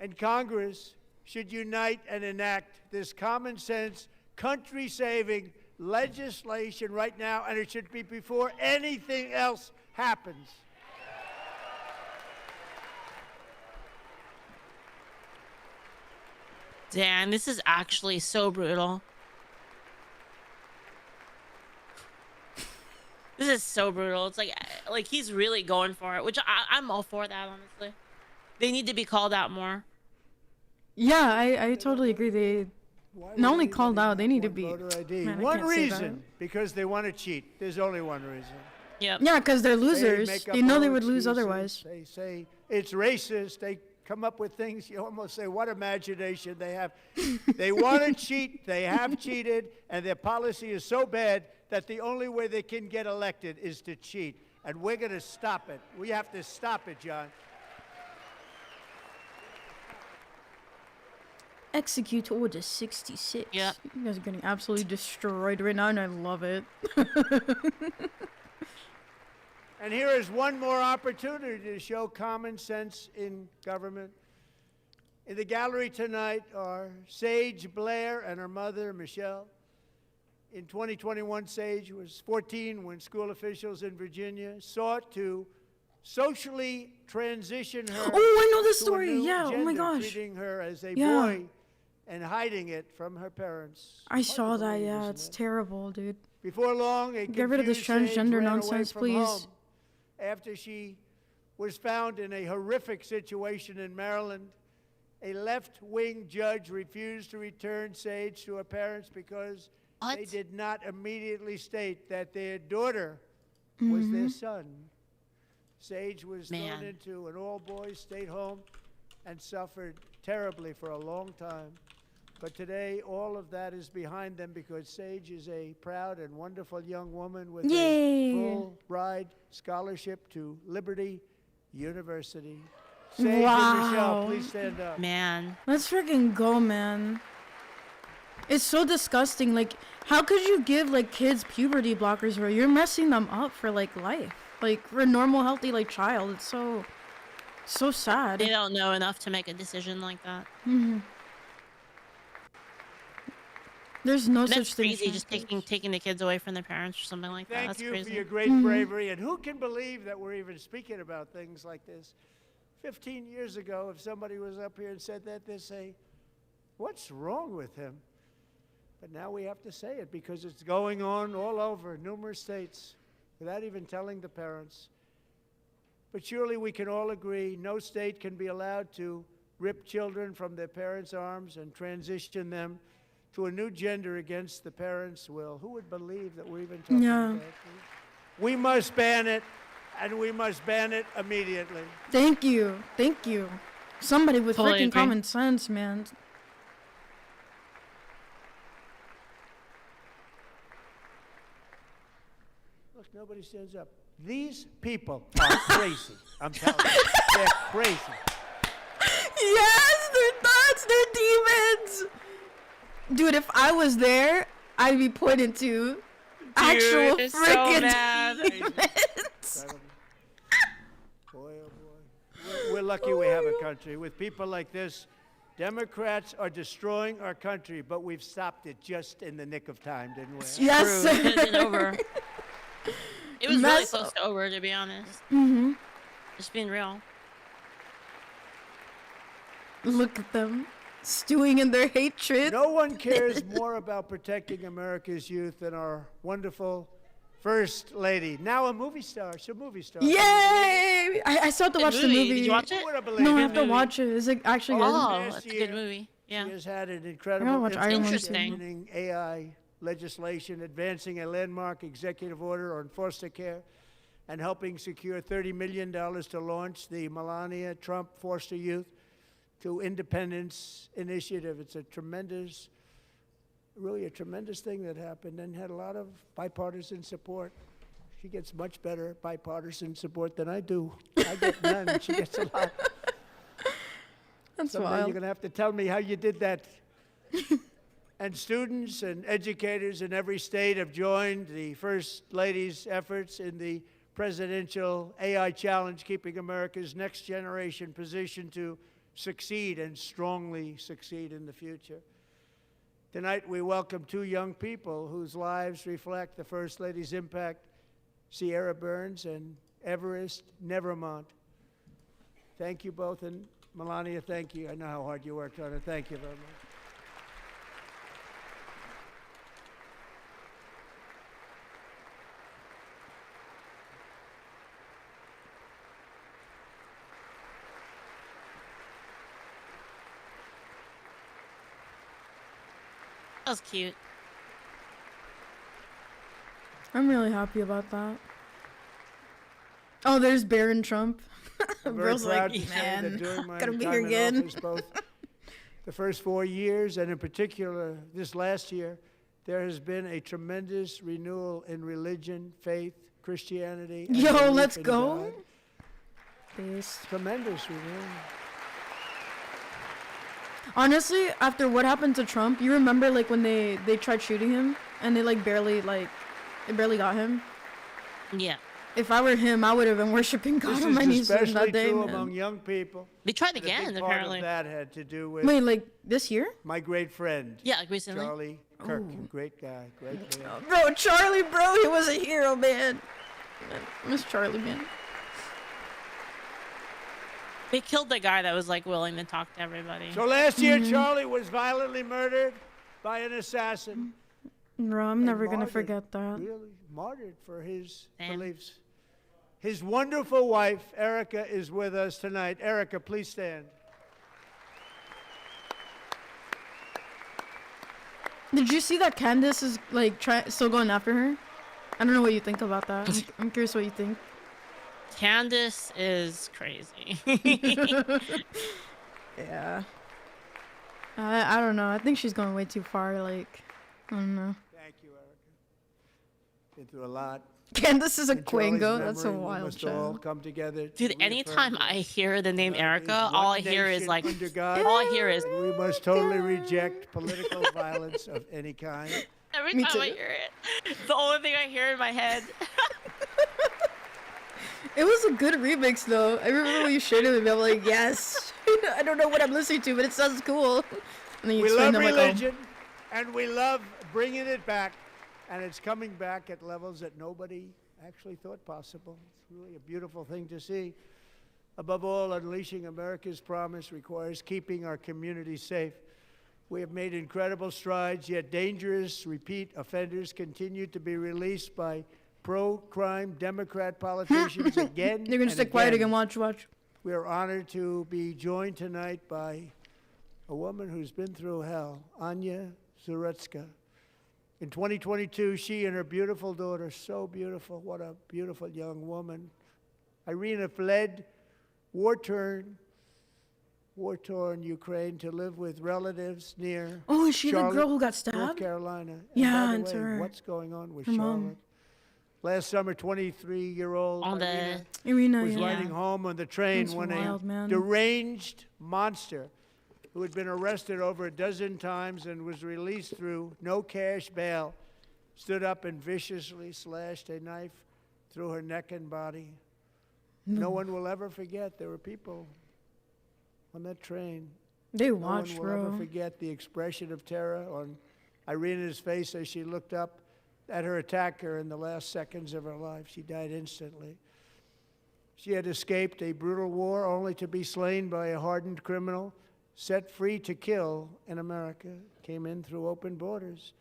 And Congress should unite and enact this common sense, country-saving legislation right now, and it should be before anything else happens. Damn, this is actually so brutal. This is so brutal. It's like he's really going for it, which I'm all for that, honestly. They need to be called out more. Yeah, I totally agree. Why Not would only anybody called out, not they need to want be. voter ID? Man, I One can't say that. reason, because they want to cheat. There's only one reason. Yep. Yeah, because they're losers. They make They up know all they would lose excuses. otherwise. They say it's racist. They come up with things. You almost say, what imagination they have. They want to cheat. They have cheated. And their policy is so bad that the only way they can get elected is to cheat. And we're going to stop it. We have to stop it, John. Execute Order 66. Yep. You guys are getting absolutely destroyed right now, and I love it. And here is one more opportunity to show common sense in government. In the gallery tonight are Sage Blair and her mother, Michelle. In 2021, Sage was 14 when school officials in Virginia sought to socially transition her. Oh, I know this to a story. new Yeah, oh my gender, gosh. treating her as a Yeah. boy and hiding it from her parents. I saw that, yeah. It's terrible, dude. Before long, a Get rid of this confused Sage transgender ran away nonsense, from please. home after she was found in a horrific situation in Maryland. A left-wing judge refused to return Sage to her parents because they did not immediately state that their daughter was their son. Sage was thrown into an all-boys state home and suffered terribly for a long time. But today, all of that is behind them because Sage is a proud and wonderful young woman with Yay. a full ride scholarship to Liberty University. Sage and Michelle, please stand up. Man. Let's freaking go, man. It's so disgusting. Like, how could you give, like, kids puberty blockers where you're messing them up for, like, life? Like, for a normal, healthy, like, child. It's so sad. They don't know enough to make a decision like that. There's no And such that's thing. crazy, just taking the kids away from their parents or something like that. Thank That's you crazy. for your great bravery. And who can believe that we're even speaking about things like this? 15 years ago, if somebody was up here and said that, they'd say, what's wrong with him? But now we have to say it because it's going on all over numerous states without even telling the parents. But surely we can all agree no state can be allowed to rip children from their parents' arms and transition them to a new gender against the parents' will. Who would believe that we're even talking about this? We must ban it, and we must ban it immediately. Thank you. Thank you. Somebody with Totally freaking agree. common sense, man. Look, nobody stands up. These people are crazy. I'm telling you, they're crazy. Yes, they're nuts. They're demons. Dude, if I was there, I'd be pointed to actual it's so freaking bad. demons. Boy, oh boy. We're lucky we have a country. With people like this, Democrats are destroying our country, but we've stopped it just in the nick of time, didn't we? Yes, True. It could have been over. It was really Mess close to over, to be honest. Just being real. Look at them, stewing in their hatred. No one cares more about protecting America's youth than our wonderful First Lady. Now a movie star. She's a movie star. Yay! I still have to Good watch the movie. movie. Did you watch it? Who would have believed No, I it? have to watch it. Is it actually good? Oh, Last that's a year, good movie. Yeah. She has had an I gotta incredible watch Iron Man Interesting. too. in AI legislation, advancing a landmark executive order on foster care, and helping secure $30 million to launch the Melania Trump Foster Youth to Independence Initiative. It's a tremendous, really a tremendous thing that happened and had a lot of bipartisan support. She gets much better bipartisan support than I do. I get none. She gets a lot. That's Someday wild. you're going to have to tell me how you did that. And students and educators in every state have joined the First Lady's efforts in the presidential AI challenge, keeping America's next generation positioned to succeed and strongly succeed in the future. Tonight, we welcome two young people whose lives reflect the First Lady's impact, Sierra Burns and Everest Nevermont. Thank you both, and Melania, thank you. I know how hard you worked on it. Thank you very much. was cute. I'm really happy about that. Oh, there's Barron Trump. I'm very Bro's proud like, to say man, that during my gotta be time here in again. office, both the first 4 years and in particular this last year, there has been a tremendous renewal in religion, faith, Christianity. And Yo, belief let's in go. God. Tremendous renewal. Honestly, after what happened to Trump, you remember like when they tried shooting him and they barely got him? Yeah. If I were him, I would have been worshiping God This on my is knees that especially day, true man. among young people. They tried And a again, big apparently. Part of that had to do with Wait, like this year? my great friend. Yeah, like recently. Charlie Kirk, Ooh. great guy, great man. Bro, Charlie, bro, he was a hero, man. I miss Charlie, man. They killed the guy that was like willing to talk to everybody. So last year, Mm-hmm. Charlie was violently murdered by an assassin. Bro, I'm never gonna forget that. Really martyred for his beliefs. His wonderful wife, Erica, is with us tonight. Erica, please stand. Did you see that Candace is like still going after her? I don't know what you think about that. I'm curious what you think. Candace is crazy. Yeah. I don't know. I think she's going way too far. Like, I don't know. Thank you, Erica. Been through a lot. Candace is a In Charlie's Quango. That's a memory, we wild must all child. come together to Dude, reaffirm anytime I hear the name Erica, one all I hear is nation like, under God, all I hear is, and we must totally reject political violence of any kind. every Me time I too. hear it, it's the only thing I hear in my head. It was a good remix, though. I remember when you shared it with me. I'm like, yes. I don't know what I'm listening to, but it sounds cool. And then you We explained love it, I'm like, oh. religion, and we love bringing it back, and it's coming back at levels that nobody actually thought possible. It's really a beautiful thing to see. Above all, unleashing America's promise requires keeping our communities safe. We have made incredible strides, yet dangerous repeat offenders continue to be released by pro-crime Democrat politicians again. You're gonna and stay quiet again. again. Watch. We are honored to be joined tonight by a woman who's been through hell, Anya Zarutska. In 2022, she and her beautiful daughter, so beautiful, what a beautiful young woman, Irina, fled war-torn Ukraine to live with relatives near Oh, is she the Charlotte, girl who got North stabbed? Carolina. And Yeah, by the it's way, her. what's going on with Her Charlotte? mom. Last summer, 23-year-old On Irina, was yeah. riding home on the train That's when wild, a man. deranged monster who had been arrested over a dozen times and was released through no cash bail stood up and viciously slashed a knife through her neck and body. No one will ever forget there were people on that train. They No watched, one will ever bro. forget the expression of terror on Irina's face as she looked up at her attacker in the last seconds of her life. She died instantly. She had escaped a brutal war only to be slain by a hardened criminal, set free to kill in America, came in through open borders.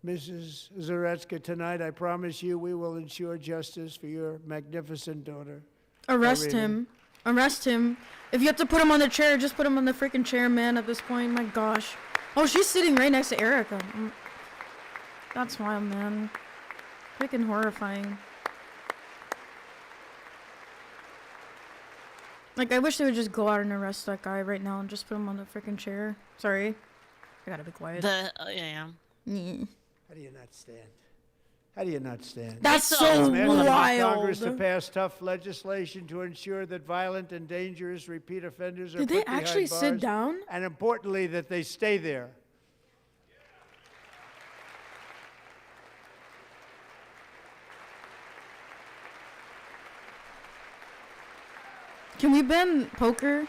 Mrs. Zarutska, tonight I promise you we will ensure justice for your magnificent daughter. Arrest Irina. him. Arrest him. If you have to put him on the chair, just put him on the freaking chair, man, at this point. My gosh. Oh, she's sitting right next to Erica. That's wild, man. Freaking horrifying. Like, I wish they would just go out and arrest that guy right now and just put him on the freaking chair. Sorry. I gotta be quiet. Yeah. How do you not stand? How do you not stand? That's so I'm asking wild. Congress to pass tough legislation to ensure that violent and dangerous repeat offenders are Did put they behind actually sit bars, down? and importantly, that they stay there. Can we ban poker?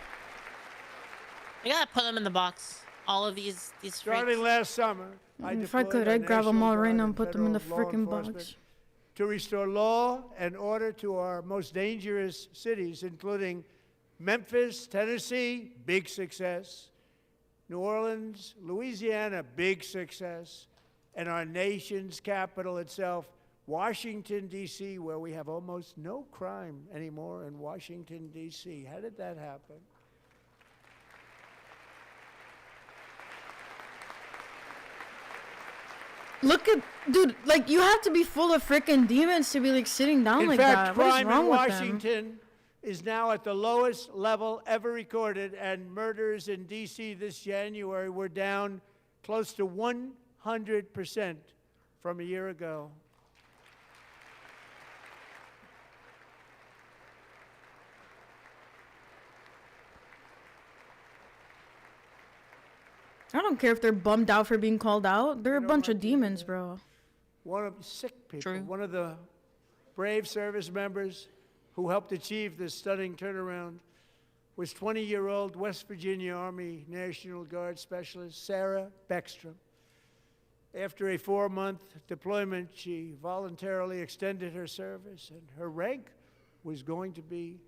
You gotta put them in the box. All of these Starting freaks. last summer, If I could, I'd grab them all right now and put them in the freaking box. to restore law and order to our most dangerous cities, including Memphis, Tennessee, big success, New Orleans, Louisiana, big success, and our nation's capital itself, Washington, D.C., where we have almost no crime anymore in Washington, D.C. How did that happen? Look at, dude, like, you have to be full of freaking demons to be, like, sitting down like that. In fact, What is crime wrong in with them? Washington is now at the lowest level ever recorded, and murders in D.C. this January were down close to 100% from a year ago. I don't care if they're bummed out for being called out. They're a bunch of demons, bro. One of sick people, one of the brave service members who helped achieve this stunning turnaround was 20-year-old West Virginia Army National Guard Specialist Sarah Beckstrom. After a 4-month deployment, she voluntarily extended her service, and her rank was going to be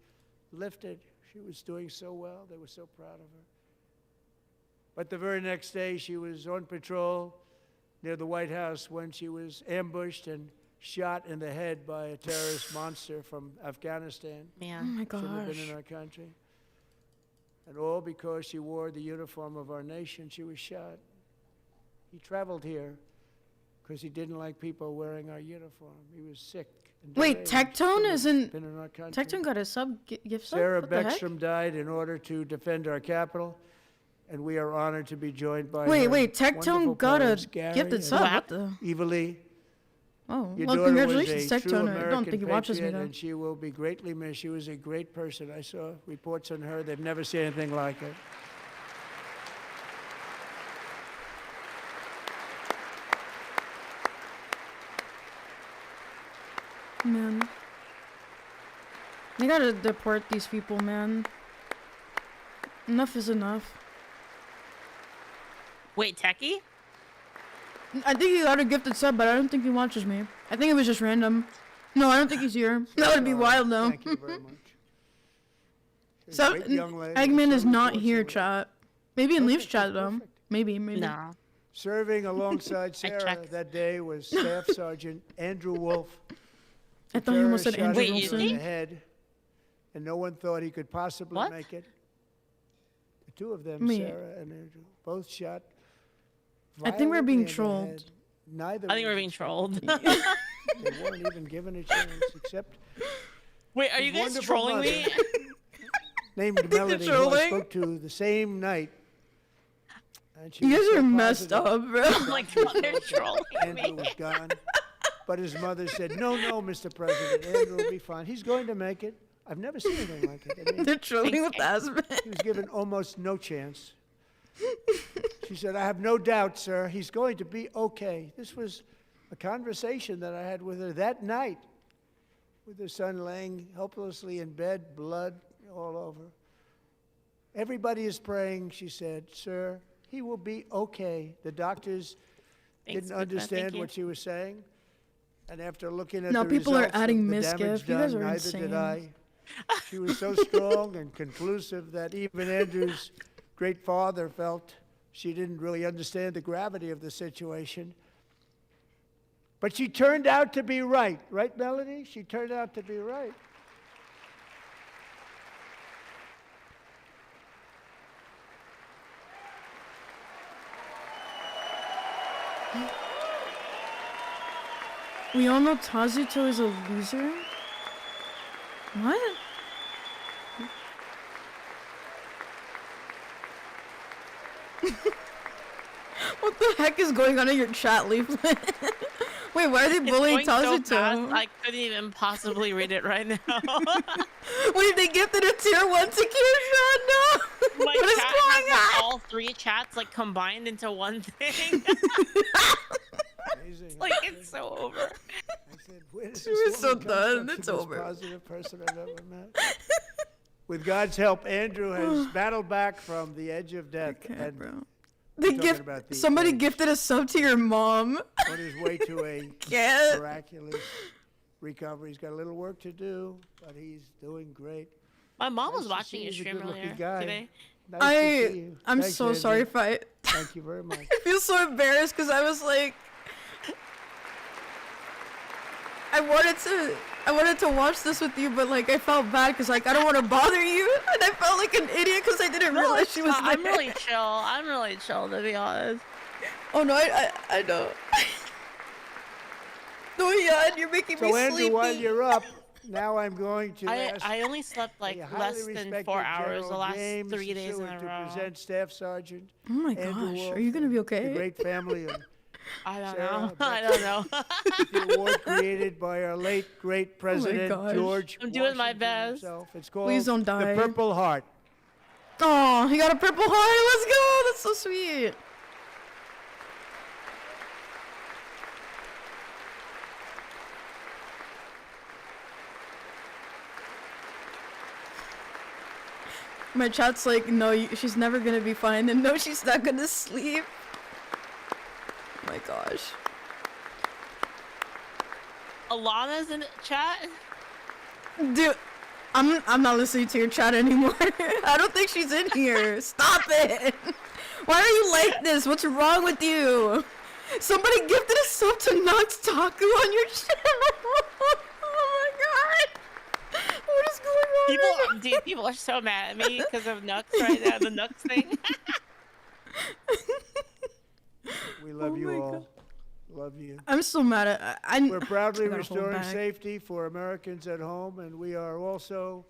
lifted. She was doing so well. They were so proud of her. But the very next day, she was on patrol near the White House when she was ambushed and shot in the head by a terrorist monster from Afghanistan. Man. Oh my Shouldn't have been gosh. in our country. And all because she wore the uniform of our nation, she was shot. He traveled here because he didn't like people wearing our uniform. He was sick. And Wait, deranged. Tectone Shouldn't have isn't... been in our country. Tectone got a gift sub? Sarah What the heck? Beckstrom died in order to defend our capital, and we are honored to be joined by Wait, her Tectone wonderful got a poems, Gary gifted and sub. What the... Evilly. Oh, Your well, daughter congratulations, was a true Tectone. I don't American think he watches me, patriot, though. and she will be greatly missed. She was a great person. I saw reports on her. They've never seen anything like it. Man. You gotta deport these people, man. Enough is enough. Wait, Techie? I think he got a gifted sub, but I don't think he watches me. I think it was just random. No, I don't think he's here. That would be wild, though. Thank you very much. So, Great young lady. Eggman is So not here, unfortunate. chat. Maybe in Leaf's chat, though. Maybe. No. Serving alongside Sarah that day was Staff Sergeant Andrew Wolf. I thought he almost said Terrorist Andrew shot him Wilson. in the head, and no one thought he could possibly make it. The two of them, Me. Sarah and Andrew, both shot. I think we're being violently in the trolled. head. Neither I think we're was being trolled. They weren't even given a chance, except Wait, are his you guys wonderful trolling mother, me? named Melody, who I trolling? spoke to the same night. And she You was guys so are messed positive. up, bro. Oh my god, they're trolling Andrew me. was gone. But his mother said, no, Mr. President, Andrew will be fine. He's going to make it. I've never seen anything like it. I mean, They're trolling with Aspen. he was given almost no chance. She said, I have no doubt, sir, he's going to be okay. This was a conversation that I had with her that night, with her son laying helplessly in bed, blood all over. Everybody is praying, she said, sir, he will be okay. The doctors Thanks, didn't Big Ben. understand Thank you. what she was saying. And after looking at No, the people are results of adding the Miss damage Gift. You guys done, are neither did insane. I. She was so strong and conclusive that even Andrew's great father felt she didn't really understand the gravity of the situation. But she turned out to be right. Right, Melody? She turned out to be right. We all know Tazuto is a loser? What? What the heck is going on in your chat, Leaflet? Wait, why are they It's bullying going so fast, Tazuto? I couldn't even possibly read it right now. Wait, they gifted a tier 1 secure shot? No! My What is chat going has, on? all three chats like combined into one thing. Amazing. Like it's so over. I said, where does She this was so woman come done. from? It's She's the most over. positive person I've ever met. With God's help, Andrew has battled back from the edge of death. And They I'm talking gift about the somebody edge. gifted a sub to your mom. On his way to a Can't. miraculous recovery. He's got a little work to do, but he's doing great. My mom was Nice to watching see your he's a stream good-looking earlier guy. today. Nice to see you. I'm Thanks, so Andrew. sorry if I Thank you very much. I feel so embarrassed because I was like I wanted to watch this with you, but like I felt bad because like I don't want to bother you, and I felt like an idiot because I didn't realize she was there. I'm really chill. I'm really chill, to be honest. Oh no, I know. Oh yeah, and you're making me So Andrew, sleepy. while you're up, now I'm going to ask I only slept like the highly less than respected 4 hours General the last James 3 days in Stewart a to row. present Staff Sergeant Oh my Andrew gosh, Wolf are you gonna be and okay? the great family of I don't Sarah know. I don't know. the award created by our late great President gosh. George I'm doing my Washington best. himself. It's called Please don't die. the Purple Heart. Oh, he got a Purple Heart. Let's go. That's so sweet. My chat's like, no, she's never gonna be fine, and no, she's not gonna sleep. Oh my gosh. Alana's in chat. Dude, I'm not listening to your chat anymore. I don't think she's in here. Stop it. Why are you like this? What's wrong with you? Somebody gifted a sub to Nox Taku on your channel. Oh my god. What is going on? Dude, people are so mad at me because of Nux right now, the Nux thing. We love you all. Love you. I'm still mad at We're proudly I gotta hold restoring back. safety for Americans at home, and we are also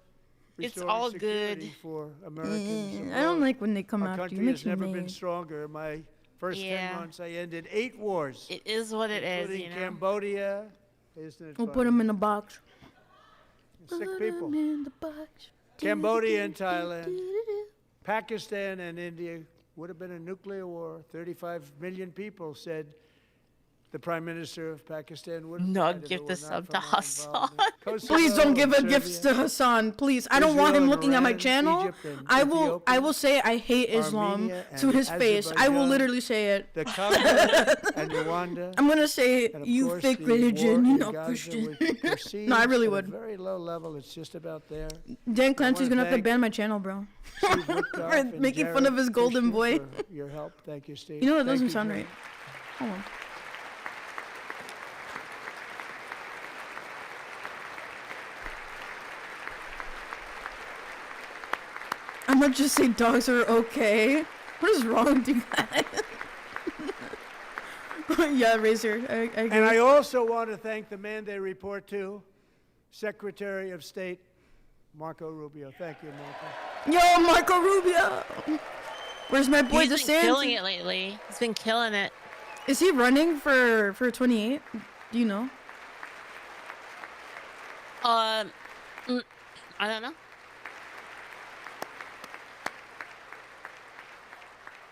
It's restoring all security good. for Americans. I don't like when they come Our after country you. It makes has me never been mad. stronger. In my first 10 Yeah. months, I ended 8 wars. It is what it is, including you know. Cambodia. Isn't it We'll funny? put him in a box. 6 Put people. 'em in the box. Cambodia and Thailand, Pakistan and India would have been a nuclear war. 35 million people said the Prime Minister of Pakistan would have No, died if give it the were sub not to for my Hassan. involvement. Kosovo Please don't give a and gift Serbia, to Hassan. Please, I don't want Israel him and looking at my Iran, channel. Egypt and I will Ethiopia, say I hate Islam Armenia to and his face. I will Azerbaijan, literally say it. the Congo and Rwanda. I'm gonna say And of you course, fake the religion. war You're in not Gaza, Christian. which proceeds No, I really at would. a very low level. It's just about there. Dan Clancy's wanna gonna have to thank ban my channel, bro. Steve Woodcock For and making fun Jared of his golden Kushner boy. for your help. Thank you, Steve. You know that Thank doesn't you, sound Jared. right. Hold on. I'm gonna just say dogs are okay. What is wrong with you guys? Yeah, Razor. I agree. And I also want to thank the man they report to, Secretary of State Marco Rubio. Thank you, Marco. Yo, Marco Rubio. Where's my boy He's been killing DeSantis? it lately. He's been killing it. Is he running for 28? Do you know? I don't know.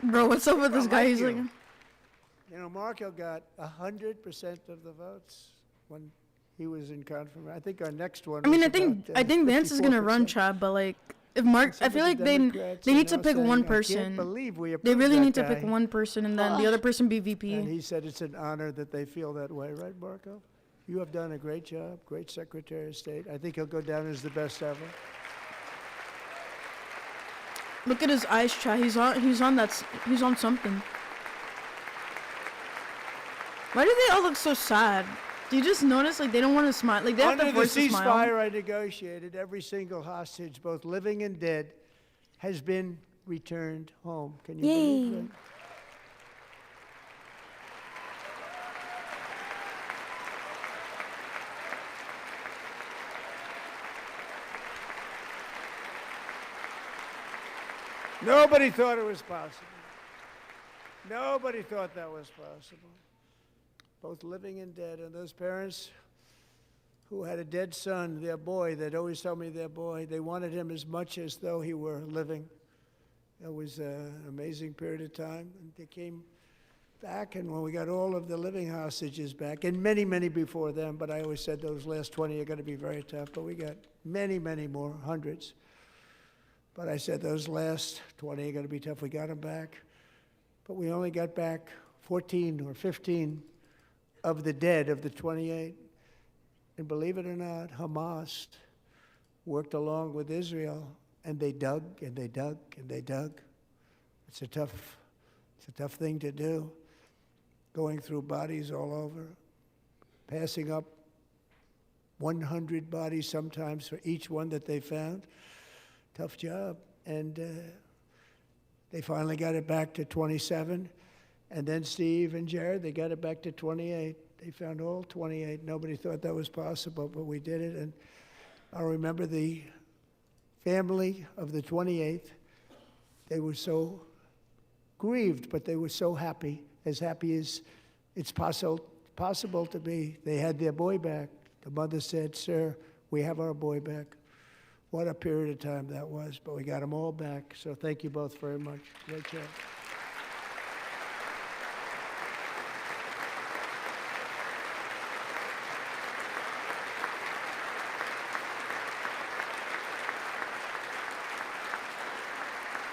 Bro, what's up with this guy? He's like, You know, Marco got 100% of the votes when he was in confirmation. I think our next one. I mean, was I think about, Vance is gonna run 54%. Chad, but like, if Mark, I Some feel of the like Democrats they are need to now pick saying, one "I can't person. believe we They approved really that need to pick guy." one person, and then the other person be VP. And he said it's an honor that they feel that way, right, Marco? You have done a great job, great Secretary of State. I think he'll go down as the best ever. Look at his eyes, Chad. He's on something. Why do they all look so sad? Do you just notice like they don't want to smile? Like they have Under to the force a smile. ceasefire I negotiated, every single hostage, both living and dead, has been returned home. Can you believe Yay. that? Nobody thought it was possible. Nobody thought that was possible. Both living and dead. And those parents who had a dead son, their boy, they'd always tell me their boy, they wanted him as much as though he were living. It was an amazing period of time. And they came back, and when we got all of the living hostages back, and many, many before them, but I always said those last 20 are going to be very tough, but we got many, many more, hundreds. But I said those last 20 are going to be tough. We got them back. But we only got back 14 or 15 of the dead of the 28. And believe it or not, Hamas worked along with Israel, and they dug and they dug and they dug. It's a tough thing to do, going through bodies all over, passing up 100 bodies sometimes for each one that they found. Tough job. And they finally got it back to 27. And then Steve and Jared, they got it back to 28. They found all 28. Nobody thought that was possible, but we did it. And I remember the family of the 28th. They were so grieved, but they were so happy as it's possible to be. They had their boy back. The mother said, "Sir, we have our boy back." What a period of time that was, but we got them all back. So thank you both very much. Great job.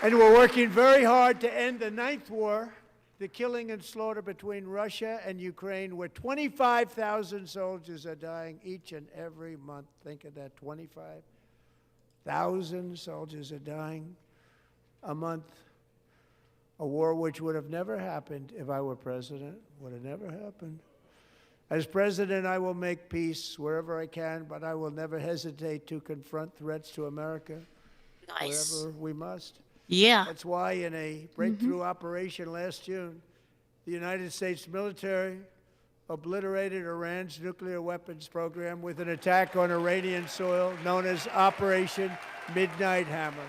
And we're working very hard to end the 9th war, the killing and slaughter between Russia and Ukraine, where 25,000 soldiers are dying each and every month. Think of that, 25,000 soldiers are dying a month. A war which would have never happened if I were president, would have never happened. As president, I will make peace wherever I can, but I will never hesitate to confront threats to America wherever we must. Yeah. That's why in a breakthrough operation last June, the United States military obliterated Iran's nuclear weapons program with an attack on Iranian soil known as Operation Midnight Hammer.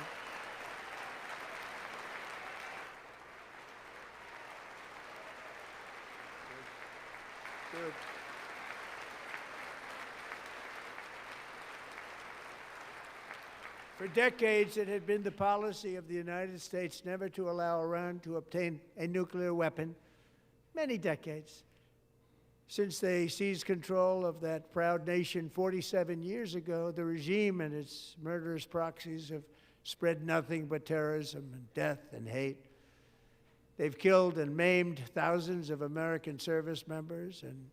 Good. For decades, it had been the policy of the United States never to allow Iran to obtain a nuclear weapon. Many decades. Since they seized control of that proud nation 47 years ago, the regime and its murderous proxies have spread nothing but terrorism and death and hate. They've killed and maimed thousands of American service members and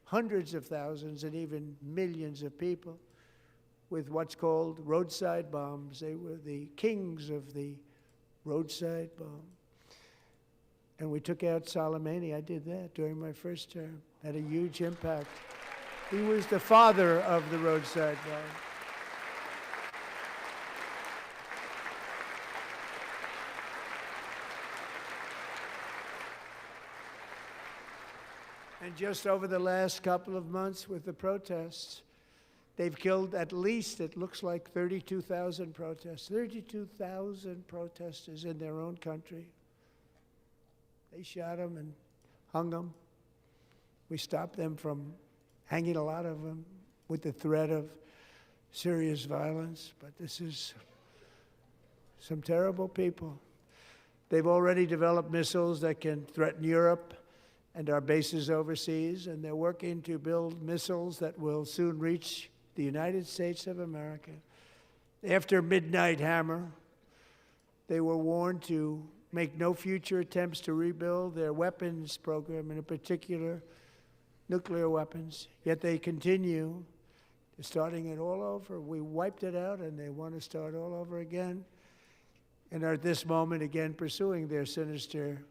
hundreds of thousands and even millions of people with what's called roadside bombs. They were the kings of the roadside bomb. And we took out Soleimani. I did that during my first term. Had a huge impact. He was the father of the roadside bomb. And just over the last couple of months with the protests, they've killed at least, it looks like, 32,000 protesters. 32,000 protesters in their own country. They shot them and hung them. We stopped them from hanging a lot of them with the threat of serious violence. But this is some terrible people. They've already developed missiles that can threaten Europe and our bases overseas, and they're working to build missiles that will soon reach the United States of America. After Midnight Hammer, they were warned to make no future attempts to rebuild their weapons program, and in particular, nuclear weapons. Yet they continue. They're starting it all over. We wiped it out, and they want to start all over again, and are at this moment again pursuing their sinister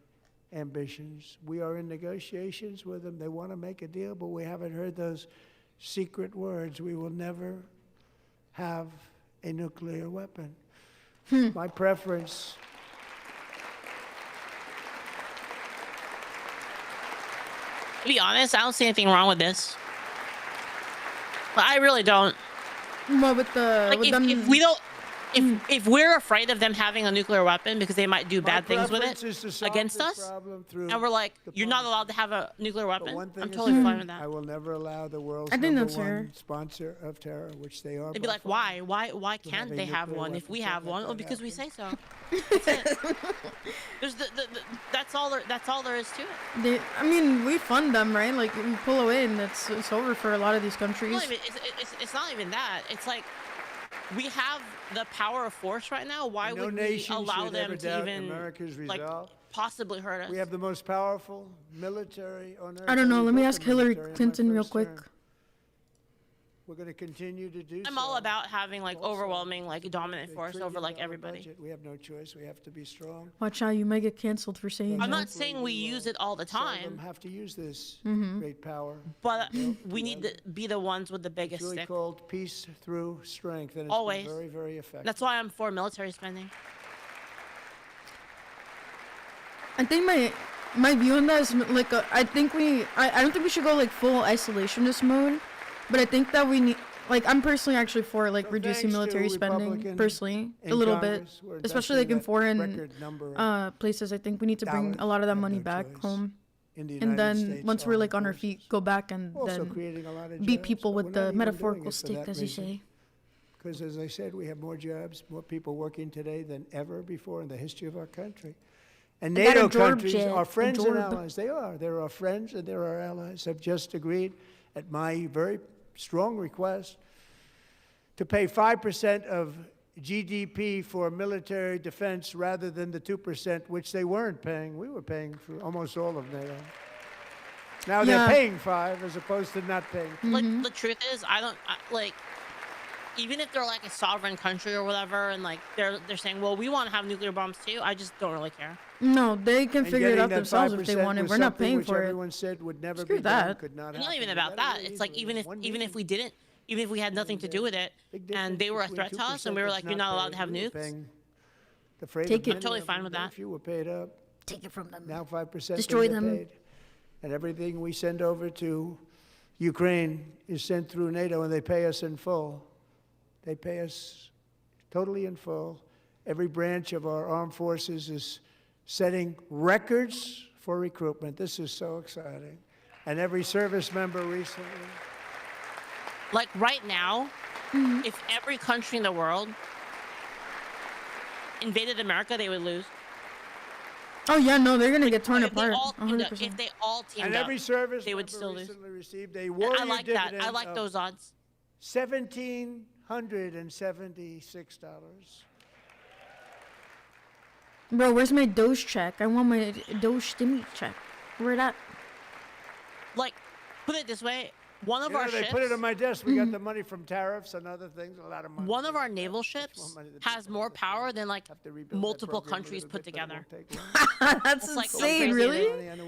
ambitions. We are in negotiations with them. They want to make a deal, but we haven't heard those secret words. We will never have a nuclear weapon. My preference. To be honest, I don't see anything wrong with this. But I really don't. Well, with the like, if we don't, if we're afraid of them having a nuclear weapon because they might do bad things with it against us, and we're like, you're not allowed to have a nuclear weapon, I'm totally fine with that. I will never allow the world's I think number that's one fair. sponsor of terror, which they are. They'd be like, why can't have a they have nuclear one if weapon. we Can't have let one? that Oh, because we say happen. so. That's it. There's that's all there is to it. I mean, we fund them, right? Like, we pull away, and it's over for a lot of these countries. It's not even that. It's like, we have the power of force right now. Why No would we nation allow should them ever to doubt even America's like resolve. possibly hurt us? We have the most powerful military on earth. I don't know. We Let me built ask the Hillary military in my Clinton real first quick. term. We're going to continue to do I'm so. all about having like overwhelming, like dominant force over like everybody. Budget. We have no choice. We have to be strong. Watch out, you might get canceled for saying I'm that. not saying we use it all the time, Seldom have to use this Mhm. great power. but we need to be the ones with the biggest It's really stick. called peace through strength, and it's Always. been very, very effective. That's why I'm for military spending. I think my view on that is like I don't think we should go like full isolationist mode, but I think that we need, like, I'm personally actually for like reducing military spending personally a little bit, especially like in foreign places. I think we need to bring a lot of that money back home, and then once we're like on our feet, go back and then beat people with the metaphorical stick, as you say. Because as I said, we have more jobs, more people working today than ever before in the history of our country. And NATO countries are friends and allies. They are. They're our friends and they're our allies. Have just agreed, at my very strong request, to pay 5% of GDP for military defense rather than the 2%, which they weren't paying. We were paying for almost all of NATO. Now they're paying 5 as opposed to not paying. Like, the truth is, like, even if they're like a sovereign country or whatever, and like they're saying, well, we want to have nuclear bombs too, I just don't really care. No, they can figure it out themselves if they want it. We're not paying for it. Everyone said would never Screw be that. done, could not It's not happen. even about that. It's like even if we didn't, even if we had nothing to do with it, and they were a threat to us, and we were like, you're not allowed to have nukes. Take it. I'm totally fine with that. If you were paid up, take it from them. now 5% Destroy they get them. paid. And everything we send over to Ukraine is sent through NATO, and they pay us in full. They pay us totally in full. Every branch of our armed forces is setting records for recruitment. This is so exciting. And every service member recently. Like right now, if every country in the world invaded America, they would lose. Oh yeah, no, they're gonna get torn If they apart. all teamed up, 100%. if they all teamed And up, every service they would member still lose. recently received a And warrior I like that. dividend I like of those odds. $1,776. Bro, where's my Doge check? I want my Doge stimmy check. Where that? Like, put it this way, one of You know, our they ships, put it on my desk. We got the money from tariffs and other things, a lot of money. one of our naval ships has more power than like multiple countries put together. That's like how insane, crazy it really?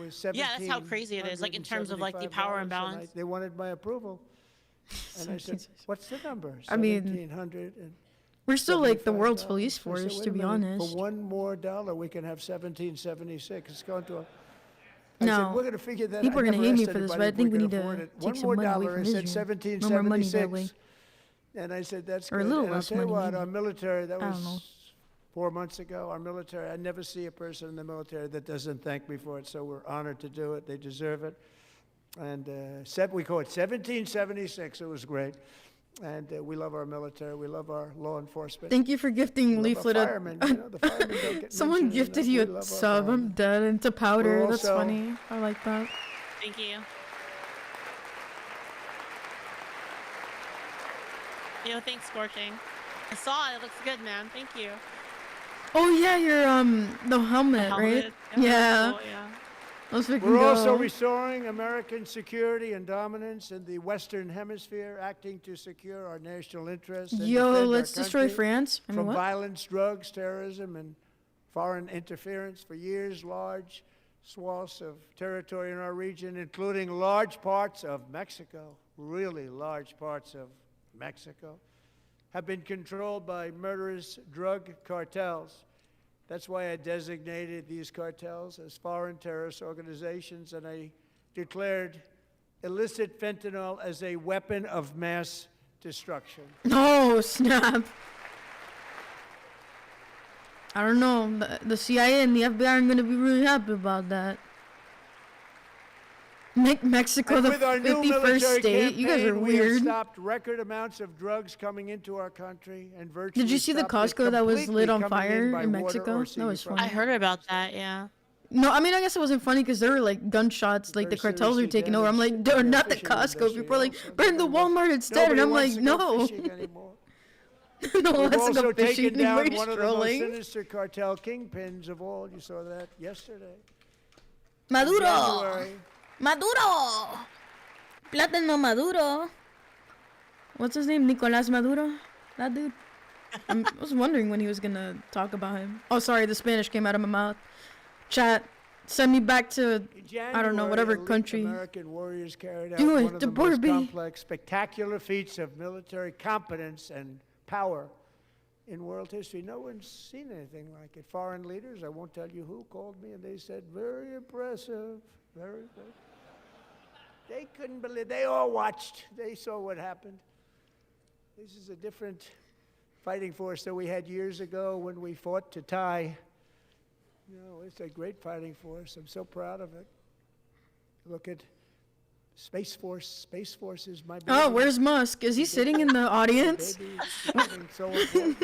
is. Yeah, that's how crazy it is. Like in terms of like the power imbalance. They wanted my approval. And I said, what's the number? I mean, 1,700. we're still like the world's police I said, force, wait to a be minute, honest. For $1 more, we can have 1776. It's going to. I No, said, we're going to figure that. people are I gonna never hate me asked for this, anybody but I if think we could need to afford it. take One some more money away dollar. from I said Israel. No more money that 1776. And I said, that's Or a good. little And I'll less tell you money, what, maybe. our military, that I don't know. was 4 months ago, our military, I never see a person in the military that doesn't thank me for it, so we're honored to do it. They deserve it. And we call it 1776. It was great. And we love our military. We love our law enforcement. Thank you for gifting We love leaflet. our firemen. You know, the firemen don't get Someone mentioned gifted enough. you We a love our sub. firemen. I'm dead into powder. We're That's also- funny. I like that. Thank you. Yo, thanks, Scorching. I saw it. It looks good, man. Thank you. Oh yeah, your the helmet, right? helmet? Yeah. Cool, yeah. Let's freaking We're also go. restoring American security and dominance in the Western Hemisphere, acting to secure our national interests. And Yo, defend our let's destroy country France. I mean, from what? violence, drugs, terrorism, and foreign interference. For years, large swaths of territory in our region, including large parts of Mexico, really large parts of Mexico, have been controlled by murderous drug cartels. That's why I designated these cartels as foreign terrorist organizations, and I declared illicit fentanyl as a weapon of mass destruction. Oh snap! I don't know. The CIA and the FBI aren't gonna be really happy about that. Make Mexico And the with our new 51st military state. You guys are campaign, we have weird. stopped record amounts of drugs coming into our country and virtually Did you see the stopped it Costco that was completely lit on coming fire by in water Mexico? or sea That was from funny. I heard about that, yeah. No, I mean, I guess it wasn't funny because there were like gunshots, like the Very cartels were seriously taking over. I'm like, damaged dude, the not the fishing Costco. industry People are like, also. burn the Walmart instead. And Nobody I'm wants like, to go no. fishing anymore. No one We've wants to also go fishing taken down anymore. one of the most Trolling. sinister cartel kingpins of all. You saw that yesterday. In Maduro. January, Maduro. Plátano Maduro. What's his name? Nicolás Maduro? That dude? I was wondering when he was gonna talk about him. Oh, sorry, the Spanish came out of my mouth. Chat, send me back to, I don't know, whatever elite country. American warriors carried out Do it, one of the the most Barbie. complex, spectacular feats of military competence and power in world history. No one's seen anything like it. Foreign leaders, I won't tell you who, called me and they said, very impressive, very impressive. They couldn't believe, they all watched. They saw what happened. This is a different fighting force that we had years ago when we fought to tie. No, it's a great fighting force. I'm so proud of it. Look at Space Force. Space Force is my baby. Oh, where's Musk? Is he sitting in the audience? So important.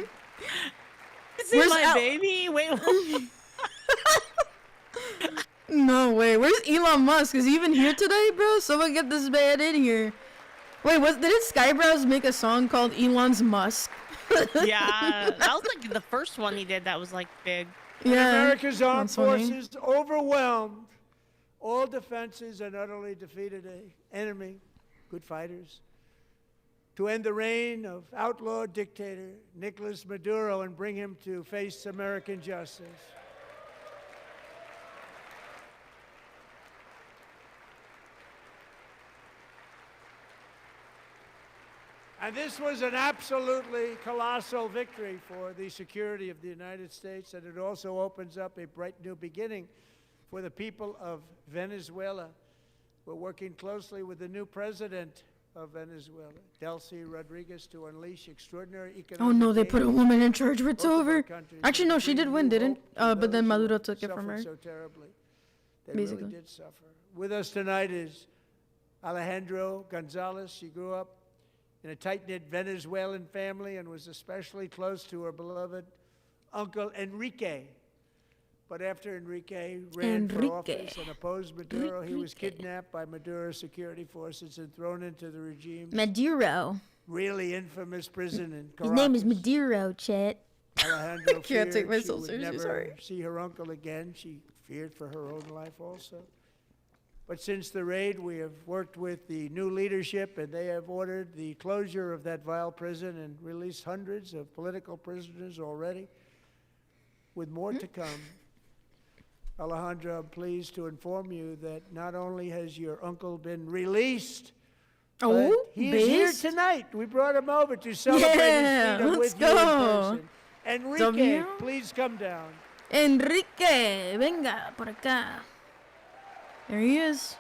Is he my baby? Wait. No way. Where's Elon Musk? Is he even here today, bro? Someone get this man in here. Wait, didn't Skybrows make a song called Elon's Musk? Yeah, that was like the first one he did that was like big. Yeah. America's armed That's funny. forces overwhelmed all defenses and utterly defeated an enemy, good fighters, to end the reign of outlaw dictator Nicolas Maduro and bring him to face American justice. And this was an absolutely colossal victory for the security of the United States, and it also opens up a bright new beginning for the people of Venezuela. We're working closely with the new president of Venezuela, Delcy Rodriguez, to unleash extraordinary economic Oh no, they put a gains. woman in charge. It's Both of our over. countries Actually, will no, she bring did win, new didn't? hope to But then those who Maduro took it from suffered her. so terribly. They Basically. really did suffer. With us tonight is Alejandro Gonzalez. She grew up in a tight-knit Venezuelan family and was especially close to her beloved uncle Enrique. But after Enrique ran for office and opposed Maduro, he was kidnapped by Maduro's security forces and thrown into the regime's Maduro. really infamous prison in Caracas. His name is Maduro, Chet. Alejandro I can't feared take she myself would seriously, never sorry. see her uncle again. She feared for her own life also. But since the raid, we have worked with the new leadership, and they have ordered the closure of that vile prison and released hundreds of political prisoners already, with more to come. Alejandro, I'm pleased to inform you that not only has your uncle been released, but he is here based? tonight. We brought him over to celebrate Yeah, his freedom let's with you in go. person. Enrique, W? please come down. Enrique, venga por acá. There he is.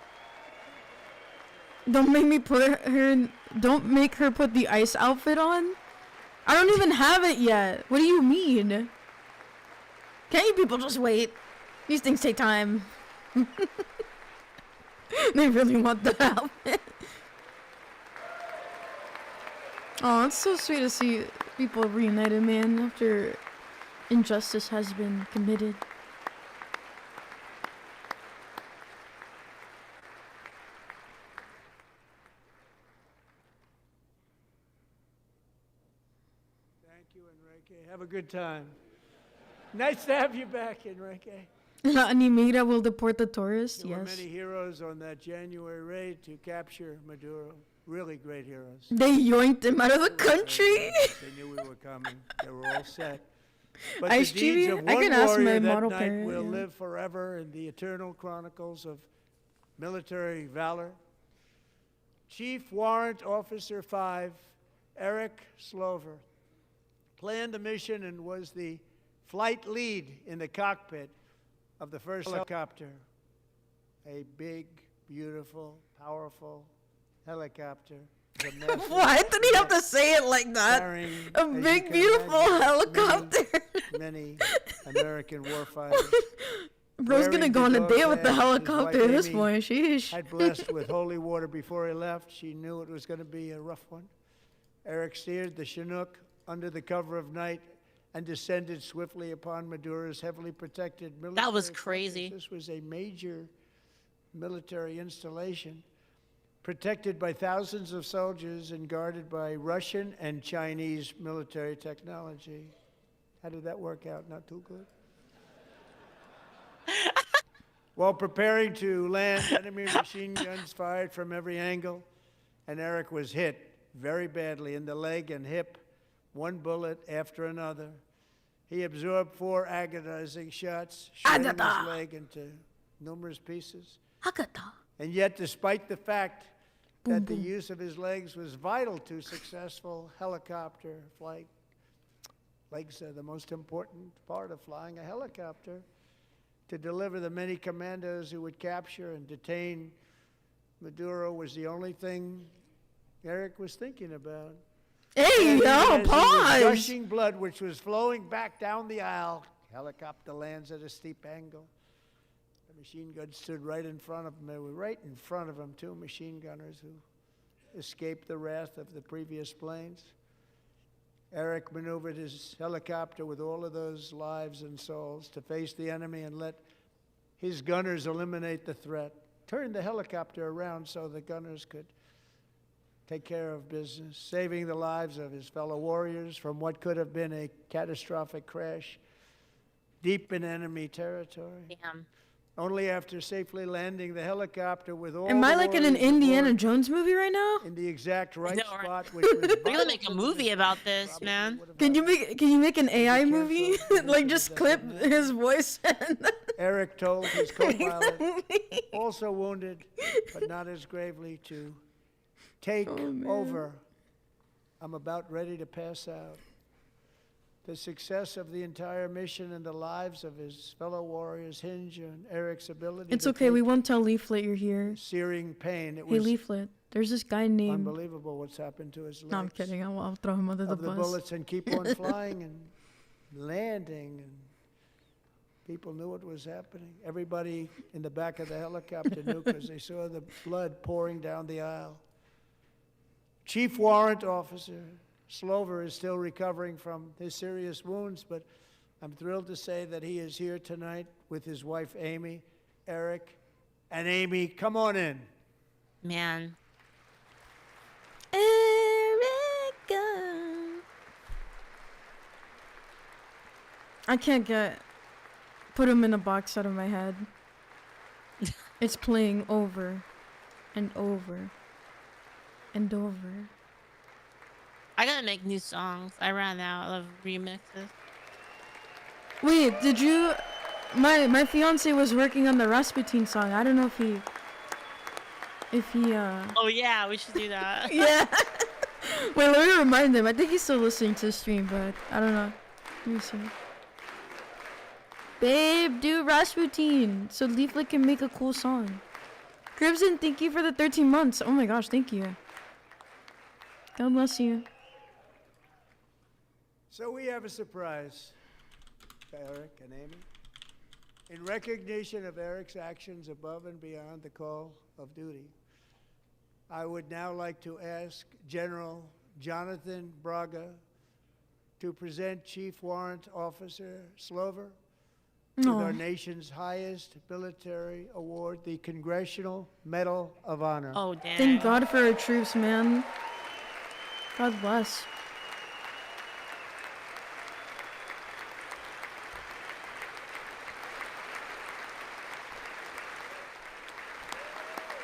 Don't make me put her in, don't make her put the ice outfit on. I don't even have it yet. What do you mean? Can't you people just wait? These things take time. They really want the outfit. Oh, it's so sweet to see people reunited, man, after injustice has been committed. Thank you, Enrique. Have a good time. Nice to have you back, Enrique. La Animera will deport the tourists, There were yes. many heroes on that January raid to capture Maduro. Really great heroes. They yoinked him out of the country. They knew we were coming. They were all set. But Ice the deeds Chibi? of I one can ask warrior my that model night parent, will yeah. live forever in the eternal chronicles of military valor. Chief Warrant Officer 5, Eric Slover, planned the mission and was the flight lead in the cockpit of the first helicopter. A big, beautiful, powerful helicopter. Why did he have to say it like that? Carrying, A as you big, can beautiful imagine, helicopter. Many American warfighters. Bro's gonna Wearing go on the a date dog with the tags, his helicopter wife at this Amy point. Sheesh. had blessed with holy water before he left. She knew it was going to be a rough one. Eric steered the Chinook under the cover of night and descended swiftly upon Maduro's heavily protected military. That was fortress. crazy. This was a major military installation, protected by thousands of soldiers and guarded by Russian and Chinese military technology. How did that work out? Not too good. While preparing to land, enemy machine guns fired from every angle, and Eric was hit very badly in the leg and hip, one bullet after another. He absorbed 4 agonizing shots, shredding his leg into numerous pieces. And yet, despite the fact that the use of his legs was vital to successful helicopter flight, Legs are the most important part of flying a helicopter. To deliver the many commandos who would capture and detain Maduro was the only thing Eric was thinking about. Hey, And yo, as he was pause. gushing blood, which was flowing back down the aisle. Helicopter lands at a steep angle. The machine gun stood right in front of him. They were right in front of him, two machine gunners who escaped the wrath of the previous planes. Eric maneuvered his helicopter with all of those lives and souls to face the enemy and let his gunners eliminate the threat. Turned the helicopter around so the gunners could take care of business, saving the lives of his fellow warriors from what could have been a catastrophic crash deep in enemy territory. Damn. Only after safely landing the helicopter with all Am I the like in an warriors Indiana aboard Jones movie right now? in the exact right know, right? spot, which was We're gonna make a movie about this, man. Can you make an AI movie? Like just clip his voice and Eric told his co-pilot, also wounded but not as gravely, to take over. I'm about ready to pass out. The success of the entire mission and the lives of his fellow warriors hinge on Eric's ability It's to okay, take we won't tell Leaflet you're here. searing pain. It Hey was Leaflet, there's this guy named unbelievable what's happened to his legs. No, I'm kidding. I'll throw him under the Of the bus. bullets and keep on flying and landing, and people knew what was happening. Everybody in the back of the helicopter knew because they saw the blood pouring down the aisle. Chief Warrant Officer Slover is still recovering from his serious wounds, but I'm thrilled to say that he is here tonight with his wife Amy, Eric, and Amy. Come on in. Man. Erica. I can't put him in a box out of my head. It's playing over and over and over. I gotta make new songs. I ran out of remixes. Wait, did you? My fiance was working on the Rasputin song. I don't know if he Oh yeah, we should do that. Yeah. Wait, let me remind him. I think he's still listening to the stream, but I don't know. Let me see. Babe, do Rasputin so Leaflet can make a cool song. Crimson, thank you for the 13 months. Oh my gosh, thank you. God bless you. So we have a surprise for Eric and Amy. In recognition of Eric's actions above and beyond the call of duty, I would now like to ask General Jonathan Braga to present Chief Warrant Officer Slover with our nation's highest military award, the Congressional Medal of Honor. Oh, damn. Thank God for our troops, man. God bless.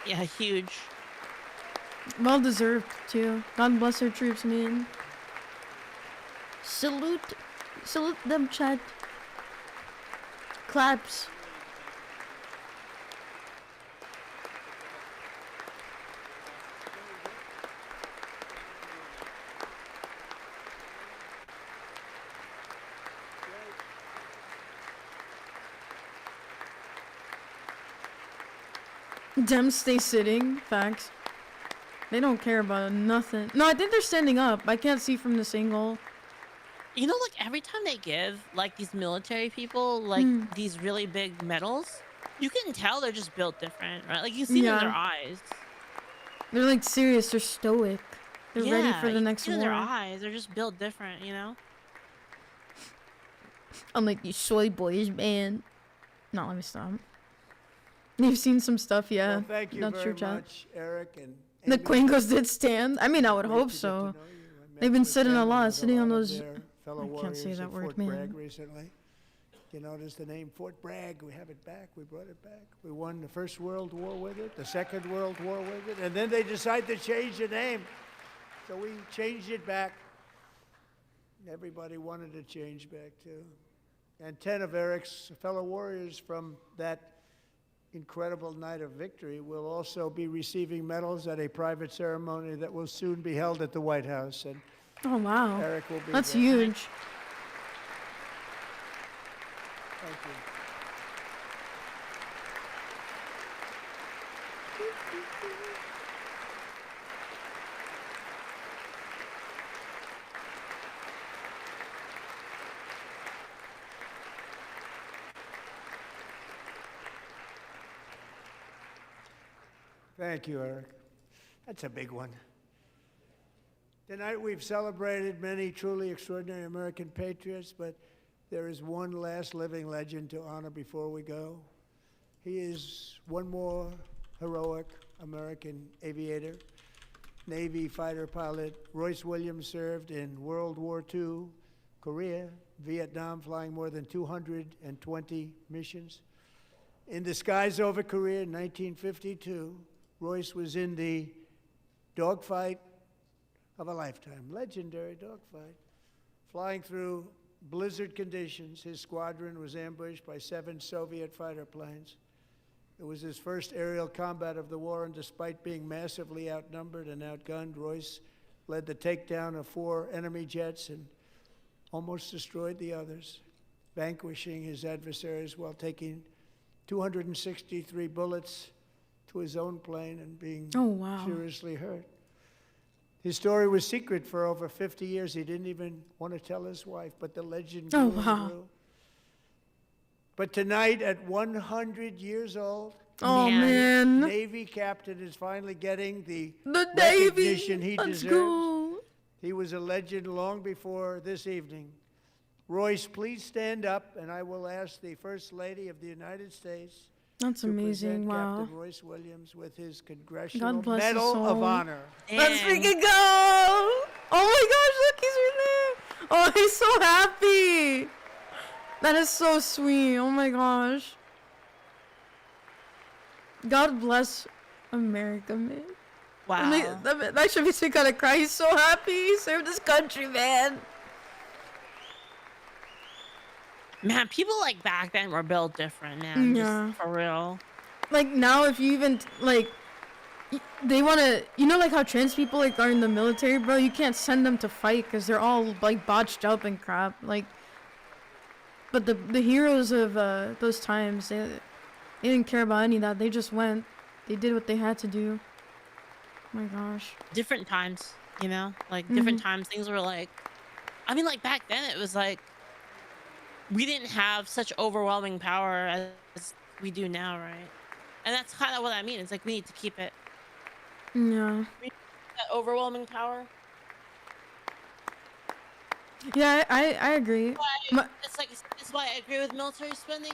Yeah, huge. Well deserved, too. God bless our troops, man. Salute them, Chad. Claps. Dem stay sitting. Facts. They don't care about nothing. No, I think they're standing up. I can't see from this angle. You know, like every time they give like these military people like these really big medals, you can tell they're just built different, right? Like you see it in their eyes. They're like serious. They're stoic. They're ready for the next see it war. in their eyes. They're just built different, you know. Unlike these soy boys, man. No, let me stop. You've seen some stuff, yeah. Well, thank you That's very your job. much, Eric. And The Amy. Quangos did stand. I mean, I would hope so. They've been sitting a lot, sitting on those. Fellow I can't say warriors that at word, Fort man. Bragg recently. You notice the name Fort Bragg. We have it back. We brought it back. We won the First World War with it, the Second World War with it, and then they decided to change the name. So we changed it back. Everybody wanted to change back too. And 10 of Eric's fellow warriors from that incredible night of victory will also be receiving medals at a private ceremony that will soon be held at the White House. And Oh wow, Eric will be that's there. huge. Thank you. Thank you, Eric. That's a big one. Tonight we've celebrated many truly extraordinary American patriots, but there is one last living legend to honor before we go. He is one more heroic American aviator, Navy fighter pilot. Royce Williams served in World War II, Korea, Vietnam, flying more than 220 missions. In the skies over Korea in 1952, Royce was in the dogfight of a lifetime, legendary dogfight. Flying through blizzard conditions, his squadron was ambushed by 7 Soviet fighter planes. It was his first aerial combat of the war, and despite being massively outnumbered and outgunned, Royce led the takedown of 4 enemy jets and almost destroyed the others, vanquishing his adversaries while taking 263 bullets to his own plane and being seriously hurt. His story was secret for over 50 years. He didn't even want to tell his wife, but the legend grew and grew. But tonight, at 100 years old, Navy captain is finally getting the recognition he deserves. Go. He was a legend long before this evening. Royce, please stand up, and I will ask the First Lady of the United States That's amazing. Wow. Captain Royce Williams with his Congressional Medal of Honor. Let's freaking go! Oh my gosh, look, he's right there. Oh, he's so happy. That is so sweet. Oh my gosh. God bless America, man. Wow. That should make me kind of cry. He's so happy. He served his country, man. Man, people like back then were built different, man. Yeah. Just for real. Like now, if you even like, they want to, you know, like how trans people like are in the military, bro. You can't send them to fight because they're all like botched up and crap. Like, but the heroes of those times, they didn't care about any of that. They just went. They did what they had to do. Oh my gosh. Different times, you know, like different times. Things were like, I mean, like back then it was like, we didn't have such overwhelming power as we do now, right? And that's kind of what I mean. It's like we need to keep it. Yeah. That overwhelming power. Yeah, I agree. It's why I agree with military spending.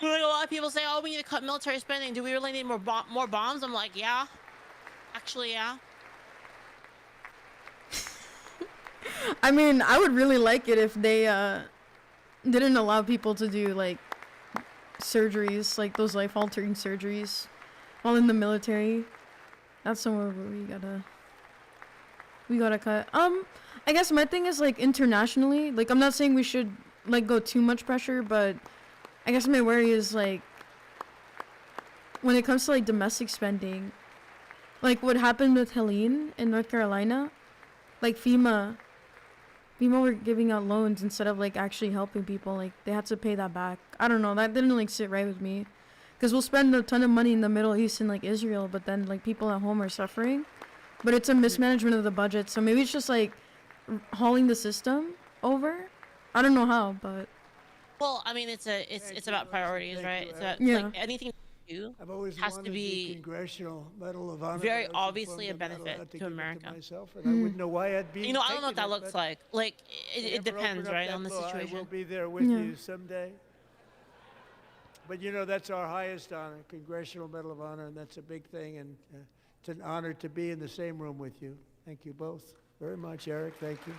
Like a lot of people say, "Oh, we need to cut military spending. Do we really need more bombs?" I'm like, yeah, actually, yeah. I mean, I would really like it if they didn't allow people to do like surgeries, like those life-altering surgeries, while in the military. That's somewhere where we gotta cut. I guess my thing is like internationally. Like I'm not saying we should like go too much pressure, but I guess my worry is like when it comes to like domestic spending, like what happened with Helene in North Carolina, like FEMA were giving out loans instead of like actually helping people. Like they had to pay that back. I don't know, that didn't like sit right with me, because we'll spend a ton of money in the Middle East and like Israel, but then like people at home are suffering. But it's a mismanagement of the budget, so maybe it's just like hauling the system over. I don't know how, but well, I mean, it's about priorities, right? It's about, yeah. like anything you do I've always has wanted to be the Congressional Medal of Honor. very obviously a benefit to America. Myself, and I wouldn't know why I'd be. You know, I don't know what that taking it, looks like. Like it depends, right, on the situation. I will be there with you someday. But you know, that's our highest honor, Congressional Medal of Honor, and that's a big thing, and it's an honor to be in the same room with you. Thank you both very much, Eric. Thank you.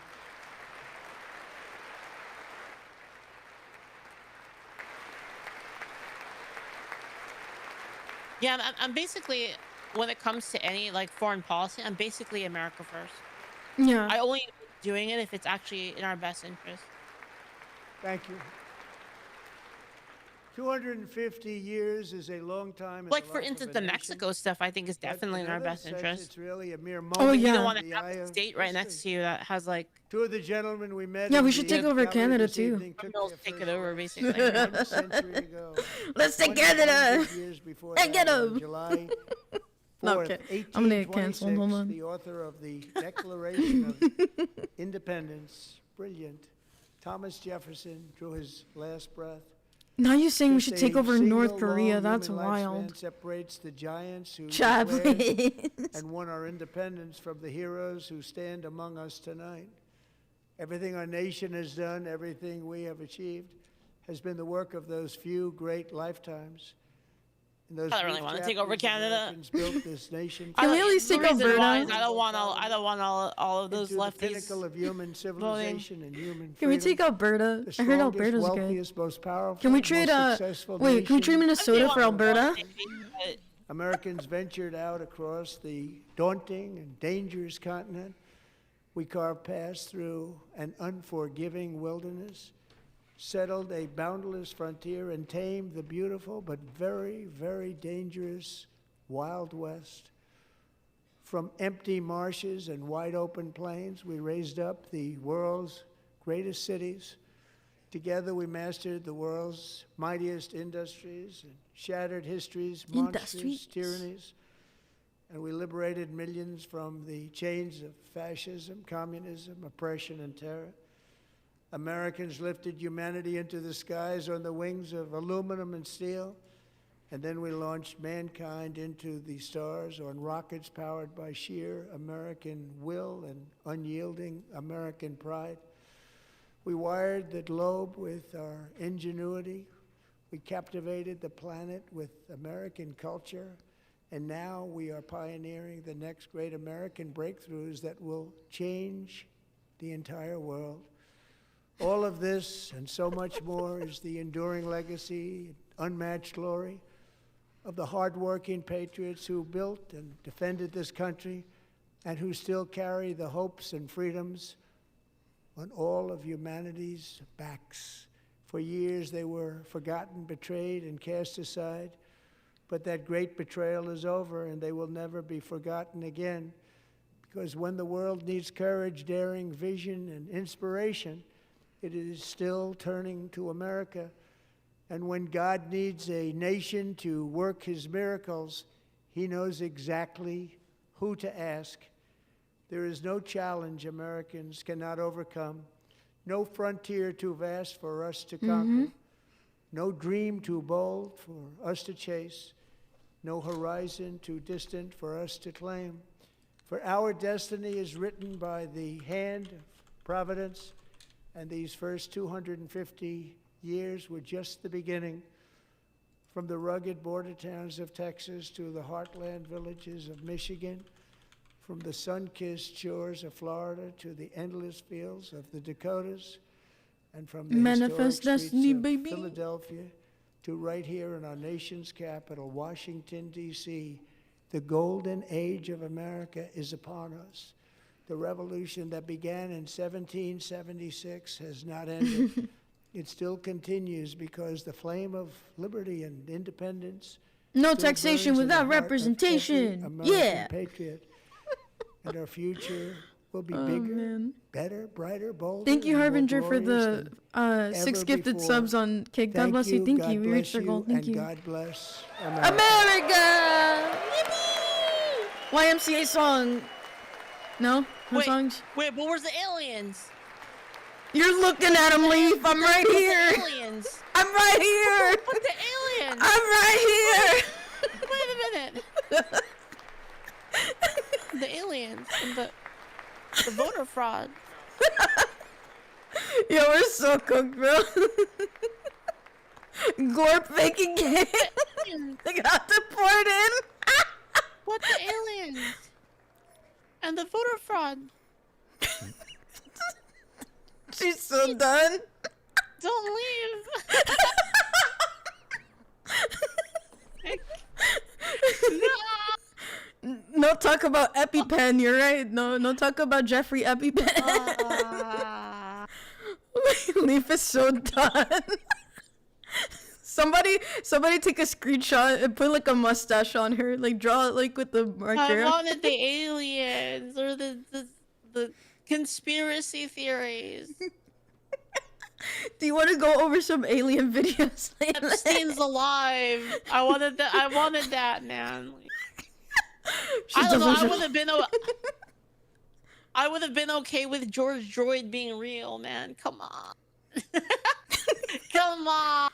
Yeah, I'm basically, when it comes to any like foreign policy, I'm basically America first. Yeah. I only doing it if it's actually in our best interest. Thank you. 250 years is a long time. in Like the for life of instance, a the nation. Mexico stuff, I think is But definitely in our another best sense, interest. It's really a mere moment. Oh, You yeah. don't want in to the have eye a of state right next to you that has like. Two of the gentlemen we met. Yeah, in we the should take over gallery Canada, this too. evening took Criminals their take it first over, breaths basically. half a century ago. Let's take 100 Canada. years before Hey, get that, on 'em. July No, 4th, okay. I'm gonna get canceled. 1826, Hold on. the author of the Declaration of Independence, brilliant, Thomas Jefferson, drew his last breath. Now you're saying we should Just take a over North single Korea. long That's human wild. lifespan separates the giants who Chad, declared please. and won our independence from the heroes who stand among us tonight. Everything our nation has done, everything we have achieved, has been the work of those few great lifetimes. In those I don't really brief want to take over chapters, Canada. Americans built this nation. Can we at least take Alberta? I don't want all of those into the lefties. pinnacle of human civilization and human Can we freedom. take Alberta? The I heard strongest, Alberta's good. wealthiest, most powerful, Can we trade most successful wait, can we trade nation Minnesota for Alberta? Americans ventured out across the daunting and dangerous continent. We carved paths through an unforgiving wilderness, settled a boundless frontier, and tamed the beautiful but very, very dangerous Wild West. From empty marshes and wide open plains, we raised up the world's greatest cities. Together, we mastered the world's mightiest industries and shattered history's monstrous tyrannies. And we liberated millions from the chains of fascism, communism, oppression, and terror. Americans lifted humanity into the skies on the wings of aluminum and steel. And then we launched mankind into the stars on rockets powered by sheer American will and unyielding American pride. We wired the globe with our ingenuity. We captivated the planet with American culture. And now we are pioneering the next great American breakthroughs that will change the entire world. All of this and so much more is the enduring legacy, unmatched glory of the hardworking patriots who built and defended this country and who still carry the hopes and freedoms on all of humanity's backs. For years they were forgotten, betrayed, and cast aside. But that great betrayal is over, and they will never be forgotten again. Because when the world needs courage, daring, vision, and inspiration, it is still turning to America. And when God needs a nation to work his miracles, he knows exactly who to ask. There is no challenge Americans cannot overcome, no frontier too vast for us to conquer, no dream too bold for us to chase, no horizon too distant for us to claim. For our destiny is written by the hand of providence, and these first 250 years were just the beginning. From the rugged border towns of Texas to the heartland villages of Michigan, from the sun-kissed shores of Florida to the endless fields of the Dakotas, and from the Manifest historic destiny, streets of baby. Philadelphia to right here in our nation's capital, Washington, D.C., the golden age of America is upon us. The revolution that began in 1776 has not ended. It still continues because the flame of liberty and independence. No still taxation burns in the without heart of representation. every American Yeah. patriot. And our future will be Oh, bigger, man. better, brighter, bolder. Thank you, and more Harbinger, for glorious the than 6 ever gifted before. subs on Cake. God bless you. Thank you. We reached our goal. Thank and you. God bless America. America! Yippee! YMCA song. No? No Wait, songs? wait, but where's the aliens? You're looking at him, Leaf. I'm right Where's here. the aliens? I'm right here. But the aliens. I'm right Wait a minute. The aliens and the voter fraud. here. Yo, we're so cooked, bro. Gorp faking game. They got deported. What the aliens? And the voter fraud. She's so done. Don't leave. No talk about EpiPen, you're right. No talk about Jeffrey EpiPen. Leaf is so done. Somebody take a screenshot and put like a mustache on her, like draw it like with the I marker. wanted the aliens or the conspiracy theories. Do you want to go over some alien videos? Epstein's alive. I wanted that, man. I don't know. I would have been okay with George Droid being real, man. Come on. Come on.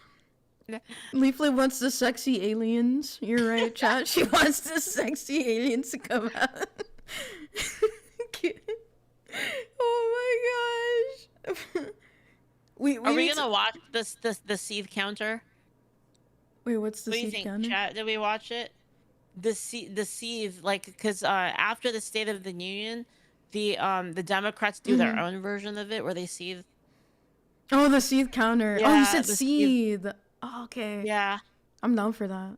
Leaflet wants the sexy aliens. You're right, chat. She wants the sexy aliens to come out. Oh my gosh. Are we gonna watch the seed counter? Wait, what's the what do you seed think, counter? Chat? Did we watch it? The seed, like, because after the State of the Union, the Democrats do their own version of it where they seed. Oh, the seed counter. Oh, Yeah, you said the seed. Oh, okay. Yeah. I'm down for that.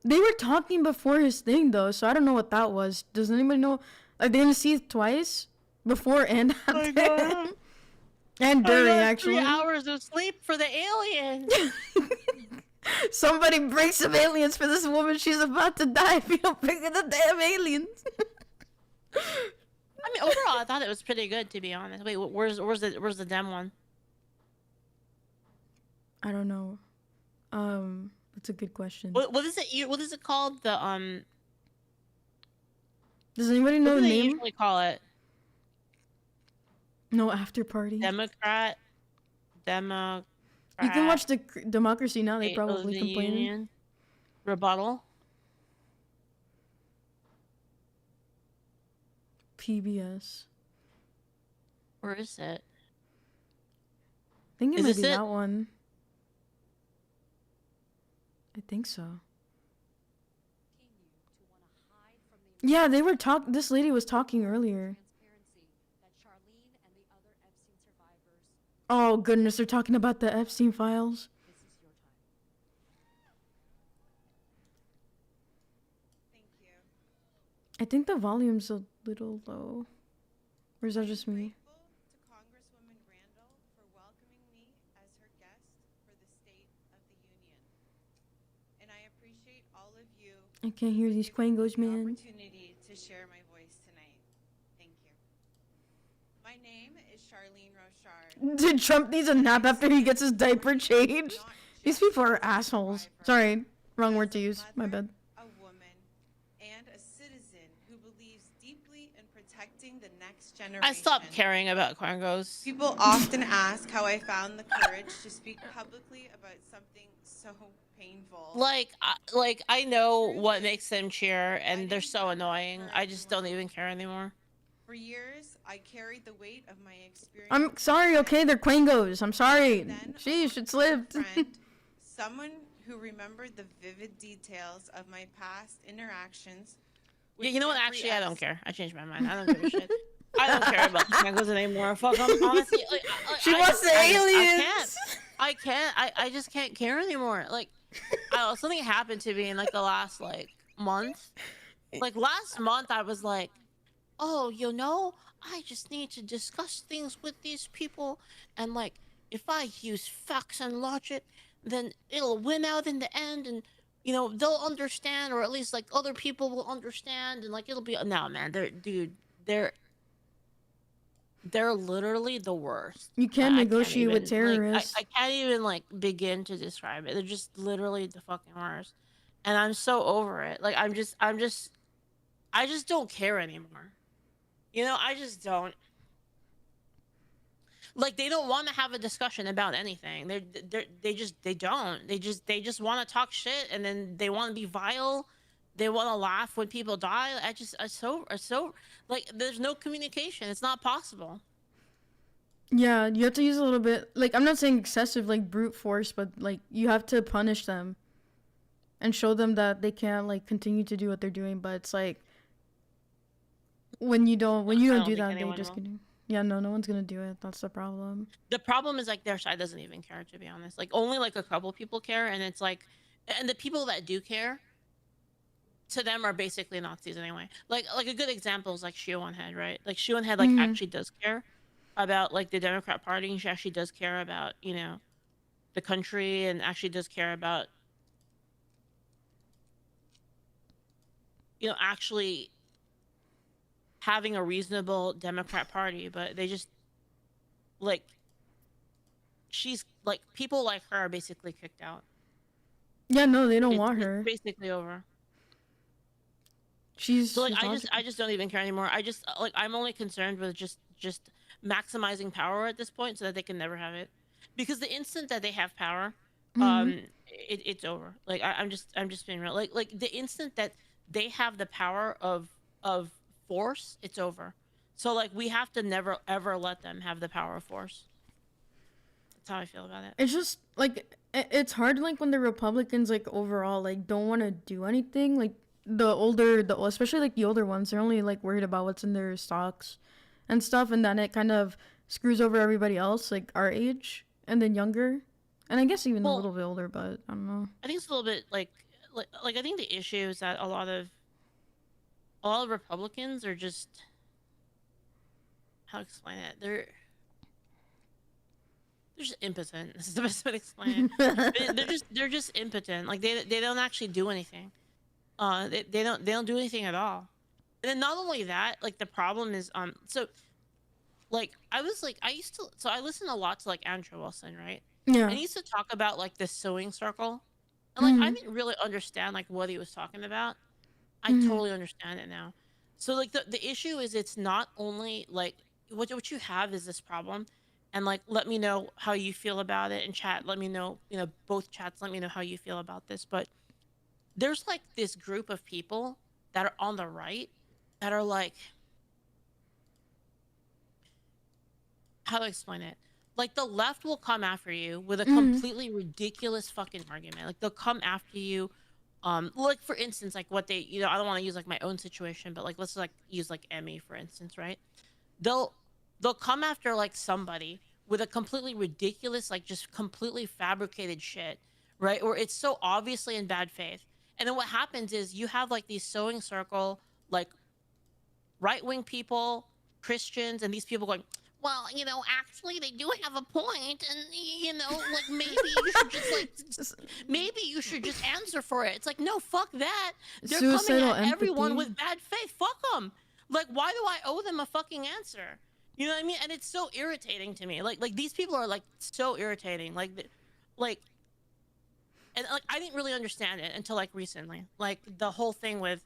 They were talking before his thing though, so I don't know what that was. Does anybody know? Like, they didn't see it twice, before and after. And during, actually. 3 hours of sleep for the aliens. Somebody bring some aliens for this woman. She's about to die if you don't bring her the damn aliens. I mean, overall, I thought it was pretty good, to be honest. Wait, where's the dem one? I don't know. That's a good question. What is it? What is it called? The Does anybody know what the do they name? usually call it? No after party. Democrat. You can watch the Democracy Now. They State of probably the complaining. Union. Rebuttal. PBS. Where is it? I think it Is might this be it? that one. I think so. Yeah, they were this lady was talking earlier. Oh goodness, they're talking about the Epstein files. I think the volume's a little low. Or is that just me? I can't hear these quangos, man. Opportunity to share my voice tonight. Thank you. My name is Charlene Rochard. Dude, Trump needs a nap after he gets his diaper changed. These people are assholes. Sorry, wrong word to use. My bad. A woman and a citizen who believes deeply in protecting the next generation. I stopped caring about quangos. People often ask how I found the courage to speak publicly about something so painful. Like I know what makes them cheer, and they're so annoying. I just don't even care anymore. For years, I carried the weight of my experience. I'm sorry, okay? They're quangos. I'm sorry. Sheesh, it's lived. Someone who remembered the vivid details of my past interactions. Yeah, you know what? Actually, I don't care. I changed my mind. I don't give a shit. I don't care about the quangos anymore. Fuck them. Honestly, She wants the aliens. I can't. I just can't care anymore. Like, something happened to me in like the last month. Like last month, I was like, oh, I just need to discuss things with these people, and like, if I use facts and logic, then it'll win out in the end, and they'll understand, or at least like other people will understand, and like it'll be no, man. They're literally the worst. You can't negotiate with terrorists. I can't even begin to describe it. They're just literally the fucking worst, and I'm so over it. Like I just don't care anymore. I just don't. Like, they don't want to have a discussion about anything. They just want to talk shit, and then they want to be vile. They want to laugh when people die. It's so like, there's no communication. It's not possible. Yeah, you have to use a little bit, I'm not saying excessive, brute force, but you have to punish them and show them that they can't continue to do what they're doing. But it's when you don't do that, they just continue. Yeah, no one's gonna do it. That's the problem. The problem is their side doesn't even care, to be honest. Only a couple people care, and it's and the people that do care, to them, are basically Nazis anyway. Like a good example is Shionhead, right? Shionhead actually does care about the Democrat Party, and she actually does care about the country and actually does care about, actually having a reasonable Democrat Party, but they just, like, she's, like, people like her are basically kicked out. Yeah, no, they don't want her. It's basically over. She's like, I just don't even care anymore. I just, like, I'm only concerned with just maximizing power at this point so that they can never have it. Because the instant that they have power, it's over. Like, I'm just being real. Like the instant that they have the power of force, it's over. So, like, we have to never ever let them have the power of force. That's how I feel about it. It's just like it's hard, like, when the Republicans, like, overall, like, don't want to do anything. Like, especially like the older ones, they're only, like, worried about what's in their stocks and stuff, and then it kind of screws over everybody else, like our age and then younger, and I guess even a little bit older, but I don't know. I think it's a little bit like I think the issue is that a lot of Republicans are just, how to explain it? They're just impotent. This is the best way to explain it. they're just impotent. Like, they don't actually do anything. They don't do anything at all. And then not only that, like, the problem is so, like, I listen a lot to, like, Andrew Wilson, right? Yeah. And he used to talk about, like, the sewing circle. And, like, I didn't really understand, like, what he was talking about. I totally understand it now. So, like, the issue is, it's not only, like, what you have is this problem. And, like, let me know how you feel about it in chat. Let me know, both chats, let me know how you feel about this. But there's, like, this group of people that are on the right that are, like, how to explain it? Like, the left will come after you with a completely ridiculous fucking argument. Like, they'll come after you. Like, for instance, like, what they, I don't want to use, like, my own situation, but, like, let's, like, use, like, Emmy, for instance, right? They'll come after, like, somebody with a completely ridiculous, like, just completely fabricated shit, right? Or it's so obviously in bad faith. And then what happens is you have, like, these sewing circle, like, right-wing people, Christians, and these people going, well, actually, they do have a point, and, like, maybe you should just, like, maybe you should just answer for it. It's like, no, fuck that. They're Suicidal coming at everyone empathy. with bad faith. Fuck them. Like, why do I owe them a fucking answer? You know what I mean? And it's so irritating to me. Like these people are, like, so irritating. Like, and, like, I didn't really understand it until, like, recently. Like, the whole thing with,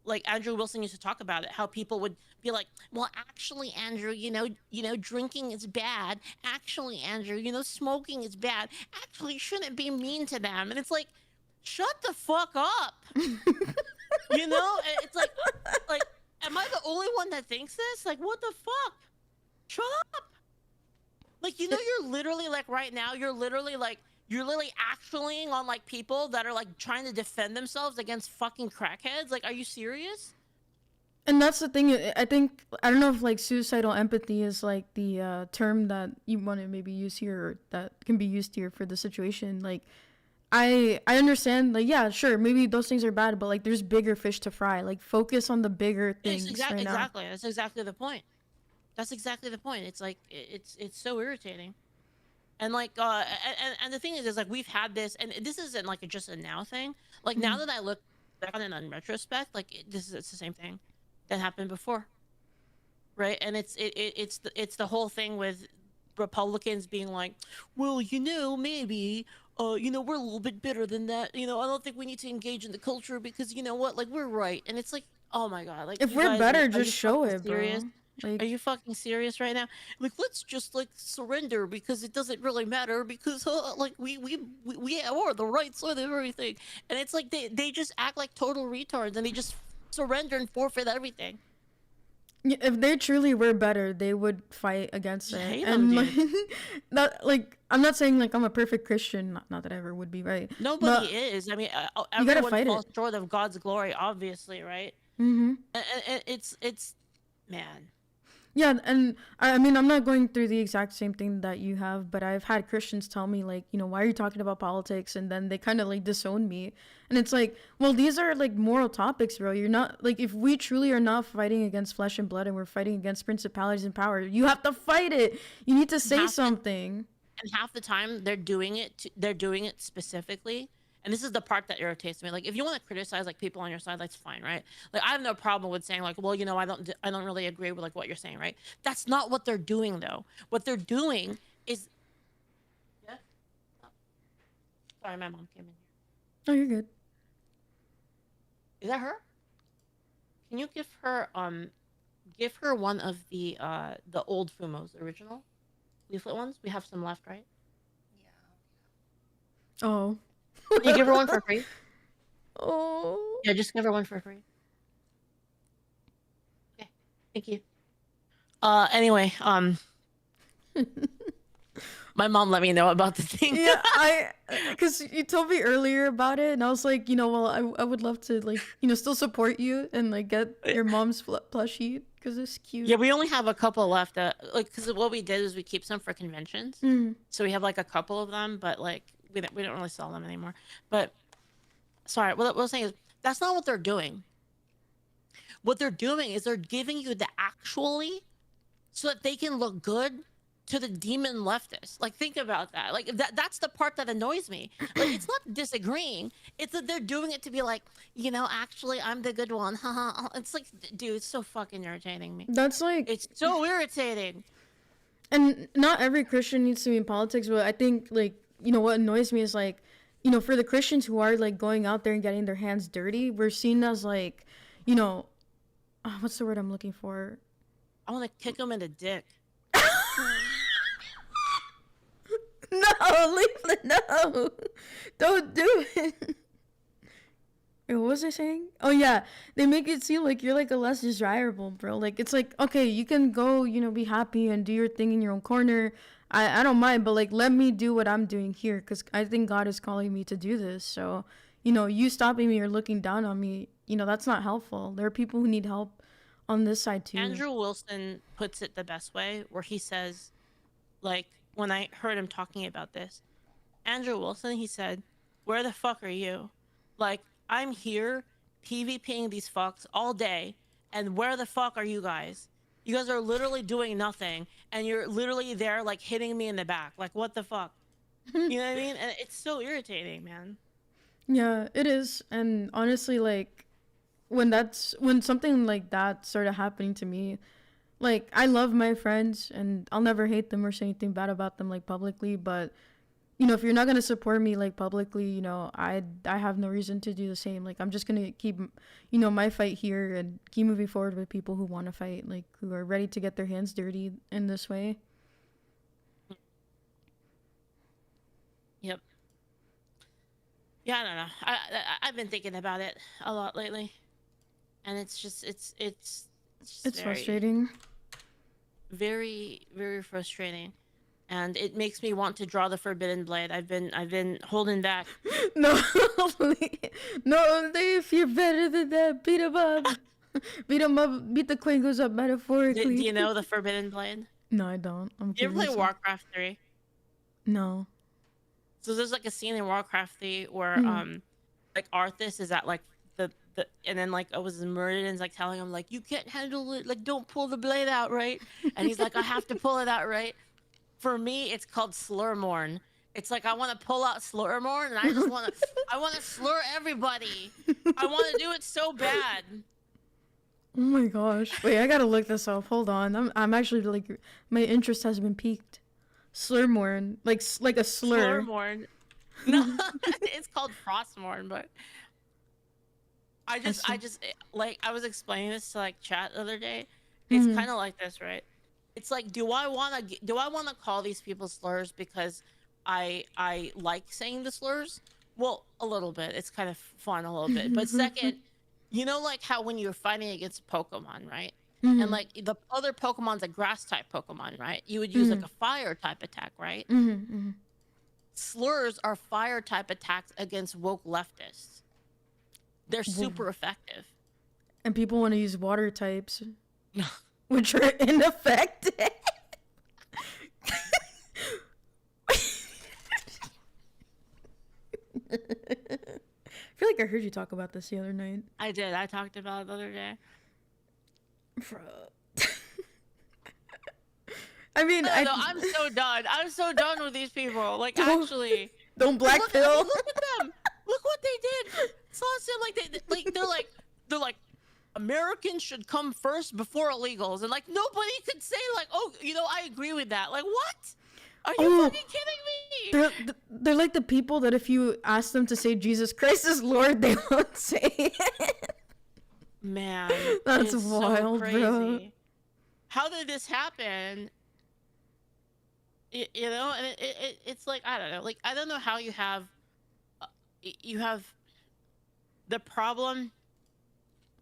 like, Andrew Wilson used to talk about it, how people would be like, well, actually, Andrew, drinking is bad. Actually, Andrew, smoking is bad. Actually, you shouldn't be mean to them. And it's like, shut the fuck up. It's like, am I the only one that thinks this? Like, what the fuck? Shut up. Like, you're literally, like, right now, you're literally actioning on, like, people that are, like, trying to defend themselves against fucking crackheads. Like, are you serious? And that's the thing. I don't know if, like, suicidal empathy is, like, the term that you want to maybe use here, or that can be used here for the situation. Like, I understand, like, yeah, sure, maybe those things are bad, but, like, there's bigger fish to fry. Like, focus on the bigger things right now. Exactly. That's exactly the point. It's like, it's so irritating. And, like, and the thing is, like, we've had this, and this isn't, like, just a now thing. Like, now that I look back on it in retrospect, like, it's the same thing that happened before, right? And it's the whole thing with Republicans being like, well, maybe, we're a little bit better than that. I don't think we need to engage in the culture because, you know what, like, we're right. And it's like, oh my god, like, if we're better, just show it, bro. Like, are you fucking serious right now? Like, let's just, like, surrender because it doesn't really matter because, like, we are the right side of everything. And it's like they just act like total retards and they just surrender and forfeit everything. If they truly were better, they would fight against it. Hate And, them, dude. not, like, I'm not saying, like, I'm a perfect Christian. Not that I ever would be, right? Nobody is. I mean, everyone falls short of God's glory, obviously, right? Mm-hmm. And it's, man. Yeah, and I mean, I'm not going through the exact same thing that you have, but I've had Christians tell me, like, why are you talking about politics? And then they kind of, like, disown me. And it's like, well, these are, like, moral topics, bro. You're not, like, if we truly are not fighting against flesh and blood and we're fighting against principalities and power, you have to fight it. You need to say something. and half the time they're doing it specifically. And this is the part that irritates me. Like, if you want to criticize like people on your side, that's fine, right? Like, I have no problem with saying like, well, you know, I don't really agree with like what you're saying, right? That's not what they're doing though. What they're doing is, yeah. Oh. Sorry, my mom came in here. Oh, you're good. Is that her? Can you give her one of the old Fumos, the original leaflet ones? We have some left, right? Oh. Can you give her one for free? Oh. Yeah, just give her one for free. Okay, thank you. Anyway, my mom let me know about the thing. Yeah, because you told me earlier about it, and I was like, you know, well, I would love to, like, you know, still support you and like get your mom's plushie because it's cute. Yeah, we only have a couple left. Like, because what we did is we keep some for conventions. So we have like a couple of them, but like we don't really sell them anymore. But sorry, what I was saying is that's not what they're doing. What they're doing is they're giving you the actually so that they can look good to the demon leftists. Like, think about that. Like, that's the part that annoys me. Like, it's not disagreeing. It's that they're doing it to be like, you know, actually, I'm the good one. It's like, dude, it's so fucking irritating me. That's like... It's so irritating. And not every Christian needs to be in politics, but I think, like, you know, what annoys me is, like, you know, for the Christians who are, like, going out there and getting their hands dirty, we're seen as, like, you know, what's the word I'm looking for? I want to kick them in the dick. No, leave it. No, don't do it. Wait, what was I saying? Oh yeah, they make it seem like you're like a less desirable, bro. Like, it's like, okay, you can go, you know, be happy and do your thing in your own corner. I don't mind, but like, let me do what I'm doing here, because I think God is calling me to do this. So, you know, you stopping me or looking down on me, you know, that's not helpful. There are people who need help on this side too. Andrew Wilson puts it the best way, where he says, like, when I heard him talking about this, Andrew Wilson, he said, where the fuck are you? Like, I'm here PvPing these fucks all day, and where the fuck are you guys? You guys are literally doing nothing, and you're literally there, like, hitting me in the back. Like, what the fuck? You know what I mean? And it's so irritating, man. Yeah, it is. And honestly, like, when something like that started happening to me, like, I love my friends and I'll never hate them or say anything bad about them, like, publicly, but, you know, if you're not going to support me, like, publicly, you know, I have no reason to do the same. Like, I'm just going to keep, you know, my fight here and keep moving forward with people who want to fight, like, who are ready to get their hands dirty in this way. Yep. Yeah, I don't know. I've been thinking about it a lot lately, and it's just it's frustrating. Very, very frustrating, and it makes me want to draw the forbidden blade. I've been holding back. No, if you're better than that, beat him up. Beat him up. Beat the Quangos up metaphorically. Do you know the forbidden blade? No, I don't. Do you ever play Warcraft 3? No. So there's like a scene in Warcraft 3 where like Arthas is at like the and then like I was murdered and like telling him like, you can't handle it, like don't pull the blade out, right? And he's like, I have to pull it out, right? For me, it's called Slurmorn. It's like I want to pull out Slurmorn and I want to slur everybody. I want to do it so bad. Oh my gosh. Wait, I gotta look this up. Hold on. I'm actually like, my interest has been piqued. Slurmorn, like a slur. Slurmorn. No, it's called Frostmorn, but I just like, I was explaining this to like chat the other day. It's kind of like this, right? It's like, do I want to call these people slurs because I like saying the slurs? Well, a little bit. It's kind of fun a little bit. But second, you know, like how when you're fighting against Pokemon, right? And like the other Pokemon's a grass type Pokemon, right? You would use like a fire type attack, right? Slurs are fire type attacks against woke leftists. They're super effective. And people want to use water types, which are ineffective. I feel like I heard you talk about this the other night. I did. I talked about it the other day. I mean, I'm so done. I'm so done with these people. Like, actually, don't black look, pill. look at them. Look what they did. It's awesome. They're like Americans should come first before illegals, and like nobody could say like, oh, I agree with that. Like, what? Are you fucking kidding me? They're like the people that if you ask them to say Jesus Christ is Lord, they won't say it. Man, that's it's wild, so crazy. bro. How did this happen? And it's like, I don't know. Like, I don't know how you have the problem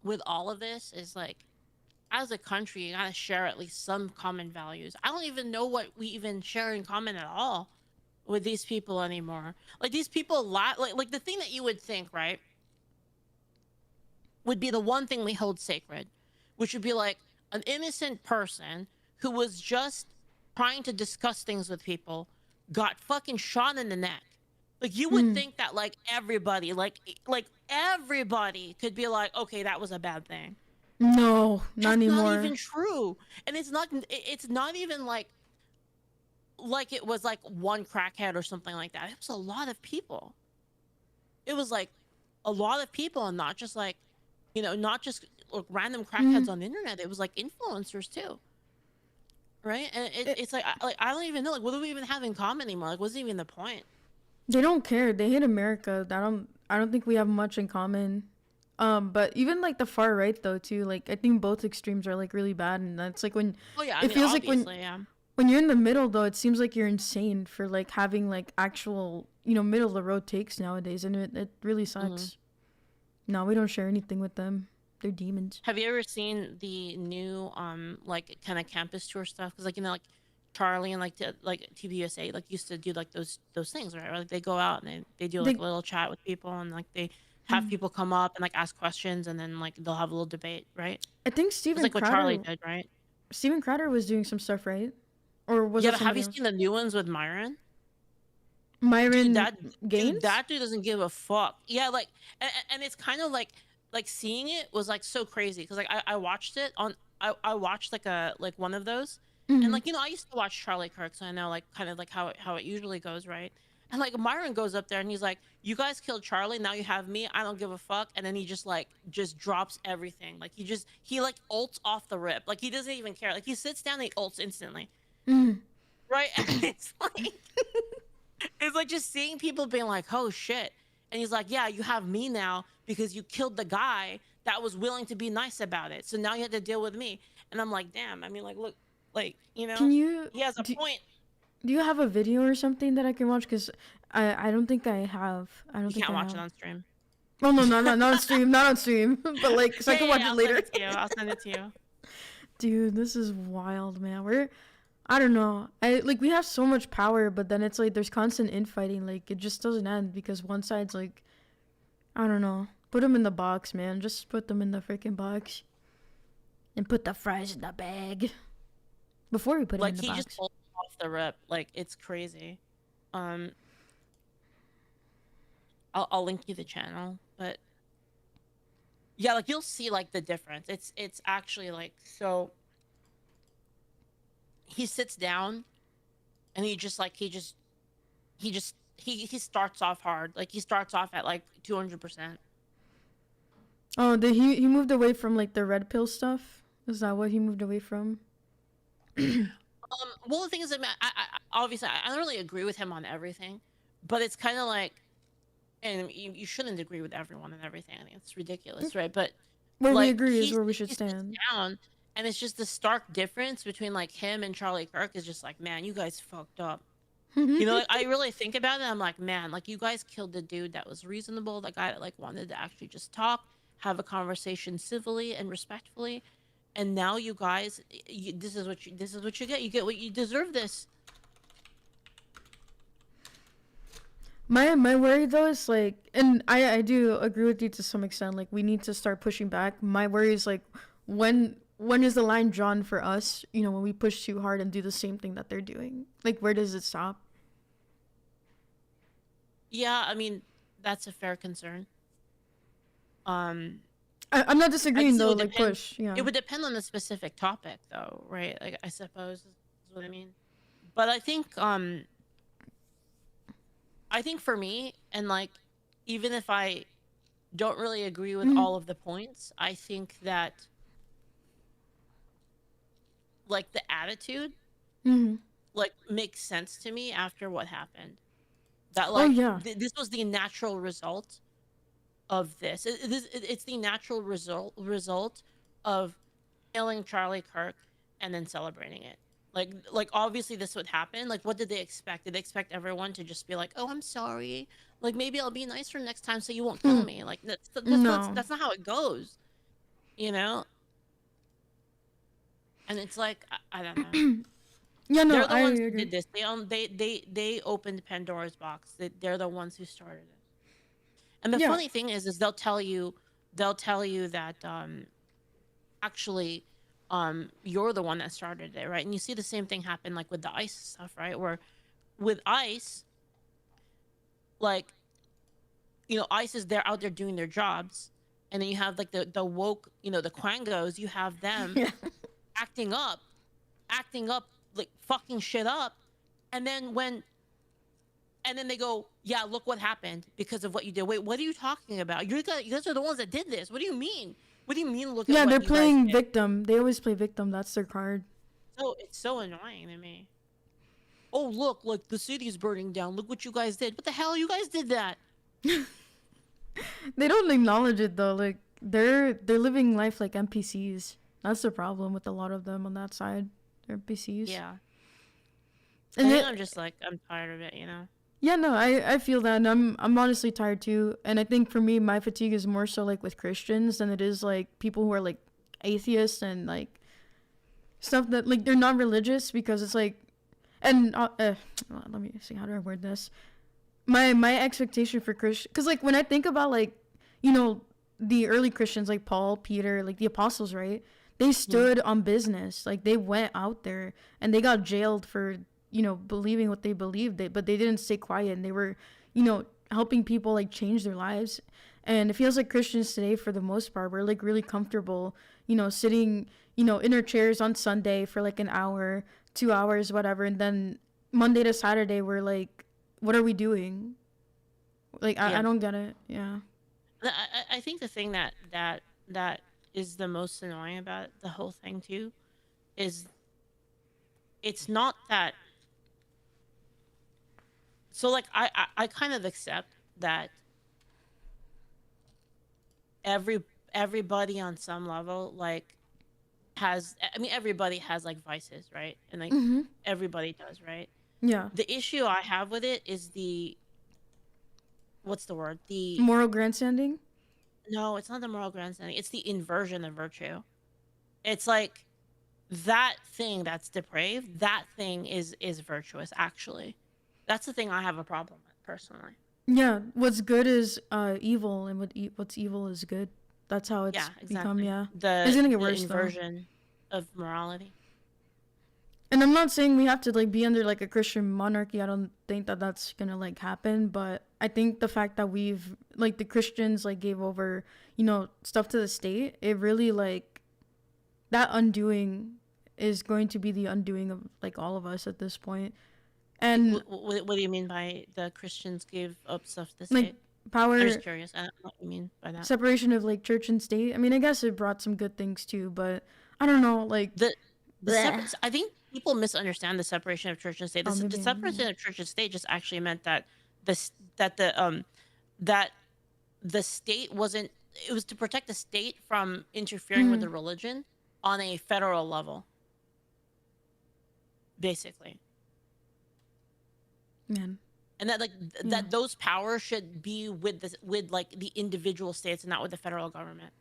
with all of this is like, as a country, you gotta share at least some common values. I don't even know what we even share in common at all with these people anymore. Like, these people like the thing that you would think, right, would be the one thing we hold sacred, which would be like an innocent person who was just trying to discuss things with people got fucking shot in the neck. Like, you would think that like everybody, like everybody could be like, okay, that was a bad thing. No, not anymore. Not even true. And it's not even like it was like one crackhead or something like that. It was a lot of people. It was like a lot of people, and not just like, not just like random crackheads on the internet. It was like influencers too. Right? And it's like I don't even know, like, what do we even have in common anymore? Like, what's even the point? They don't care. They hate America. I don't think we have much in common. But even like the far right though too, like I think both extremes are like really bad, and that's like when it feels like when you're in the middle though, it seems like you're insane for like having like actual middle of the road takes nowadays, and it really sucks. No, we don't share anything with them. They're demons. Have you ever seen the new like kind of campus tour stuff? Because like Charlie and like TVUSA like used to do like those things, right? Like they go out and they do like a little chat with people, and like they have people come up and like ask questions, and then like they'll have a little debate, right? I think Steven like Crowder, what Charlie did, right? Steven Crowder was doing some stuff, right? Or was yeah? it But have you else? seen the new ones with Myron? Myron Gaines? That dude doesn't give a fuck. Yeah, like, and it's kind of like seeing it was like so crazy because like I watched it on I watched like one of those, and like I used to watch Charlie Kirk, so I know like kind of like how it usually goes, right? And like Myron goes up there and he's like, "You guys killed Charlie, now you have me. I don't give a fuck." And then he just drops everything. Like he like ults off the rip. Like he doesn't even care. Like he sits down and he ults instantly. Right? And it's like just seeing people being like, "Oh shit." And he's like, "Yeah, you have me now because you killed the guy that was willing to be nice about it. So now you have to deal with me." And I'm like, "Damn, I mean, like, look, like, he has a point." Do you have a video or something that I can watch? Because I don't think I have. I don't you think can't I watch have. it on stream. Oh no, not on stream, not on stream. But like, so I can watch it later. I'll send it to you. Dude, this is wild, man. I don't know. We have so much power, but then it's like there's constant infighting. Like it just doesn't end because one side's like, I don't know. Put them in the box, man. Just put them in the freaking box. And put the fries in the bag. Before we put them in the box. Like he just pulled off the rip. Like it's crazy. I'll link you the channel, but yeah, like you'll see like the difference. It's actually like so. He sits down, and he starts off hard. Like he starts off at like 200%. Oh, he moved away from like the red pill stuff? Is that what he moved away from? Well, the thing is, I obviously I don't really agree with him on everything, but it's kind of like, and you shouldn't agree with everyone and everything. I mean, it's ridiculous, right? But where like, we agree is where we should stand. Down, and it's just the stark difference between like him and Charlie Kirk is just like, man, you guys fucked up. Like I really think about it. I'm like, man, like you guys killed the dude that was reasonable, the guy that like wanted to actually just talk, have a conversation civilly and respectfully, and now you guys, this is what you get. You get what you deserve. This. My worry though is like, and I do agree with you to some extent. Like we need to start pushing back. My worry is like, when is the line drawn for us? When we push too hard and do the same thing that they're doing. Like where does it stop? Yeah, I mean that's a fair concern. I'm not disagreeing though. Like push. Yeah. It would depend on the specific topic though, right? Like I suppose Is what I mean. But I think for me, and like, even if I don't really agree with all of the points, I think that like the attitude like makes sense to me after what happened. That like this was the natural result of this. It's the natural result of killing Charlie Kirk and then celebrating it. Like obviously this would happen. Like, what did they expect? Did they expect everyone to just be like, "Oh, I'm sorry. Like, maybe I'll be nicer next time so you won't kill me." Like, that's not how it goes, you know? And it's like, I don't know. Yeah, no, They're the ones who agree. did this. They opened Pandora's box. They're the ones who started it. And the funny thing is they'll tell you that actually you're the one that started it, right? And you see the same thing happen like with the ICE stuff, right? Where with ICE, like, you know, ICE is there out there doing their jobs, and then you have like the woke, you know, the quangos, you have them acting up, like fucking shit up, and then they go, yeah, look what happened because of what you did. Wait, what are you talking about? You guys are the ones that did this. What do you mean? What do you mean? Look at what they're you playing guys did? victim. They always play victim. That's their card. So it's so annoying to me. Oh, look, like the city's burning down. Look what you guys did. What the hell? You guys did that. They don't acknowledge it though. Like they're living life like NPCs. That's the problem with a lot of them on that side. They're NPCs. Yeah. And I'm just like, I'm tired of it, you know? Yeah, no, I feel that, and I'm honestly tired too. And I think for me, my fatigue is more so like with Christians than it is like people who are like atheists and like stuff that like they're not religious, because it's like, and let me see, how do I word this? My expectation for Christian, because like when I think about like, you know, the early Christians like Paul, Peter, like the apostles, right? They stood on business. Like they went out there and they got jailed for, you know, believing what they believed, but they didn't stay quiet, and they were, you know, helping people like change their lives. And it feels like Christians today, for the most part, we're like really comfortable, you know, sitting, you know, in our chairs on Sunday for like an hour, 2 hours, whatever, and then Monday to Saturday we're like, what are we doing? Like I don't get it. Yeah. I think the thing that is the most annoying about the whole thing too is it's not that. So like I kind of accept that everybody on some level like has, I mean, everybody has like vices, right? And like everybody does, right? Yeah. The issue I have with it is what's the word? The moral grandstanding? No, it's not the moral grandstanding. It's the inversion of virtue. It's like that thing that's depraved, that thing is virtuous, actually. That's the thing I have a problem with, personally. Yeah, what's good is evil, and what's evil is good. That's how it's become. Yeah, it's gonna get worse, inversion of morality. And I'm not saying we have to like be under like a Christian monarchy. I don't think that that's gonna like happen. But I think the fact that we've like the Christians like gave over, you know, stuff to the state, it really like that undoing is going to be the undoing of like all of us at this point. And what do you mean by the Christians gave up stuff to the state? Like power. I'm just curious. I don't know what you mean by that. Separation of like church and state. I mean, I guess it brought some good things too, but I don't know. Like I think people misunderstand the separation of church and state. The separation of church and state just actually meant that the state wasn't. It was to protect the state from interfering with the religion on a federal level. Basically. Man. And that like that those powers should be with like the individual states and not with the federal government.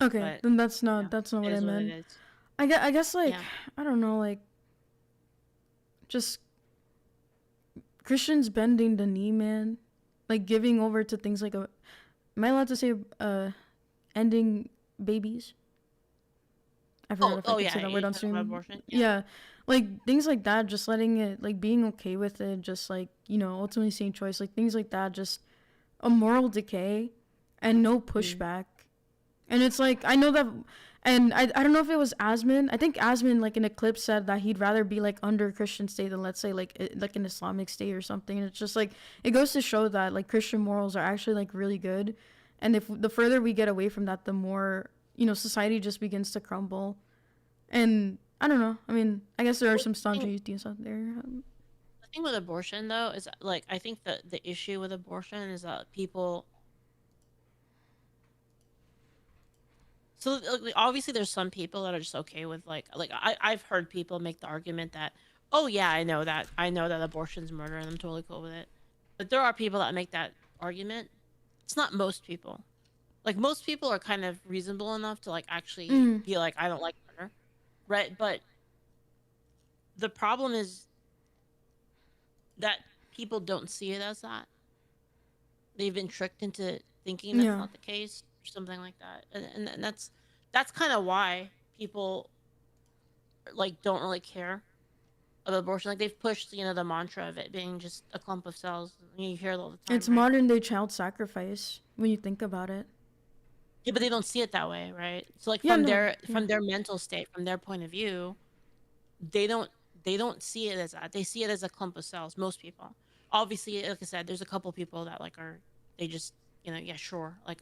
Okay, But, then that's not what I meant. It is. I guess like I don't know, like just Christians bending the knee, man. Like giving over to things like am I allowed to say ending babies? I forgot if I could say that word on stream. Abortion. Yeah. Like things like that, just letting it, like being okay with it, just like, you know, ultimately saying choice, like things like that, just a moral decay and no pushback. And it's like, I know that, And I don't know if it was Asmin. I think Asmin, like in a clip, said that he'd rather be like under Christian state than, let's say, like an Islamic state or something. And it's just like, it goes to show that like Christian morals are actually like really good. And if the further we get away from that, the more, society just begins to crumble. And I don't know. I mean, I guess there are some staunch atheists out there. The thing with abortion, though, is like I think that the issue with abortion is that people. So like, obviously, there's some people that are just okay with I've heard people make the argument that, oh yeah, I know that abortion's murder and I'm totally cool with it. But there are people that make that argument. It's not most people. Like most people are kind of reasonable enough to like actually be like, I don't like murder, right? But the problem is that people don't see it as that. They've been tricked into thinking that's not the case or something like that. And that's kind of why people like don't really care about abortion. Like they've pushed, the mantra of it being just a clump of cells. You hear it all the time. It's modern day child sacrifice when you think about it. Yeah, but they don't see it that way, right? So like from their mental state, from their point of view, they don't see it as that. They see it as a clump of cells. Most people, obviously, like I said, there's a couple people that like they just yeah, sure, like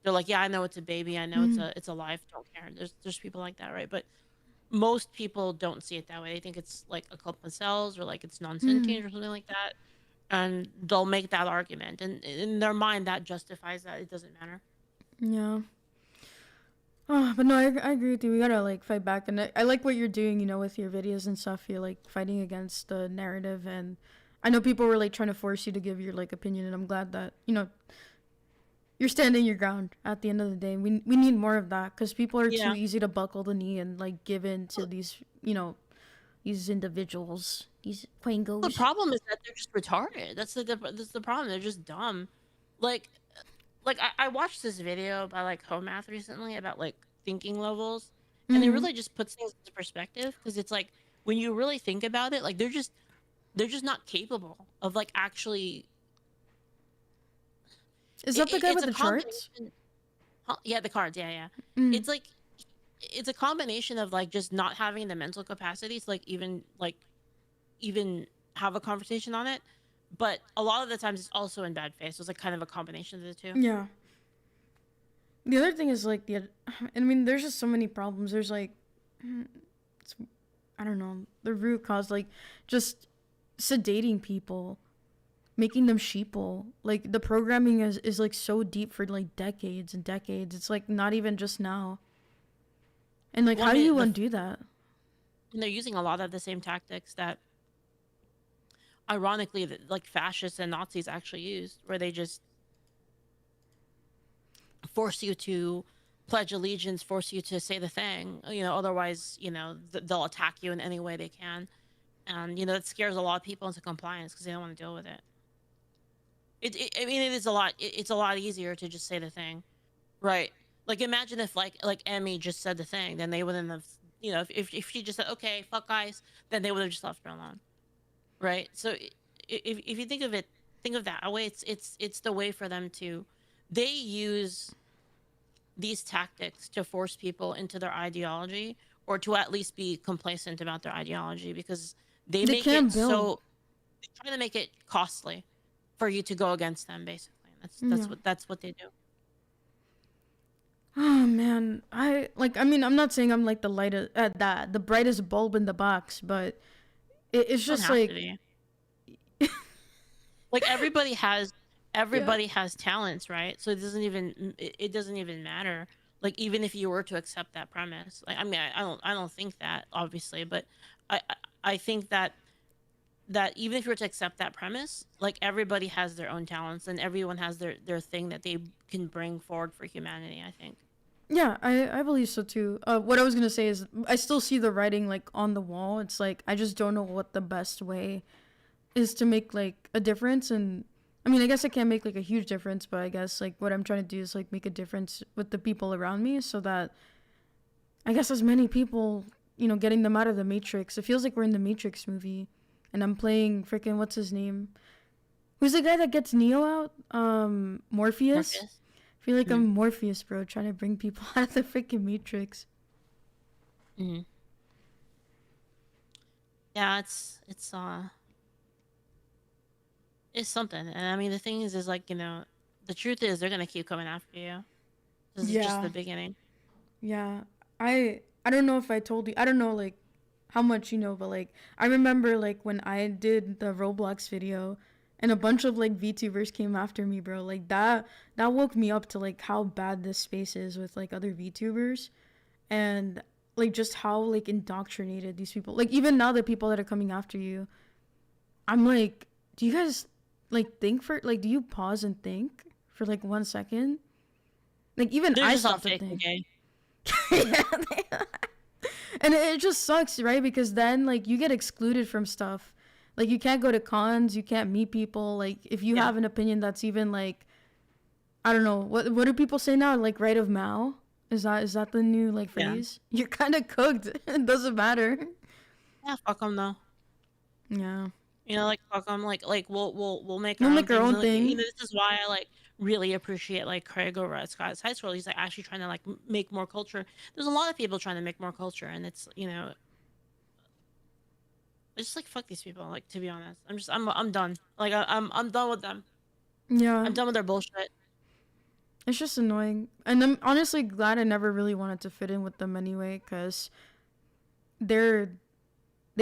they're like, yeah, I know it's a baby, I know it's a life, don't care. There's people like that, right? But most people don't see it that way. They think it's like a clump of cells or like it's non-sentient or something like that, and they'll make that argument, and in their mind that justifies that it doesn't matter. Yeah. Oh, but no, I agree with you. We gotta like fight back, and I like what you're doing, with your videos and stuff. You're like fighting against the narrative, and I know people were like trying to force you to give your like opinion, and I'm glad that you're standing your ground at the end of the day. We need more of that because people are too easy to buckle the knee and like give in to these these individuals, these quangos. The problem is that they're just retarded. That's the problem. They're just dumb. Like I watched this video by like Home Math recently about like thinking levels, and it really just puts things into perspective because it's like when you really think about it, like they're just not capable of like actually. Is that the guy with the charts? Yeah, the cards. Yeah. It's like it's a combination of like just not having the mental capacity to like even have a conversation on it. But a lot of the times it's also in bad faith. So it's like kind of a combination of the two. Yeah. The other thing is like I mean, there's just so many problems. There's like, I don't know, the root cause, like just sedating people, making them sheeple. Like the programming is like so deep for like decades and decades. It's like not even just now. And like, how do you undo that? And they're using a lot of the same tactics that ironically like fascists and Nazis actually used, where they just force you to pledge allegiance, force you to say the thing, otherwise, they'll attack you in any way they can. And, it scares a lot of people into compliance because they don't want to deal with it. I mean, it is a lot. It's a lot easier to just say the thing. Right. Like, imagine if like Emmy just said the thing, then they wouldn't have, if she just said, okay, fuck guys, then they would have just left her alone. Right. So if you think of that way, it's the way for them to, they use these tactics to force people into their ideology or to at least be complacent about their ideology because they make it so they try to make it costly for you to go against them. Basically, that's what they do. Oh man, I mean, I'm not saying I'm like the brightest bulb in the box, but it's just like. Like everybody has talents, right? So it doesn't even matter. Like even if you were to accept that premise, like I mean, I don't think that obviously, but I think that even if you were to accept that premise, like everybody has their own talents and everyone has their thing that they can bring forward for humanity, I think. Yeah, I believe so too. What I was gonna say is I still see the writing like on the wall. It's like I just don't know what the best way is to make like a difference. And I mean, I guess I can't make like a huge difference, but I guess like what I'm trying to do is like make a difference with the people around me so that I guess as many people, getting them out of the Matrix. It feels like we're in the Matrix movie and I'm playing freaking, what's his name? Who's the guy that gets Neo out? Morpheus. feel like I'm Morpheus, bro, trying to bring people out of the freaking Matrix. Yeah, it's something. And I mean, the thing is like, you know, the truth is they're gonna keep coming after you. This is just the beginning. Yeah. I don't know if I told you. I don't know like how much you know, but like I remember like when I did the Roblox video and a bunch of like VTubers came after me, bro. Like that woke me up to like how bad this space is with like other VTubers and like just how like indoctrinated these people. Like even now the people that are coming after you, I'm like, do you guys like think for like do you pause and think for like 1 second? Like even They're I just all stopped to fake and think. gay. And it just sucks, right? Because then like you get excluded from stuff. Like you can't go to cons, you can't meet people. Like if you have an opinion that's even like I don't know, what do people say now? Like right of Mao? Is that the new like phrase? You're kind of cooked. It doesn't matter. Yeah, fuck them though. Yeah. You know, like fuck them. Like we'll make We'll our make own our things. own And, like, thing. you know, this is why I like really appreciate like Craig over at Scott's High School. He's like actually trying to like make more culture. There's a lot of people trying to make more culture, and it's, you know, it's just like fuck these people. Like, to be honest, I'm done. Like I'm done with them. Yeah. I'm done with their bullshit. It's just annoying. And I'm honestly glad I never really wanted to fit in with them anyway, cuz they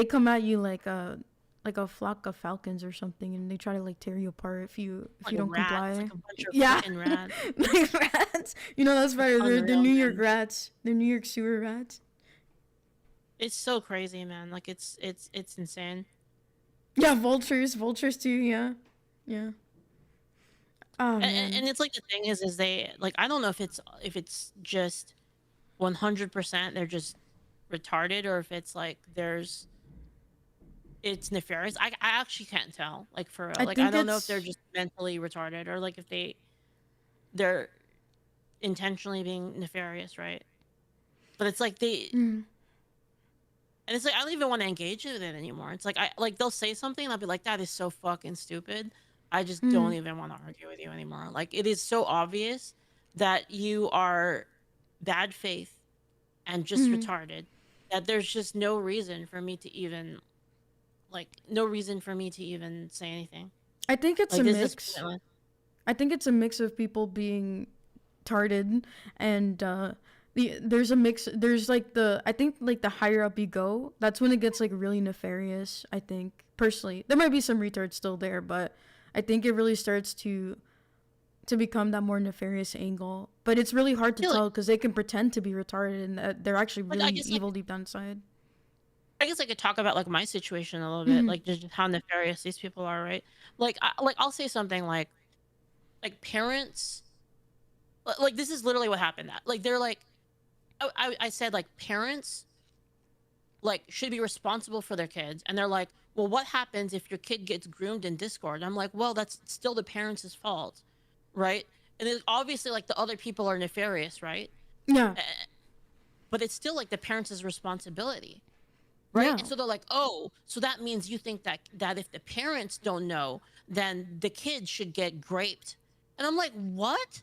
come at you like a flock of falcons or something, and they try to like tear you apart if you Like don't rats, comply. like a bunch of Yeah. fucking rats. Like rats. You know that's better. They're Unreal, New York man. rats. They're New York sewer rats. It's so crazy, man. Like it's insane. Yeah, vultures too. Yeah. Oh man. And it's like the thing is they like, I don't know if it's just 100% they're just retarded, or if it's like it's nefarious. I actually can't tell. Like for real. Like I don't know if they're just mentally retarded, or like if they're intentionally being nefarious, right? But it's like and it's like I don't even want to engage with it anymore. It's like they'll say something and I'll be like, that is so fucking stupid. I just don't even want to argue with you anymore. Like it is so obvious that you are bad faith and just retarded, that there's just no reason for me to even say anything. I think it's Like, a this is mix. pointless. I think it's a mix of people being tarded and there's a mix. There's like I think like the higher up you go, that's when it gets like really nefarious. I think personally, there might be some retards still there, but I think it really starts to become that more nefarious angle. But it's really hard to tell because they can pretend to be retarded and they're actually really evil deep down inside. I guess I could talk about like my situation a little bit, like just how nefarious these people are, right? Like I'll say something like parents, like this is literally what happened. Like they're like, I said like parents like should be responsible for their kids, and they're like, well, what happens if your kid gets groomed in Discord? I'm like, well, that's still the parents' fault, right? And then obviously like the other people are nefarious, right? Yeah. But it's still like the parents' responsibility, right? Yeah. And so they're like, oh, so that means you think that if the parents don't know, then the kids should get graped. And I'm like, what?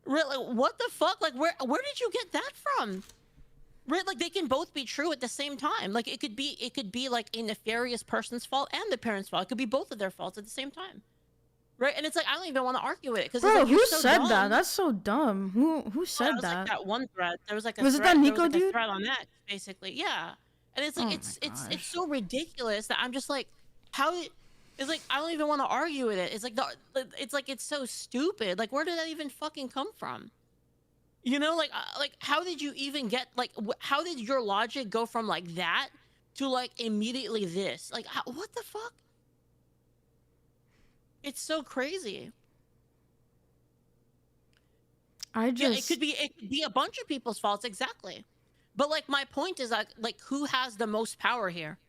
Really? What the fuck? Like, where did you get that from? Right? Like, they can both be true at the same time. Like, it could be like a nefarious person's fault and the parents' fault. It could be both of their faults at the same time. Right? And it's like, I don't even want to argue with it, because Bro, like, who so said dumb. that? That's so dumb. Who said Was that? like that one thread. There was like a Was it thread, that there Nico was, like, a dude? thread on that, basically. Yeah. And it's like, it's so ridiculous that I'm just like, it's like, I don't even want to argue with it. It's like it's so stupid. Like, where did that even fucking come from? You know, like how did you even get, like, how did your logic go from like that to like immediately this? Like, what the fuck? It's so crazy. It could be a bunch of people's faults, exactly. But like, my point is like who has the most power here?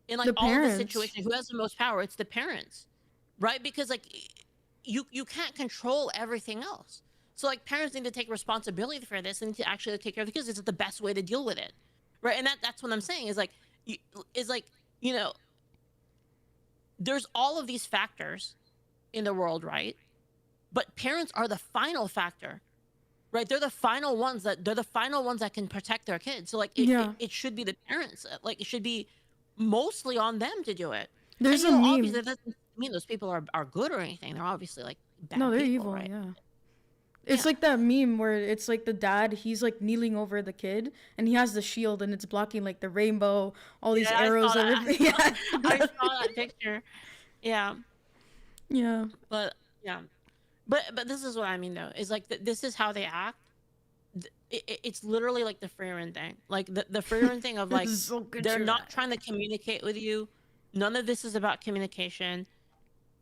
In like all of the situations, who has the most power? It's the parents, right? Because like you can't control everything else. So like, parents need to take responsibility for this and to actually take care of the kids. It's the best way to deal with it, right? And that's what I'm saying is like, you know, there's all of these factors in the world, right? But parents are the final factor right? They're the final ones that can protect their kids. So like it should be the parents. Like it should be mostly on them to do it. There's And a obviously meme. that doesn't mean those people are good or anything. They're obviously like bad No, they're people, evil. right? Yeah. It's like that meme where it's like the dad, he's like kneeling over the kid and he has the shield and it's blocking like the rainbow, all these arrows. I saw that picture. Yeah. Yeah. But yeah. But this is what I mean though. Is like this is how they act. It's literally like the Freeman thing. Like the Freeman thing of like So good they're you're not right. trying to communicate with you. None of this is about communication.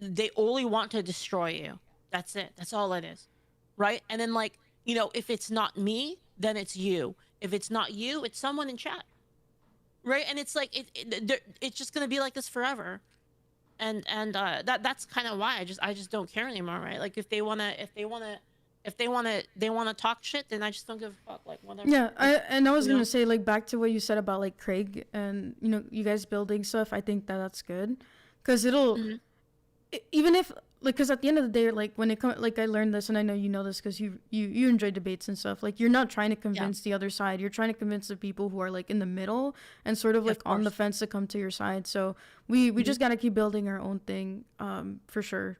They only want to destroy you. That's it. That's all it is. Right? And then like, you know, if it's not me, then it's you. If it's not you, it's someone in chat. Right? And it's like it's just gonna be like this forever. And that's kind of why I just don't care anymore, right? Like if they wanna talk shit, then I just don't give a fuck. Like whatever. Yeah, I was You know? gonna say like back to what you said about like Craig and you know you guys building stuff. I think that's good, because it'll even if like because at the end of the day like when it comes like I learned this and I know you know this because you enjoy debates and stuff. Like you're not trying to convince the other side. You're trying to convince the people who are like in the middle and sort of like on the fence to come to your side. So we just gotta keep building our own thing for sure,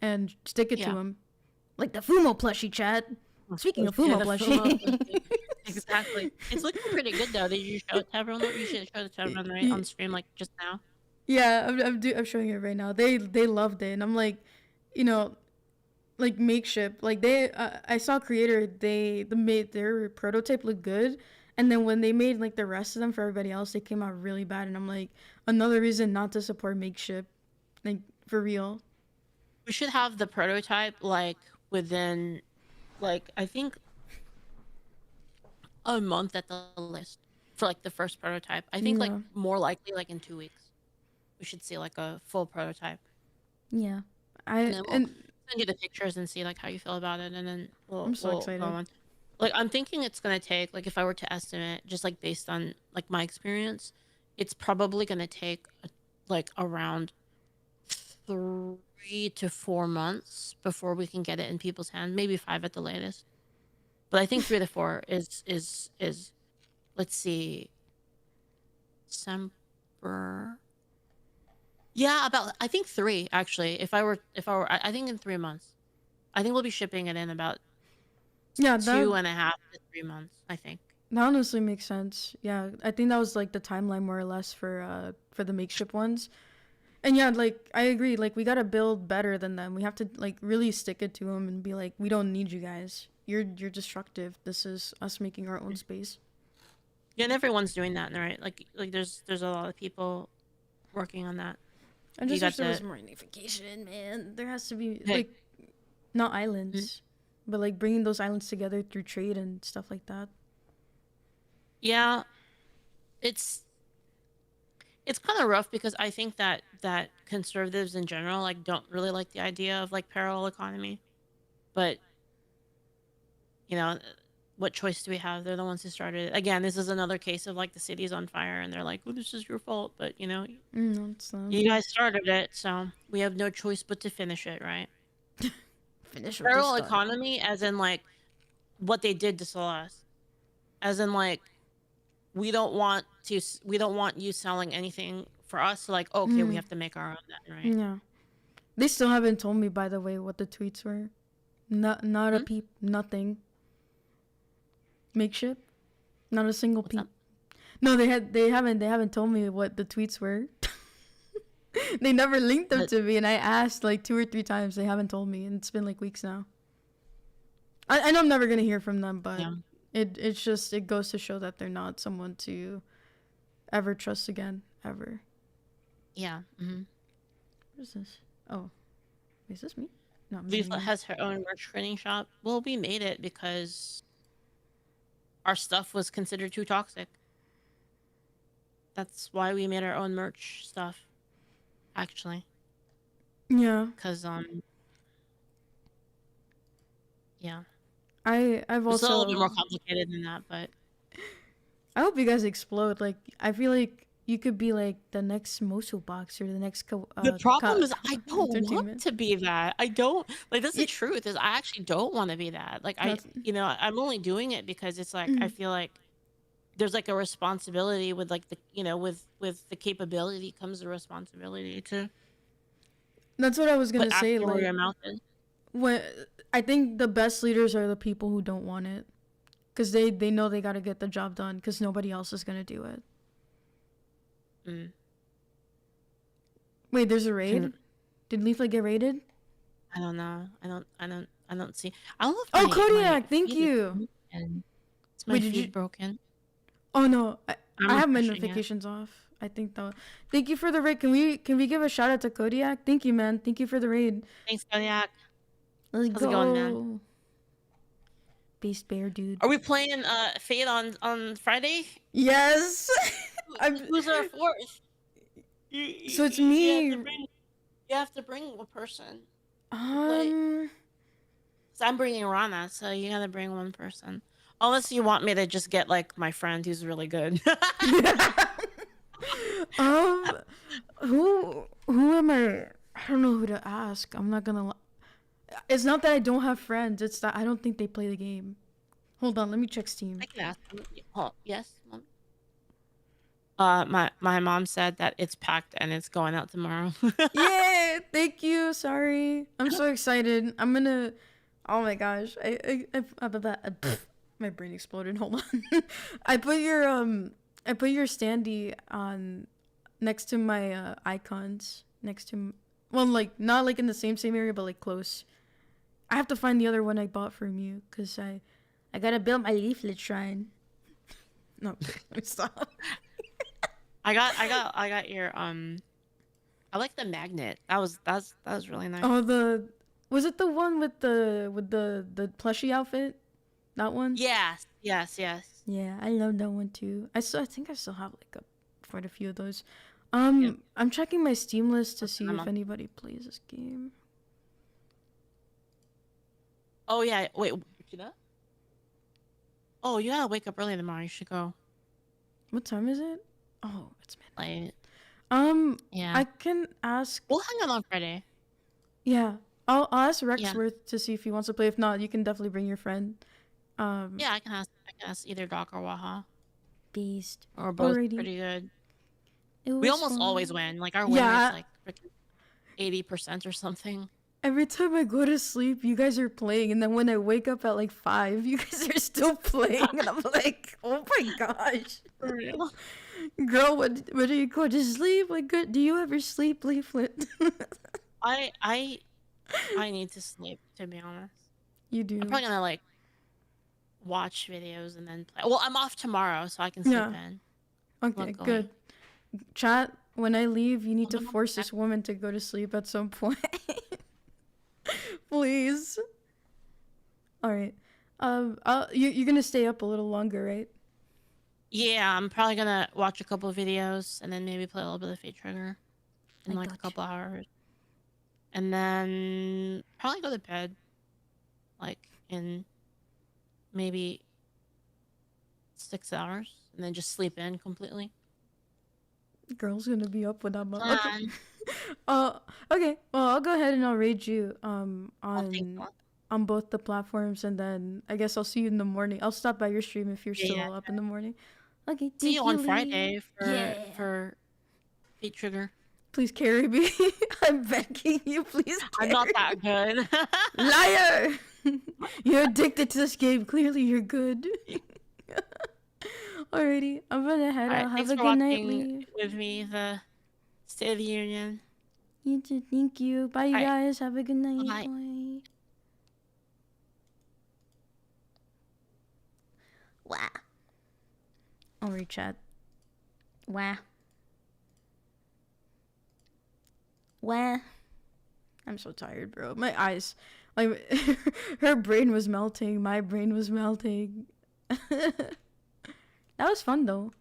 and stick it to them. Like the Fumo plushie, chat. Speaking of Fumo plushie. Exactly. It's looking pretty good though. Did you show it to everyone? You should show it to everyone right on stream like just now. Yeah, I'm showing it right now. They loved it, and I'm like, you know, like Makeship. Like I saw Creator. They made their prototype look good, and then when they made like the rest of them for everybody else, they came out really bad. And I'm like, another reason not to support Makeship, like for real. We should have the prototype like within, like I think, a month at the list for like the first prototype. I think like more likely like in 2 weeks, we should see like a full prototype. Yeah, And then we'll send you the pictures and see like how you feel about it, and then I'm so excited. go on. Like I'm thinking it's gonna take, like if I were to estimate, just like based on like my experience, it's probably gonna take like around 3 to 4 months before we can get it in people's hands. Maybe 5 at the latest. But I think 3 to 4 is let's see, December. Yeah, I think 3 actually. If I were, I think in 3 months. I think we'll be shipping it in about 2.5 to 3 months. I think. That honestly makes sense. Yeah, I think that was like the timeline more or less for the Makeship ones. And yeah, like I agree. Like we gotta build better than them. We have to like really stick it to them and be like, we don't need you guys. You're destructive. This is us making our own space. Yeah, and everyone's doing that, right? Like there's a lot of people working on that. I just wish there was more unification, man. There has to be like not islands, but like bringing those islands together through trade and stuff like that. Yeah, it's kind of rough because I think that conservatives in general like don't really like the idea of like parallel economy, but you know, what choice do we have? They're the ones who started it. Again, this is another case of like the city's on fire and they're like, "Oh, this is your fault," but you know, you guys started it, so we have no choice but to finish it, right? Finish parallel economy, as in like what they did to Celeste, as in like we don't want you selling anything for us. So like, okay, we have to make our own then, right? Yeah. They still haven't told me, by the way, what the tweets were. Not a peep, nothing. Makeship, not a single peep. No, they haven't told me what the tweets were. They never linked them to me, and I asked like 2 or 3 times. They haven't told me, and it's been like weeks now. I know I'm never gonna hear from them, but it's just, it goes to show that they're not someone to ever trust again, ever. Yeah. What is this? Oh, is this me? No, Lisa has her own merch printing shop. Well, we made it because our stuff was considered too toxic. That's why we made our own merch stuff, actually. Yeah. Because yeah. I've also a little bit more complicated than that, but I hope you guys explode. Like I feel like you could be like the next Mosul boxer, the next The problem is I don't want entertainment. to be that. I don't like that's the truth is I actually don't want to be that. Like That's- I'm only doing it because it's like I Mhm. feel like there's like a responsibility with like the with the capability comes the responsibility to That's what I was gonna put say. action where Like, your mouth is. when I think the best leaders are the people who don't want it, because they know they gotta get the job done, because nobody else is gonna do it. Mm. Wait, there's a raid. Can- Did Leaflet get raided? I don't know. I don't see. I don't know if Oh, my Kodiak, thank feed is you. broken. Is my Wait, did feed you? broken? Oh no, I I'm have my refreshing it. notifications off. I think though. Thank you for the raid. Can we give a shout out to Kodiak? Thank you, man. Thank you for the raid. Thanks, Kodiak. Let's How's go. it going, man? Beast Bear, dude. Are we playing Fate on Friday? Yes. Who's our fourth? So it's You me. have to bring one person. Um. So I'm bringing Rana, so you gotta bring one person. Unless you want me to just get like my friend who's really good. Who am I? I don't know who to ask. I'm not gonna. It's not that I don't have friends. It's that I don't think they play the game. Hold on, let me check Steam. I can ask them. Oh, yes, Mom. My mom said that it's packed and it's going out tomorrow. Yeah, thank you. Sorry, I'm so excited. I'm gonna. Oh my gosh, my brain exploded. Hold on. I put your standee on next to my icons. Next to, well, like not like in the same area, but like close. I have to find the other one I bought from you because I gotta build my leaflet shrine. No, let me stop. I got your I like the magnet. That was really nice. Oh, was it the one with the plushie outfit? That one? Yes. Yeah, I love that one too. I think I still have like quite a few of those. I'm checking my Steam list to see if anybody plays this game. Oh yeah, wait, you know? Oh, you gotta wake up early tomorrow. You should go. What time is it? Oh, it's midnight. Yeah. I can ask. We'll hang out on Friday. Yeah, I'll ask Rexworth to see if he wants to play. If not, you can definitely bring your friend. Yeah, I can ask either Doc or Waha. Beast. Or both Alrighty. pretty good. It We was almost fun. always win. Like our win rate's like freaking 80% or something. Every time I go to sleep, you guys are playing, and then when I wake up at like 5, you guys are still playing, and I'm like, oh my gosh. For real? Girl, when do you go to sleep? Like, do you ever sleep, Leaflet? I need to sleep, to be honest. You do. I'm probably gonna like watch videos and then play. Well, I'm off tomorrow, so I can sleep in. Okay, Luckily. good. Chat, when I leave, you need to force this woman to go to sleep at some point. Please. Alright. You're gonna stay up a little longer, right? Yeah, I'm probably gonna watch a couple of videos and then maybe play a little bit of Fate Trigger in like a couple hours. And then probably go to bed like in maybe 6 hours and then just sleep in completely. Girl's gonna be up when I'm up. Okay. Fine. Okay. Well, I'll go ahead and I'll raid you on both the platforms, and then I guess I'll see you in the morning. I'll stop by your stream if you're still up in the morning. Okay. See you on Lee. Friday for Fate Trigger. Please carry me. I'm begging you. Please. I'm not that good. Liar. You're addicted to this game. Clearly, you're good. Alrighty, I'm gonna head out. Have Thanks a for good night, watching Lee. with me the State of the Union. You too. Thank you. Bye, you Alright. guys. Have a good night. Bye. Bye. Wow. Alright, chat. Wow. Wow. I'm so tired, bro. My eyes. Like, her brain was melting. My brain was melting. That was fun though.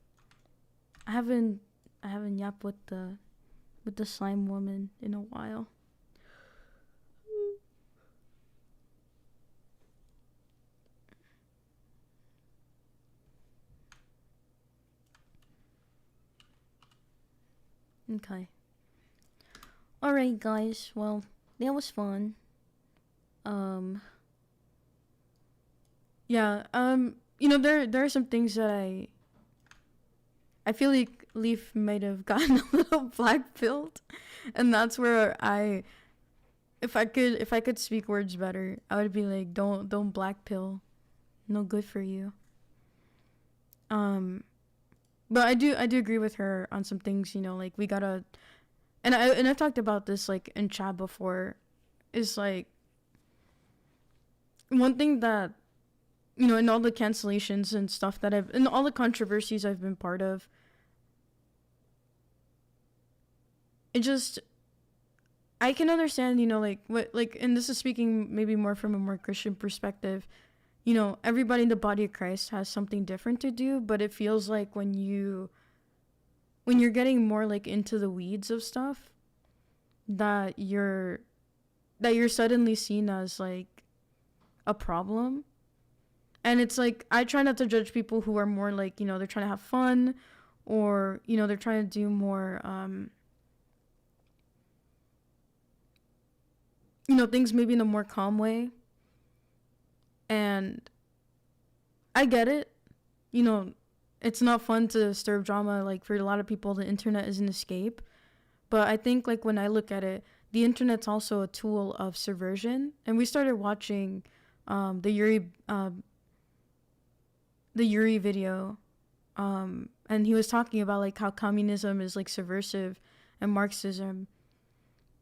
I haven't yapped with the slime woman in a while. Okay. Alright, guys. Well, that was fun. Yeah, there are some things that I feel like Leaf might have gotten a little black pilled, and that's where if I could speak words better, I would be like, don't black pill, no good for you. But I do agree with her on some things, like we gotta, and I've talked about this like in chat before, is like one thing that, in all the cancellations and stuff that in all the controversies I've been part of, I can understand, like what, like, and this is speaking maybe more from a more Christian perspective, everybody in the body of Christ has something different to do, but it feels like when you're getting more like into the weeds of stuff, that you're suddenly seen as like a problem. And it's like, I try not to judge people who are more like, they're trying to have fun, or, they're trying to do more, things maybe in a more calm way. And I get it. It's not fun to stir up drama. Like, for a lot of people, the internet is an escape. But I think, like, when I look at it, the internet's also a tool of subversion. And we started watching the Yuri video, and he was talking about like how communism is like subversive and Marxism,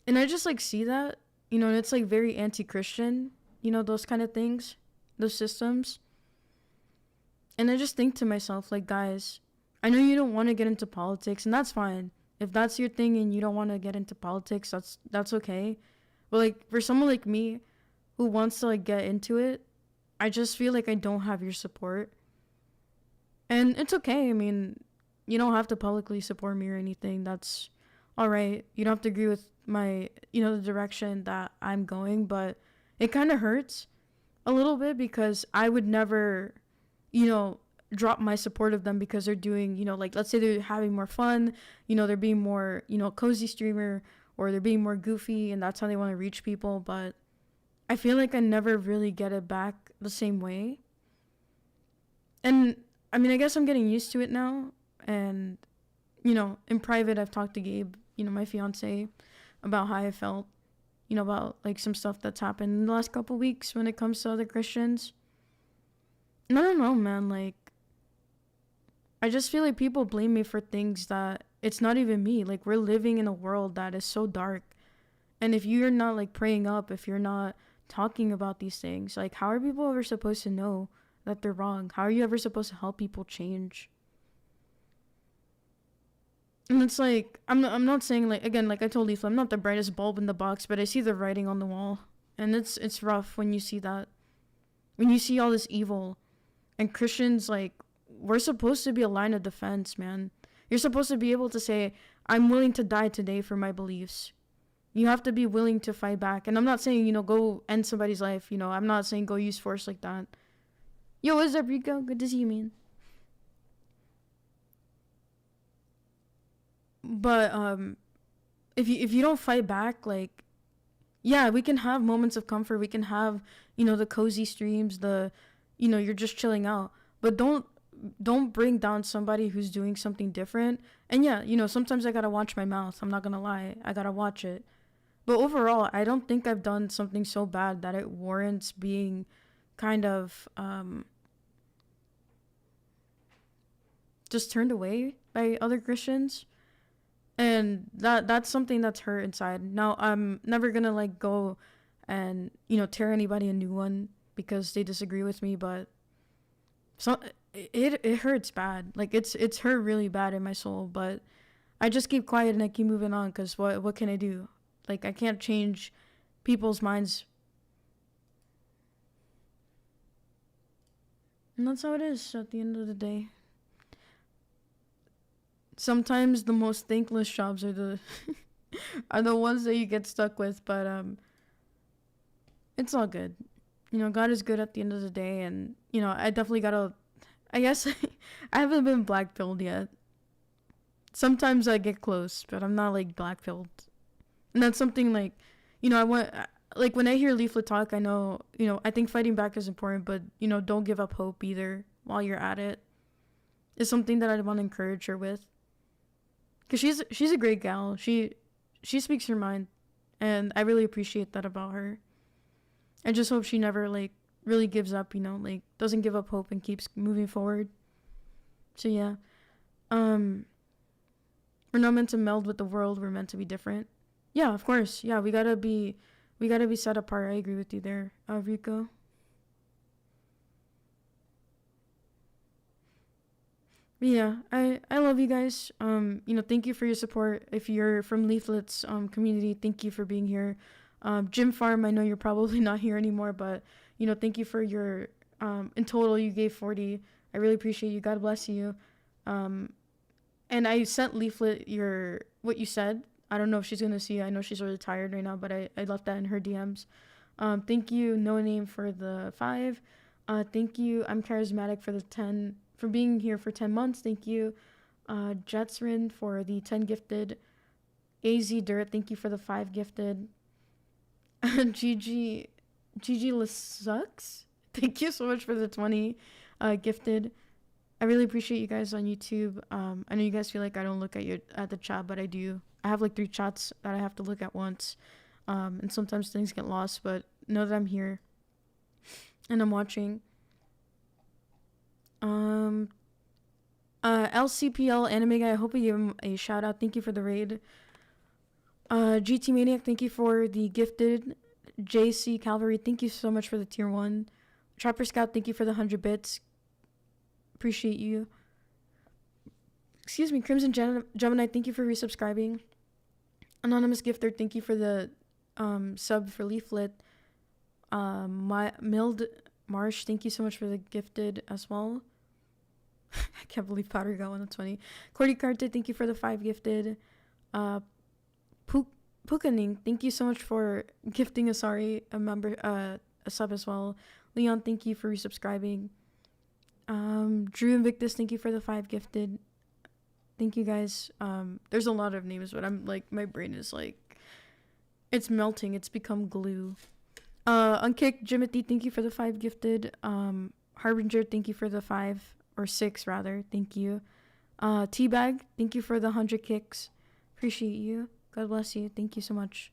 and I just like see that, and it's like very anti-Christian, those kind of things, those systems. And I just think to myself, like, guys, I know you don't want to get into politics, and that's fine. If that's your thing and you don't want to get into politics, that's okay. But like, for someone like me who wants to like get into it, I just feel like I don't have your support. And it's okay. I mean, you don't have to publicly support me or anything. That's all right. You don't have to agree with my, the direction that I'm going, but it kind of hurts a little bit because I would never, drop my support of them because they're doing, like, let's say they're having more fun, they're being more, cozy streamer, or they're being more goofy, and that's how they want to reach people. But I feel like I never really get it back the same way. And I mean, I guess I'm getting used to it now. And, in private, I've talked to Gabe, my fiance, about how I felt, about like some stuff that's happened in the last couple weeks when it comes to other Christians. And I don't know, man, like, I just feel like people blame me for things that it's not even me. Like, we're living in a world that is so dark. And if you're not like praying up, if you're not talking about these things, like, how are people ever supposed to know that they're wrong? How are you ever supposed to help people change? And it's like, I'm not saying, like, again, like I told Lisa, I'm not the brightest bulb in the box, but I see the writing on the wall. And it's rough when you see that. When you see all this evil. And Christians, like, we're supposed to be a line of defense, man. You're supposed to be able to say, I'm willing to die today for my beliefs. You have to be willing to fight back. And I'm not saying, go end somebody's life. I'm not saying go use force like that. Yo, what's up, Rico? Good to see you, man. But if you don't fight back, like, yeah, we can have moments of comfort. We can have, the cozy streams, you're just chilling out. But don't bring down somebody who's doing something different. And yeah, sometimes I gotta watch my mouth. I'm not gonna lie. I gotta watch it. But overall, I don't think I've done something so bad that it warrants being kind of just turned away by other Christians. And that's something that's hurt inside. Now, I'm never gonna like go and, tear anybody a new one because they disagree with me, but it hurts bad. Like, it's hurt really bad in my soul, but I just keep quiet and I keep moving on, because what can I do? Like, I can't change people's minds. And that's how it is at the end of the day. Sometimes the most thankless jobs are the are the ones that you get stuck with, but it's all good. God is good at the end of the day, and I definitely gotta, I guess I haven't been black pilled yet. sometimes I get close, but I'm not like black pilled. And that's something like, you know, I want, like when I hear Leaflet talk, I know, you know, I think fighting back is important, but, you know, don't give up hope either while you're at it. It's something that I want to encourage her with. Because she's a great gal. She speaks her mind. And I really appreciate that about her. I just hope she never, like, really gives up, you know, like, doesn't give up hope and keeps moving forward. So, yeah. We're not meant to meld with the world. We're meant to be different. Yeah, of course. Yeah, we gotta be set apart. I agree with you there, Rico. But yeah, I love you guys. You know, thank you for your support. If you're from Leaflet's community, thank you for being here. Jim Farm, I know you're probably not here anymore, but you know, thank you for your in total you gave 40. I really appreciate you. God bless you. And I sent Leaflet what you said. I don't know if she's gonna see it. I know she's really tired right now, but I left that in her DMs. Thank you, No Name, for the 5. Thank you, I'm Charismatic, for the 10. For being here for 10 months. Thank you. Jetsrin for the 10 gifted. AZ Dirt, thank you for the 5 gifted. Gigi Lasux, thank you so much for the 20 gifted. I really appreciate you guys on YouTube. I know you guys feel like I don't look at the chat, but I do. I have like 3 chats that I have to look at once. And sometimes things get lost, but know that I'm here. And I'm watching. LCPL Anime Guy, I hope I give him a shout out. Thank you for the raid. GT Maniac, thank you for the gifted. JC Calvary, thank you so much for the tier 1. Trapper Scout, thank you for the 100 bits. Appreciate you. Excuse me, Crimson Gemini, thank you for resubscribing. Anonymous Gifter, thank you for the sub for Leaflet. Mild Marsh, thank you so much for the gifted as well. I can't believe Powder got 1 of 20. Cordy Carte, thank you for the 5 gifted. Pukaning, thank you so much for gifting Asari a sub as well. Leon, thank you for resubscribing. Drew Invictus, thank you for the 5 gifted. Thank you guys. There's a lot of names, but I'm like, my brain is like, it's melting. It's become glue. Unkicked Jimothy, thank you for the 5 gifted. Harbinger, thank you for the 5 or 6 rather. Thank you. Teabag, thank you for the 100 kicks. Appreciate you. God bless you. Thank you so much.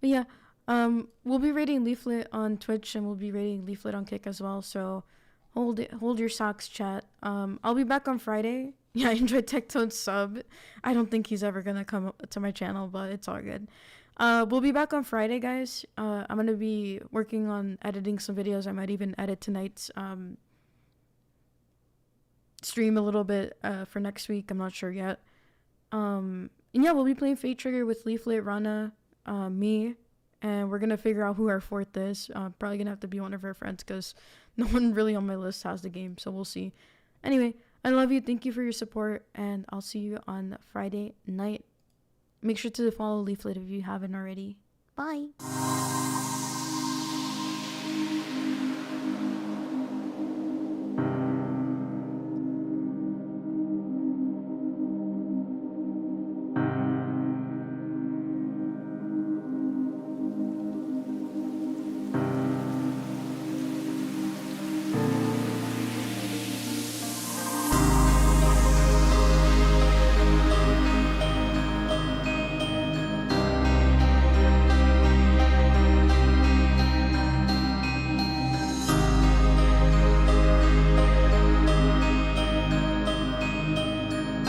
But yeah, we'll be rating Leaflet on Twitch and we'll be rating Leaflet on Kick as well. So hold your socks, chat. I'll be back on Friday. Yeah, I enjoyed Tectone's sub. I don't think he's ever gonna come to my channel, but it's all good. We'll be back on Friday, guys. I'm gonna be working on editing some videos. I might even edit tonight's stream a little bit for next week. I'm not sure yet. And yeah, we'll be playing Fate Trigger with Leaflet, Rana, me, and we're gonna figure out who our 4th is. Probably gonna have to be one of our friends because no one really on my list has the game, so we'll see. Anyway, I love you. Thank you for your support, and I'll see you on Friday night. Make sure to follow Leaflet if you haven't already. Bye.